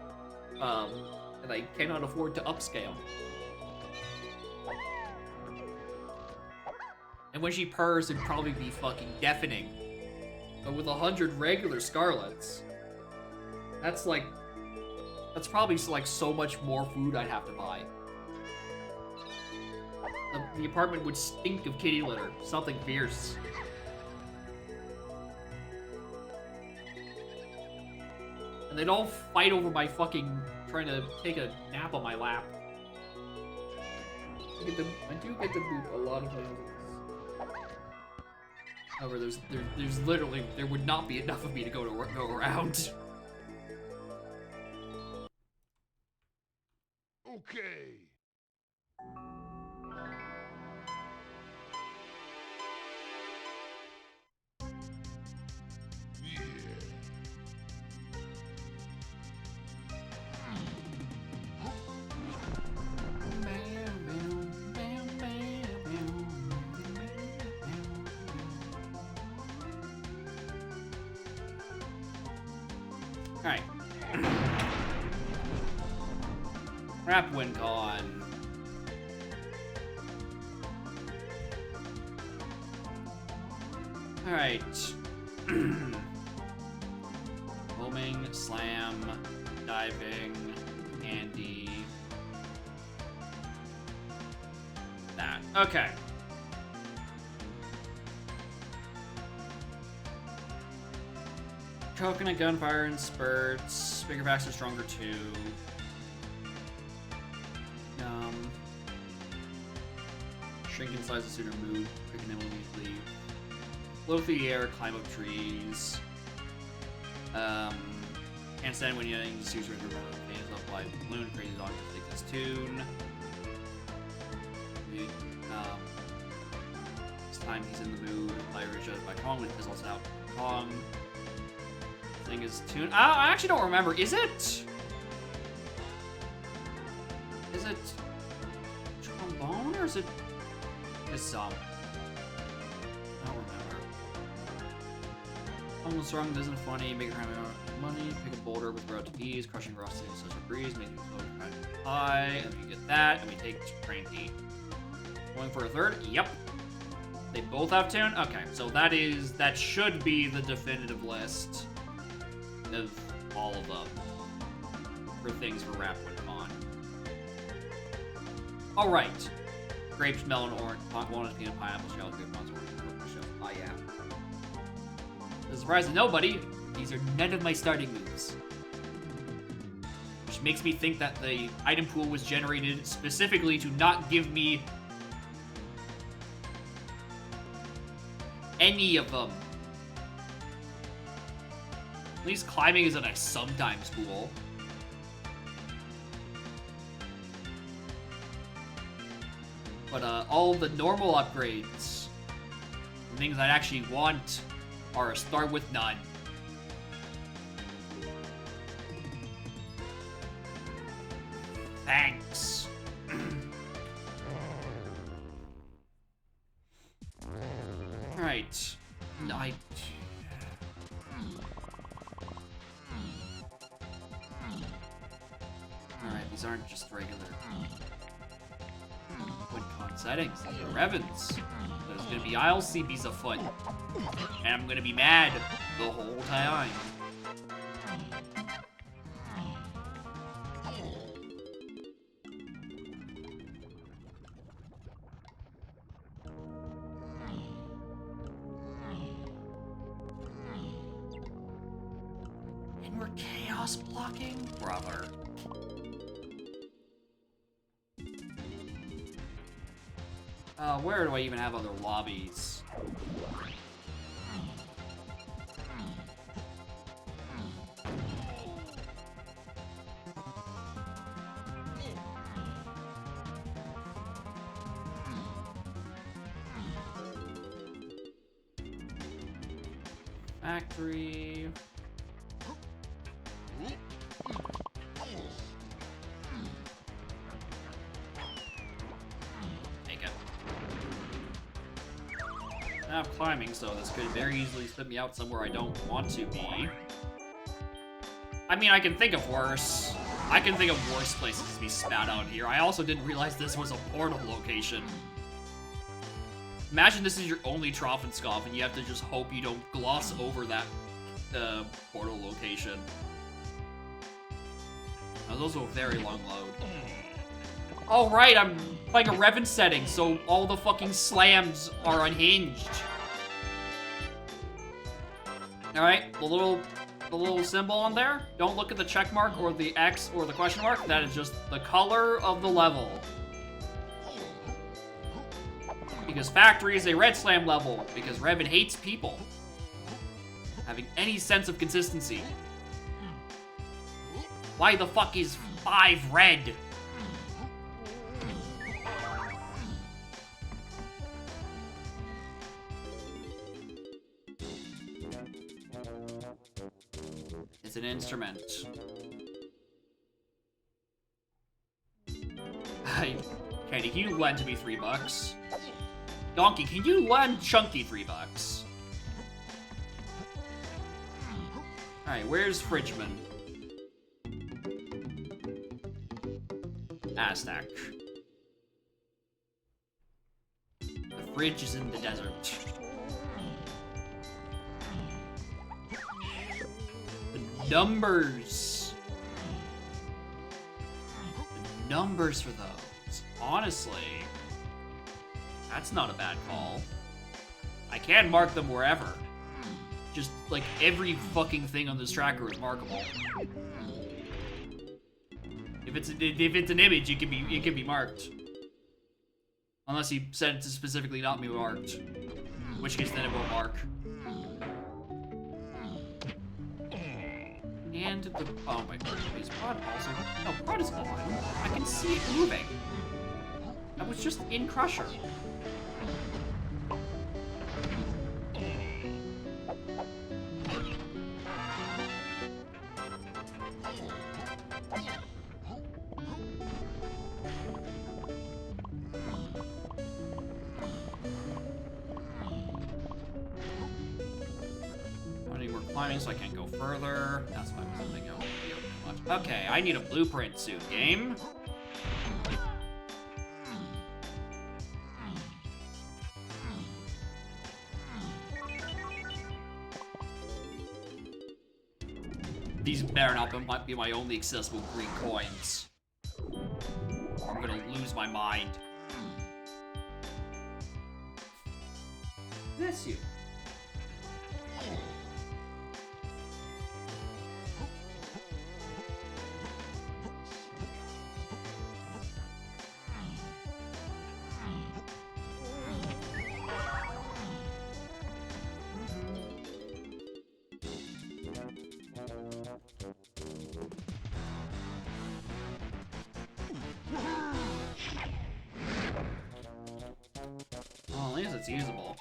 And I cannot afford to upscale. And when she purrs, it'd probably be fucking deafening. But with 100 regular scarlets, that's probably like so much more food I'd have to buy. The apartment would stink of kitty litter. Something fierce. And they'd all fight over my fucking trying to take a nap on my lap. I do get to boop a lot of things. However, there's literally, there would not be enough of me to go around. Okay. Alright. Wrap win con. Alright. Homing, slam, diving, candy. That. Okay. Coconut gunfire and spurts. Bigger packs are stronger too. Shrink in size of sooner move. Quicken them immediately. Float through the air, climb up trees. Can't stand when you just use your run of fans up by balloon, crazy dog to take this tune. This time he's in the mood. Irish by Kong with fizzles out. Kong. Thing is tune. I actually don't remember. Is it trombone or is it I don't remember. Almost strong isn't funny. Make it money. Pick a boulder with route to ease. Crushing rocks in such a breeze. Making it so kind of high. And we get that. And we take cranky. Going for a third. Yep. They both have tune. Okay, so that should be the definitive list of all of them for things for Rap Win Con. All right. Grapes, melon, orange, walnut, peanut, pineapple, shell, grape, monster, orange, shell. Ah, yeah. To the surprise of nobody, these are none of my starting moves. Which makes me think that the item pool was generated specifically to not give me any of them. At least climbing is in a sometimes pool. But all the normal upgrades, the things I'd actually want, are a start with none. Thanks. Alright. These aren't just regular Woodcon settings. These are Revens. There's gonna be Isle CBs afoot. And I'm gonna be mad the whole time. And we're chaos blocking? Brother. Where do I even have other lobbies? Factory. Make it. Now I'm climbing, so this could very easily spit me out somewhere I don't want to be. I mean, I can think of worse. I can think of worse places to be spat out here. I also didn't realize this was a portal location. Imagine this is your only Trophenscoff and you have to just hope you don't gloss over that portal location. That was also a very long load. Oh right, I'm playing a Revan setting, so all the fucking slams are unhinged. Alright, the little symbol on there, don't look at the check mark or the X or the question mark, that is just the color of the level. Because Factory is a red slam level, because Revan hates people having any sense of consistency. Why the fuck is 5 red? It's an instrument. Candy, can you lend me $3? Donkey, can you lend Chunky $3? Alright, where's Fridgeman? Aztec. The fridge is in the desert. The numbers. The numbers for those. Honestly, that's not a bad call. I can mark them wherever. Just, like, every fucking thing on this tracker is markable. If it's an image, it can be marked. Unless he said to specifically not be marked. In which case, then it won't mark. And the... Oh my god, is Prod also... No, Prod is on. I can see it moving. I was just in Crusher. Climbing, so I can't go further. That's why I wasn't thinking too much. Okay, I need a blueprint suit, game. These better not be my only accessible green coins. I'm gonna lose my mind. That's you. It's usable.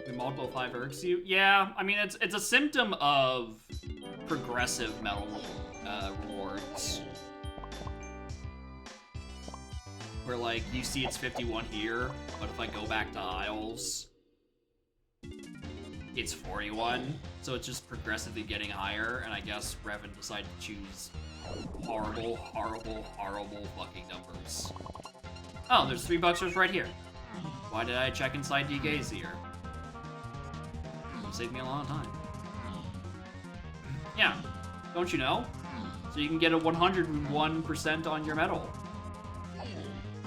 The multiple 5 irks you? Yeah, I mean, it's a symptom of progressive medal rewards. Where, like, you see it's 51 here, but if I go back to Isles, it's 41. So it's just progressively getting higher, and I guess Revan decided to choose Horrible, horrible, horrible fucking numbers. Oh, there's 3 Bucksters right here. Why did I check inside DK's here? It'll save me a lot of time. Yeah, don't you know? So you can get a 101% on your medal.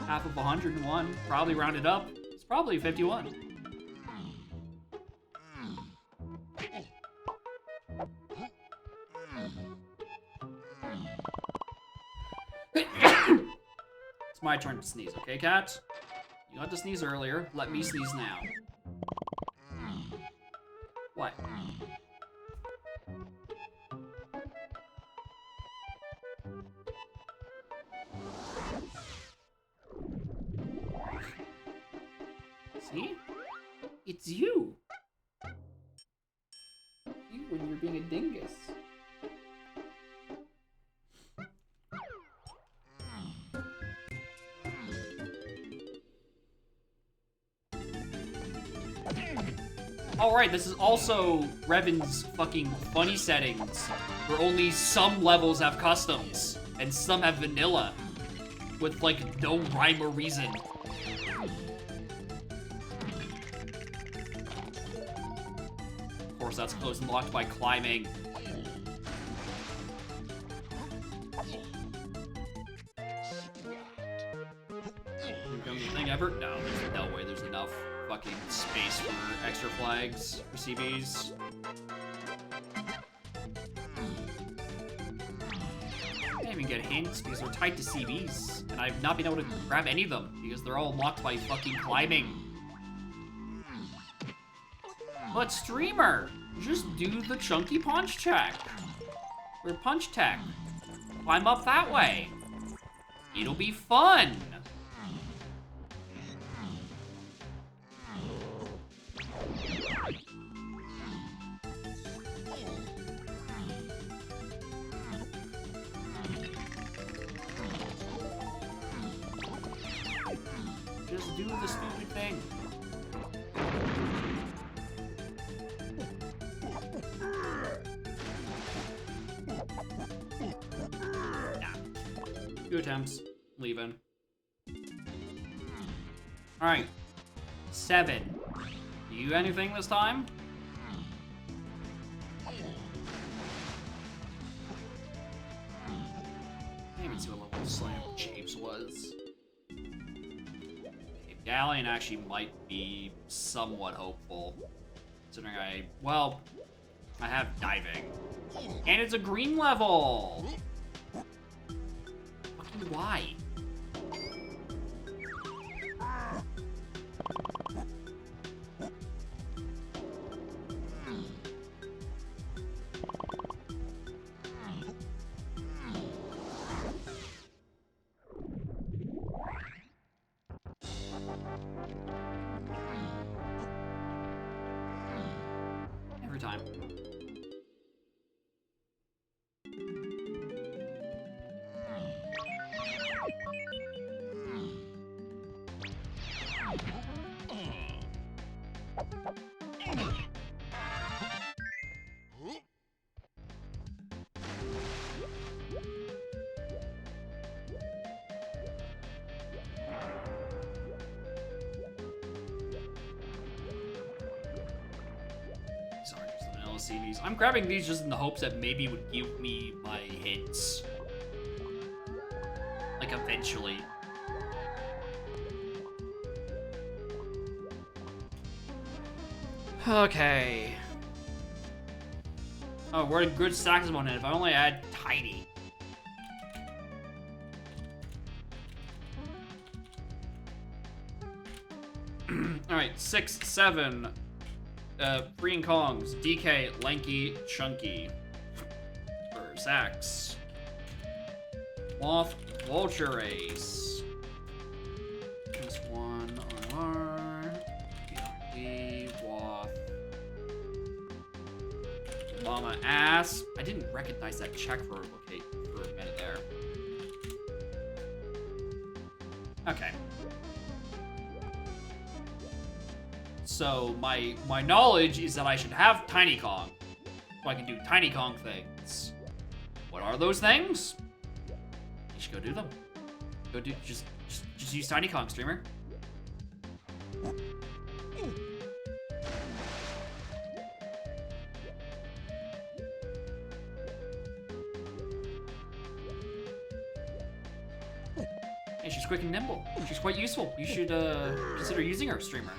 Half of 101, probably rounded up. It's probably 51. It's my turn to sneeze, okay, cat? You got to sneeze earlier. Let me sneeze now. What? See? It's you! You when you're being a dingus. Alright, this is also Revan's fucking funny settings, where only some levels have customs, and some have vanilla, with like no rhyme or reason. Of course, that's closed and locked by climbing. Dumbest thing ever? No, there's no way there's enough fucking space for extra flags for CBs. I can't even get hints because they're tied to CBs, and I've not been able to grab any of them because they're all locked by fucking climbing. But streamer, just do the chunky punch check. Or punch tech. Climb up that way. It'll be fun. Just do the stupid thing. Nah. 2 attempts. Leaving. Alright. 7. You anything this time? I didn't even see what level Slam Japes was. Galleon actually might be somewhat hopeful. Considering I have diving. And it's a green level! Fucking why? Every time. Sorry, just the vanilla CVs. I'm grabbing these just in the hopes that maybe it would give me my hints. Like, eventually. Okay. Oh, we're in good stacks on it. If I only add tiny. Alright, 6, 7. Green Kongs, DK, Lanky, Chunky. For Sax. Moth, Vulture Ace. Plus 1 RR. BRD, Waff. Llama Ass. I didn't recognize that check for a minute there. Okay. So my knowledge is that I should have Tiny Kong, so I can do Tiny Kong things. What are those things? Just go do them. Just use Tiny Kong, streamer. Hey, she's quick and nimble. She's quite useful. You should consider using her, streamer.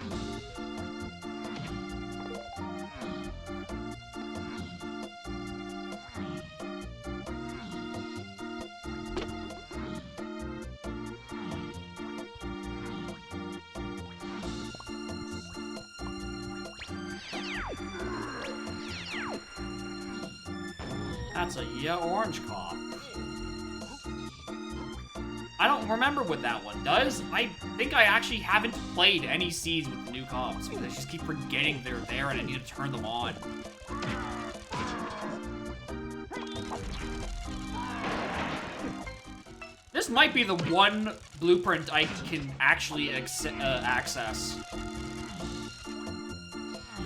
That's a orange cop. I don't remember what that one does. I think I actually haven't played any seeds with the new comps because I just keep forgetting they're there and I need to turn them on. This might be the one blueprint I can actually access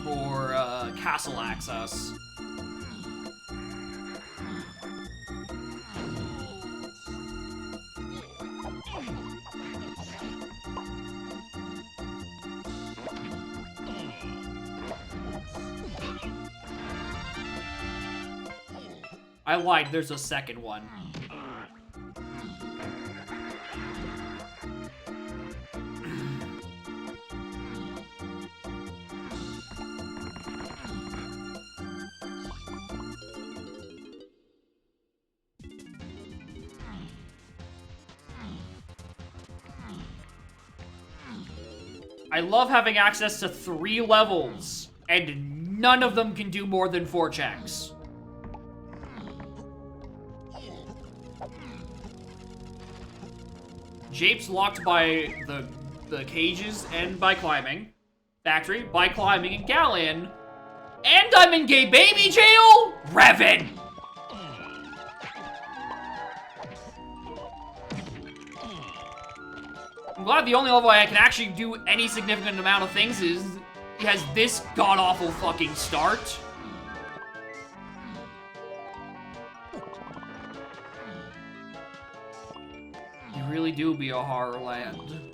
for castle access. I lied, there's a second one. I love having access to 3 levels, and none of them can do more than 4 checks. Jape's locked by the cages and by climbing. Factory, by climbing, and Galleon. And I'm in gay baby jail? Revan! I'm glad the only level I can actually do any significant amount of things is it has this god-awful fucking start. You really do be a horror land.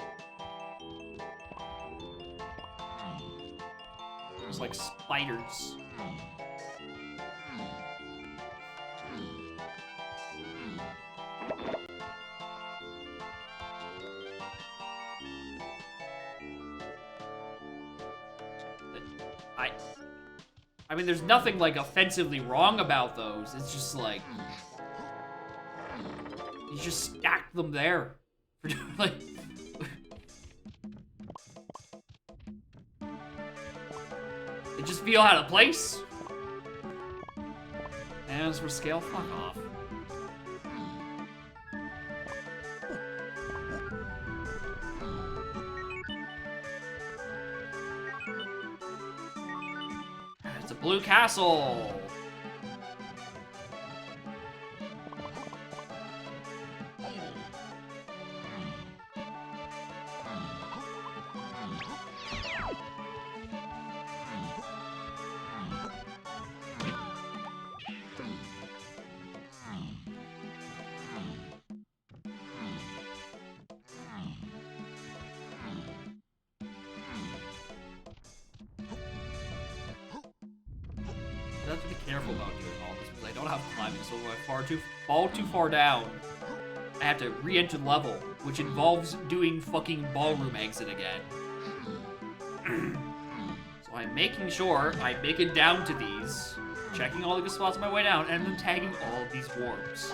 It's like spiders. I mean, there's nothing, like, offensively wrong about those. It's just, like... You just stack them there. Like... They just feel out of place. And as for scale, fuck off. It's a blue castle. I have to be careful about doing all this because I don't have climbing, so if I fall too far down, I have to re-enter the level, which involves doing fucking ballroom exit again. So I'm making sure I make it down to these, checking all the good spots on my way down, and then tagging all of these warps.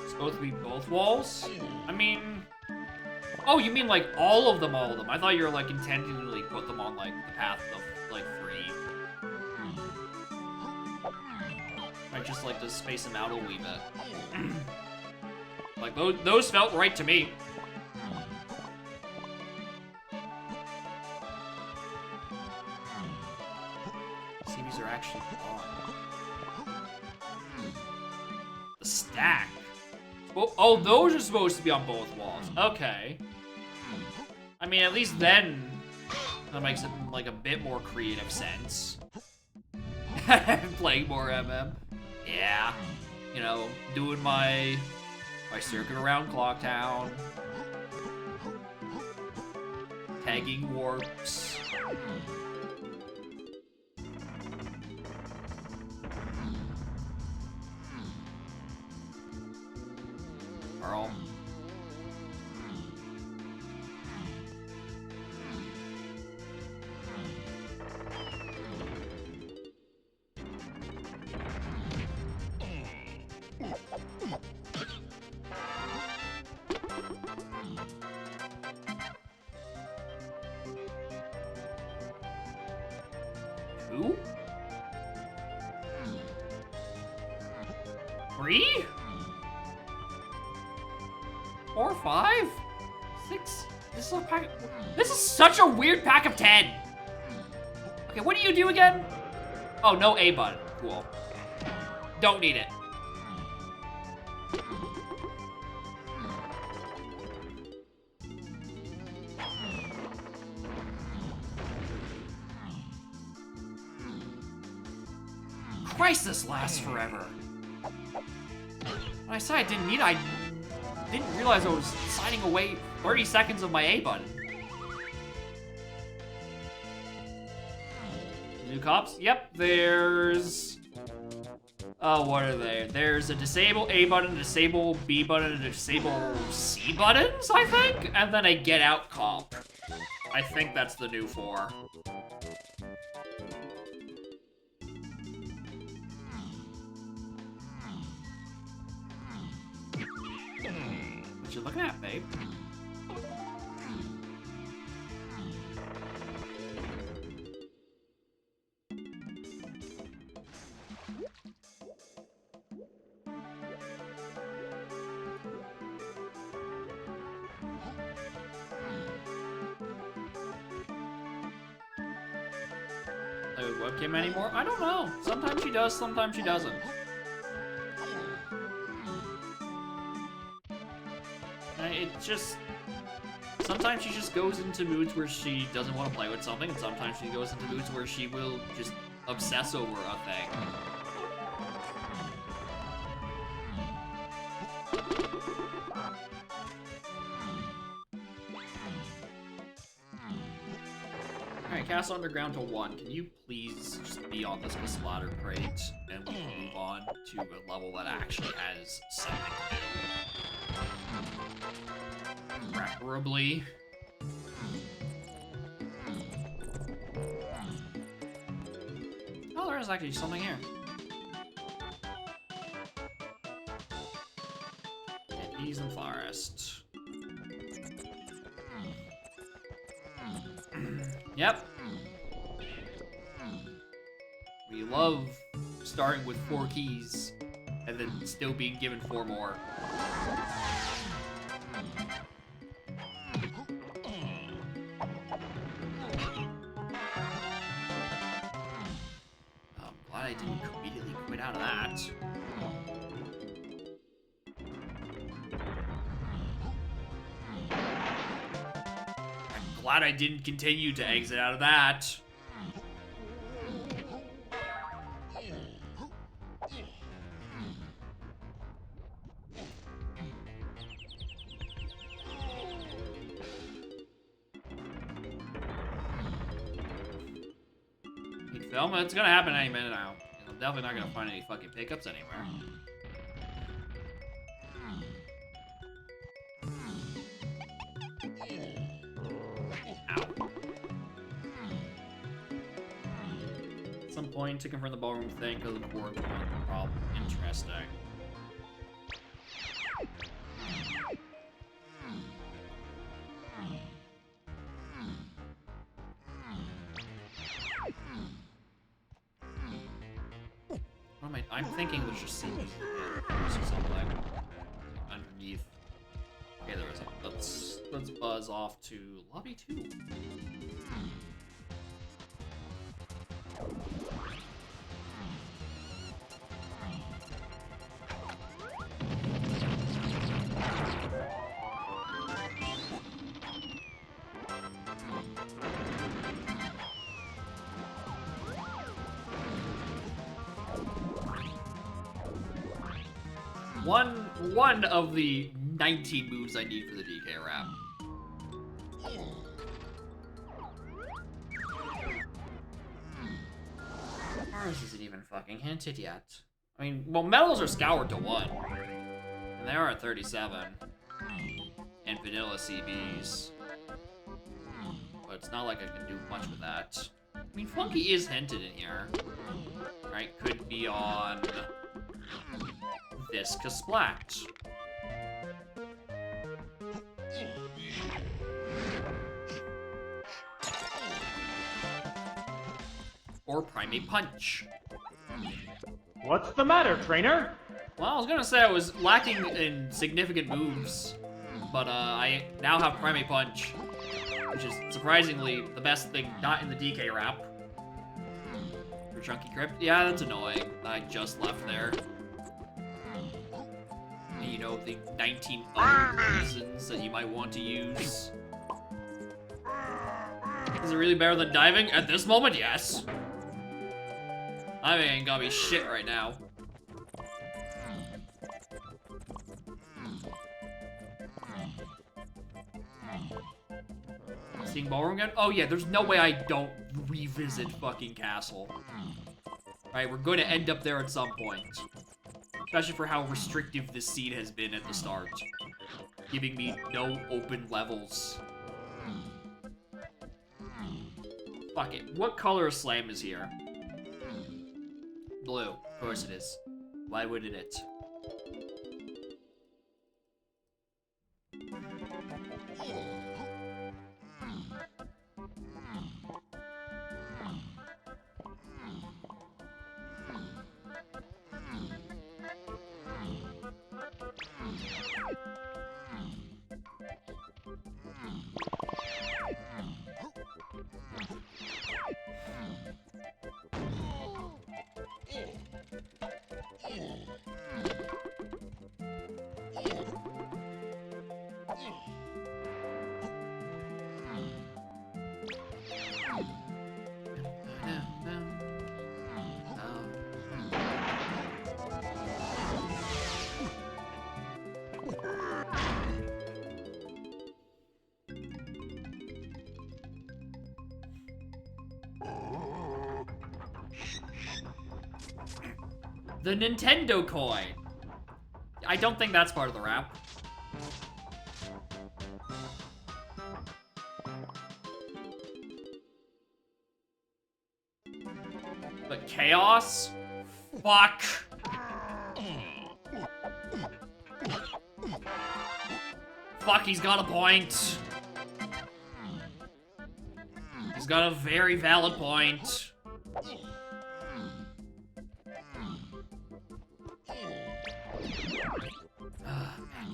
Supposed to be both walls? I mean, Oh, you mean like all of them? I thought you were like intending to like put them on like the path of like 3. I just like to space them out a wee bit. Like those felt right to me. See, these are actually on. The stack. Oh, those are supposed to be on both walls. Okay. I mean, at least then that makes it like a bit more creative sense. Playing more MM. Yeah. You know, doing my circuit around Clocktown. Tagging warps. Carl. Two? 3? 4, 5? 6? This is a pack. This is such a weird pack of 10. Okay, what do you do again? Oh, no A button. Cool. Don't need it. Christ, this lasts forever. When I said I didn't need it, I didn't realize I was signing away 30 seconds of my A button. New cops? Yep, there's... Oh, what are they? There's a disable A button, a disable B button, and a disable C buttons, I think? And then a get out cop. I think that's the new 4. What you looking at, babe? Play with webcam anymore? I don't know. Sometimes she does, sometimes she doesn't. It just... Sometimes she just goes into moods where she doesn't want to play with something, and sometimes she goes into moods where she will just obsess over a thing. Alright, Castle Underground to 1. Can you please just be on this splatter crate, and we can move on to a level that actually has something to do? Preferably. Oh, there is actually something here. Ease and Forest. Yep. We love starting with 4 keys and then still being given 4 more. I didn't immediately quit out of that. I'm glad I didn't continue to exit out of that. Film, it's gonna happen any minute now. I'm definitely not gonna find any fucking pickups anywhere. Ow. At some point to confirm the ballroom thing because the board was not the problem. Interesting. What am I'm thinking there's just CBs or something underneath. Okay, there is a. Let's buzz off to lobby 2. One of the 19 moves I need for the DK rap. Ours isn't even fucking hinted yet. I mean, well, medals are scoured to 1. And they are at 37. And vanilla CBs. But it's not like I can do much with that. I mean, Funky is hinted in here. Right? Could be on Visca Splat. Or Primate Punch. What's the matter, trainer? Well, I was gonna say I was lacking in significant moves, but I now have Primate Punch, which is surprisingly the best thing not in the DK wrap. For Chunky Crypt? Yeah, that's annoying. I just left there. And you know, the 19 other reasons that you might want to use. Is it really better than diving? At this moment, yes. I ain't gonna be shit right now. Seeing Ballroom again? Oh yeah, there's no way I don't revisit fucking Castle. Right, we're going to end up there at some point. Especially for how restrictive this seed has been at the start. Giving me no open levels. Fuck it. What color of slime is here? Blue. Of course it is. Why wouldn't it? The Nintendo coin. I don't think that's part of the wrap. But Chaos? Fuck. Fuck, he's got a point. He's got a very valid point.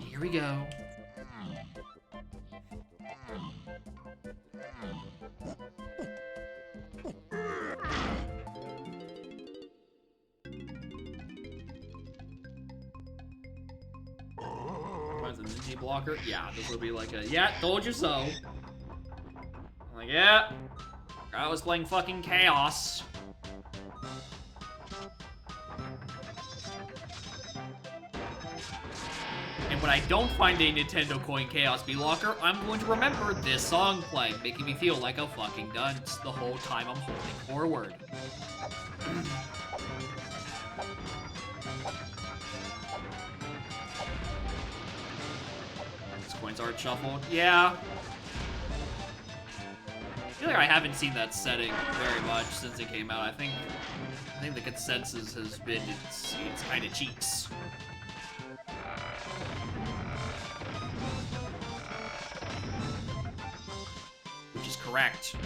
Here we go. Finds a Ninja blocker. Yeah, this will be like a yeah, told you so. I'm like, yeah. I was playing fucking Chaos. And when I don't find a Nintendo Coin Chaos B-Locker, I'm going to remember this song playing, making me feel like a fucking dunce the whole time I'm holding forward. These coins aren't shuffled. Yeah. I feel like I haven't seen that setting very much since it came out. I think the consensus has been it's kind of cheeks. Which is correct.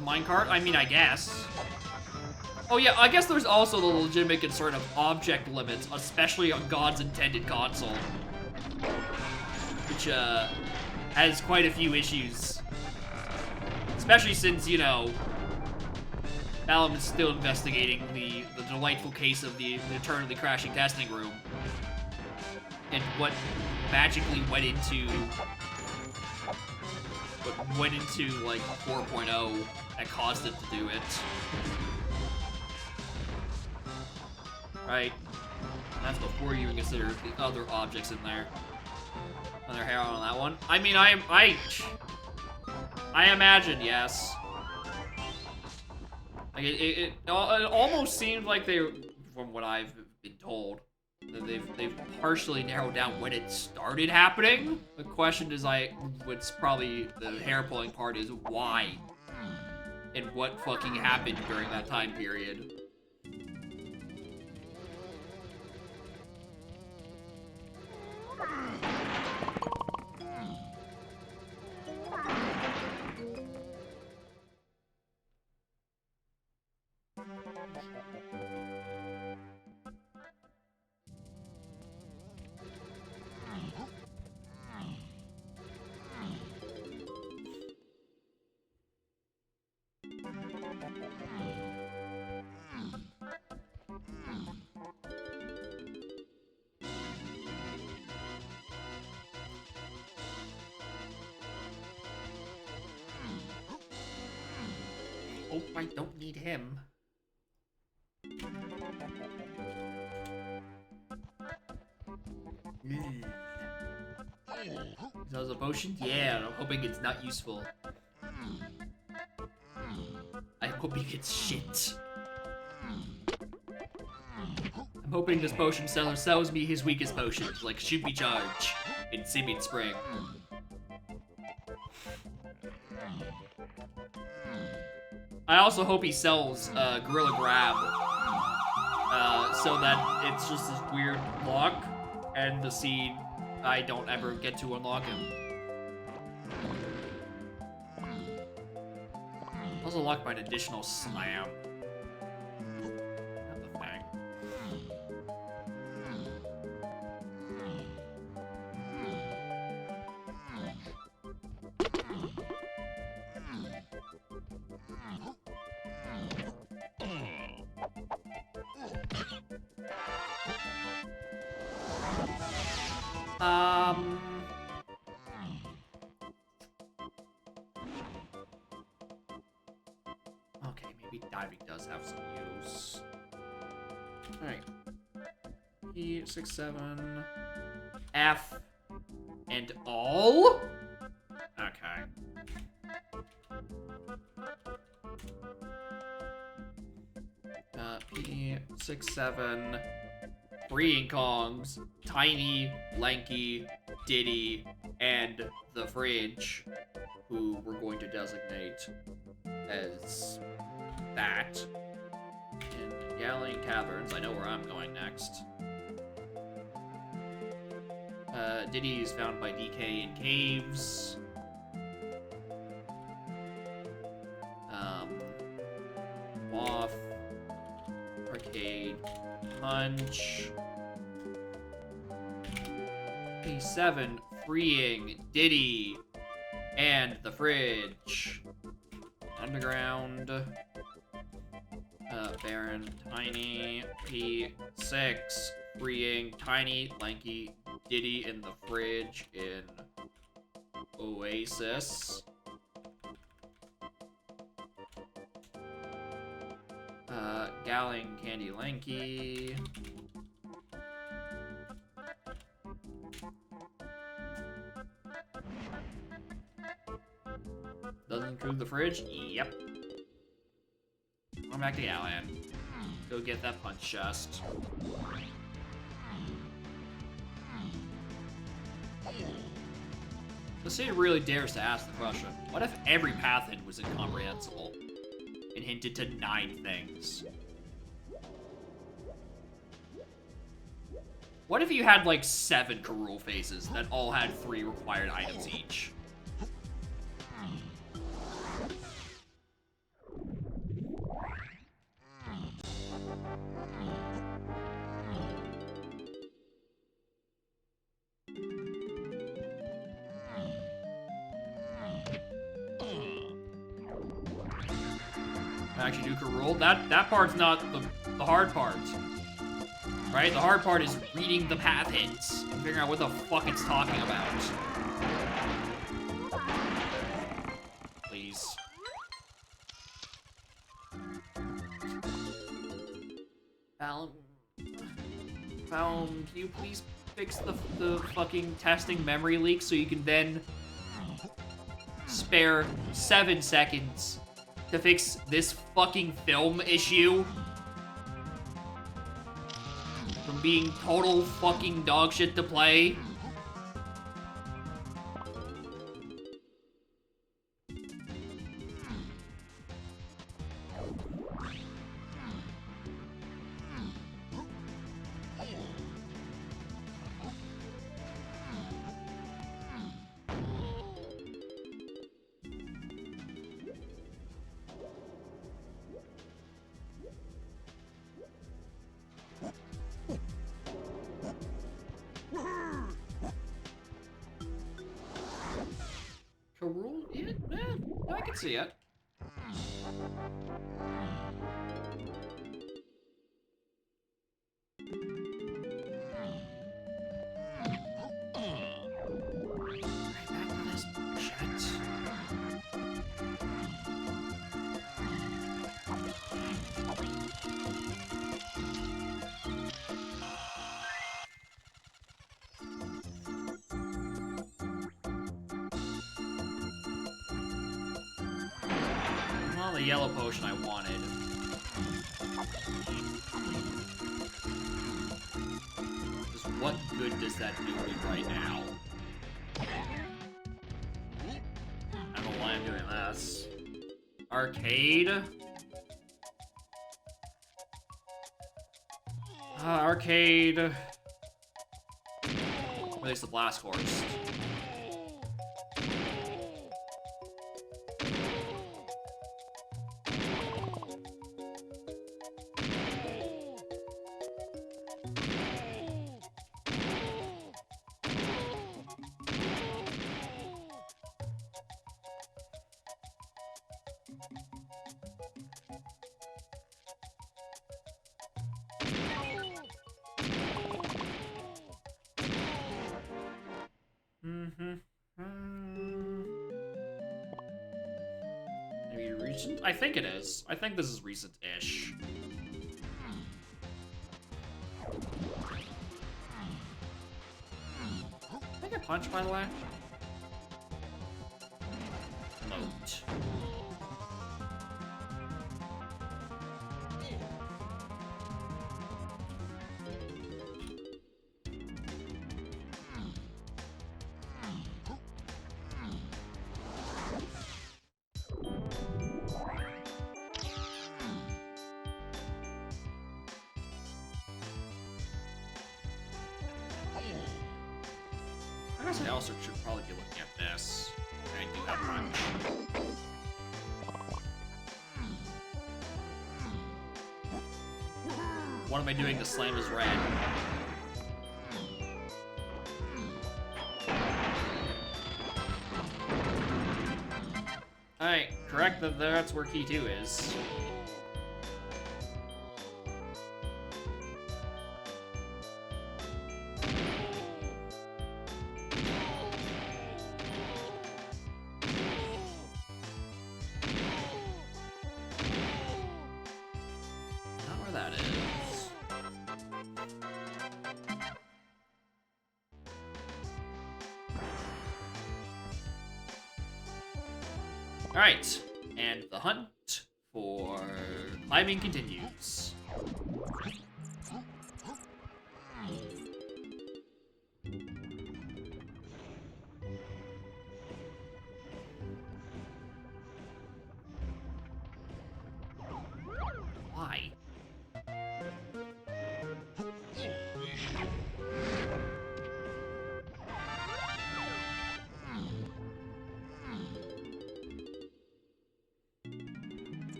the minecart? I mean, I guess. Oh yeah, I guess there's also the legitimate concern of object limits, especially on God's intended console. Which, has quite a few issues. Especially since, you know, Alan is still investigating the delightful case of the eternally crashing testing room. And what magically went into like 4.0 that caused it to do it. Right? That's before you even consider the other objects in there. Another hair on that one. I mean, I imagine, yes. Like it almost seemed like they, from what I've been told, that they've partially narrowed down when it started happening. The question is, what's probably the hair pulling part is why, and what fucking happened during that time period. Oh, I don't need him. That was a potion? Yeah, I'm hoping it's not useful. I'm hoping it's shit. I'm hoping this potion seller sells me his weakest potions, like Shoot Me Charge in Simian Spring. I also hope he sells Gorilla Grab, so that it's just this weird lock, and the seed I don't ever get to unlock him. Also locked by an additional slam. Not the thing. Okay, maybe diving does have some use. Alright. E, 6, 7. F. And all? Okay. P, 6, 7. Freeing Kongs, Tiny, Lanky, Diddy, and the Fridge, who we're going to designate as that. In Yelling Caverns, I know where I'm going next. Diddy is found by DK in caves. Moth, Arcade, Punch. P7, Freeing, Diddy, and the Fridge. Underground. Baron, Tiny, P6, Freeing, Tiny, Lanky, Diddy in the Fridge in Oasis. Gallon, Candy, Lanky. Doesn't include the Fridge? Yep. I'm back to Gallon. Go get that punch chest. The city really dares to ask the question, what if every pathogen was incomprehensible and hinted to 9 things? What if you had like 7 Karul faces that all had 3 required items each? Actually do Karul. That part's not the hard part. Right? The hard part is reading the path hints and figuring out what the fuck it's talking about. Please. Can you please fix the fucking testing memory leak so you can then spare 7 seconds to fix this fucking film issue from being total fucking dog shit to play? Karul? Yeah, I can see it. Right back to this shit. Well, the yellow potion I wanted. Just what good does that do me right now? I don't know why I'm doing this. Arcade? Arcade. Release the blast horse. Maybe recent? I think it is. I think this is recent-ish. Did I get punched, by the way? Alot. I guess I also should probably be looking at this. I do have punch. What am I doing to slam his red? Alright, correct that that's where key 2 is. Not where that is. Alright, and the hunt for climbing continues. Why?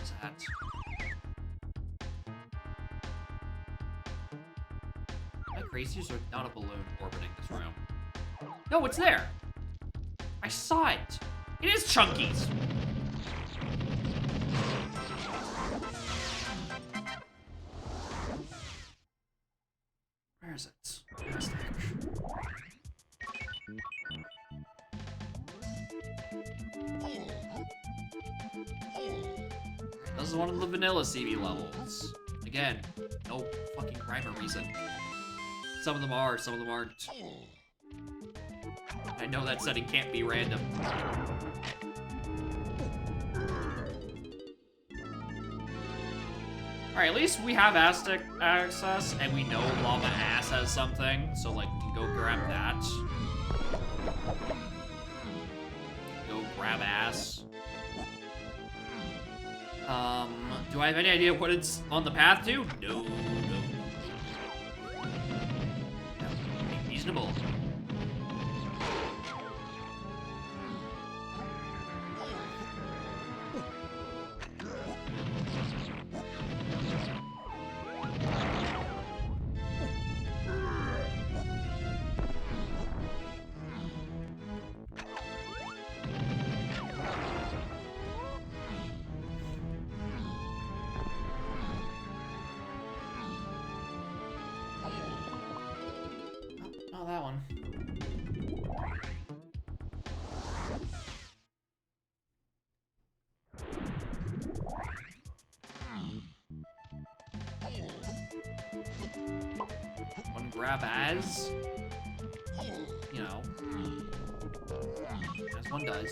is that? Am I crazy? Or not a balloon orbiting this room? No, it's there! I saw it! It is Chunky's! Where is it? Fantastic. This is one of the vanilla CV levels. Again, no fucking rhyme or reason. Some of them are, some of them aren't. I know that setting can't be random. Alright, at least we have Aztec access, and we know Llama Ass has something, so, like, we can go grab that. Go grab Ass. Do I have any idea what it's on the path to? No, no. Reasonable. Oh, that one. One grab as, you know, as one does.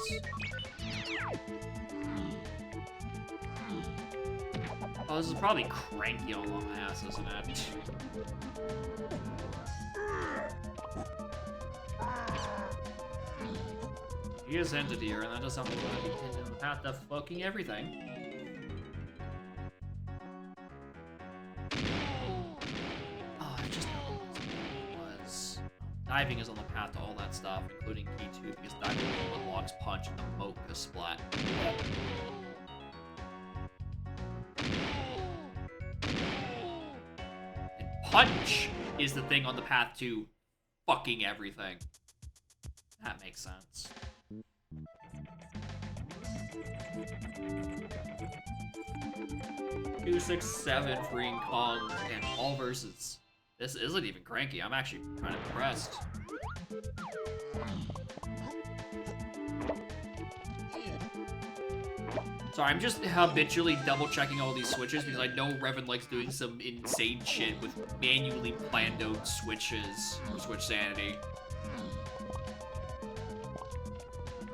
Oh, this is probably cranky on Llama Ass, isn't it? He is entity here, and that does something that be in the path to fucking everything. Oh, I just know what it was. Diving is on the path to all that stuff, including key 2, because diving unlocks punch and the mocha splat. And punch is the thing on the path to fucking everything. That makes sense. 267 for King Kong and all versus. This isn't even cranky. I'm actually kind of impressed. So I'm just habitually double checking all these switches because I know Revan likes doing some insane shit with manually planned out switches or switch sanity.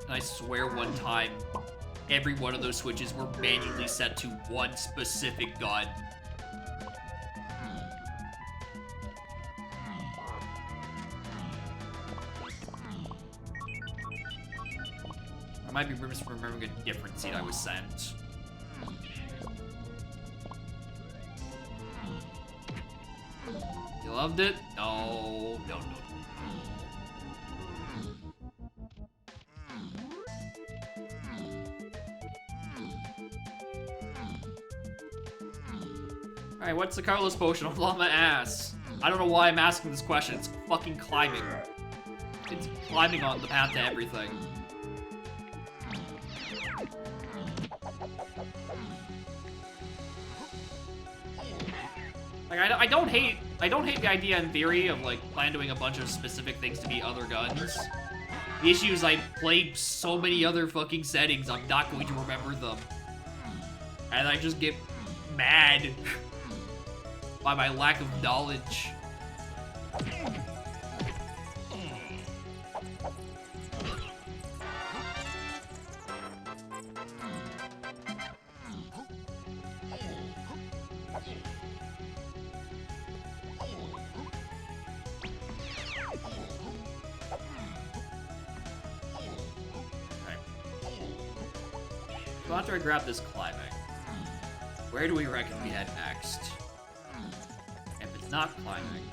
And I swear one time, every one of those switches were manually set to one specific gun. I might be misremembering a different seed I was sent. You loved it? No, no, no. Alright, what's the colorless potion of Llama Ass? I don't know why I'm asking this question. It's fucking climbing. It's climbing on the path to everything. Like, I don't hate the idea in theory of, like, plan doing a bunch of specific things to be other guns. The issue is I played so many other fucking settings, I'm not going to remember them. And I just get mad by my lack of knowledge. So after I grab this climbing, where do we reckon we head next? If it's not climbing,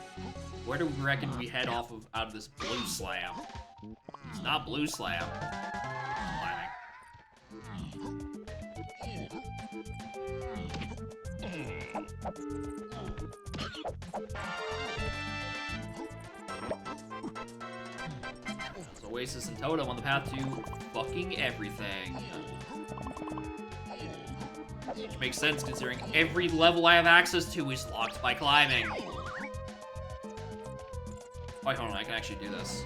where do we reckon we head off of out of this blue slam? It's not blue slam. It's climbing. Oasis and Totem on the path to fucking everything. Which makes sense considering every level I have access to is locked by climbing. Wait, hold on, I can actually do this.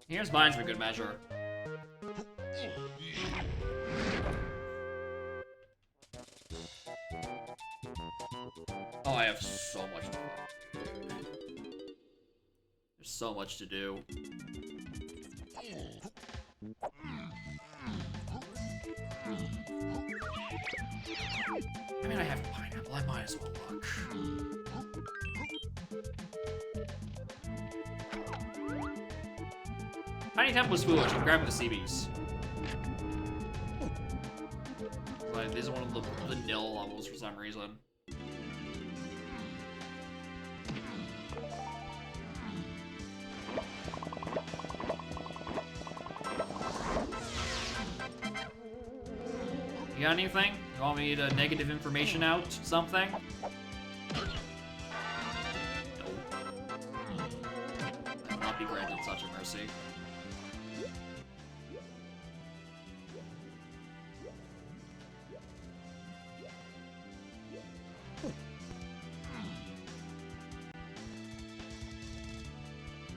Here's mine for good measure. Oh, I have so much to do. There's so much to do. I mean, I have pineapple. I might as well look. Tiny Temple is foolish. I'm grabbing the CBs. Like, these are one of the nil levels for some reason. You got anything? You want me to negative information out something? No. I will not be granted such a mercy.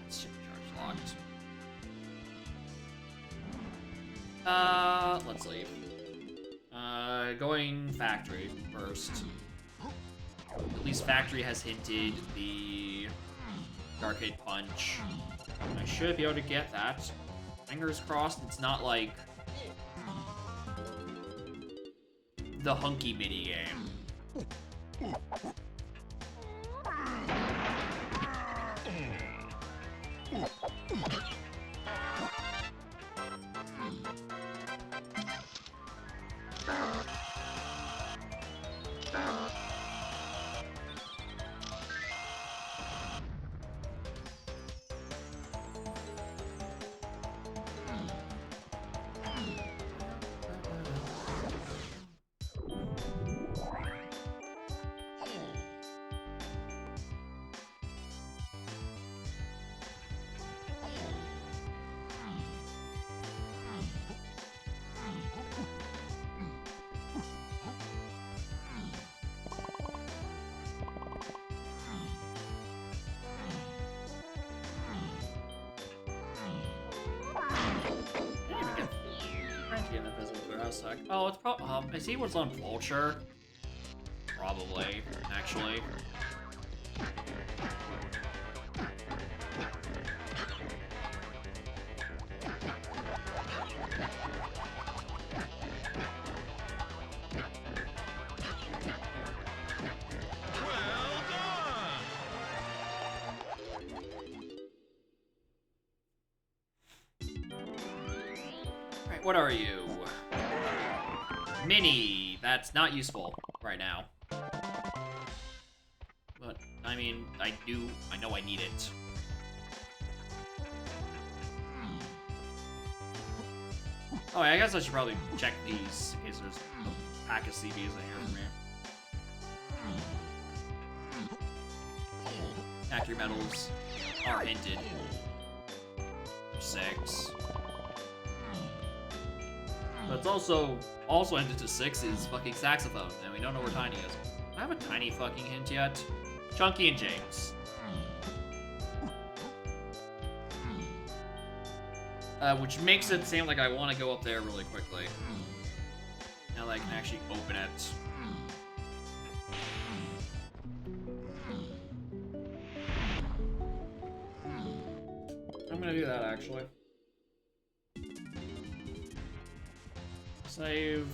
Supercharge locked. Let's leave. Going factory first. At least factory has hinted the Arcade Punch. I should be able to get that. Fingers crossed it's not like the hunky minigame. Oh, it's probably. Is he what's on Vulture? Probably, actually. Alright, what are you? Mini! That's not useful right now. But, I mean, I know I need it. Oh, I guess I should probably check these in case there's a pack of CBs in here for me. Factory medals are hinted. 6. But it's also hinted to 6 is fucking saxophone, and we don't know where Tiny is. Do I have a Tiny fucking hint yet? Chunky and James. Which makes it seem like I want to go up there really quickly. Now that I can actually open it. I'm gonna do that, actually. Save.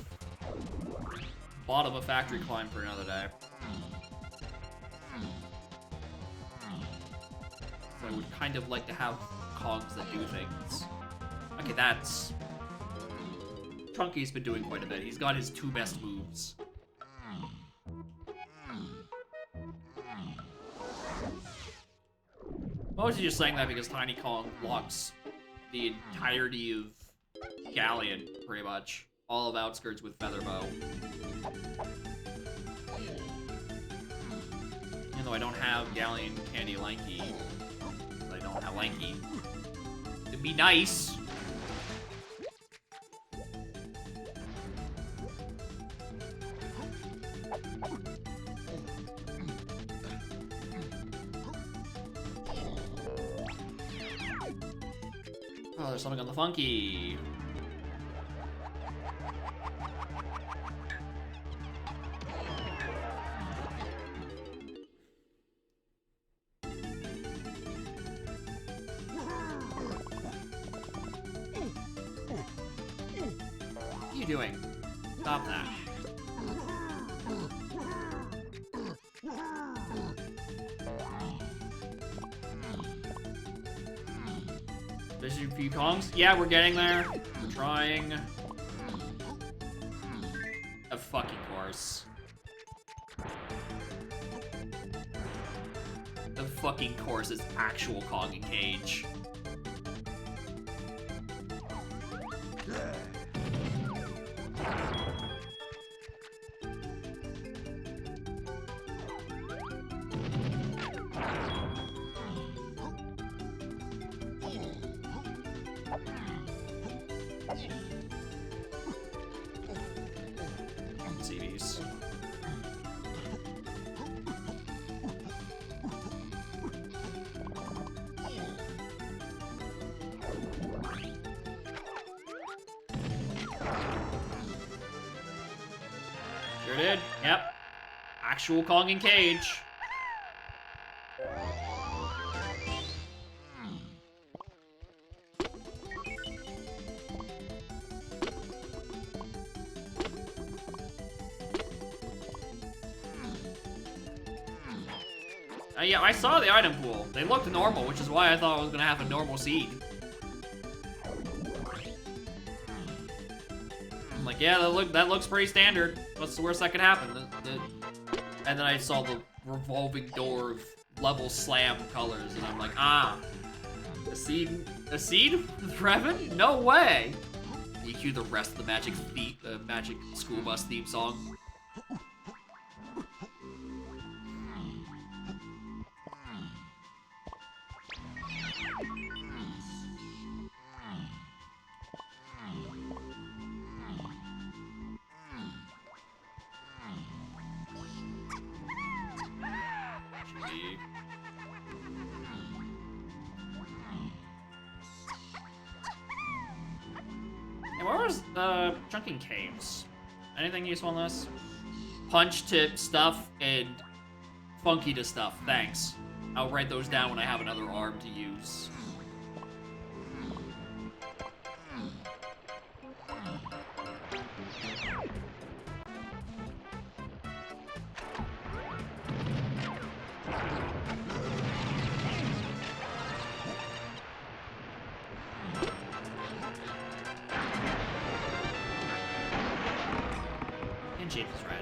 Bottom of factory climb for another day. So I would kind of like to have cogs that do things. Okay, that's... Chunky's been doing quite a bit. He's got his 2 best moves. Mostly just saying that because Tiny Kong blocks the entirety of Galleon, pretty much. all of Outskirts with Featherbow. Even though I don't have Galleon Candy Lanky. I don't have Lanky. It'd be nice. Oh, there's something on the funky. What are you doing? Stop that. There's a few Kongs. Yeah, we're getting there. We're trying. Of fucking course. The fucking course is actual Kong and Cage. Let's see these. Sure did. Yep. Actual Kong and Cage. Yeah, I saw the item pool. They looked normal, which is why I thought I was gonna have a normal seed. I'm like, yeah, that looks pretty standard. What's the worst that could happen? And then I saw the revolving door of level slam colors, and I'm like, ah, a seed for heaven? No way. You cue the rest of the Magic School Bus theme song. And what was chunking caves? Anything useful in this? Punch to stuff and funky to stuff. Thanks. I'll write those down when I have another arm to use. And James is red.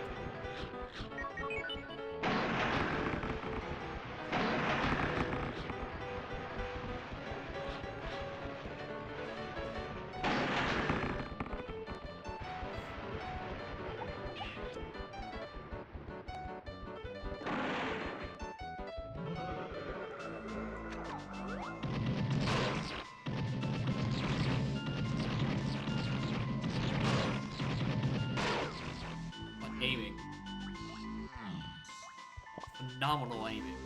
Aiming. Phenomenal aiming.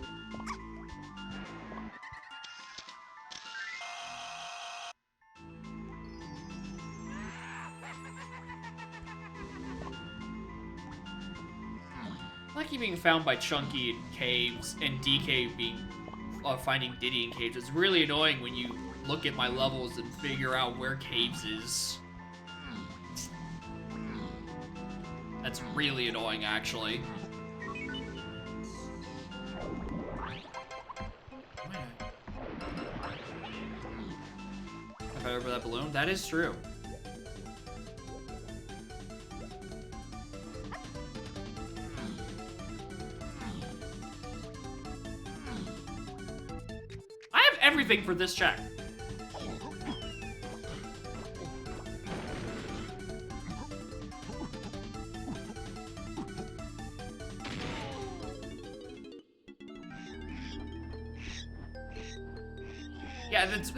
Lucky being found by Chunky in caves and DK being finding Diddy in caves. It's really annoying when you look at my levels and figure out where caves is. That's really annoying, actually. If I over that balloon, that is true. I have everything for this check. Yeah, it's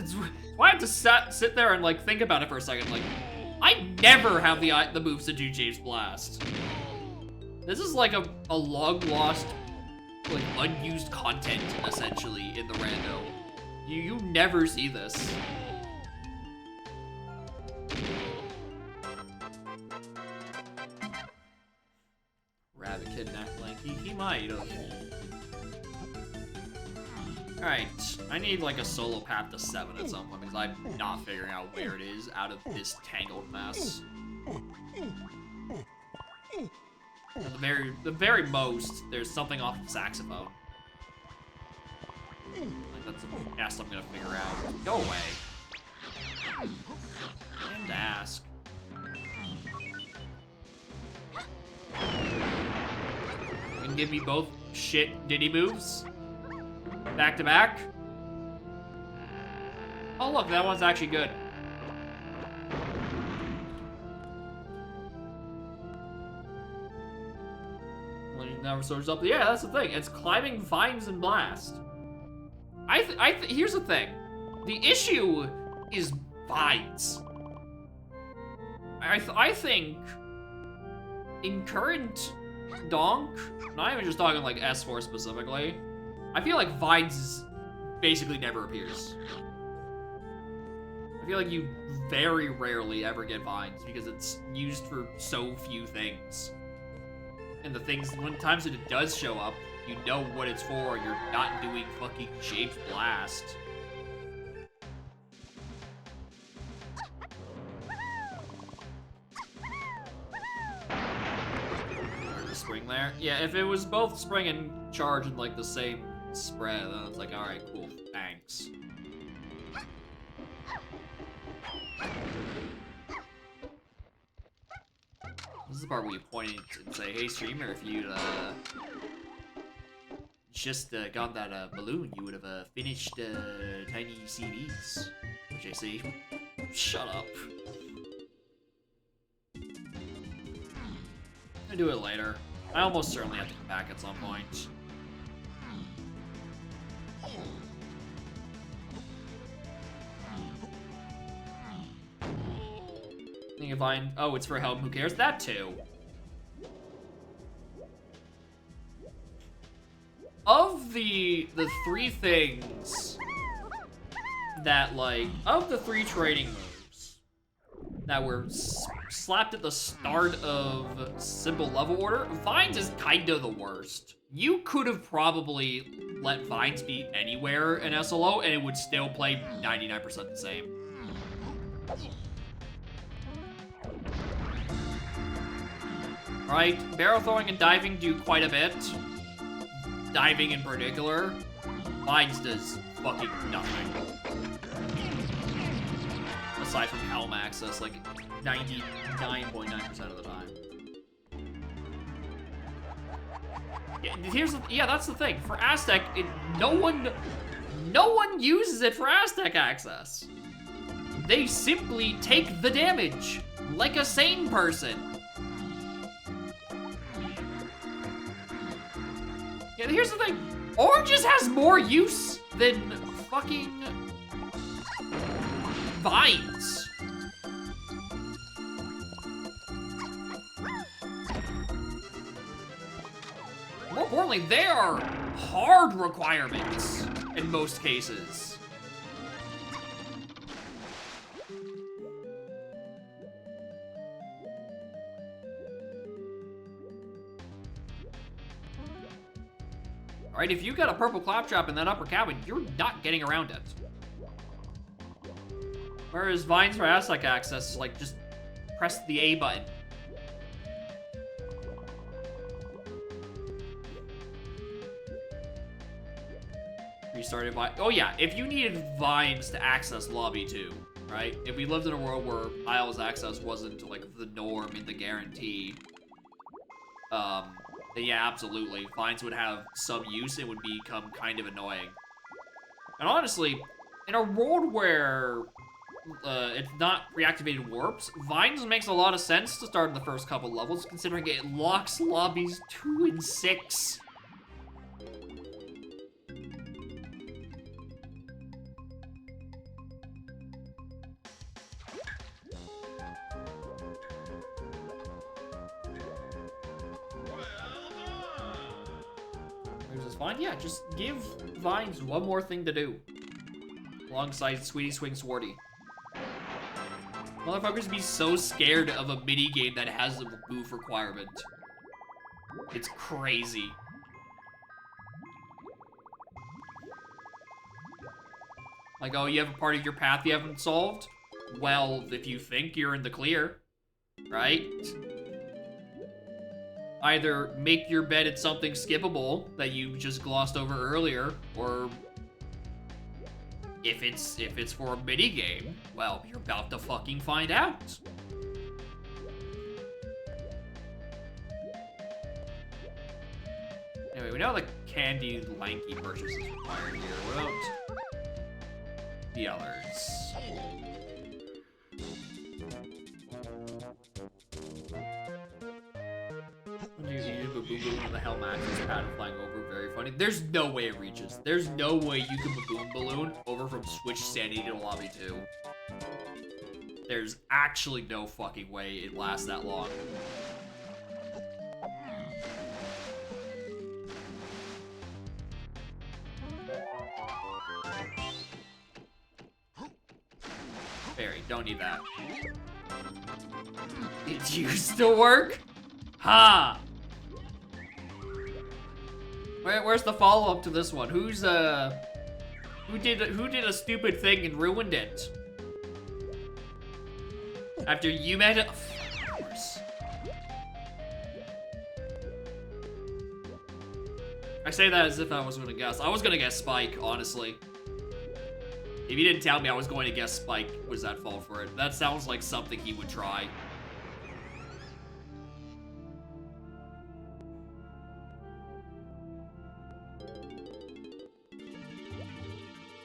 why I have to sit there and like think about it for a second. Like, I never have the moves to do James Blast. This is like a long lost, like unused content essentially in the rando. You never see this. Rabbit kidnap Link. He might have. Alright, I need like a solo path to 7 at some point because I'm not figuring out where it is out of this tangled mess. At the very most, there's something off the saxophone. Like that's a nest I'm gonna figure out. Go away. And ask. You can give me both shit Diddy moves? Back to back? Oh look, that one's actually good. Never swords up. Yeah, that's the thing. It's climbing vines and blast. Here's the thing. The issue is vines. I think in current Donk, not even just talking like S4 specifically, I feel like vines basically never appears. I feel like you very rarely ever get vines because it's used for so few things. And the things, when times that it does show up, you know what it's for, you're not doing fucking James Blast. There's a spring there. Yeah, if it was both spring and charge in like the same spread, then it's like, alright, cool, thanks. This is the part where you point and say, hey streamer, if you'd just got that balloon, you would have finished Tiny CVs. Which I say, shut up. I'll do it later. I almost certainly have to come back at some point. If I, oh, it's for help, who cares? That too. Of the 3 things that, like, of the 3 training moves that were slapped at the start of simple level order, Vines is kind of the worst. You could have probably let Vines be anywhere in SLO and it would still play 99% the same. Right, barrel throwing and diving do quite a bit. Diving in particular. Vines does fucking nothing. Aside from Helm access, like 99.9% of the time. Yeah, that's the thing. For Aztec, no one uses it for Aztec access. They simply take the damage, like a sane person. Yeah, here's the thing. Oranges has more use than fucking Vines. More importantly, they are hard requirements in most cases. Alright, if you got a purple claptrap in that upper cabin, you're not getting around it. Whereas Vines for Aztec access, like, just press the A button. Restarted by, oh yeah, if you needed Vines to access Lobby 2, right? If we lived in a world where Isles access wasn't, like, the norm and the guarantee, then yeah, absolutely. Vines would have some use and would become kind of annoying. And honestly, in a world where it's not reactivated warps, Vines makes a lot of sense to start in the first couple levels, considering it locks lobbies 2 and 6. is fine. Yeah, just give Vines one more thing to do. Alongside Sweetie Swing Swarty. Motherfuckers be so scared of a minigame that has a move requirement. It's crazy. Like, oh, you have a part of your path you haven't solved? Well, if you think you're in the clear, right? Either make your bet at something skippable that you just glossed over earlier, or if it's for a minigame, well, you're about to fucking find out. Anyway, we know the candy lanky purchase is required here. What about the others? The hell matches pad flying over, very funny. There's no way it reaches. There's no way you can baboon balloon over from Switch Sanity to Lobby 2. There's actually no fucking way it lasts that long. Barry, don't need that. It used to work? Ha! Where's the follow-up to this one? Who did a stupid thing and ruined it? After you met it, of course. I say that as if I was gonna guess. I was gonna guess Spike, honestly. If you didn't tell me I was going to guess Spike was at fault for it, that sounds like something he would try.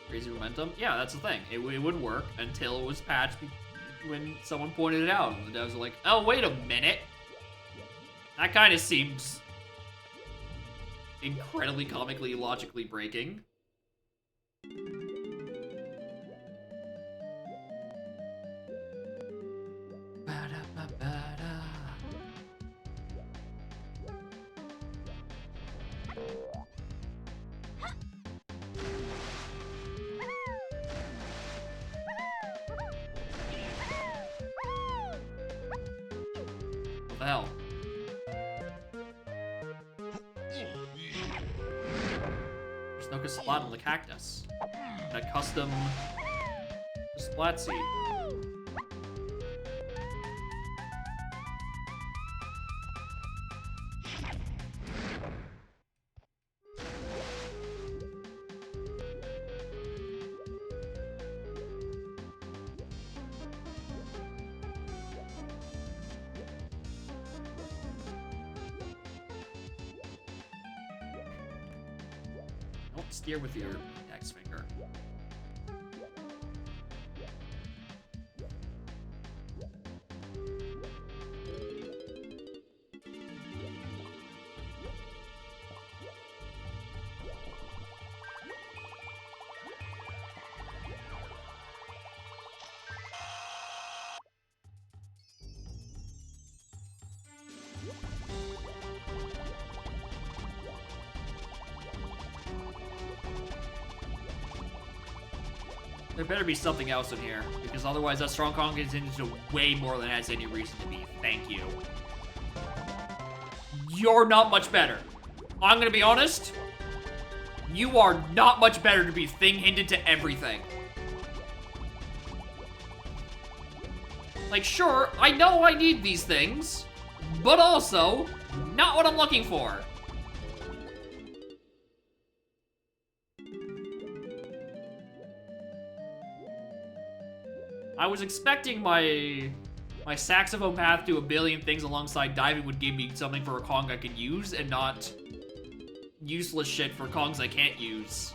Crazy momentum? Yeah, that's the thing. It would work until it was patched when someone pointed it out. And the devs were like, oh, wait a minute. That kind of seems incredibly comically logically breaking. What the hell? There's no splat on the cactus. And a custom splat seed. Don't steer with your index finger. There better be something else in here, because otherwise that Strong Kong gets into way more than it has any reason to be. Thank you. You're not much better. I'm gonna be honest. You are not much better to be thing-hinted to everything. Like, sure, I know I need these things, but also, not what I'm looking for. I was expecting my saxophone path to a billion things alongside diving would give me something for a Kong I could use and not useless shit for Kongs I can't use.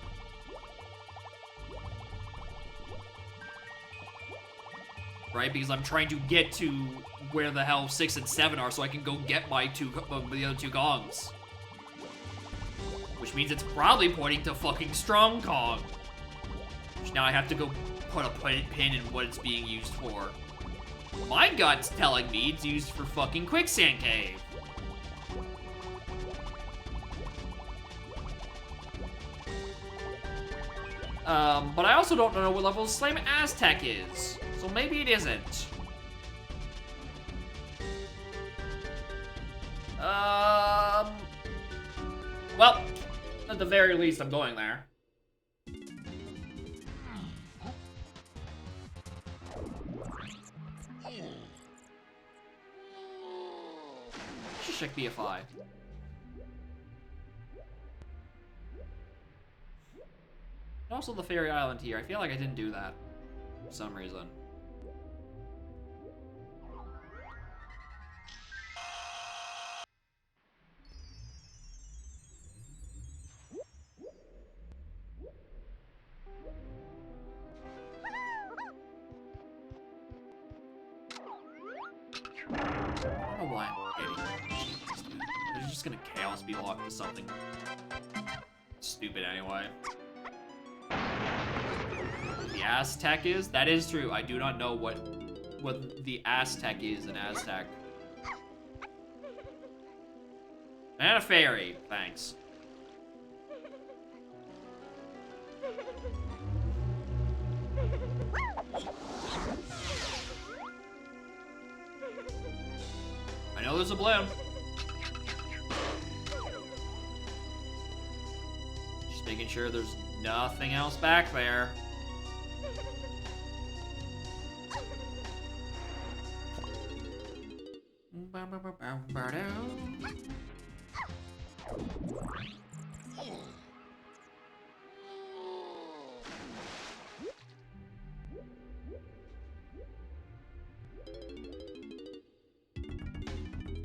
Right? Because I'm trying to get to where the hell 6 and 7 are so I can go get my the other two Kongs. Which means it's probably pointing to fucking Strong Kong. Which now I have to go put a pin in what it's being used for. My gut's telling me it's used for fucking Quicksand Cave. But I also don't know what level Slime Aztec is. So maybe it isn't. Well, at the very least, I'm going there. Should check BFI. Also the Fairy Island here. I feel like I didn't do that for some reason. I don't know why I'm getting this, dude. They're just gonna chaos be locked to something stupid anyway. The Aztec is? That is true. I do not know what the Aztec is in Aztec. And a fairy. Thanks. I know there's a balloon. Just making sure there's nothing else back there.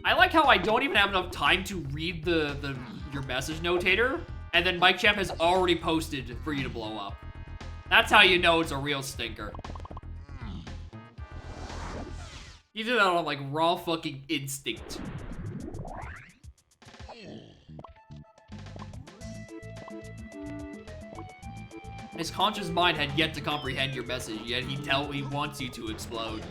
I like how I don't even have enough time to read your message notator, and then Mike Champ has already posted for you to blow up. That's how you know it's a real stinker. You did that on like raw fucking instinct. His conscious mind had yet to comprehend your message, yet he wants you to explode.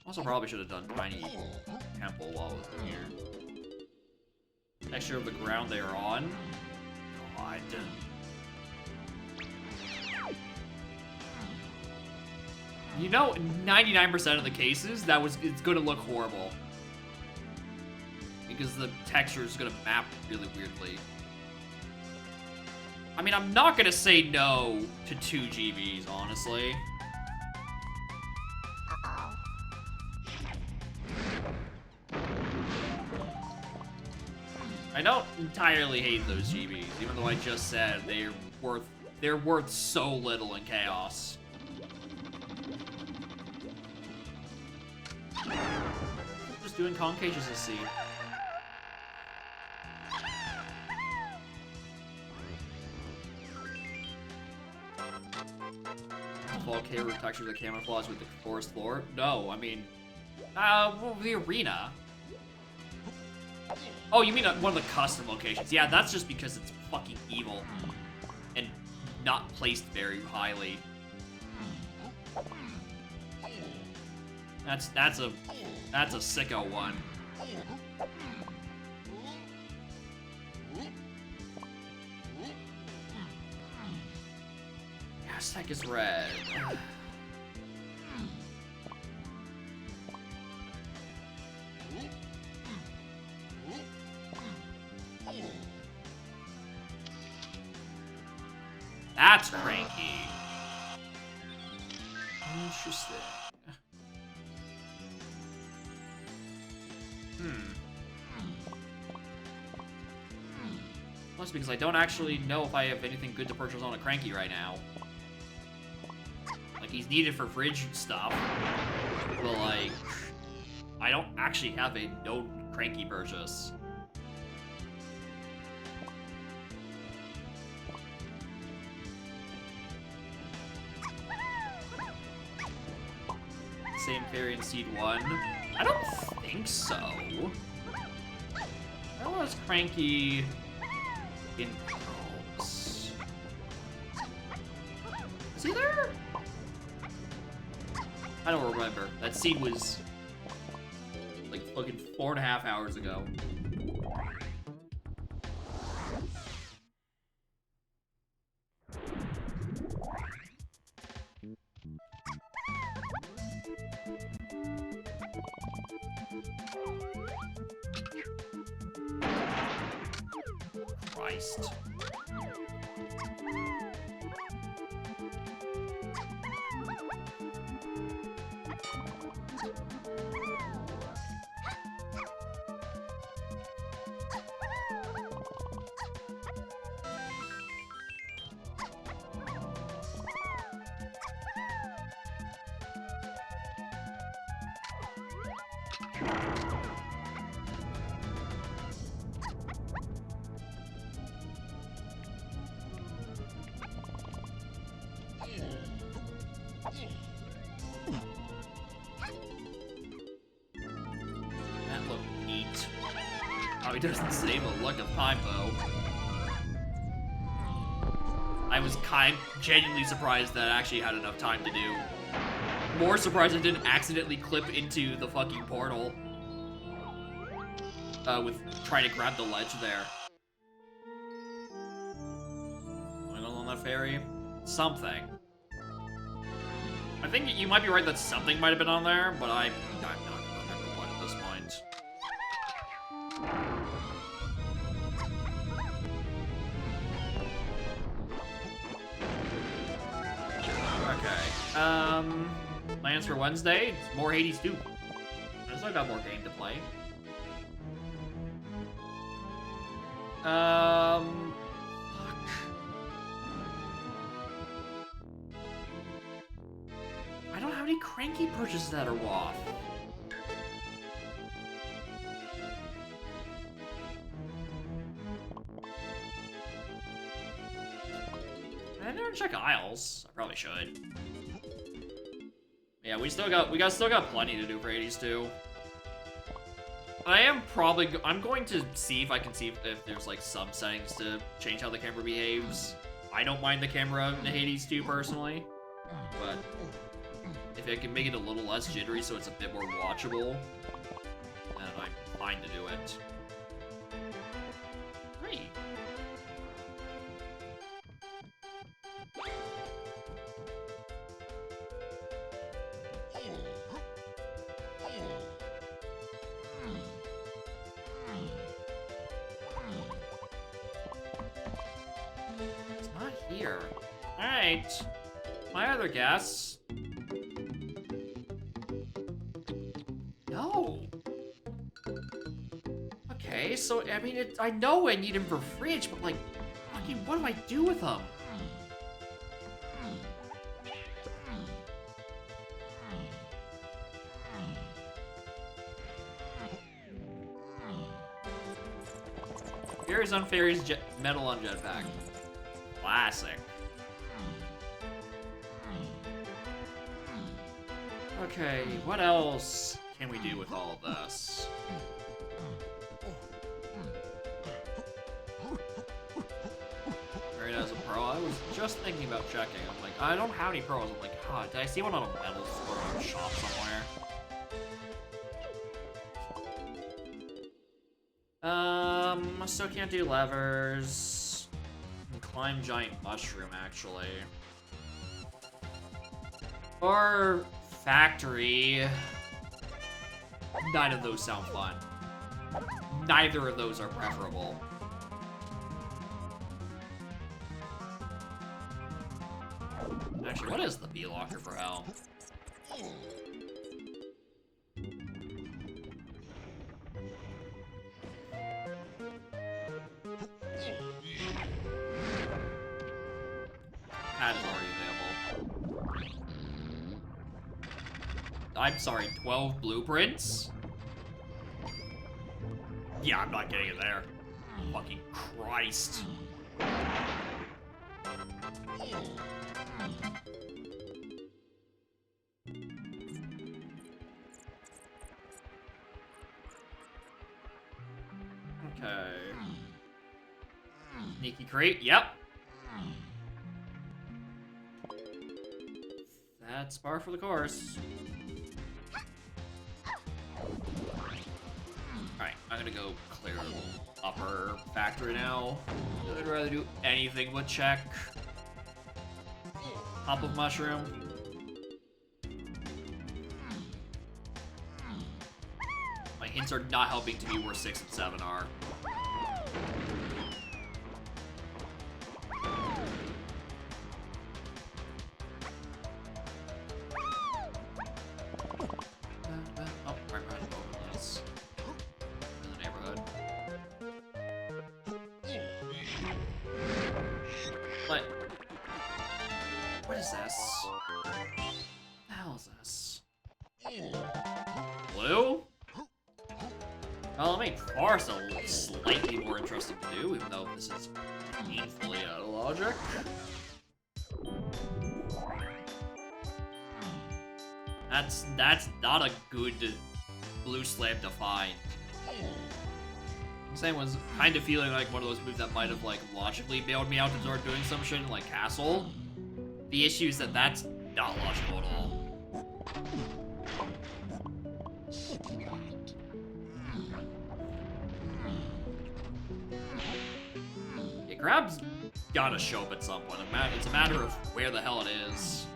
Also probably should have done Tiny Temple while I was here. Texture of the ground they are on. God. You know, 99% of the cases, it's gonna look horrible. Because the texture is gonna map really weirdly. I mean, I'm not gonna say no to 2 GBs, honestly. I don't entirely hate those GBs, even though I just said they're worth so little in chaos. Just doing concages to see. Volcano textures that camouflage with the forest floor? No, I mean, well, the arena. Oh, you mean one of the custom locations? Yeah, that's just because it's fucking evil and not placed very highly. That's a sicko one. Aztec is red. That's cranky. Interesting. Must be because I don't actually know if I have anything good to purchase on a cranky right now. Like, he's needed for fridge stuff. But, like, I don't actually have a no cranky purchase. Same fairy in Seed 1? I don't think so. Where was Cranky in Pearls? Is he there? I don't remember. That scene was like fucking 4.5 hours ago. Christ. That looked neat. Oh, he doesn't save a luck of time, though. I was genuinely surprised that I actually had enough time to do. More surprised I didn't accidentally clip into the fucking portal. With trying to grab the ledge there. Wiggle on that ferry? Something. I think you might be right that something might have been on there, but I'm not gonna remember what at this point. Okay. Plans for Wednesday? It's more Hades 2. I still got more game to play. Fuck. I don't have any cranky purchases that are off. I never check aisles. I probably should. Yeah, we still got plenty to do for 80s too. I'm going to see if I can see if there's like some settings to change how the camera behaves. I don't mind the camera in Hades 2 personally, but if I can make it a little less jittery so it's a bit more watchable, then I'm fine to do it. Great. It's not here. Alright. My other guess. No. Okay, so, I mean, I know I need him for fridge, but, like, fucking, what do I do with him? Fairies on Fairies, metal on jetpack. Classic. Okay, what else can we do with all of this? Right as a pro, I was just thinking about checking. I'm like, I don't have any pros. I'm like, huh, did I see one on a metal store or a shop somewhere? I still can't do levers. And climb giant mushroom, actually. Or factory. Neither of those sound fun. Neither of those are preferable. Actually, what is the B-locker for hell? That is already available. I'm sorry, 12 blueprints? Yeah, I'm not getting it there. Fucking Christ. Okay. Sneaky crate, yep. That's par for the course. Alright, I'm gonna go clear the upper factory now. I'd rather do anything but check. Hop of mushroom. My hints are not helping to me where 6 and 7 are. Oh, right, this. In the neighborhood. What is this? What the hell is this? Blue? Well, I mean, forest is slightly more interesting to do, even though this is painfully out of logic. That's not a good blue slam to find. Same was kind of feeling like one of those moves that might have like logically bailed me out to start doing some shit in like Castle. The issue is that that's not logical at all. Yeah, grab's gotta show up at some point. It's a matter of where the hell it is.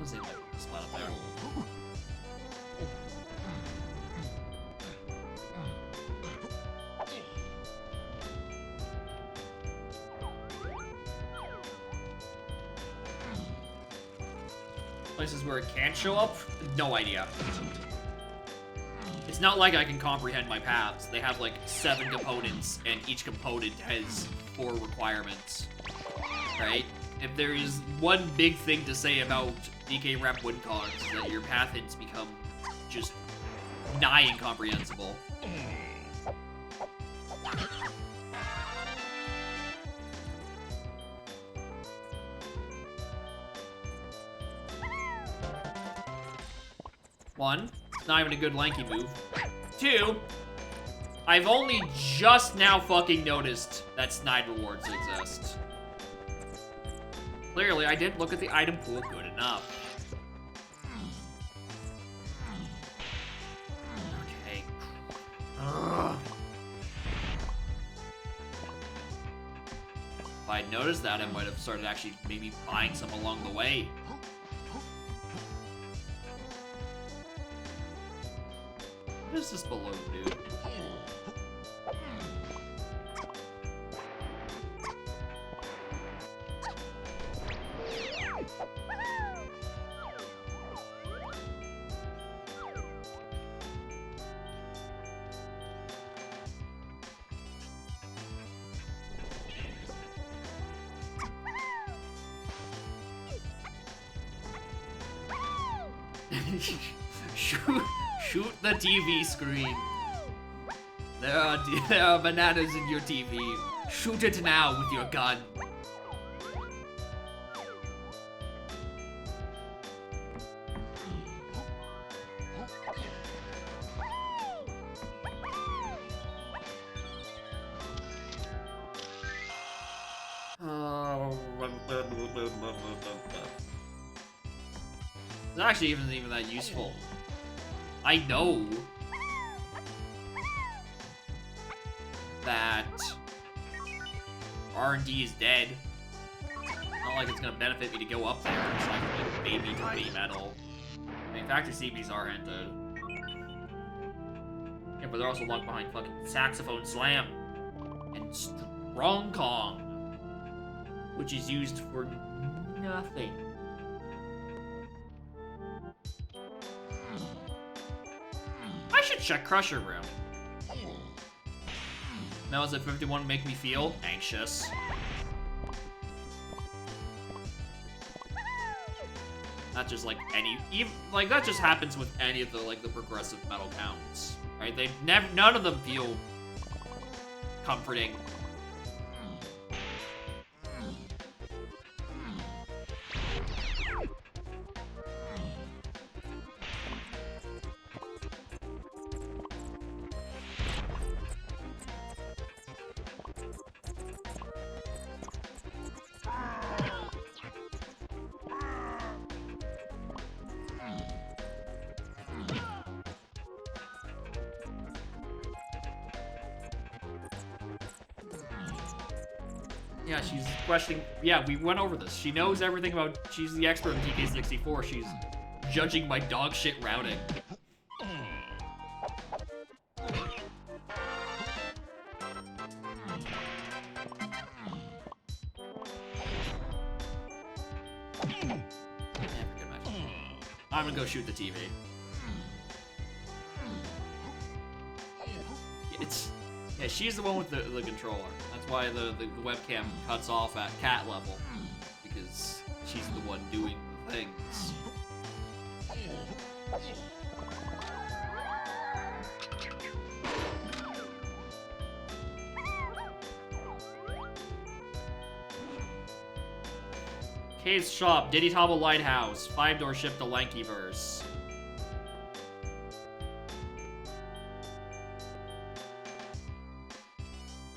Doesn't seem like a spot up there. Places where it can't show up? No idea. It's not like I can comprehend my paths. They have like 7 components, and each component has 4 requirements. Right? If there is one big thing to say about DK Rep win cards, is that your path hints become just nigh incomprehensible. One, it's not even a good lanky move. 2, I've only just now fucking noticed that snide rewards exist. Clearly, I didn't look at the item pool good enough. Okay. Ugh. If I'd noticed that, I might have started actually maybe buying some along the way. What is this balloon, dude? Shoot the TV screen. There are bananas in your TV. Shoot it now with your gun. It actually isn't even that useful. I know that R&D is dead. Not like it's gonna benefit me to go up there. It's like baby to baby metal. I mean, factory CBs are hinted. Yeah, but they're also locked behind fucking Saxophone Slam and Strong Kong, which is used for nothing. I should check Crusher Room. Now is at 51 make me feel anxious. Not just like like that just happens with any of the like the progressive metal counts, right? None of them feel comforting. Yeah, she's questioning. Yeah, we went over this. She knows everything about. She's the expert in TK64. She's judging my dog shit routing. I'm gonna go shoot the TV. Yeah, she's the one with the controller. That's why the webcam cuts off at cat level. Because she's the one doing the things. Kay's shop, Diddy Tobble Lighthouse, 5-door ship to Lankyverse.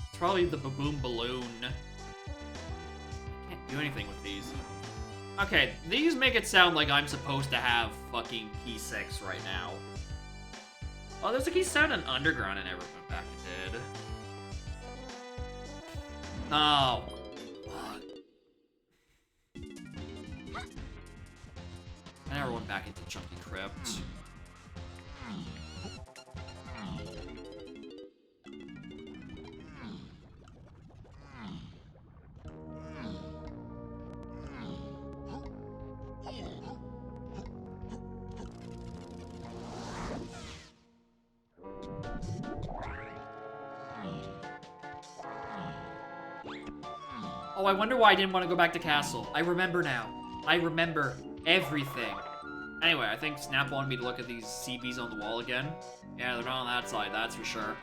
It's probably the Baboon Balloon. Can't do anything with these. Okay, these make it sound like I'm supposed to have fucking key 6 right now. Oh, there's a key 7 in Underground I never went back and did. Oh. I never went back into Chunky Crypt. Oh, I wonder why I didn't want to go back to Castle. I remember now. I remember everything. Anyway, I think Snap wanted me to look at these CBs on the wall again. Yeah, they're not on that side, that's for sure.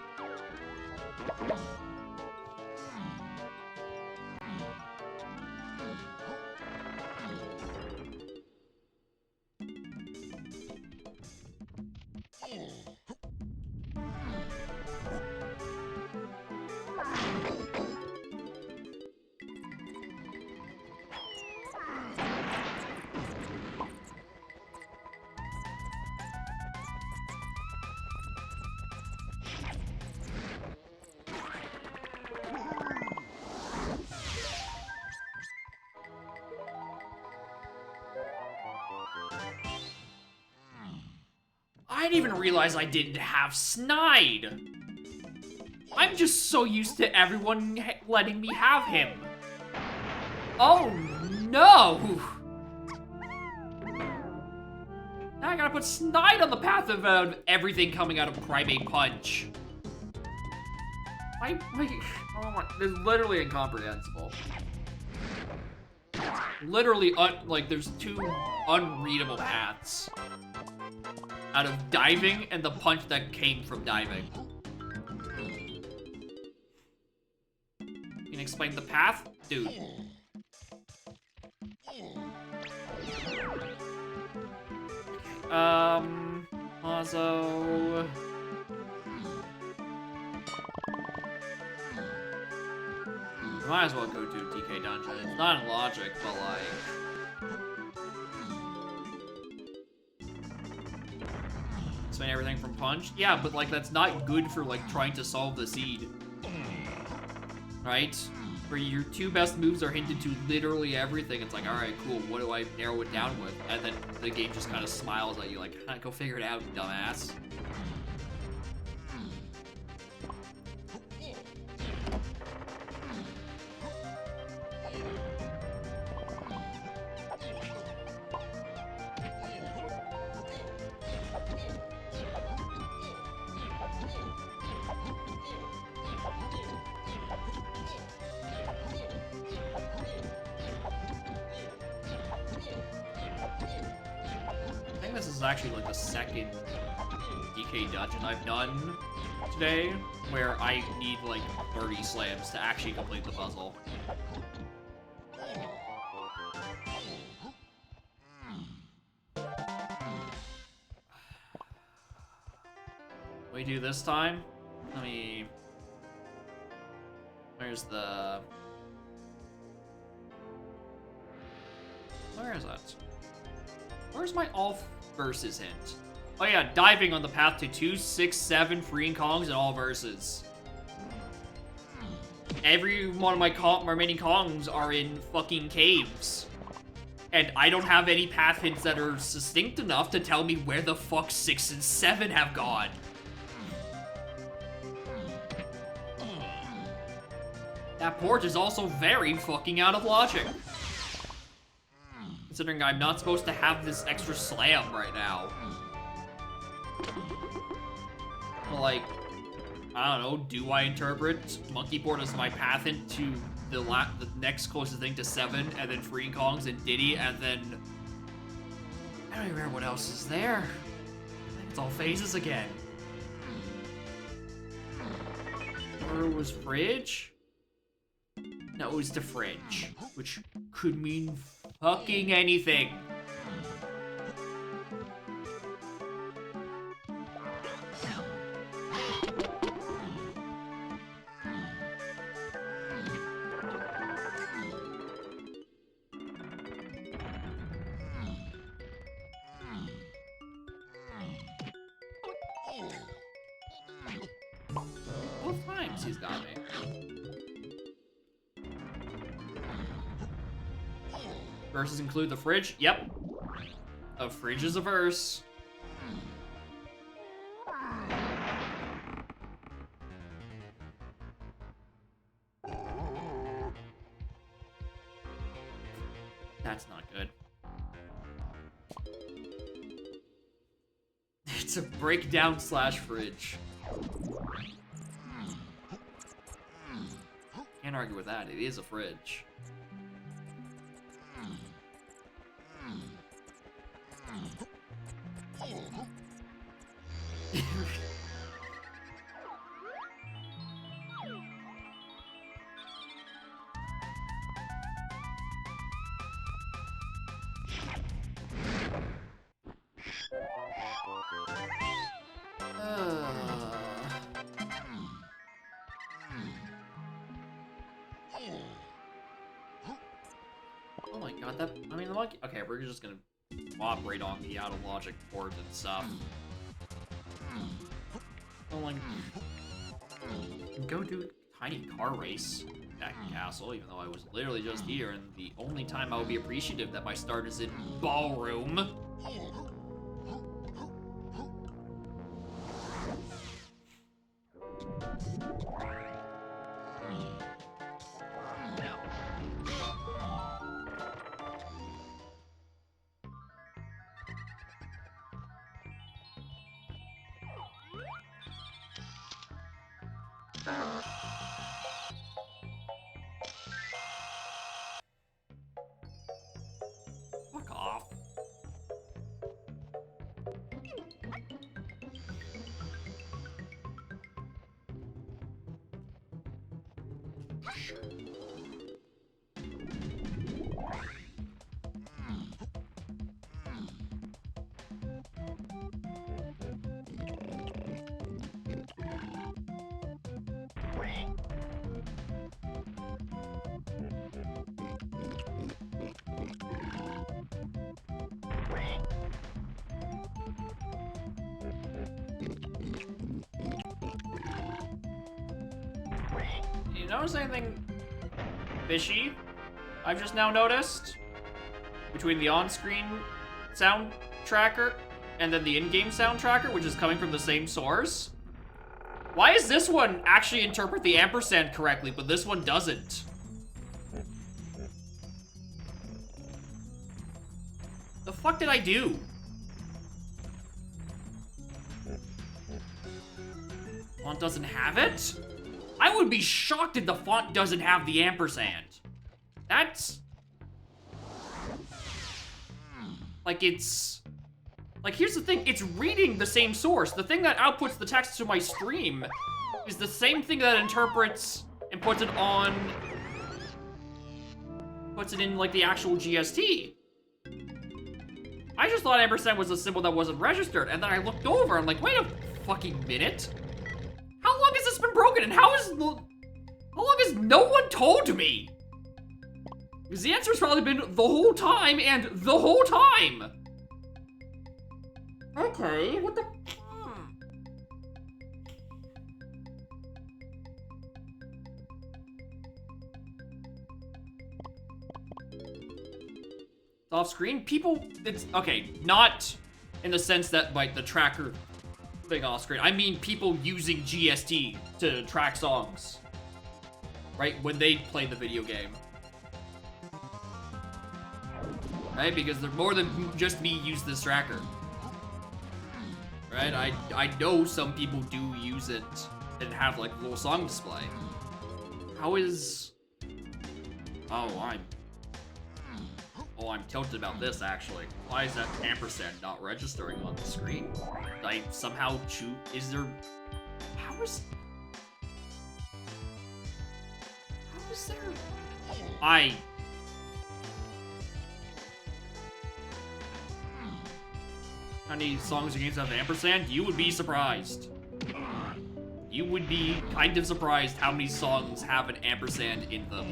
I didn't even realize I didn't have Snide. I'm just so used to everyone letting me have him. Oh no! Now I gotta put Snide on the path of everything coming out of Primate Punch. Oh my, this is literally incomprehensible. Literally, like, there's 2 unreadable paths. Out of diving and the punch that came from diving. You can explain the path? Dude. Also... Might as well go to DK Dungeon. It's not in logic, but like... Explain everything from Punch? Yeah, but like that's not good for like trying to solve the seed. Right? Where your 2 best moves are hinted to literally everything. It's like, alright, cool, what do I narrow it down with? And then the game just kind of smiles at you like, go figure it out, dumbass. This is actually like the second DK dungeon I've done today where I need like 30 slams to actually complete the puzzle. What do we do this time? Let me... Where's the... Where is that? Where's my all verses hint? Oh yeah, diving on the path to 2, 6, 7, freeing Kongs and all verses. every one of my remaining columns are in fucking caves. And I don't have any path hints that are succinct enough to tell me where the fuck 6 and 7 have gone. That porch is also very fucking out of logic. Considering I'm not supposed to have this extra slam right now. But like, I don't know, do I interpret Monkey Board as my path into the next closest thing to 7, and then Free Kongs and Diddy, and then... I don't even remember what else is there. I think it's all phases again. Or it was Fridge? No, it was the Fridge, which could mean fucking anything. Both times he's got me. Verses include the fridge. Yep. A fridge is a verse. That's not good. It's a breakdown slash fridge. Can't argue with that. It is a fridge. Oh my god, that, I mean, the monkey, okay, we're just gonna operate on the out of logic boards and stuff. Oh, like, go do tiny car race back in Castle, even though I was literally just here, and the only time I would be appreciative that my start is in Ballroom. Fuck off. You notice anything fishy I've just now noticed? Between the on-screen sound tracker and then the in-game sound tracker, which is coming from the same source? Why does this one actually interpret the ampersand correctly, but this one doesn't? The fuck did I do? Font doesn't have it? I would be shocked if the font doesn't have the ampersand. That's... like, it's... like, here's the thing. It's reading the same source. The thing that outputs the text to my stream is the same thing that interprets and puts it on... puts it in, like, the actual GST. I just thought ampersand was a symbol that wasn't registered, and then I looked over, I'm like, wait a fucking minute. How long has this been broken, and how long has no one told me? Because the answer's probably been the whole time, and the whole time. Okay, what the... off screen. People, it's okay, not in the sense that like the tracker thing off screen. I mean people using GST to track songs, right? When they play the video game, right? Because they're more than just me use this tracker, right? I know some people do use it and have like a little song display. How is? Oh, I'm tilted about this, actually. Why is that ampersand not registering on the screen? Like, somehow is there... How is there... How many songs or games have ampersand? You would be surprised. You would be kind of surprised how many songs have an ampersand in them.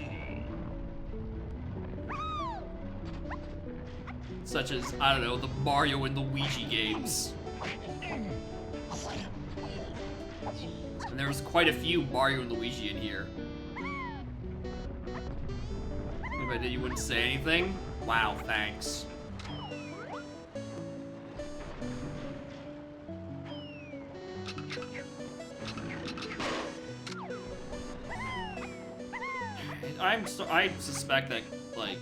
Such as, I don't know, the Mario and Luigi games. And there was quite a few Mario and Luigi in here. If I did, you wouldn't say anything? Wow, thanks. I suspect that, like,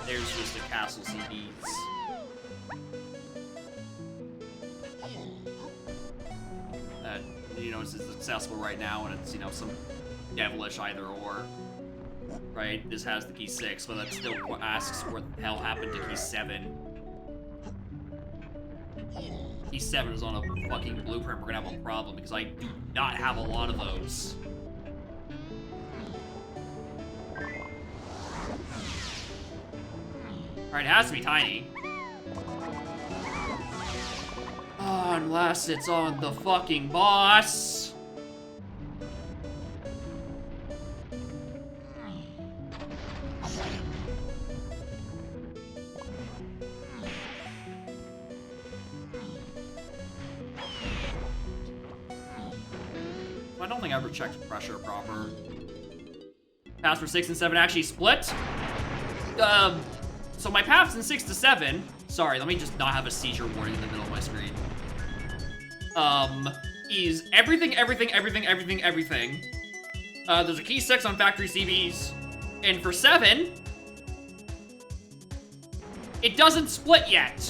there's just a Castle CDs. That, you know, is accessible right now, and it's, you know, some devilish either or. Right? This has the key 6, but that still asks what the hell happened to key 7. Key 7 is on a fucking blueprint. We're gonna have a problem because I do not have a lot of those. Alright, it has to be tiny. Oh, unless it's on the fucking boss. I don't think I ever checked pressure proper. Paths for 6 and 7 actually split. So my paths in 6 to 7, sorry, let me just not have a seizure warning in the middle of my screen. Is everything. There's a key 6 on factory CBs. And for 7, it doesn't split yet.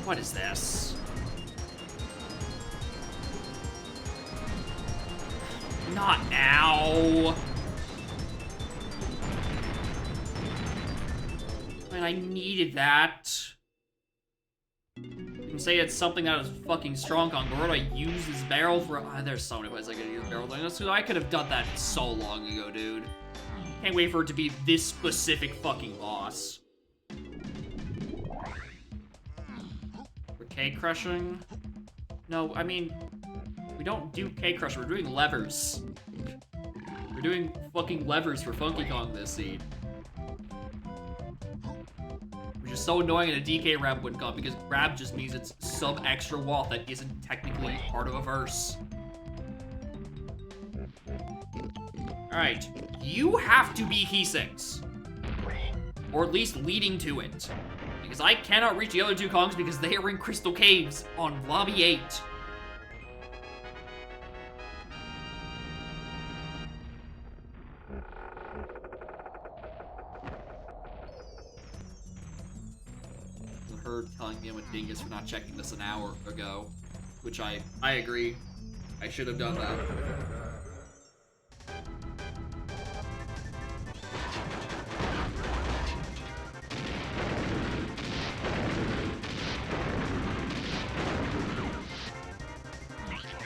What is this? Not now. Man, I needed that. You can say it's something that is fucking strong on, but what do I use this barrel for? There's so many ways I could use barrel. I could have done that so long ago, dude. Can't wait for it to be this specific fucking boss. For cake crushing? No, I mean, we don't do cake crush, we're doing levers. We're doing fucking levers for Funky Kong this seed. Which is so annoying in a DK rap wouldn't come, because grab just means it's some extra wall that isn't technically part of a verse. Alright, you have to be key 6. Or at least leading to it. Because I cannot reach the other 2 Kongs because they are in Crystal Caves on Lobby 8. Her telling me I'm a dingus for not checking this an hour ago, which I agree. I should have done that.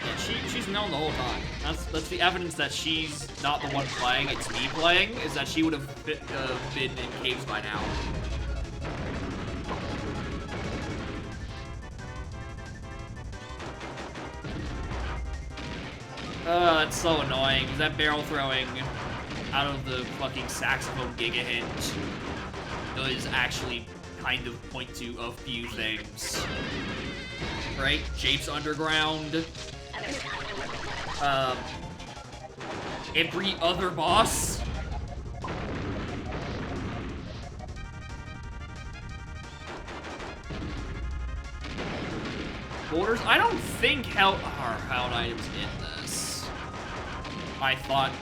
Yeah, she's known the whole time. That's the evidence that she's not the one playing, it's me playing, is that she would have been in caves by now. It's so annoying. That barrel throwing out of the fucking saxophone giga hint does actually kind of point to a few things. right? Jape's Underground. Every other boss. Boulders? I don't think held items in this. I thought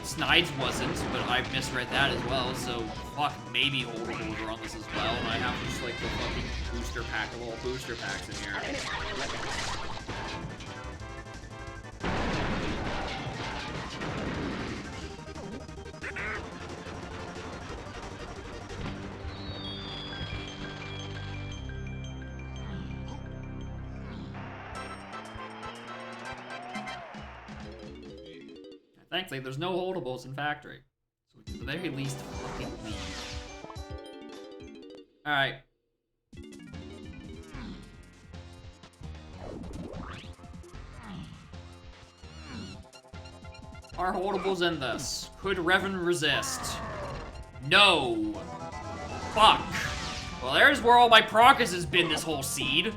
Snides wasn't, but I misread that as well, so fuck, maybe holdables are on this as well, and I have just like the fucking booster pack of all booster packs in here. Thankfully, there's no holdables in Factory. So we can at the very least fucking leave. Alright. Are holdables in this? Could Revan resist? No. Fuck. Well, there's where all my progress has been this whole seed.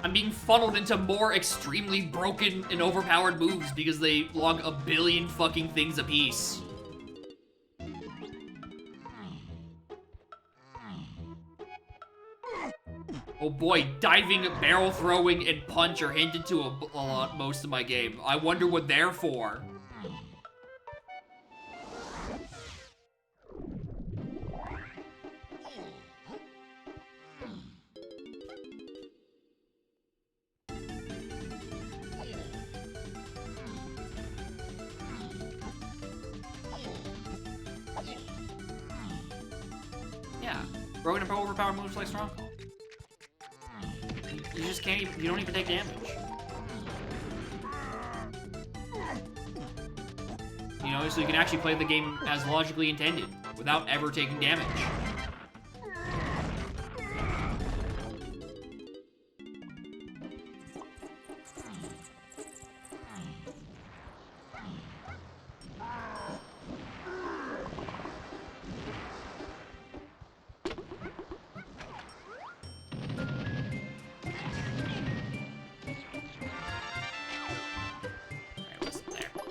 I'm being funneled into more extremely broken and overpowered moves because they log a billion fucking things apiece. Oh boy, diving, barrel throwing, and punch are hinted to a lot most of my game. I wonder what they're for. Yeah, broken and overpowered moves like Stronghold. You just can't even, you don't even take damage. You know, so you can actually play the game as logically intended, without ever taking damage.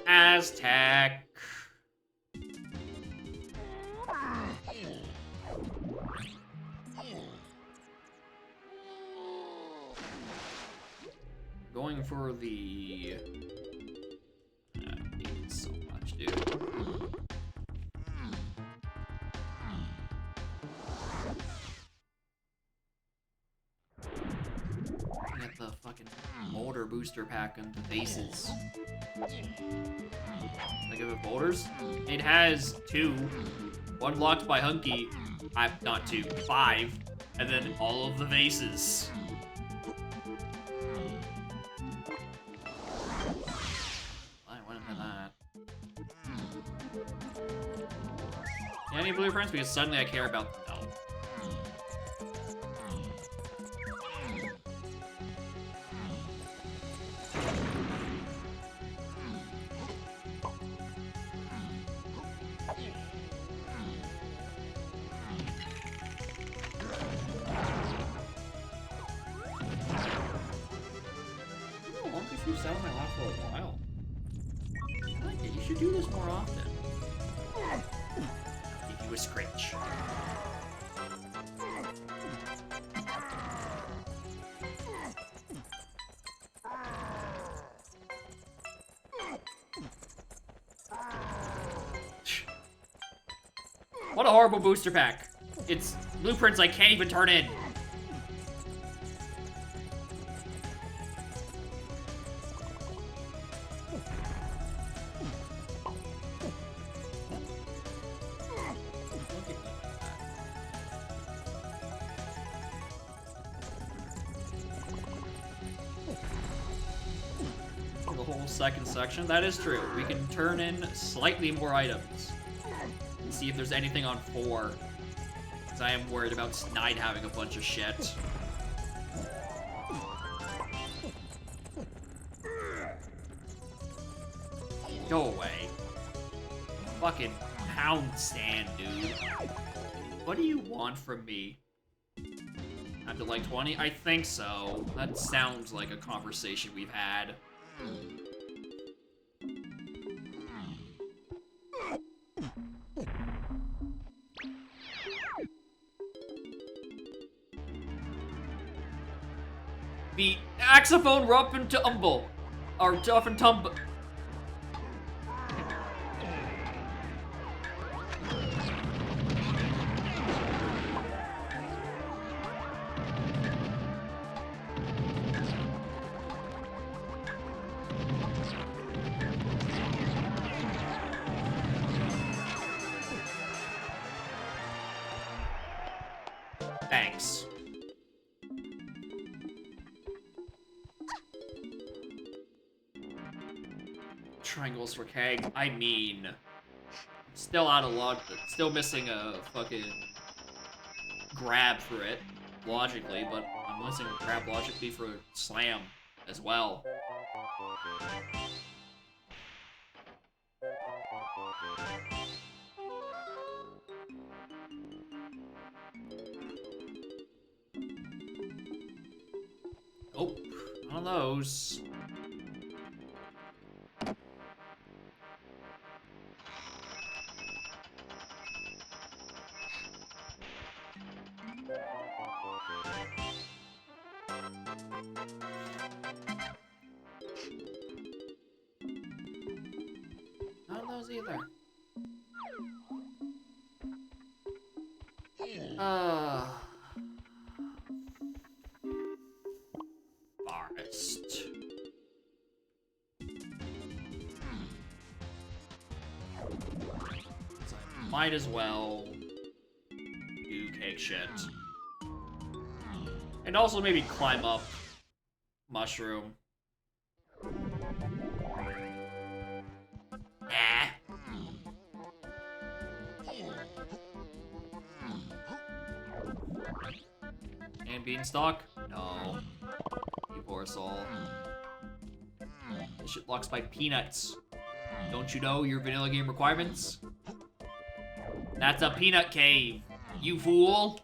Aztec. Going for the... I don't need so much, dude. Get the fucking molder booster pack on the faces. Like of boulders, it has 2, 1 blocked by Hunky, not 2, 5, and then all of the vases. I went into that. Any blueprints? Because suddenly I care about them. You sat on my lap for a while. I like it. You should do this more often. I'll give you a scratch. What a horrible booster pack. It's blueprints I can't even turn in. Second section. That is true. We can turn in slightly more items and see if there's anything on 4. Because I am worried about Snide having a bunch of shit. Go away. Fucking pound sand, dude. What do you want from me? Timed at like 20? I think so. That sounds like a conversation we've had. The axophone rough and tumble. Or tough and tumble. Thanks. Triangles for keg. I mean, still out of luck. Still missing a fucking grab for it, logically, but I'm missing a grab logically for slam as well. Oh, none of those. None of those either. Forest. So I might as well do cake shit. And also maybe climb up mushroom. And beanstalk? No. You poor soul. This shit locks by peanuts. Don't you know your vanilla game requirements? That's a peanut cave, you fool!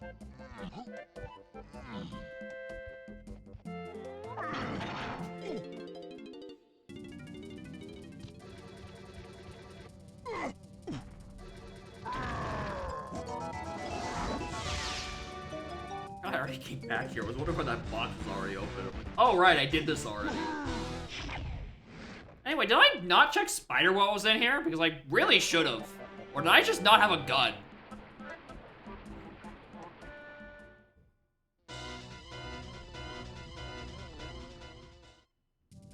God, I already came back here. I was wondering why that box was already open. I'm like, oh, right, I did this already. Anyway, did I not check spider while I was in here? Because I really should have. Or did I just not have a gun?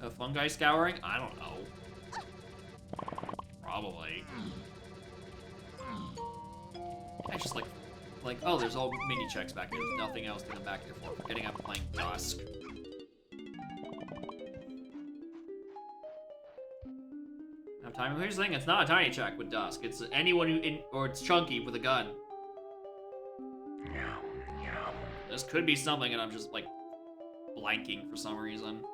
A fungi scouring? I don't know. Probably. I just like, oh, there's all mini checks back here. There's nothing else to come back here for. Forgetting I'm playing Dusk. Here's the thing, it's not a tiny check with Dusk. It's anyone who or it's Chunky with a gun. This could be something and I'm just like blanking for some reason.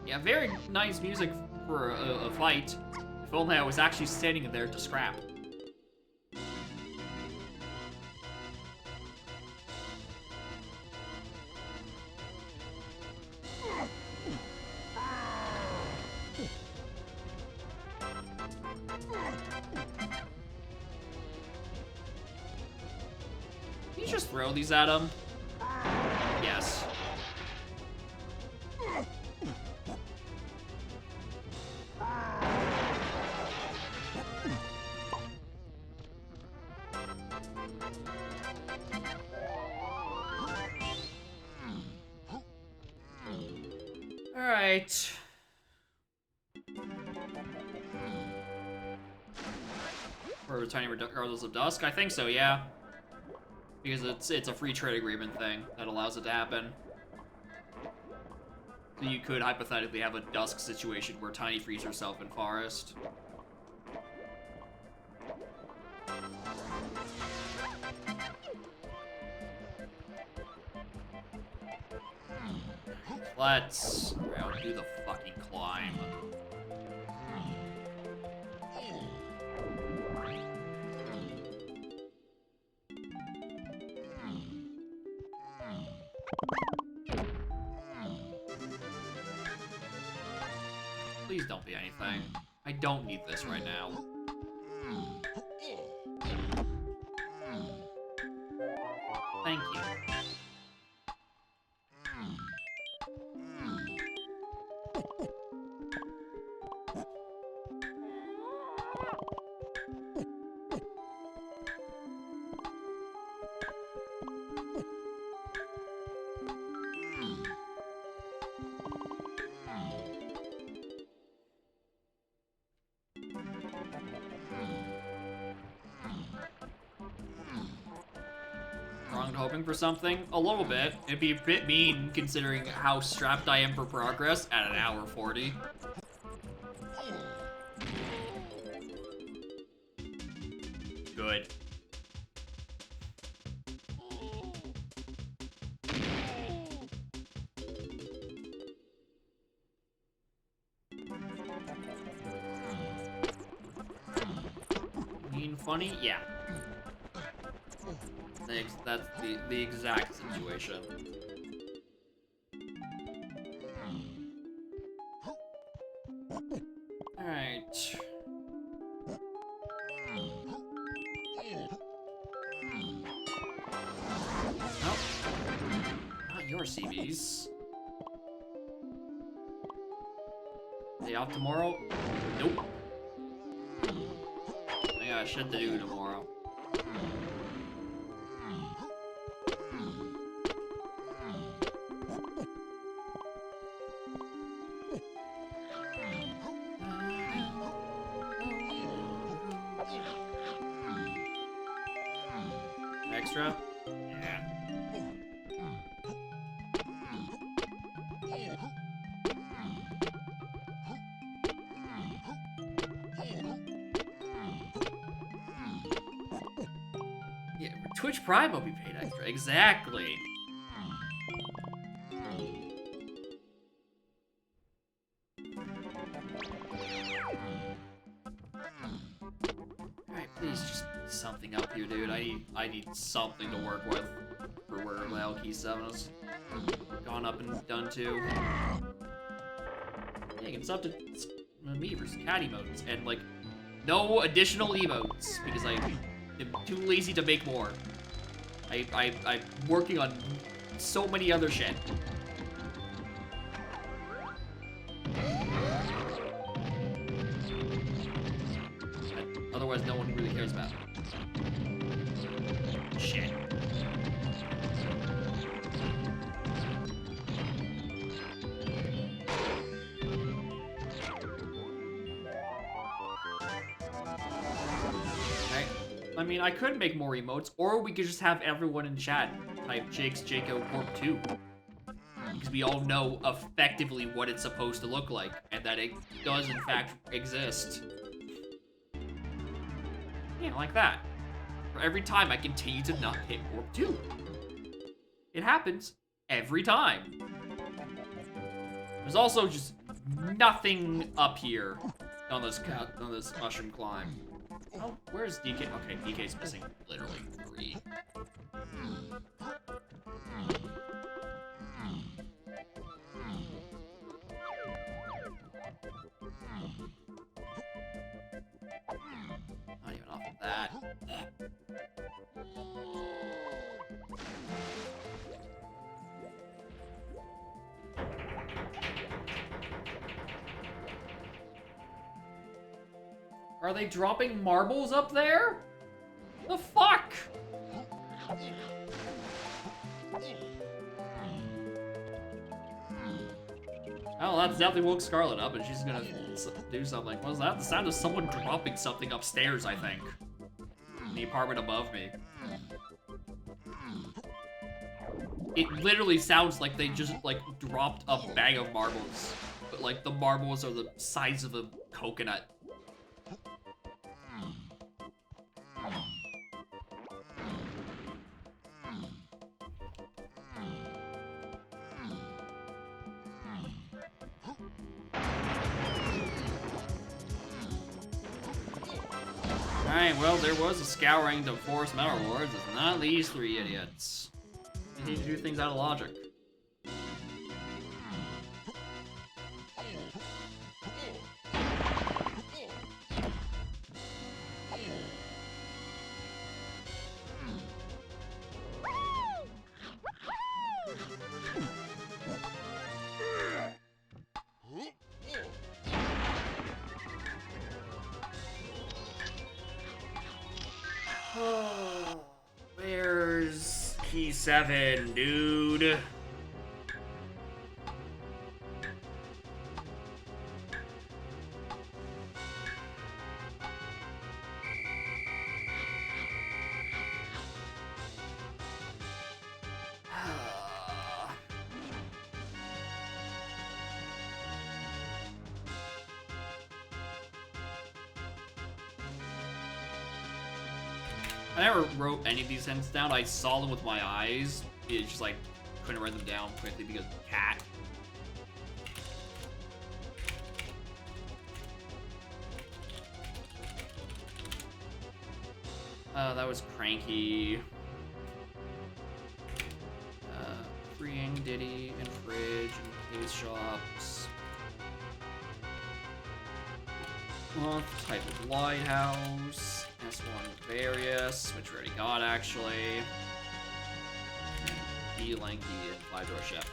Yeah, very nice music for a fight. If only I was actually standing there to scrap. Can you just throw these at him? Yes. Alright. For returning regardless of Dusk? I think so, yeah. Because it's a free trade agreement thing that allows it to happen. So you could hypothetically have a Dusk situation where Tiny frees herself in Forest. Let's do the fucking climb. Please don't be anything. I don't need this right now. Thank you. Hoping for something? A little bit. It'd be a bit mean considering how strapped I am for progress at an hour 40. Good. Mean funny? Yeah. That's the exact situation. Alright. Oh. Not your CBs. Day off tomorrow? Nope. I got shit to do tomorrow. Extra? Yeah. Yeah, Twitch Prime will be paid extra. Exactly. Alright, please just something up here, dude. I need something to work with for where the hell Key 7 has gone up and done too. Dang, it's up to me versus cat emotes, and like no additional emotes because I am too lazy to make more. I'm working on so many other shit. That otherwise no one really cares about. Shit. I mean, I could make more emotes, or we could just have everyone in chat type Jake's Jaco Corp 2. Because we all know effectively what it's supposed to look like, and that it does in fact exist. Yeah, like that. For every time I continue to not hit Corp 2. It happens every time. There's also just nothing up here on this mushroom climb. Oh, where's DK? Okay, DK's missing literally 3. Not even off of that. Are they dropping marbles up there? The fuck? Oh, that's definitely woke Scarlet up, and she's gonna do something. What was that? The sound of someone dropping something upstairs, I think. In the apartment above me. It literally sounds like they just, like, dropped a bag of marbles. But, like, the marbles are the size of a coconut. Alright, well, there was a scouring to Forest Metal Lords. It's not these three idiots. They need to do things out of logic. Where's key 7, dude? I never wrote any of these hints down. I saw them with my eyes. It's just like couldn't write them down quickly because of the cat. That was Cranky. Freeing Diddy and Fridge and Case Shops. Month type of Lighthouse. S1 Various, which we already got actually. And D Lanky and 5-door Ship.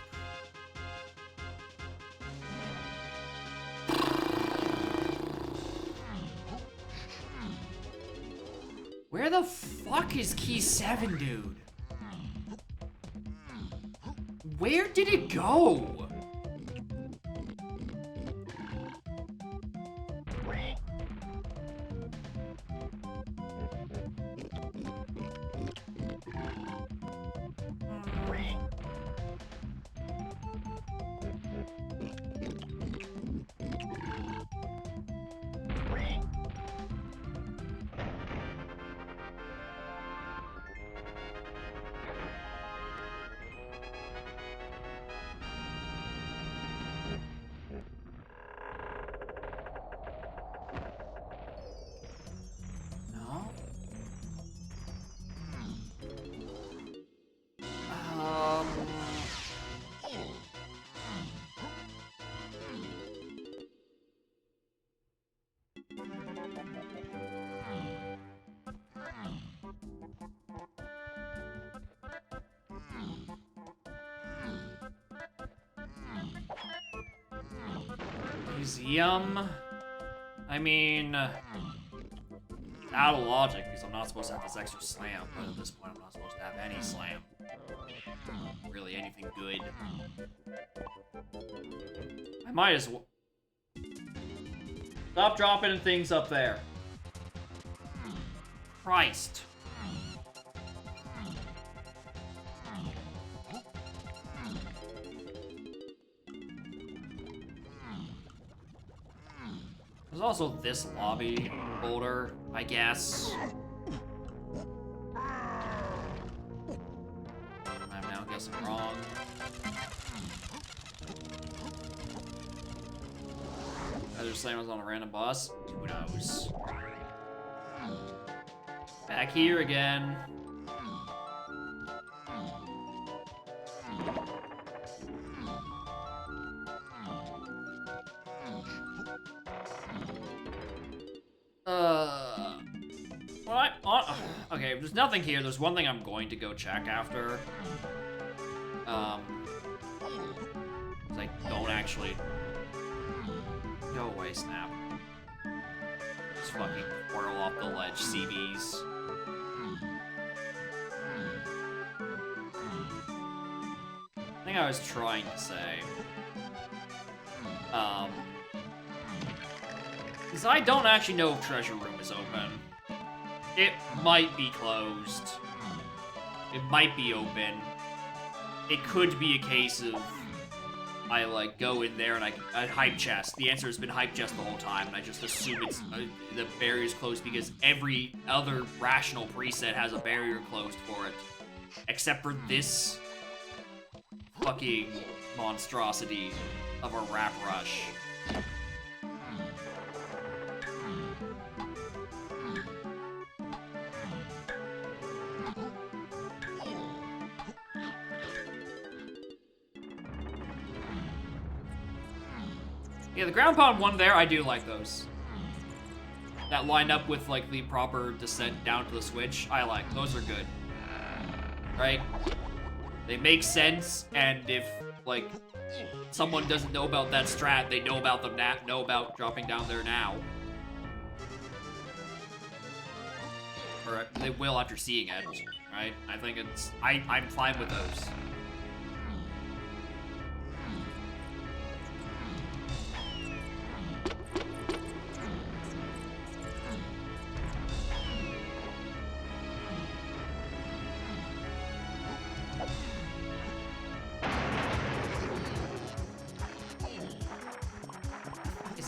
Where the fuck is key 7, dude? Where did it go? Museum? I mean, out of logic because I'm not supposed to have this extra slam, but at this point I'm not supposed to have any slam. Really anything good. I might as well. Stop dropping things up there. Christ. There's also this lobby boulder, I guess. I'm now guessing wrong. Either saying I was on a random bus. Who knows? Back here again. Okay, there's nothing here. There's one thing I'm going to go check after. I don't actually... Go away, Snap. Just fucking whirl off the ledge, CBs. I think I was trying to say... Because I don't actually know if Treasure Room is open. It might be closed. It might be open. It could be a case of I go in there and I hype chest. The answer has been hype chest the whole time, and I just assume it's the barrier's closed because every other rational preset has a barrier closed for it, except for this fucking monstrosity of a rap rush. Yeah, the ground pound one there, I do like those. That line up with like the proper descent down to the switch, I like. Those are good. Right? They make sense, and if like someone doesn't know about that strat, they know about them now, know about dropping down there now. Or they will after seeing it, right? I think it's I'm fine with those.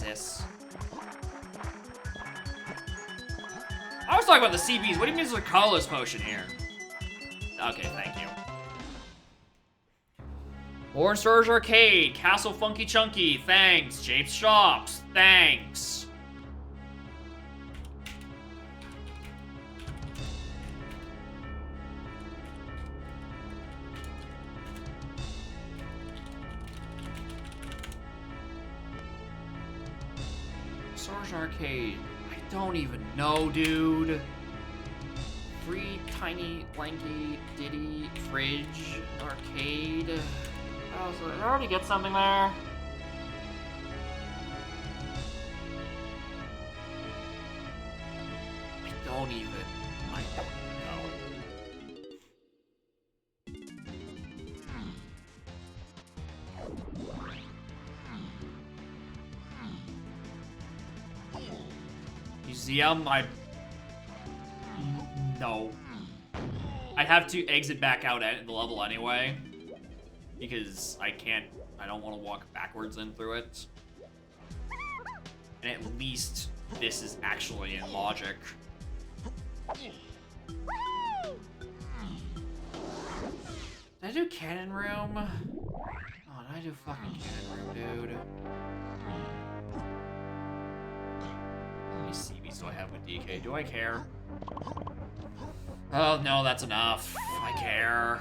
This. I was talking about the CBs. What do you mean there's a colorless potion here? Okay, thank you. Orange Stars Arcade, Castle Funky Chunky, thanks. Japes Shops, thanks. Stars Arcade. I don't even know, dude. Free, tiny, lanky, Diddy, fridge, arcade. Oh, so did I already get something there? I don't even. I don't know. Museum, no. I'd have to exit back out at the level anyway. Because I don't want to walk backwards in through it. And at least this is actually in logic. Did I do cannon room? Oh, did I do fucking cannon room, dude? How many CBs do I have with DK? Do I care? Oh, no, that's enough. I care.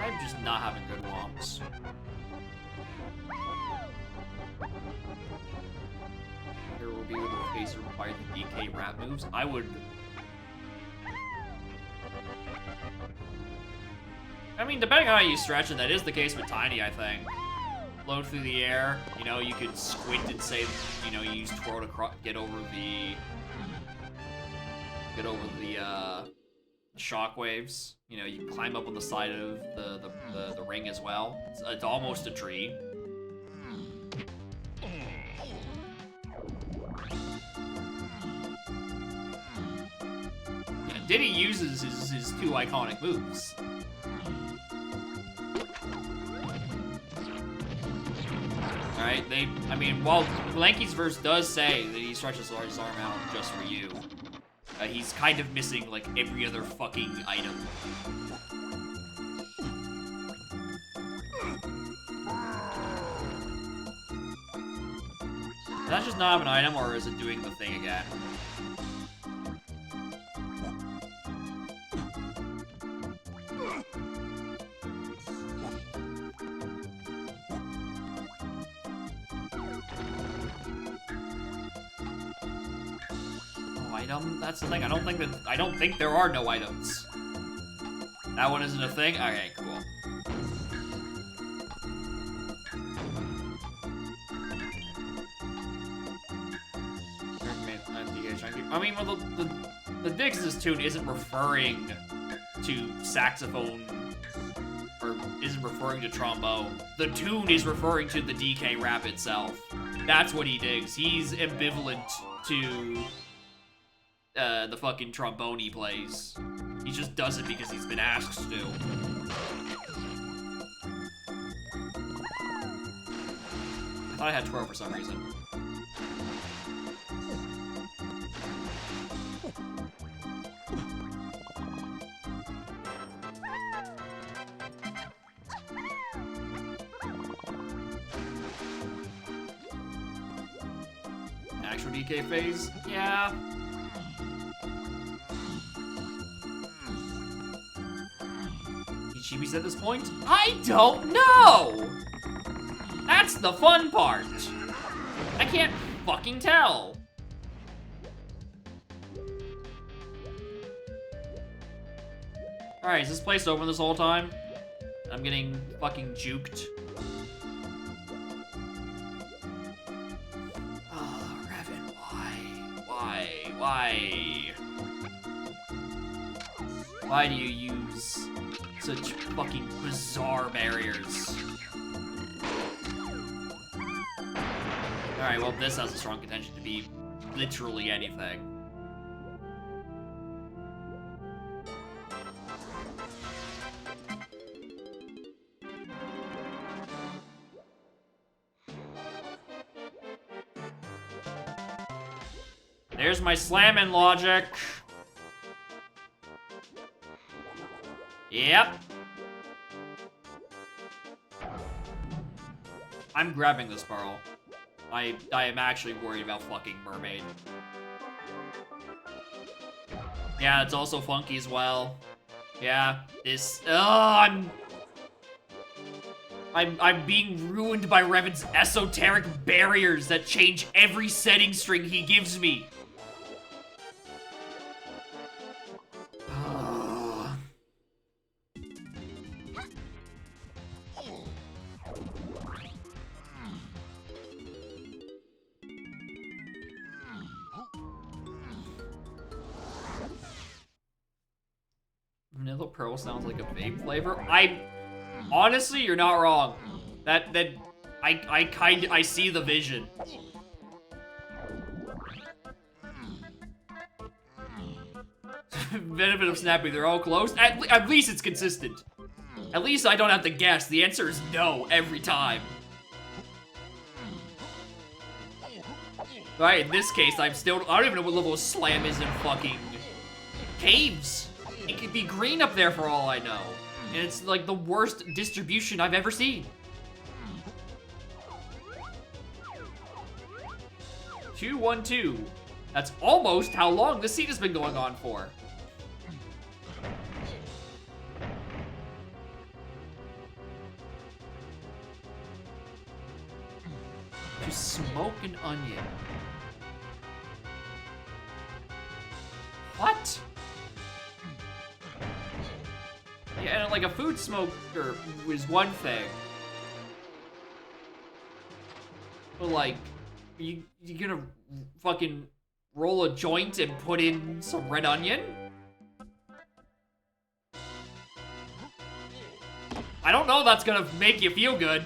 I'm just not having good womps. Here will be with a phaser require the DK rap moves. I would. I mean, depending on how you stretch it, that is the case with Tiny, I think. Float through the air, you know, you could squint and say, you know, you use twirl to get over the shockwaves. You know, you climb up on the side of the ring as well. It's almost a tree. Yeah, Diddy uses his two iconic moves. Alright, I mean, while Lanky's verse does say that he stretches his arm out just for you, he's kind of missing, like, every other fucking item. Does that just not have an item, or is it doing the thing again? Item? That's the thing. I don't think there are no items. That one isn't a thing? Okay, cool. I mean, well, the Dix's tune isn't referring to saxophone, or isn't referring to trombone. The tune is referring to the DK rap itself. That's what he digs. He's ambivalent to the fucking trombone he plays. He just does it because he's been asked to. I thought I had twirl for some reason. actual DK phase? Yeah. Ichibi's at this point? I don't know! That's the fun part. I can't fucking tell. Alright, is this place open this whole time? I'm getting fucking juked. Oh, Revan, why? Why? Why do you use such fucking bizarre barriers? Alright, well, this has a strong contention to be literally anything. There's my slamming logic. Yep. I'm grabbing this pearl. I am actually worried about fucking Mermaid. Yeah, it's also funky as well. Yeah, this. I'm being ruined by Revan's esoteric barriers that change every setting string he gives me. Vanilla Pearl sounds like a vape flavor. Honestly, you're not wrong. I see the vision. Benefit of snapping, they're all close. At least it's consistent. At least I don't have to guess. The answer is no every time. Right, in this case, I don't even know what level of slam is in fucking caves. It could be green up there for all I know. And it's like the worst distribution I've ever seen. 2-1-2. That's almost how long this scene has been going on for. To smoke an onion. What? Yeah, and like a food smoker was one thing. But like, you gonna fucking roll a joint and put in some red onion? I don't know if that's gonna make you feel good.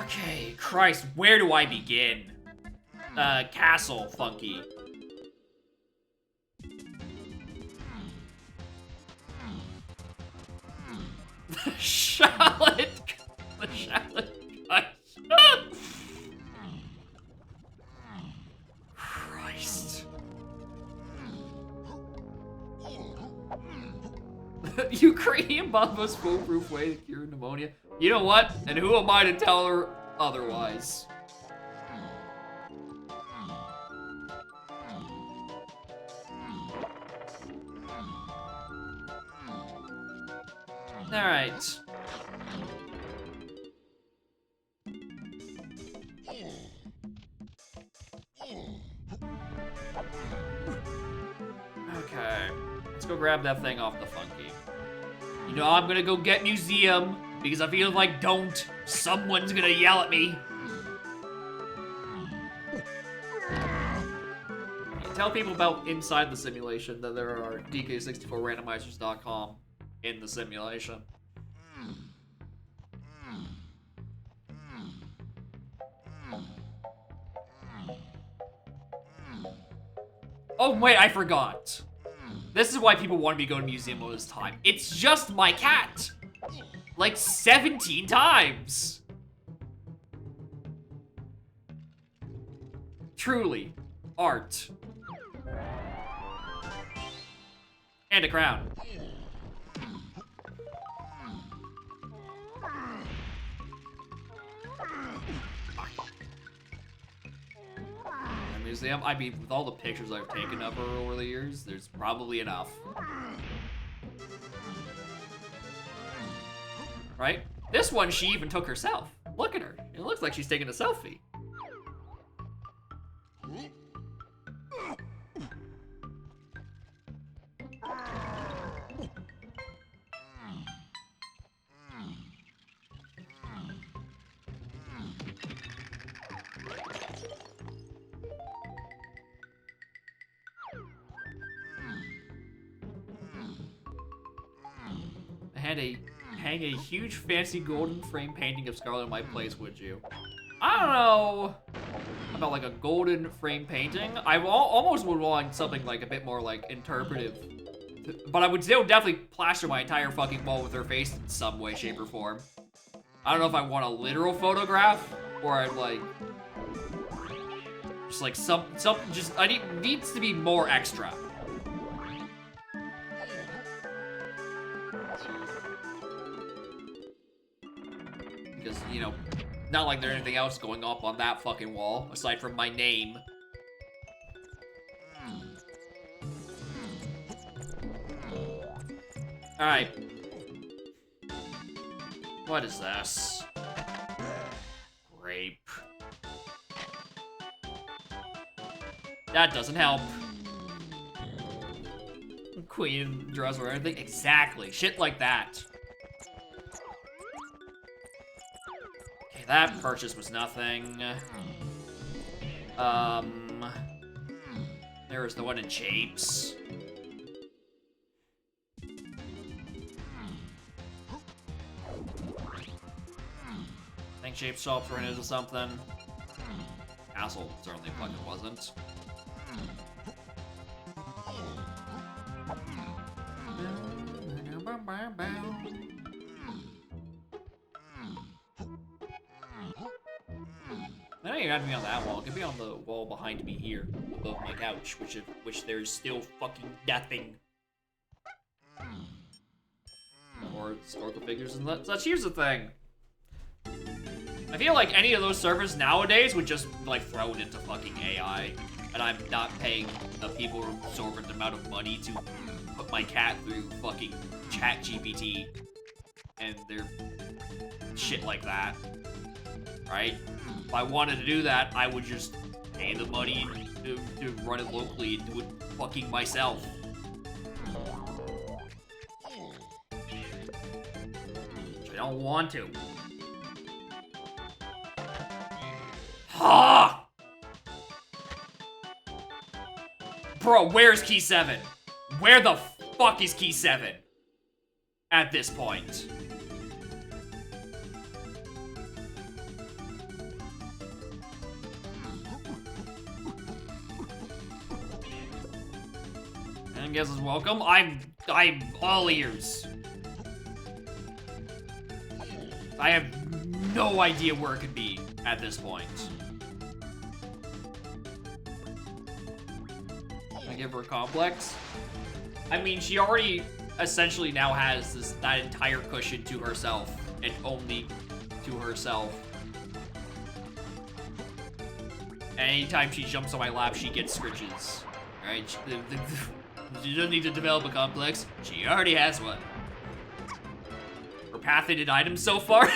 Okay, Christ, where do I begin? Castle, funky. The shallot! The shallot guys. Christ. Ukrainian Bomba's foolproof way to cure pneumonia. You know what? And who am I to tell her otherwise? Alright. Okay. Let's go grab that thing off the funky. You know, I'm gonna go get museum because I feel like someone's gonna yell at me. Tell people about inside the simulation that there are DK64randomizers.com in the simulation. Oh wait, I forgot. This is why people want me to go to museum all this time. It's just my cat. Like 17 times. Truly, art. And a crown. A museum? I mean, with all the pictures I've taken of her over the years, there's probably enough. Right? This one, she even took herself. Look at her. It looks like she's taking a selfie. Hang a huge fancy golden frame painting of Scarlet in my place, would you? I don't know about like a golden frame painting. I almost would want something like a bit more like interpretive. But I would still definitely plaster my entire fucking wall with her face in some way, shape, or form. I don't know if I want a literal photograph or I'd like just like some just needs to be more extra. Because, you know, not like there's anything else going up on that fucking wall, aside from my name. Alright. What is this? Grape. That doesn't help. Queen draws or anything? Exactly. Shit like that. That purchase was nothing. There was the one in Japes. I think Japes shops ran into something. Castle certainly fucking wasn't. I don't even have to be on that wall. It could be on the wall behind me here, above my couch, which there's still fucking nothing. Or historical figures and such. Here's the thing. I feel like any of those servers nowadays would just like throw it into fucking AI, and I'm not paying the people an exorbitant amount of money to put my cat through fucking ChatGPT and their shit like that, right? If I wanted to do that, I would just pay the money to run it locally and do it fucking myself. Which I don't want to. Ha! Bro, where's key 7? Where the fuck is key 7? At this point. And guess is welcome. I'm all ears. I have no idea where it could be at this point. Can I give her a complex? I mean, she already essentially now has that entire cushion to herself, and only to herself. Anytime she jumps on my lap, she gets scritches. Right? She doesn't need to develop a complex. She already has one. Her pathogen items so far?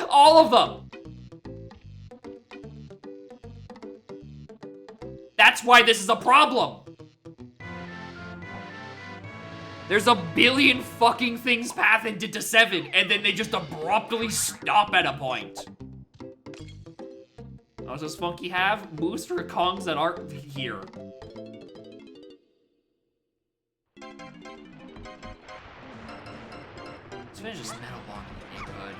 All of them! That's why this is a problem! There's a billion fucking things pathogen to 7, and then they just abruptly stop at a point. What does Funky have? Moves for Kongs that aren't here. Let's finish this metal block in the neighborhood.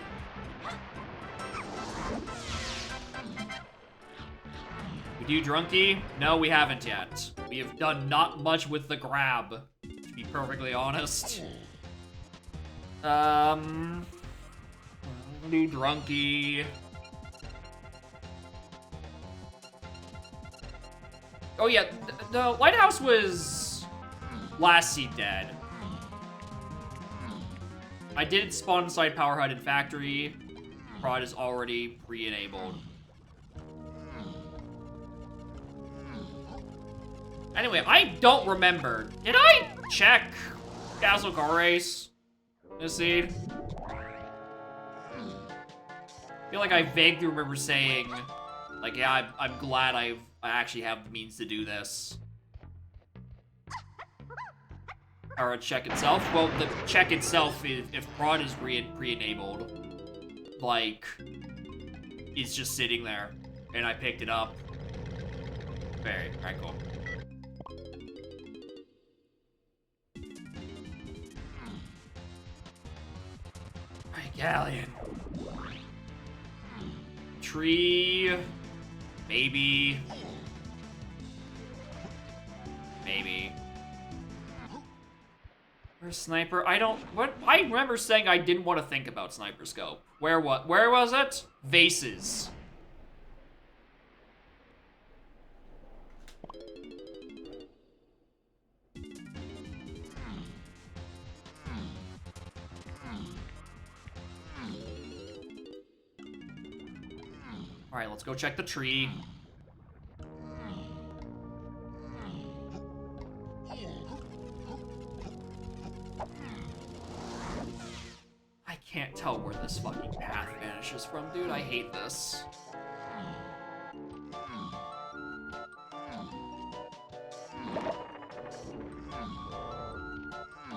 We do Drunky? No, we haven't yet. We have done not much with the grab, to be perfectly honest. We'll do Drunky. Oh yeah, the lighthouse was last seen dead. I did spawn inside Power Hut and Factory. Prod is already pre-enabled. Anyway, I don't remember. Did I check Castle Car Race this seed? I feel like I vaguely remember saying, like, yeah, I'm glad I actually have the means to do this. Or a check itself? Well, the check itself, if Prod is pre-enabled, like, is just sitting there, and I picked it up. Alright, cool. Alright, Galleon. Tree. Maybe. Where's Sniper? I remember saying I didn't want to think about Sniper Scope. Where was it? Vases. Alright, let's go check the tree. I can't tell where this fucking path vanishes from, dude. I hate this.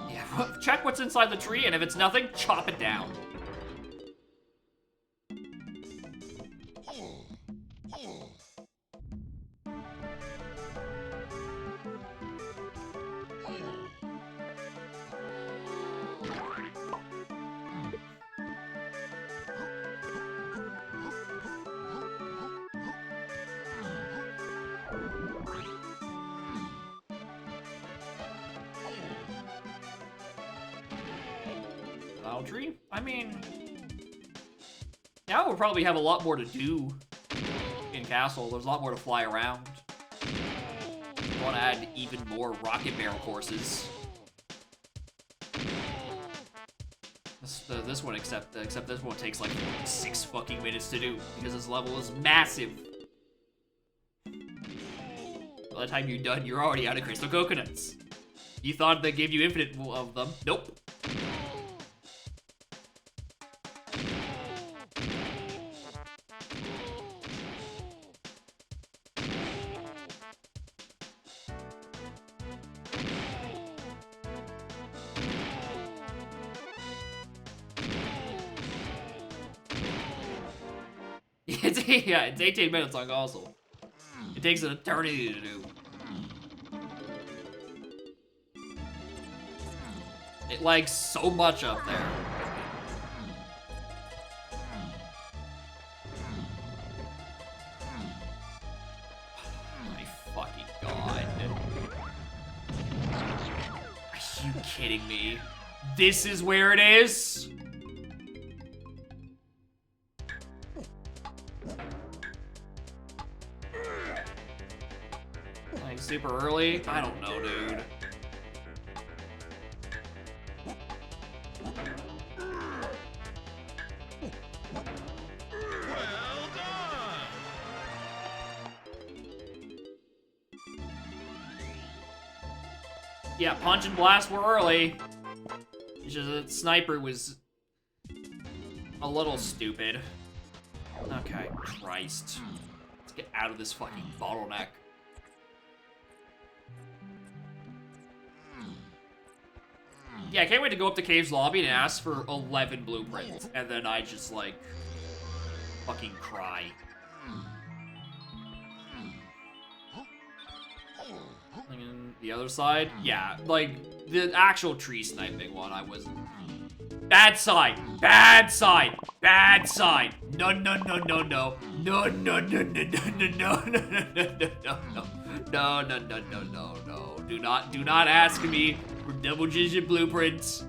Yeah, check what's inside the tree, and if it's nothing, chop it down. Tree? I mean, now we'll probably have a lot more to do in Castle. There's a lot more to fly around. I want to add even more rocket barrel courses. This one, except this one takes like 6 fucking minutes to do because this level is massive. By the time you're done, you're already out of crystal coconuts. You thought they gave you infinite of them? Nope. Yeah, it's 18 minutes on console. It takes an eternity to do. It lags so much up there. My fucking god. Are you kidding me? This is where it is? Super early? I don't know, dude. Well done! Yeah, Punch and Blast were early. It's just that Sniper was a little stupid. Okay, Christ. Let's get out of this fucking bottleneck. Yeah, I can't wait to go up to Cave's lobby and ask for 11 blueprints. And then I just, like, fucking cry. And the other side? Yeah, like, the actual tree sniping one, I wasn't. Bad side! Bad side! Bad side! No, no, no, no, no. No, no, no, no, no, no, no, no, no, no, no, no. No, no, no, no, no, no. Do not ask me for double-digit blueprints.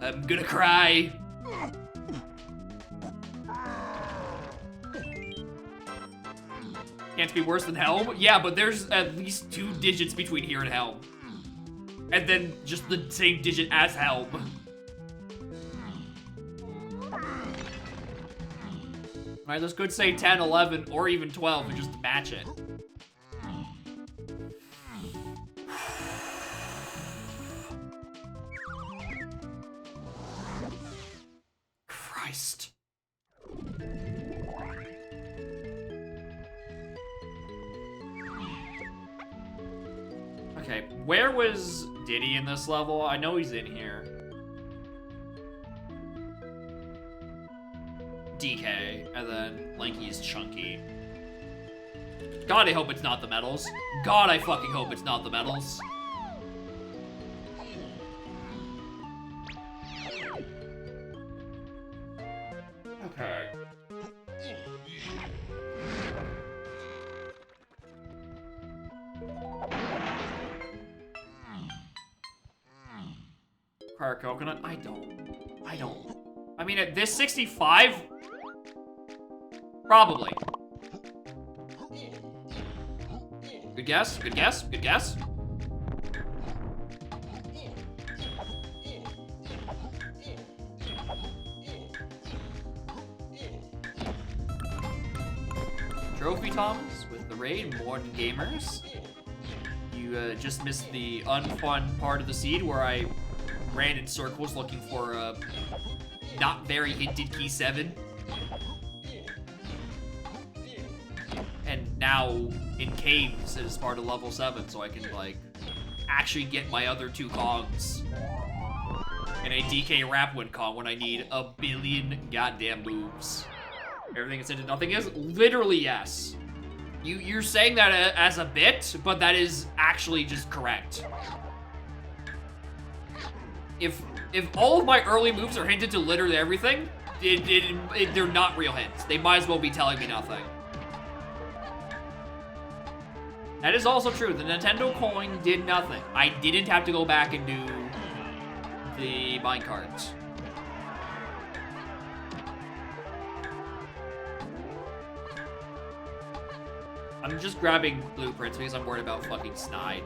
I'm gonna cry. Can't be worse than Helm? Yeah, but there's at least 2 digits between here and Helm. And then just the same digit as Helm. Alright, let's go say 10, 11, or even 12 and just match it. Christ. Okay, where was Diddy in this level? I know he's in here. DK, and then Lanky's Chunky. God, I hope it's not the medals. God, I fucking hope it's not the medals. Okay. Prior coconut? I don't. I mean, at this 65? Probably. Good guess, good guess, good guess. Trophy Toms with the raid, Morton Gamers. You just missed the unfun part of the seed where I ran in circles looking for a not very hinted key 7. And now in caves as part of level 7, so I can like actually get my other 2 Kongs in a DK Rapwood Kong when I need a billion goddamn moves. Everything is into nothing is literally yes. You're saying that as a bit, but that is actually just correct. If all of my early moves are hinted to literally everything, they're not real hints. They might as well be telling me nothing. That is also true. The Nintendo coin did nothing. I didn't have to go back and do the minecarts. I'm just grabbing blueprints because I'm worried about fucking Snide.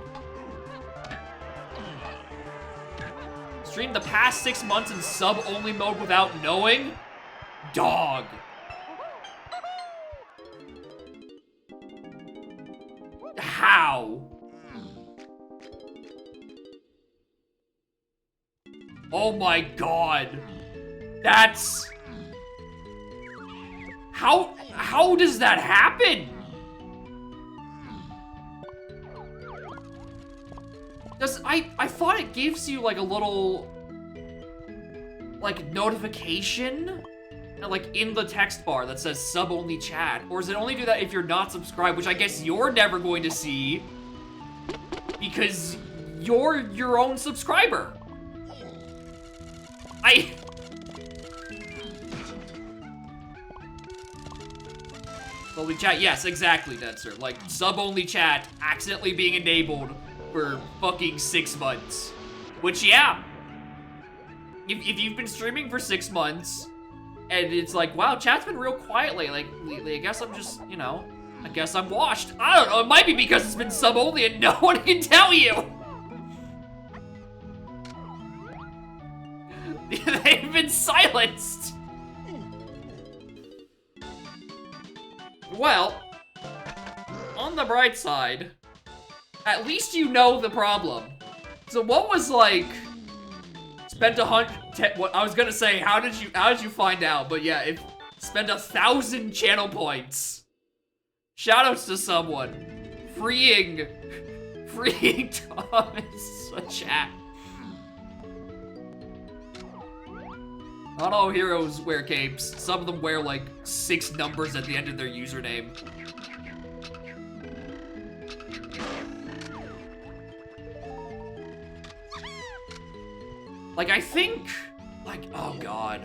Streamed the past 6 months in sub-only mode without knowing? Dog. How? Oh my god. That's... How does that happen? I thought it gives you like a little like notification like in the text bar that says sub only chat, or does it only do that if you're not subscribed, which I guess you're never going to see because you're your own subscriber. Only chat, yes, exactly, Netzer. Like sub only chat accidentally being enabled for fucking 6 months. Which, yeah. If you've been streaming for 6 months, and it's like, wow, chat's been real quiet lately, like, I guess I'm just, you know, I guess I'm washed. I don't know, it might be because it's been sub-only and no one can tell you. They've been silenced. Well, on the bright side, at least you know the problem. So what was like, spent 100, what I was gonna say, how did you find out? But yeah, if spent 1,000 channel points. Shoutouts to someone. Freeing Thomas chat. Not all heroes wear capes. Some of them wear like 6 numbers at the end of their username. Like, I think, like, oh god.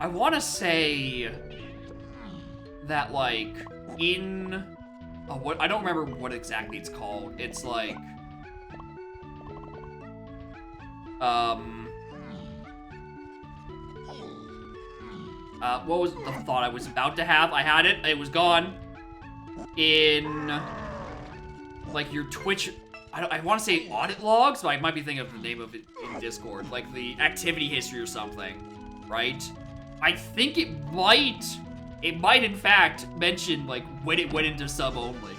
I want to say that, like, in, oh, what, I don't remember what exactly it's called. It's like, what was the thought I was about to have? I had it, it was gone. in like your Twitch, I want to say audit logs, but I might be thinking of the name of it in Discord, like the activity history or something, right? I think it might in fact mention like when it went into sub only.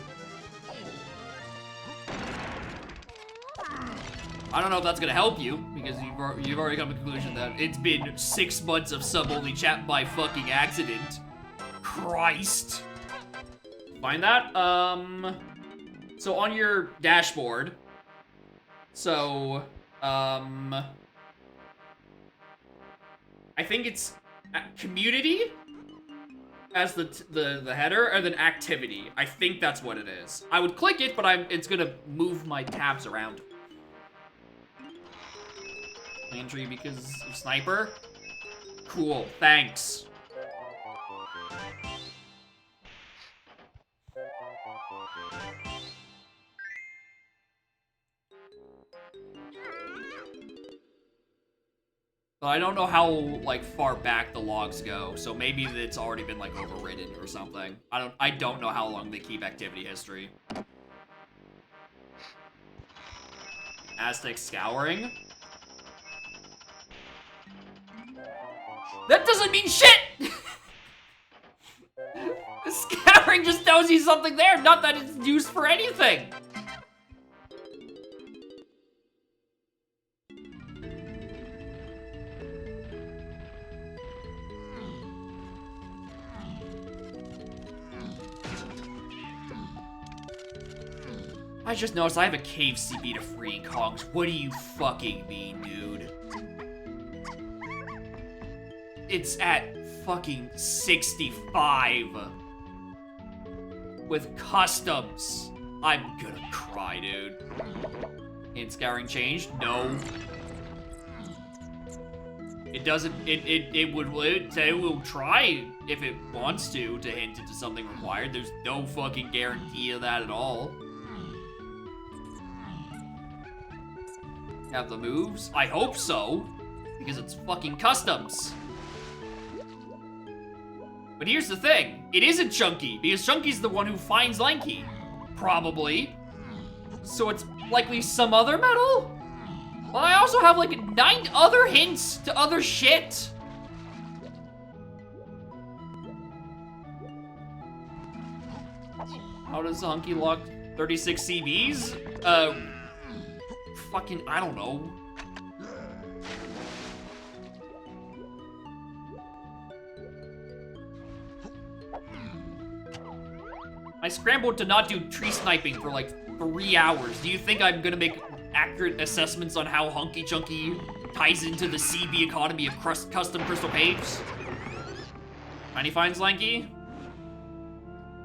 I don't know if that's gonna help you, because you've already come to the conclusion that it's been 6 months of sub-only chat by fucking accident. Christ. Find that? So on your dashboard, so, I think it's community as the header, and then activity. I think that's what it is. I would click it, but it's gonna move my tabs around. Entry because of sniper. Cool, thanks. But I don't know how like far back the logs go, so maybe it's already been like overridden or something. I don't know how long they keep activity history. Aztec scouring. That doesn't mean shit! The scouring just tells you something there, not that it's used for anything. I just noticed I have a cave CP to free Kongs. What do you fucking mean, dude? It's at fucking 65 with customs. I'm gonna cry, dude. Hint scouring changed? No. It doesn't. It will try if it wants to hint into something required. There's no fucking guarantee of that at all. Have the moves? I hope so, because it's fucking customs. But here's the thing, it isn't Chunky, because Chunky's the one who finds Lanky. Probably. So it's likely some other metal? Well, I also have like 9 other hints to other shit. How does Hunky lock 36 CBs? Fucking, I don't know. I scrambled to not do tree sniping for like 3 hours. Do you think I'm gonna make accurate assessments on how Hunky Chunky ties into the CB economy of custom crystal caves? Tiny finds Lanky?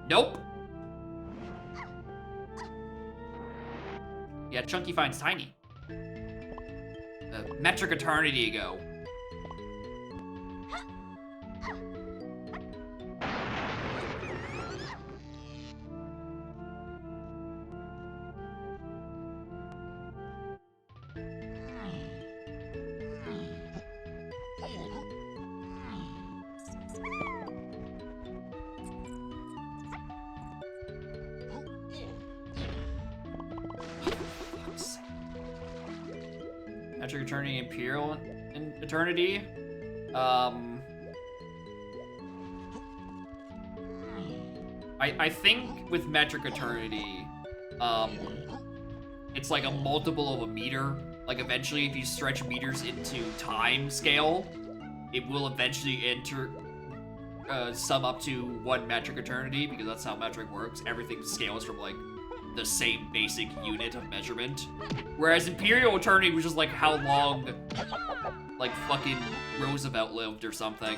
Nope. Yeah, Chunky finds Tiny. Metric eternity ago. Metric Eternity, Imperial Eternity. I think with Metric Eternity, it's like a multiple of a meter. Like eventually, if you stretch meters into time scale, it will eventually sum up to 1 metric eternity, because that's how metric works. Everything scales from like the same basic unit of measurement. Whereas Imperial Eternity was just like how long like fucking Roosevelt lived or something.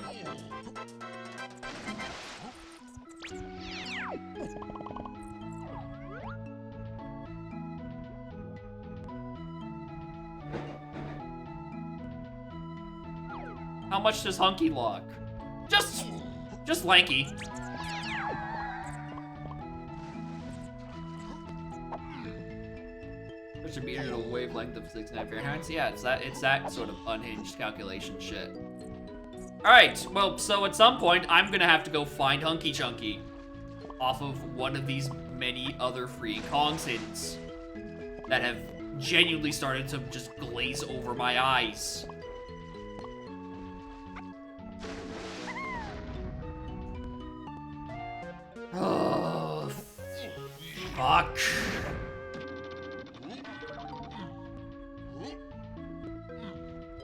How much does Hunky lock? Just Lanky. Push a meter to a wavelength of 6.5 Fahrenheit. Yeah, it's that sort of unhinged calculation shit. Alright, well, so at some point, I'm gonna have to go find Hunky Chunky. off of one of these many other free Kong's hidden that have genuinely started to just glaze over my eyes. Oh, fuck.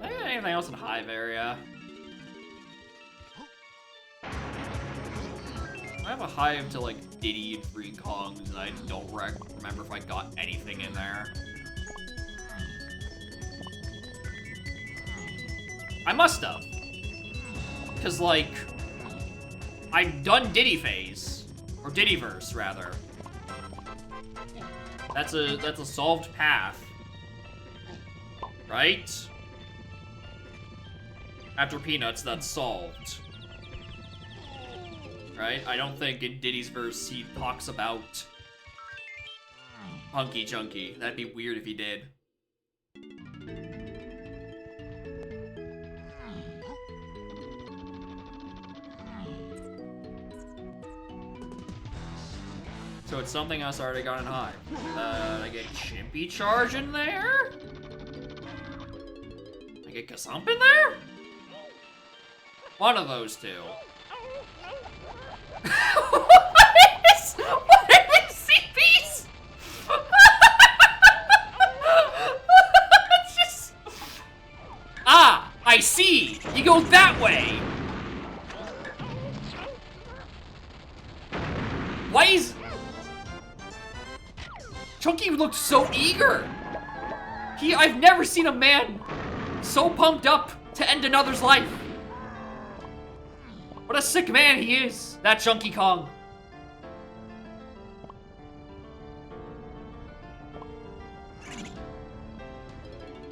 Anything else in Hive area? I have a Hive to like Diddy and Free Kongs, and I don't remember if I got anything in there. I must have. Cause like, I've done Diddy phase. Or Diddyverse, rather. That's a solved path. Right? After Peanuts, that's solved. Right? I don't think in Diddy's verse he talks about Hunky Chunky. That'd be weird if he did. So it's something else I already got in Hive. I get Chimpy Charge in there? I get Gazump in there? One of those two. What is CPs? It's just... Ah, I see. You go that way. Why is... Chunky looked so eager. I've never seen a man so pumped up to end another's life. What a sick man he is, that Chunky Kong.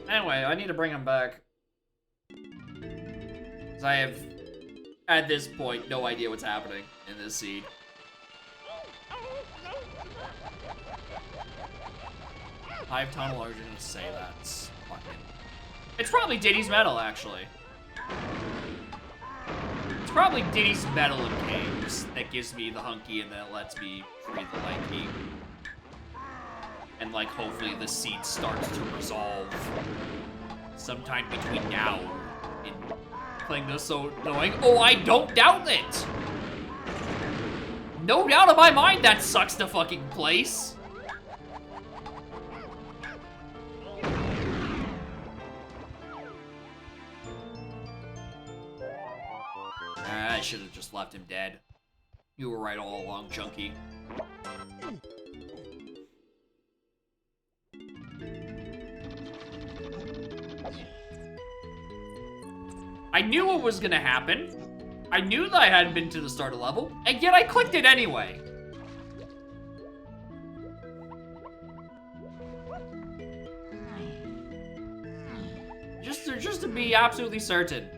Anyway, I need to bring him back. Because I have, at this point, no idea what's happening in this seed. Hive Tunnel, are you gonna say that's fucking... It's probably Diddy's Metal, actually. It's probably Diddy's Metal and Caves that gives me the Hunky and then it lets me free the Lanky. And, like, hopefully the seed starts to resolve sometime between now and playing this so annoying. Oh, I don't doubt it! No doubt in my mind that sucks to fucking place. I should have just left him dead. You were right all along, Chunky. I knew what was gonna happen. I knew that I hadn't been to the starter level, and yet I clicked it anyway. Just to be absolutely certain.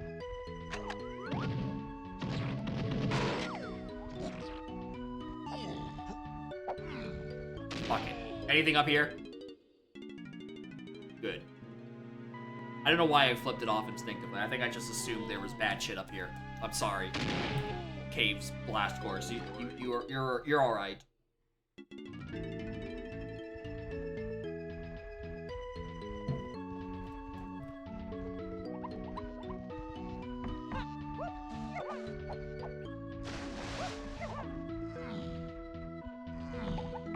Fuck it. Anything up here? Good. I don't know why I flipped it off instinctively. I think I just assumed there was bad shit up here. I'm sorry. Caves, blast course. You're all right.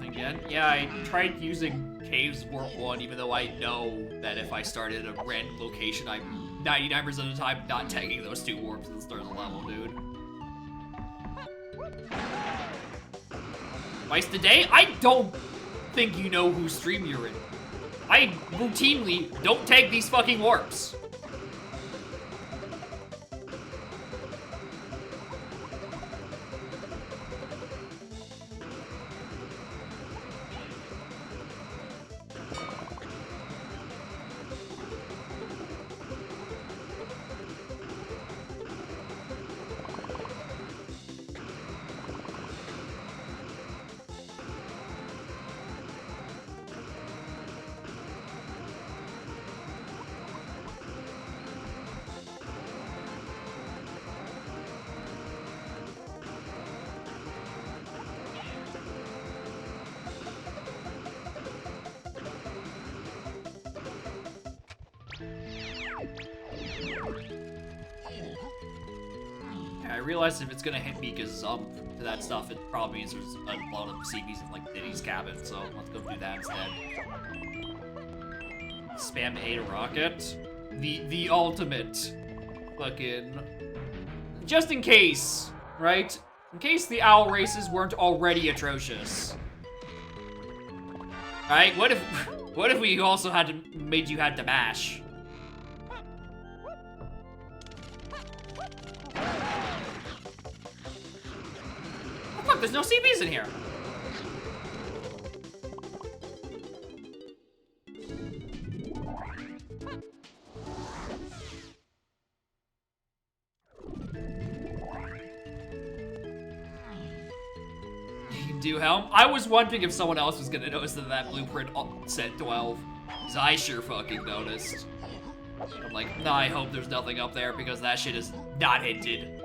Again? Yeah, I tried using Caves Warp 1, even though I know that if I started at a random location, I'm 99% of the time not tagging those two warps at the start of the level, dude. Twice today? I don't think you know whose stream you're in. I routinely don't tag these fucking warps. realized if it's gonna hit me gazump to that stuff, it probably means there's a lot of CBs in like Diddy's cabin, so let's go do that instead. Spam A to rocket. The ultimate fucking... Just in case, right? In case the owl races weren't already atrocious. Right? What if we also made you had to mash? Oh fuck, there's no CBs in here. Do helm? I was wondering if someone else was gonna notice that blueprint said 12. Because I sure fucking noticed. I'm like, nah, I hope there's nothing up there because that shit is not hinted.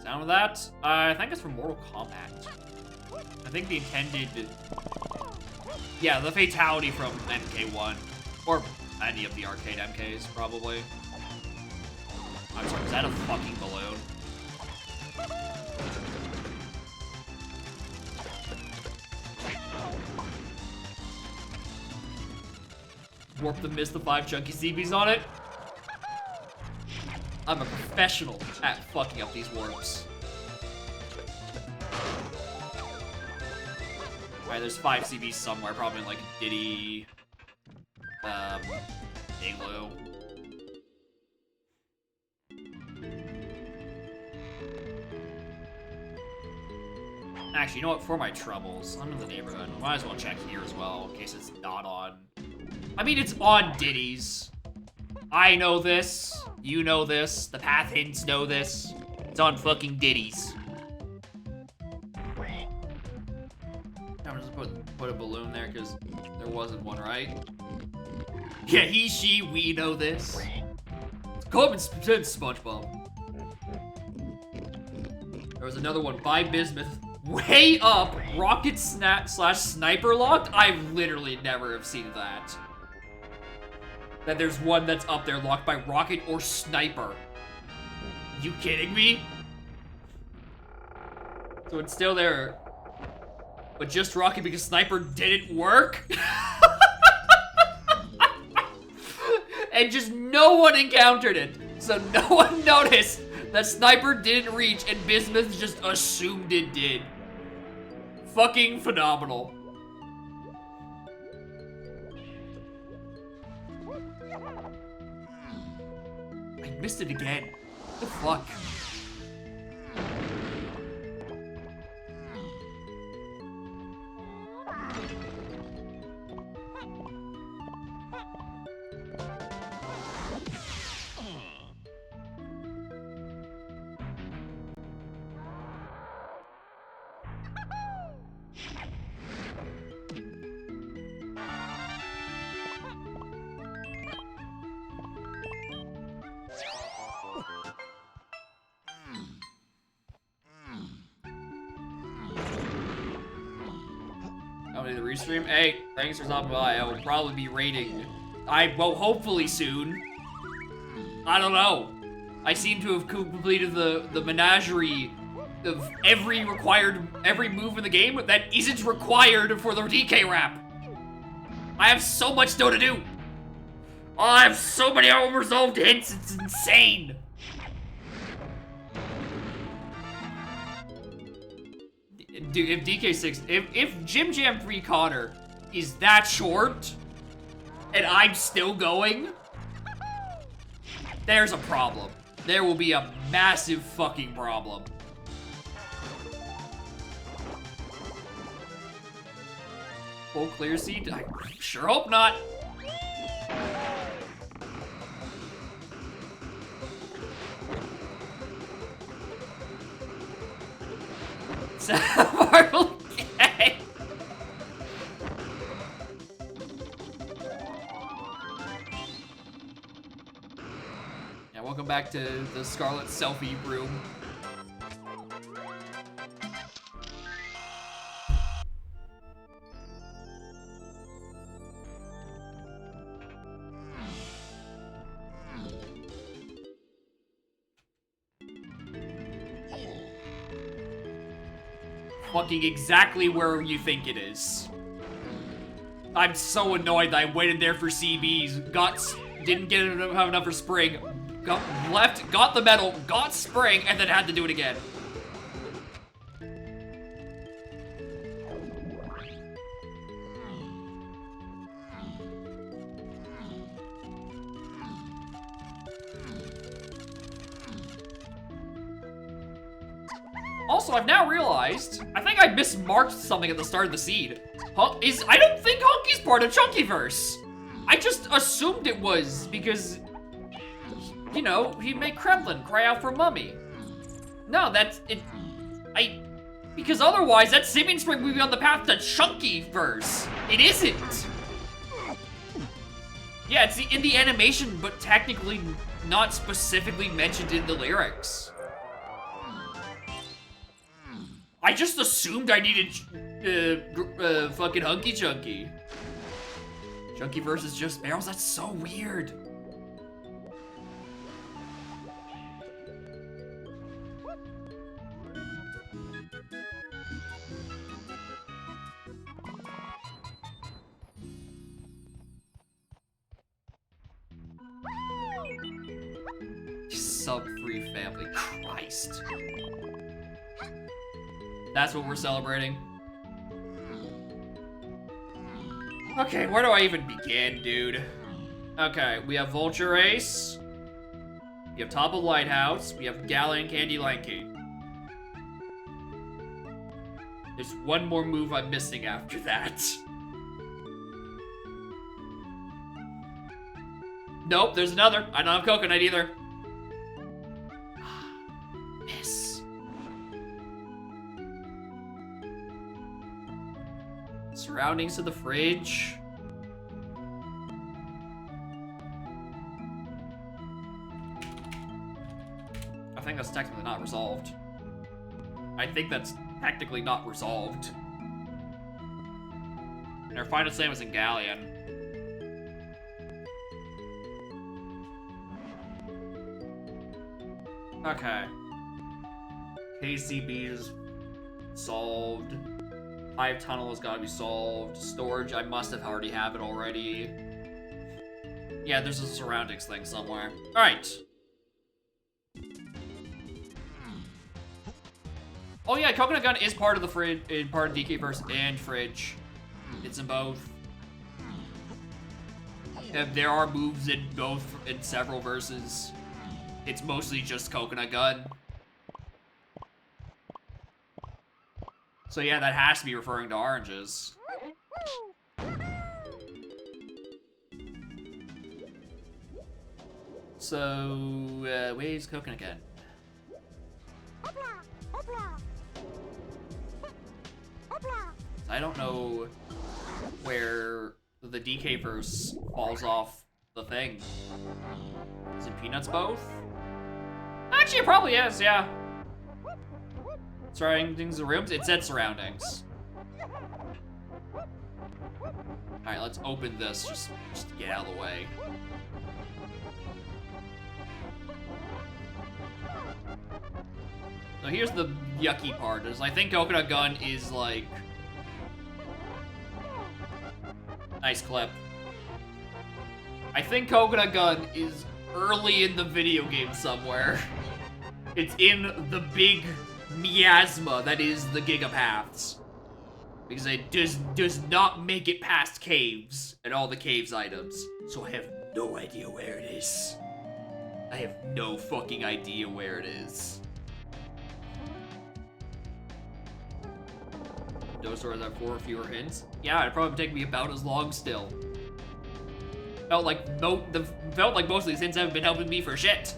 Sound of that? I think it's from Mortal Kombat. I think the intended... Yeah, the fatality from MK1. Or any of the arcade MKs, probably. I'm sorry, is that a fucking balloon? Warp the miss the 5 chunky CBs on it. I'm a professional at fucking up these warps. Alright, there's 5 CBs somewhere, probably in like Diddy, Igloo. Actually, you know what? For my troubles, I'm in the neighborhood. Might as well check here as well, in case it's not on. I mean, it's on Diddy's. I know this. You know this. The path hints know this. It's on fucking Diddy's. I'm just put a balloon there because there wasn't one, right? Yeah, he, she, we know this. Go up and send SpongeBob. There was another one by Bismuth. Way up, rocket snap / sniper locked. I literally never have seen that. That there's one that's up there locked by rocket or sniper. You kidding me? So it's still there, but just rocket because sniper didn't work? And just no one encountered it. So no one noticed that sniper didn't reach and Bismuth just assumed it did. Fucking phenomenal. I missed it again. What the fuck? The restream. Hey, thanks for stopping by. I will probably be raiding. Well, hopefully soon. I don't know. I seem to have completed the menagerie of every move in the game that isn't required for the DK wrap. I have so much still to do. Oh, I have so many unresolved hints. It's insane. Dude, if DK6, if Jim Jam 3 Connor is that short, and I'm still going, there's a problem. There will be a massive fucking problem. Full clear seed? I sure hope not. Marvel And welcome back to the Scarlet selfie room. Fucking exactly where you think it is. I'm so annoyed that I waited there for CBs, didn't have enough for spring, got the medal, got spring, and then had to do it again. Also, I've now realized, I think I mismarked something at the start of the seed. I don't think Hunky's part of Chunkyverse. I just assumed it was because, you know, he made Kremlin cry out for Mummy. No, that's it. Because otherwise, that Simeon Spring would be on the path to Chunkyverse. It isn't. Yeah, it's in the animation, but technically not specifically mentioned in the lyrics. I just assumed I needed fucking Hunky Chunky. Chunky versus just barrels? That's so weird. Sub-free family, Christ. That's what we're celebrating. Okay, where do I even begin, dude? Okay, we have Vulture Ace. We have Top of Lighthouse. We have Gallon Candy Lanky. There's one more move I'm missing after that. Nope, there's another. I don't have Coconut either. Miss. Surroundings of the fridge. I think that's technically not resolved. I think that's technically not resolved. And our final slam was in Galleon. Okay. KCB is solved. Hive Tunnel has got to be solved. Storage, I must have already have it already. Yeah, there's a surroundings thing somewhere. All right. Oh yeah, Coconut Gun is part of the fridge, part of DKverse and Fridge. It's in both. And there are moves in both, in several verses. It's mostly just Coconut Gun. So yeah, that has to be referring to oranges. So, where's Coconut Gun? I don't know where the DK verse falls off the thing. Is it Peanuts both? Actually, it probably is, yeah. Surroundings of rooms? It said surroundings. Alright, let's open this just to get out of the way. So here's the yucky part, is I think Coconut Gun is like... Nice clip. I think Coconut Gun is early in the video game somewhere. It's in the big miasma that is the Gigapaths. Because it does not make it past caves and all the caves items. So I have no idea where it is. I have no fucking idea where it is. Those stores have 4 fewer hints. Yeah, it'd probably take me about as long still. Felt like most of these hints haven't been helping me for shit.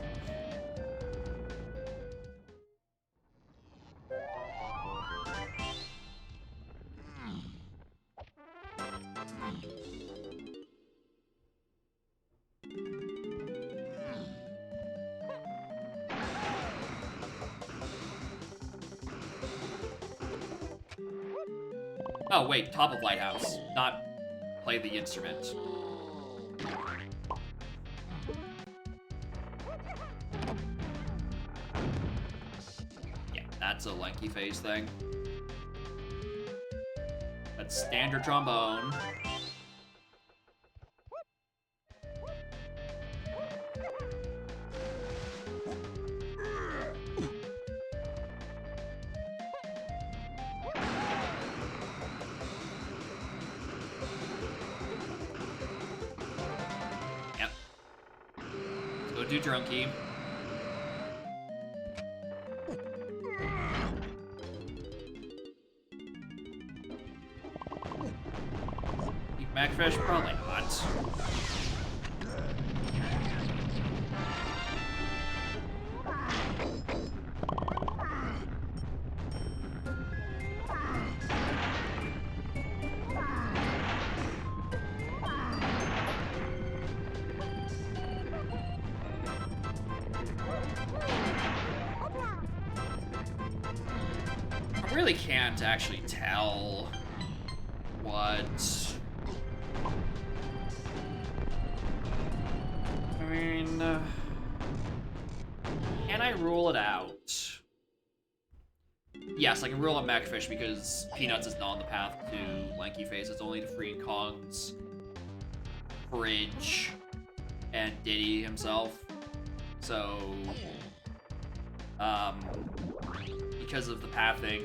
Oh, wait, top of lighthouse, not play the instrument. Yeah, that's a lanky face thing. That's standard trombone. Yep. Let's go do drunky. Macfish? Probably not. I really can't actually tell what... I mean, can I rule it out? Yes, I can rule out Macfish because Peanuts is not on the path to Lanky Face. It's only to free Kong's Fridge and Diddy himself. So, because of the pathing,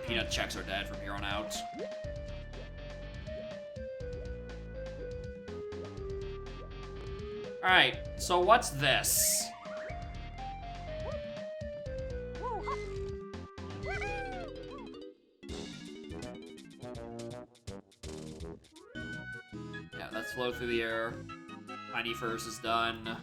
Peanut checks are dead from here on out. Alright, so what's this? Yeah, let's float through the air. Tiny first is done.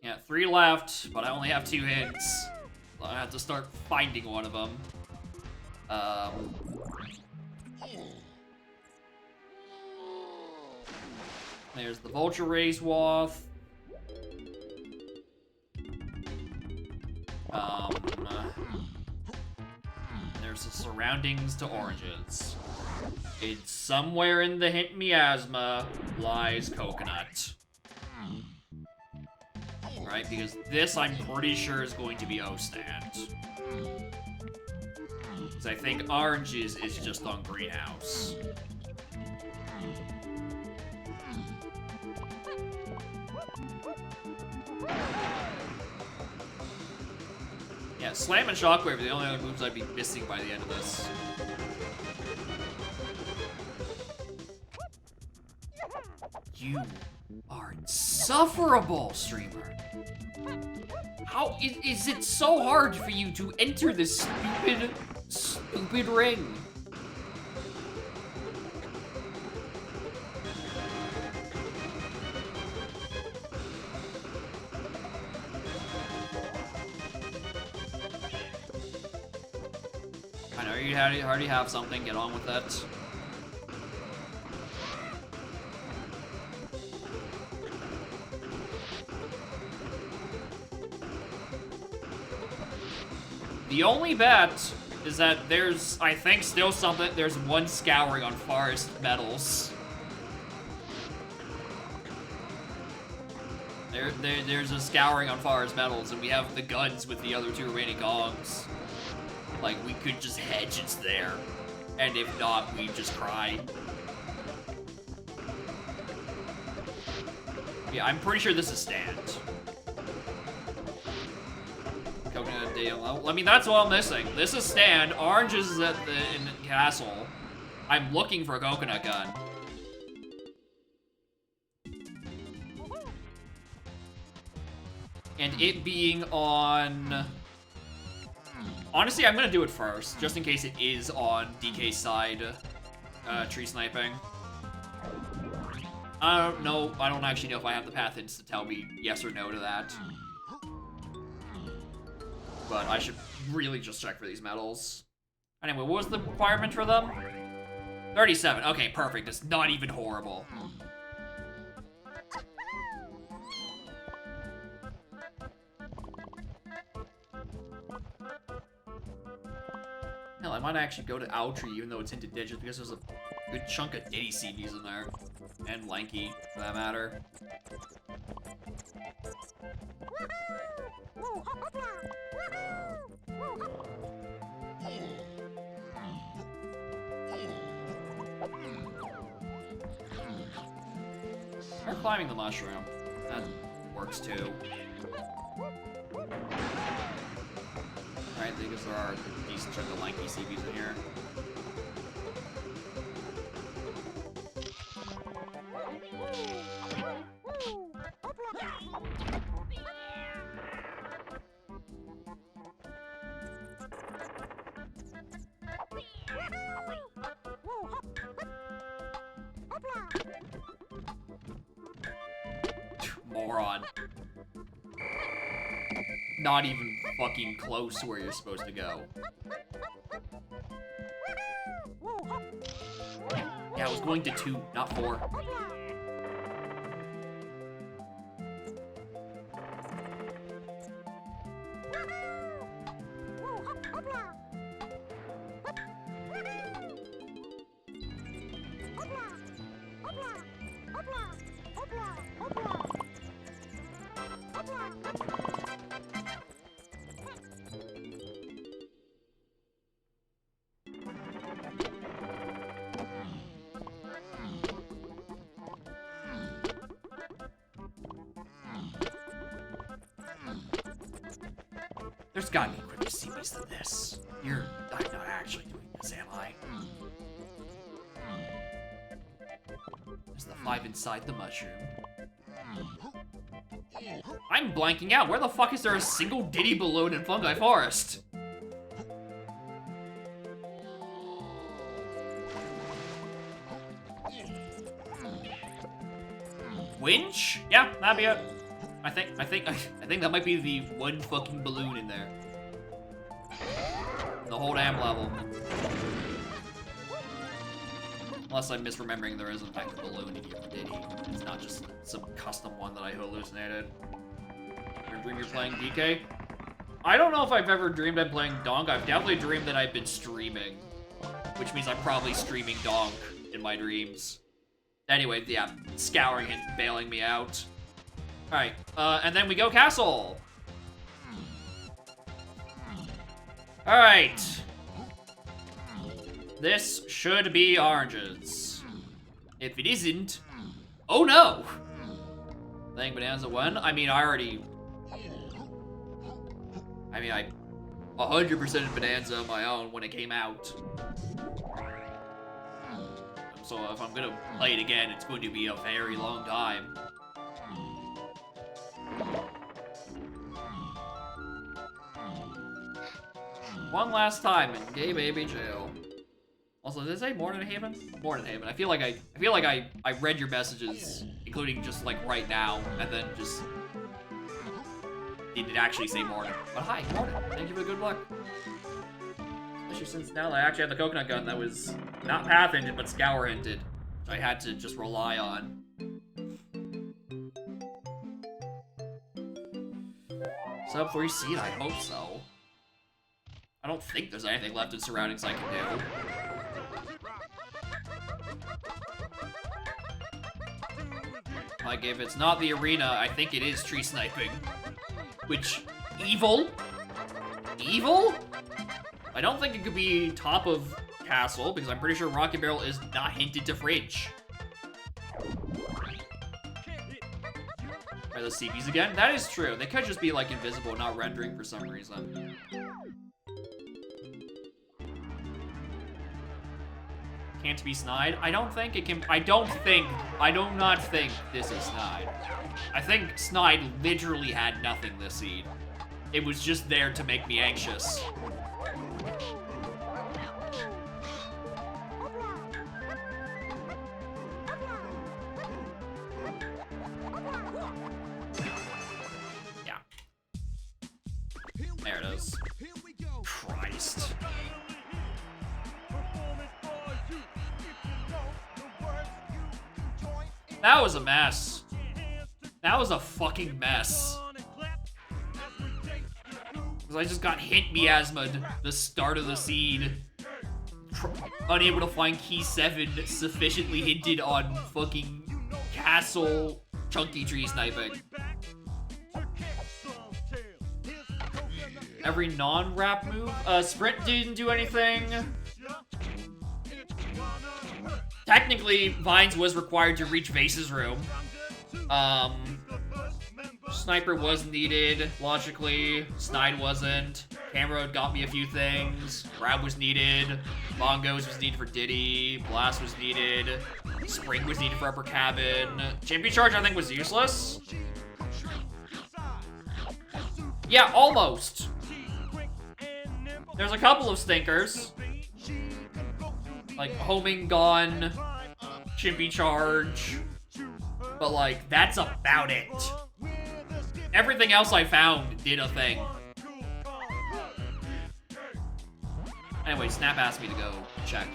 Yeah, 3 left, but I only have 2 hints. So I have to start finding one of them. There's the Vulture Race Wath. There's the surroundings to oranges. It's somewhere in the hint miasma lies coconut. Right, because this I'm pretty sure is going to be O-stand. Because I think oranges is just on greenhouse. Yeah, Slam and Shockwave are the only other moves I'd be missing by the end of this. You are insufferable, streamer. How is it so hard for you to enter this stupid ring? I know you already have something, get on with that. The only bet is that there's, I think, still something. There's one scouring on Forest Metals. There's a scouring on Forest Metals, and we have the guns with the other 2 remaining Gongs. Like, we could just hedge it's there. And if not, we just cry. Yeah, I'm pretty sure this is stand. Coconut deal. I mean, that's what I'm missing. This is stand. Orange is in the castle. I'm looking for a coconut gun. And it being on... Honestly, I'm gonna do it first, just in case it is on DK's side, tree sniping. I don't know, I don't actually know if I have the path hints to tell me yes or no to that. But I should really just check for these medals. Anyway, what was the requirement for them? 37. Okay, perfect. It's not even horrible. Hell, I might actually go to Owltree even though it's into digits because there's a good chunk of Diddy CDs in there. And Lanky, for that matter. Or climbing the mushroom. That works too. Alright, because there are a decent chunk of Lanky CBs in here. Moron. Not even fucking close to where you're supposed to go. Yeah, I was going to 2, not 4. There's gotta be quicker CBs than this. I'm not actually doing this, am I? There's the 5 inside the mushroom. I'm blanking out. Where the fuck is there a single Diddy balloon in Fungi Forest? Winch? Yeah, that'd be it. I think that might be the one fucking balloon in there. The whole damn level. Unless I'm misremembering, there is in fact a balloon in here for Diddy. It's not just some custom one that I hallucinated. You dream you're playing DK? I don't know if I've ever dreamed I'm playing Donk. I've definitely dreamed that I've been streaming. Which means I'm probably streaming Donk in my dreams. Anyway, yeah, scouring and bailing me out. Alright, and then we go castle. Alright. This should be oranges. If it isn't, oh no! Playing Bonanza 1? I 100% Bonanza on my own when it came out. So if I'm gonna play it again, it's going to be a very long time. One last time in Gay Baby Jail. Also, did it say Morning Haven? Morning Haven. I feel like I read your messages, including just like right now, and then just didn't actually say morning. But hi, morning. Thank you for the good luck. Especially since now I actually have the coconut gun that was not path hinted but scour hinted, which I had to just rely on. Sub 3 seed, I hope so. I don't think there's anything left in surroundings I can do. Like, if it's not the arena, I think it is tree sniping. Which, evil? Evil? I don't think it could be top of castle, because I'm pretty sure Rocket Barrel is not hinted to fridge. Are the CBs again? That is true. They could just be, like, invisible, not rendering for some reason. Can't be snide? I don't think it can. I do not think this is snide. I think snide literally had nothing this seed. It was just there to make me anxious. Yeah. There it is. Christ. That was a mess. That was a fucking mess. Because I just got hit miasma'd the start of the seed. Unable to find key 7, sufficiently hinted on fucking castle chunky tree sniping. Every non-rap move? Sprint didn't do anything. Technically, Vines was required to reach Vase's room. Sniper was needed, logically. Snide wasn't. Camera got me a few things. Grab was needed. Bongos was needed for Diddy. Blast was needed. Spring was needed for Upper Cabin. Champion Charge, I think, was useless. Yeah, almost. There's a couple of stinkers. Like, homing gun, Chimpy Charge. But, like, that's about it. Everything else I found did a thing. Anyway, Snap asked me to go check,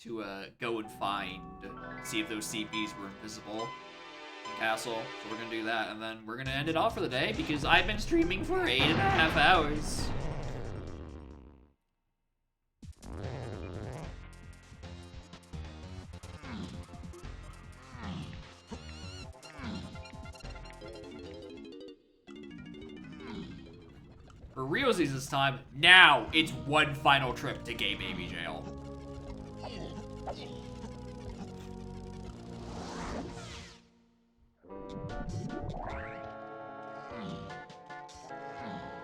to, go and find, see if those CPs were invisible in Castle. So we're gonna do that, and then we're gonna end it off for the day, because I've been streaming for 8.5 hours. For realsies this time, now it's one final trip to Gay Baby Jail.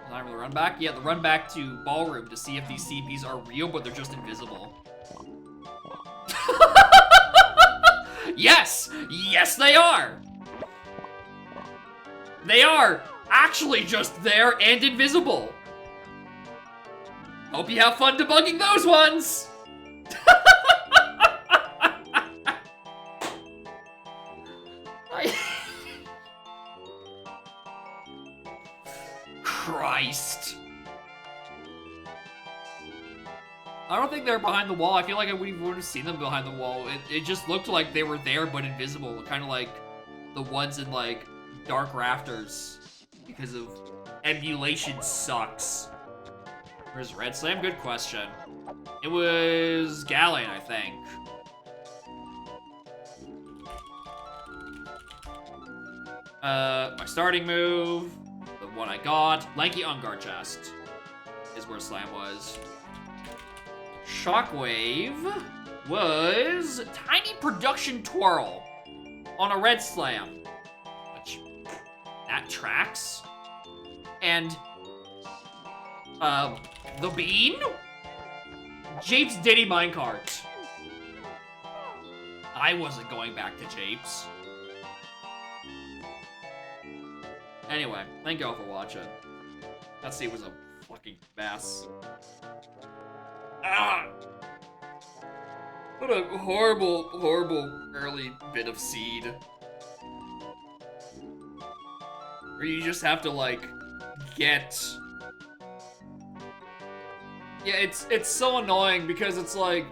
Time for the run back? Yeah, the run back to Ballroom to see if these CPs are real, but they're just invisible. Yes! Yes, they are! They are actually just there and invisible. Hope you have fun debugging those ones! Christ. I don't think they're behind the wall. I feel like I wouldn't have seen them behind the wall. It just looked like they were there but invisible. Kind of like the ones in like Dark Rafters. Because of emulation sucks. Where's Red Slam? Good question. It was Galleon, I think. My starting move, the one I got, Lanky Unguard Chest is where Slam was. Shockwave was Tiny Production Twirl on a Red Slam. Which, that tracks. And, the Bean? Japes Diddy Minecart. I wasn't going back to Japes. Anyway, thank y'all for watching. That scene was a fucking mess. Ah! What a horrible, horrible early bit of seed. Where you just have to, like, get... Yeah, it's so annoying because it's like...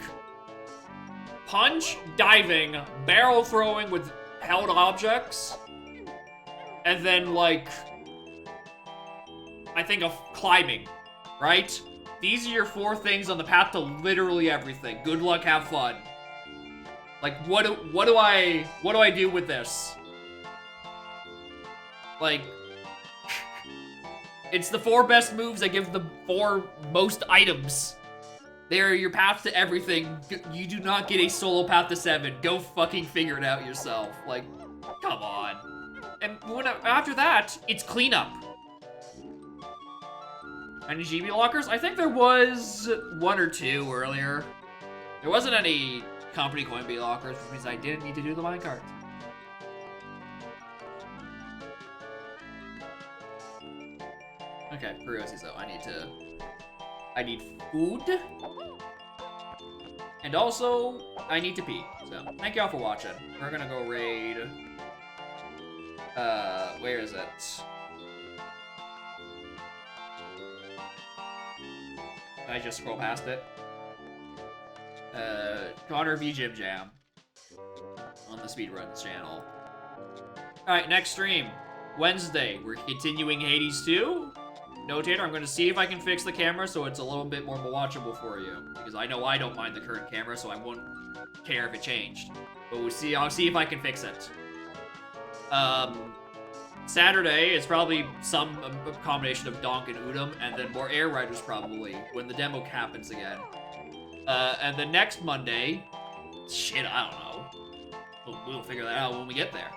Punch, diving, barrel throwing with held objects, and then, like... I think of climbing, right? These are your 4 things on the path to literally everything. Good luck, have fun. Like, what do I do with this? Like, it's the 4 best moves that give the 4 most items. They are your path to everything. You do not get a solo path to 7. Go fucking figure it out yourself. Like, come on. And after that, it's cleanup. Any GB lockers? I think there was 1 or 2 earlier. There wasn't any company coin B lockers, which means I didn't need to do the minecart. Okay, curiosities though. I need food. And also, I need to pee. So, thank y'all for watching. We're gonna go raid... where is it? Did I just scroll past it? Connor v Jim Jam on the Speedruns channel. Alright, next stream. Wednesday, we're continuing Hades 2. Notator, I'm going to see if I can fix the camera so it's a little bit more watchable for you. Because I know I don't mind the current camera, so I won't care if it changed. But I'll see if I can fix it. Saturday is probably some combination of Donk and Udom, and then more Air Riders probably, when the demo happens again. And the next Monday, shit, I don't know. We'll figure that out when we get there.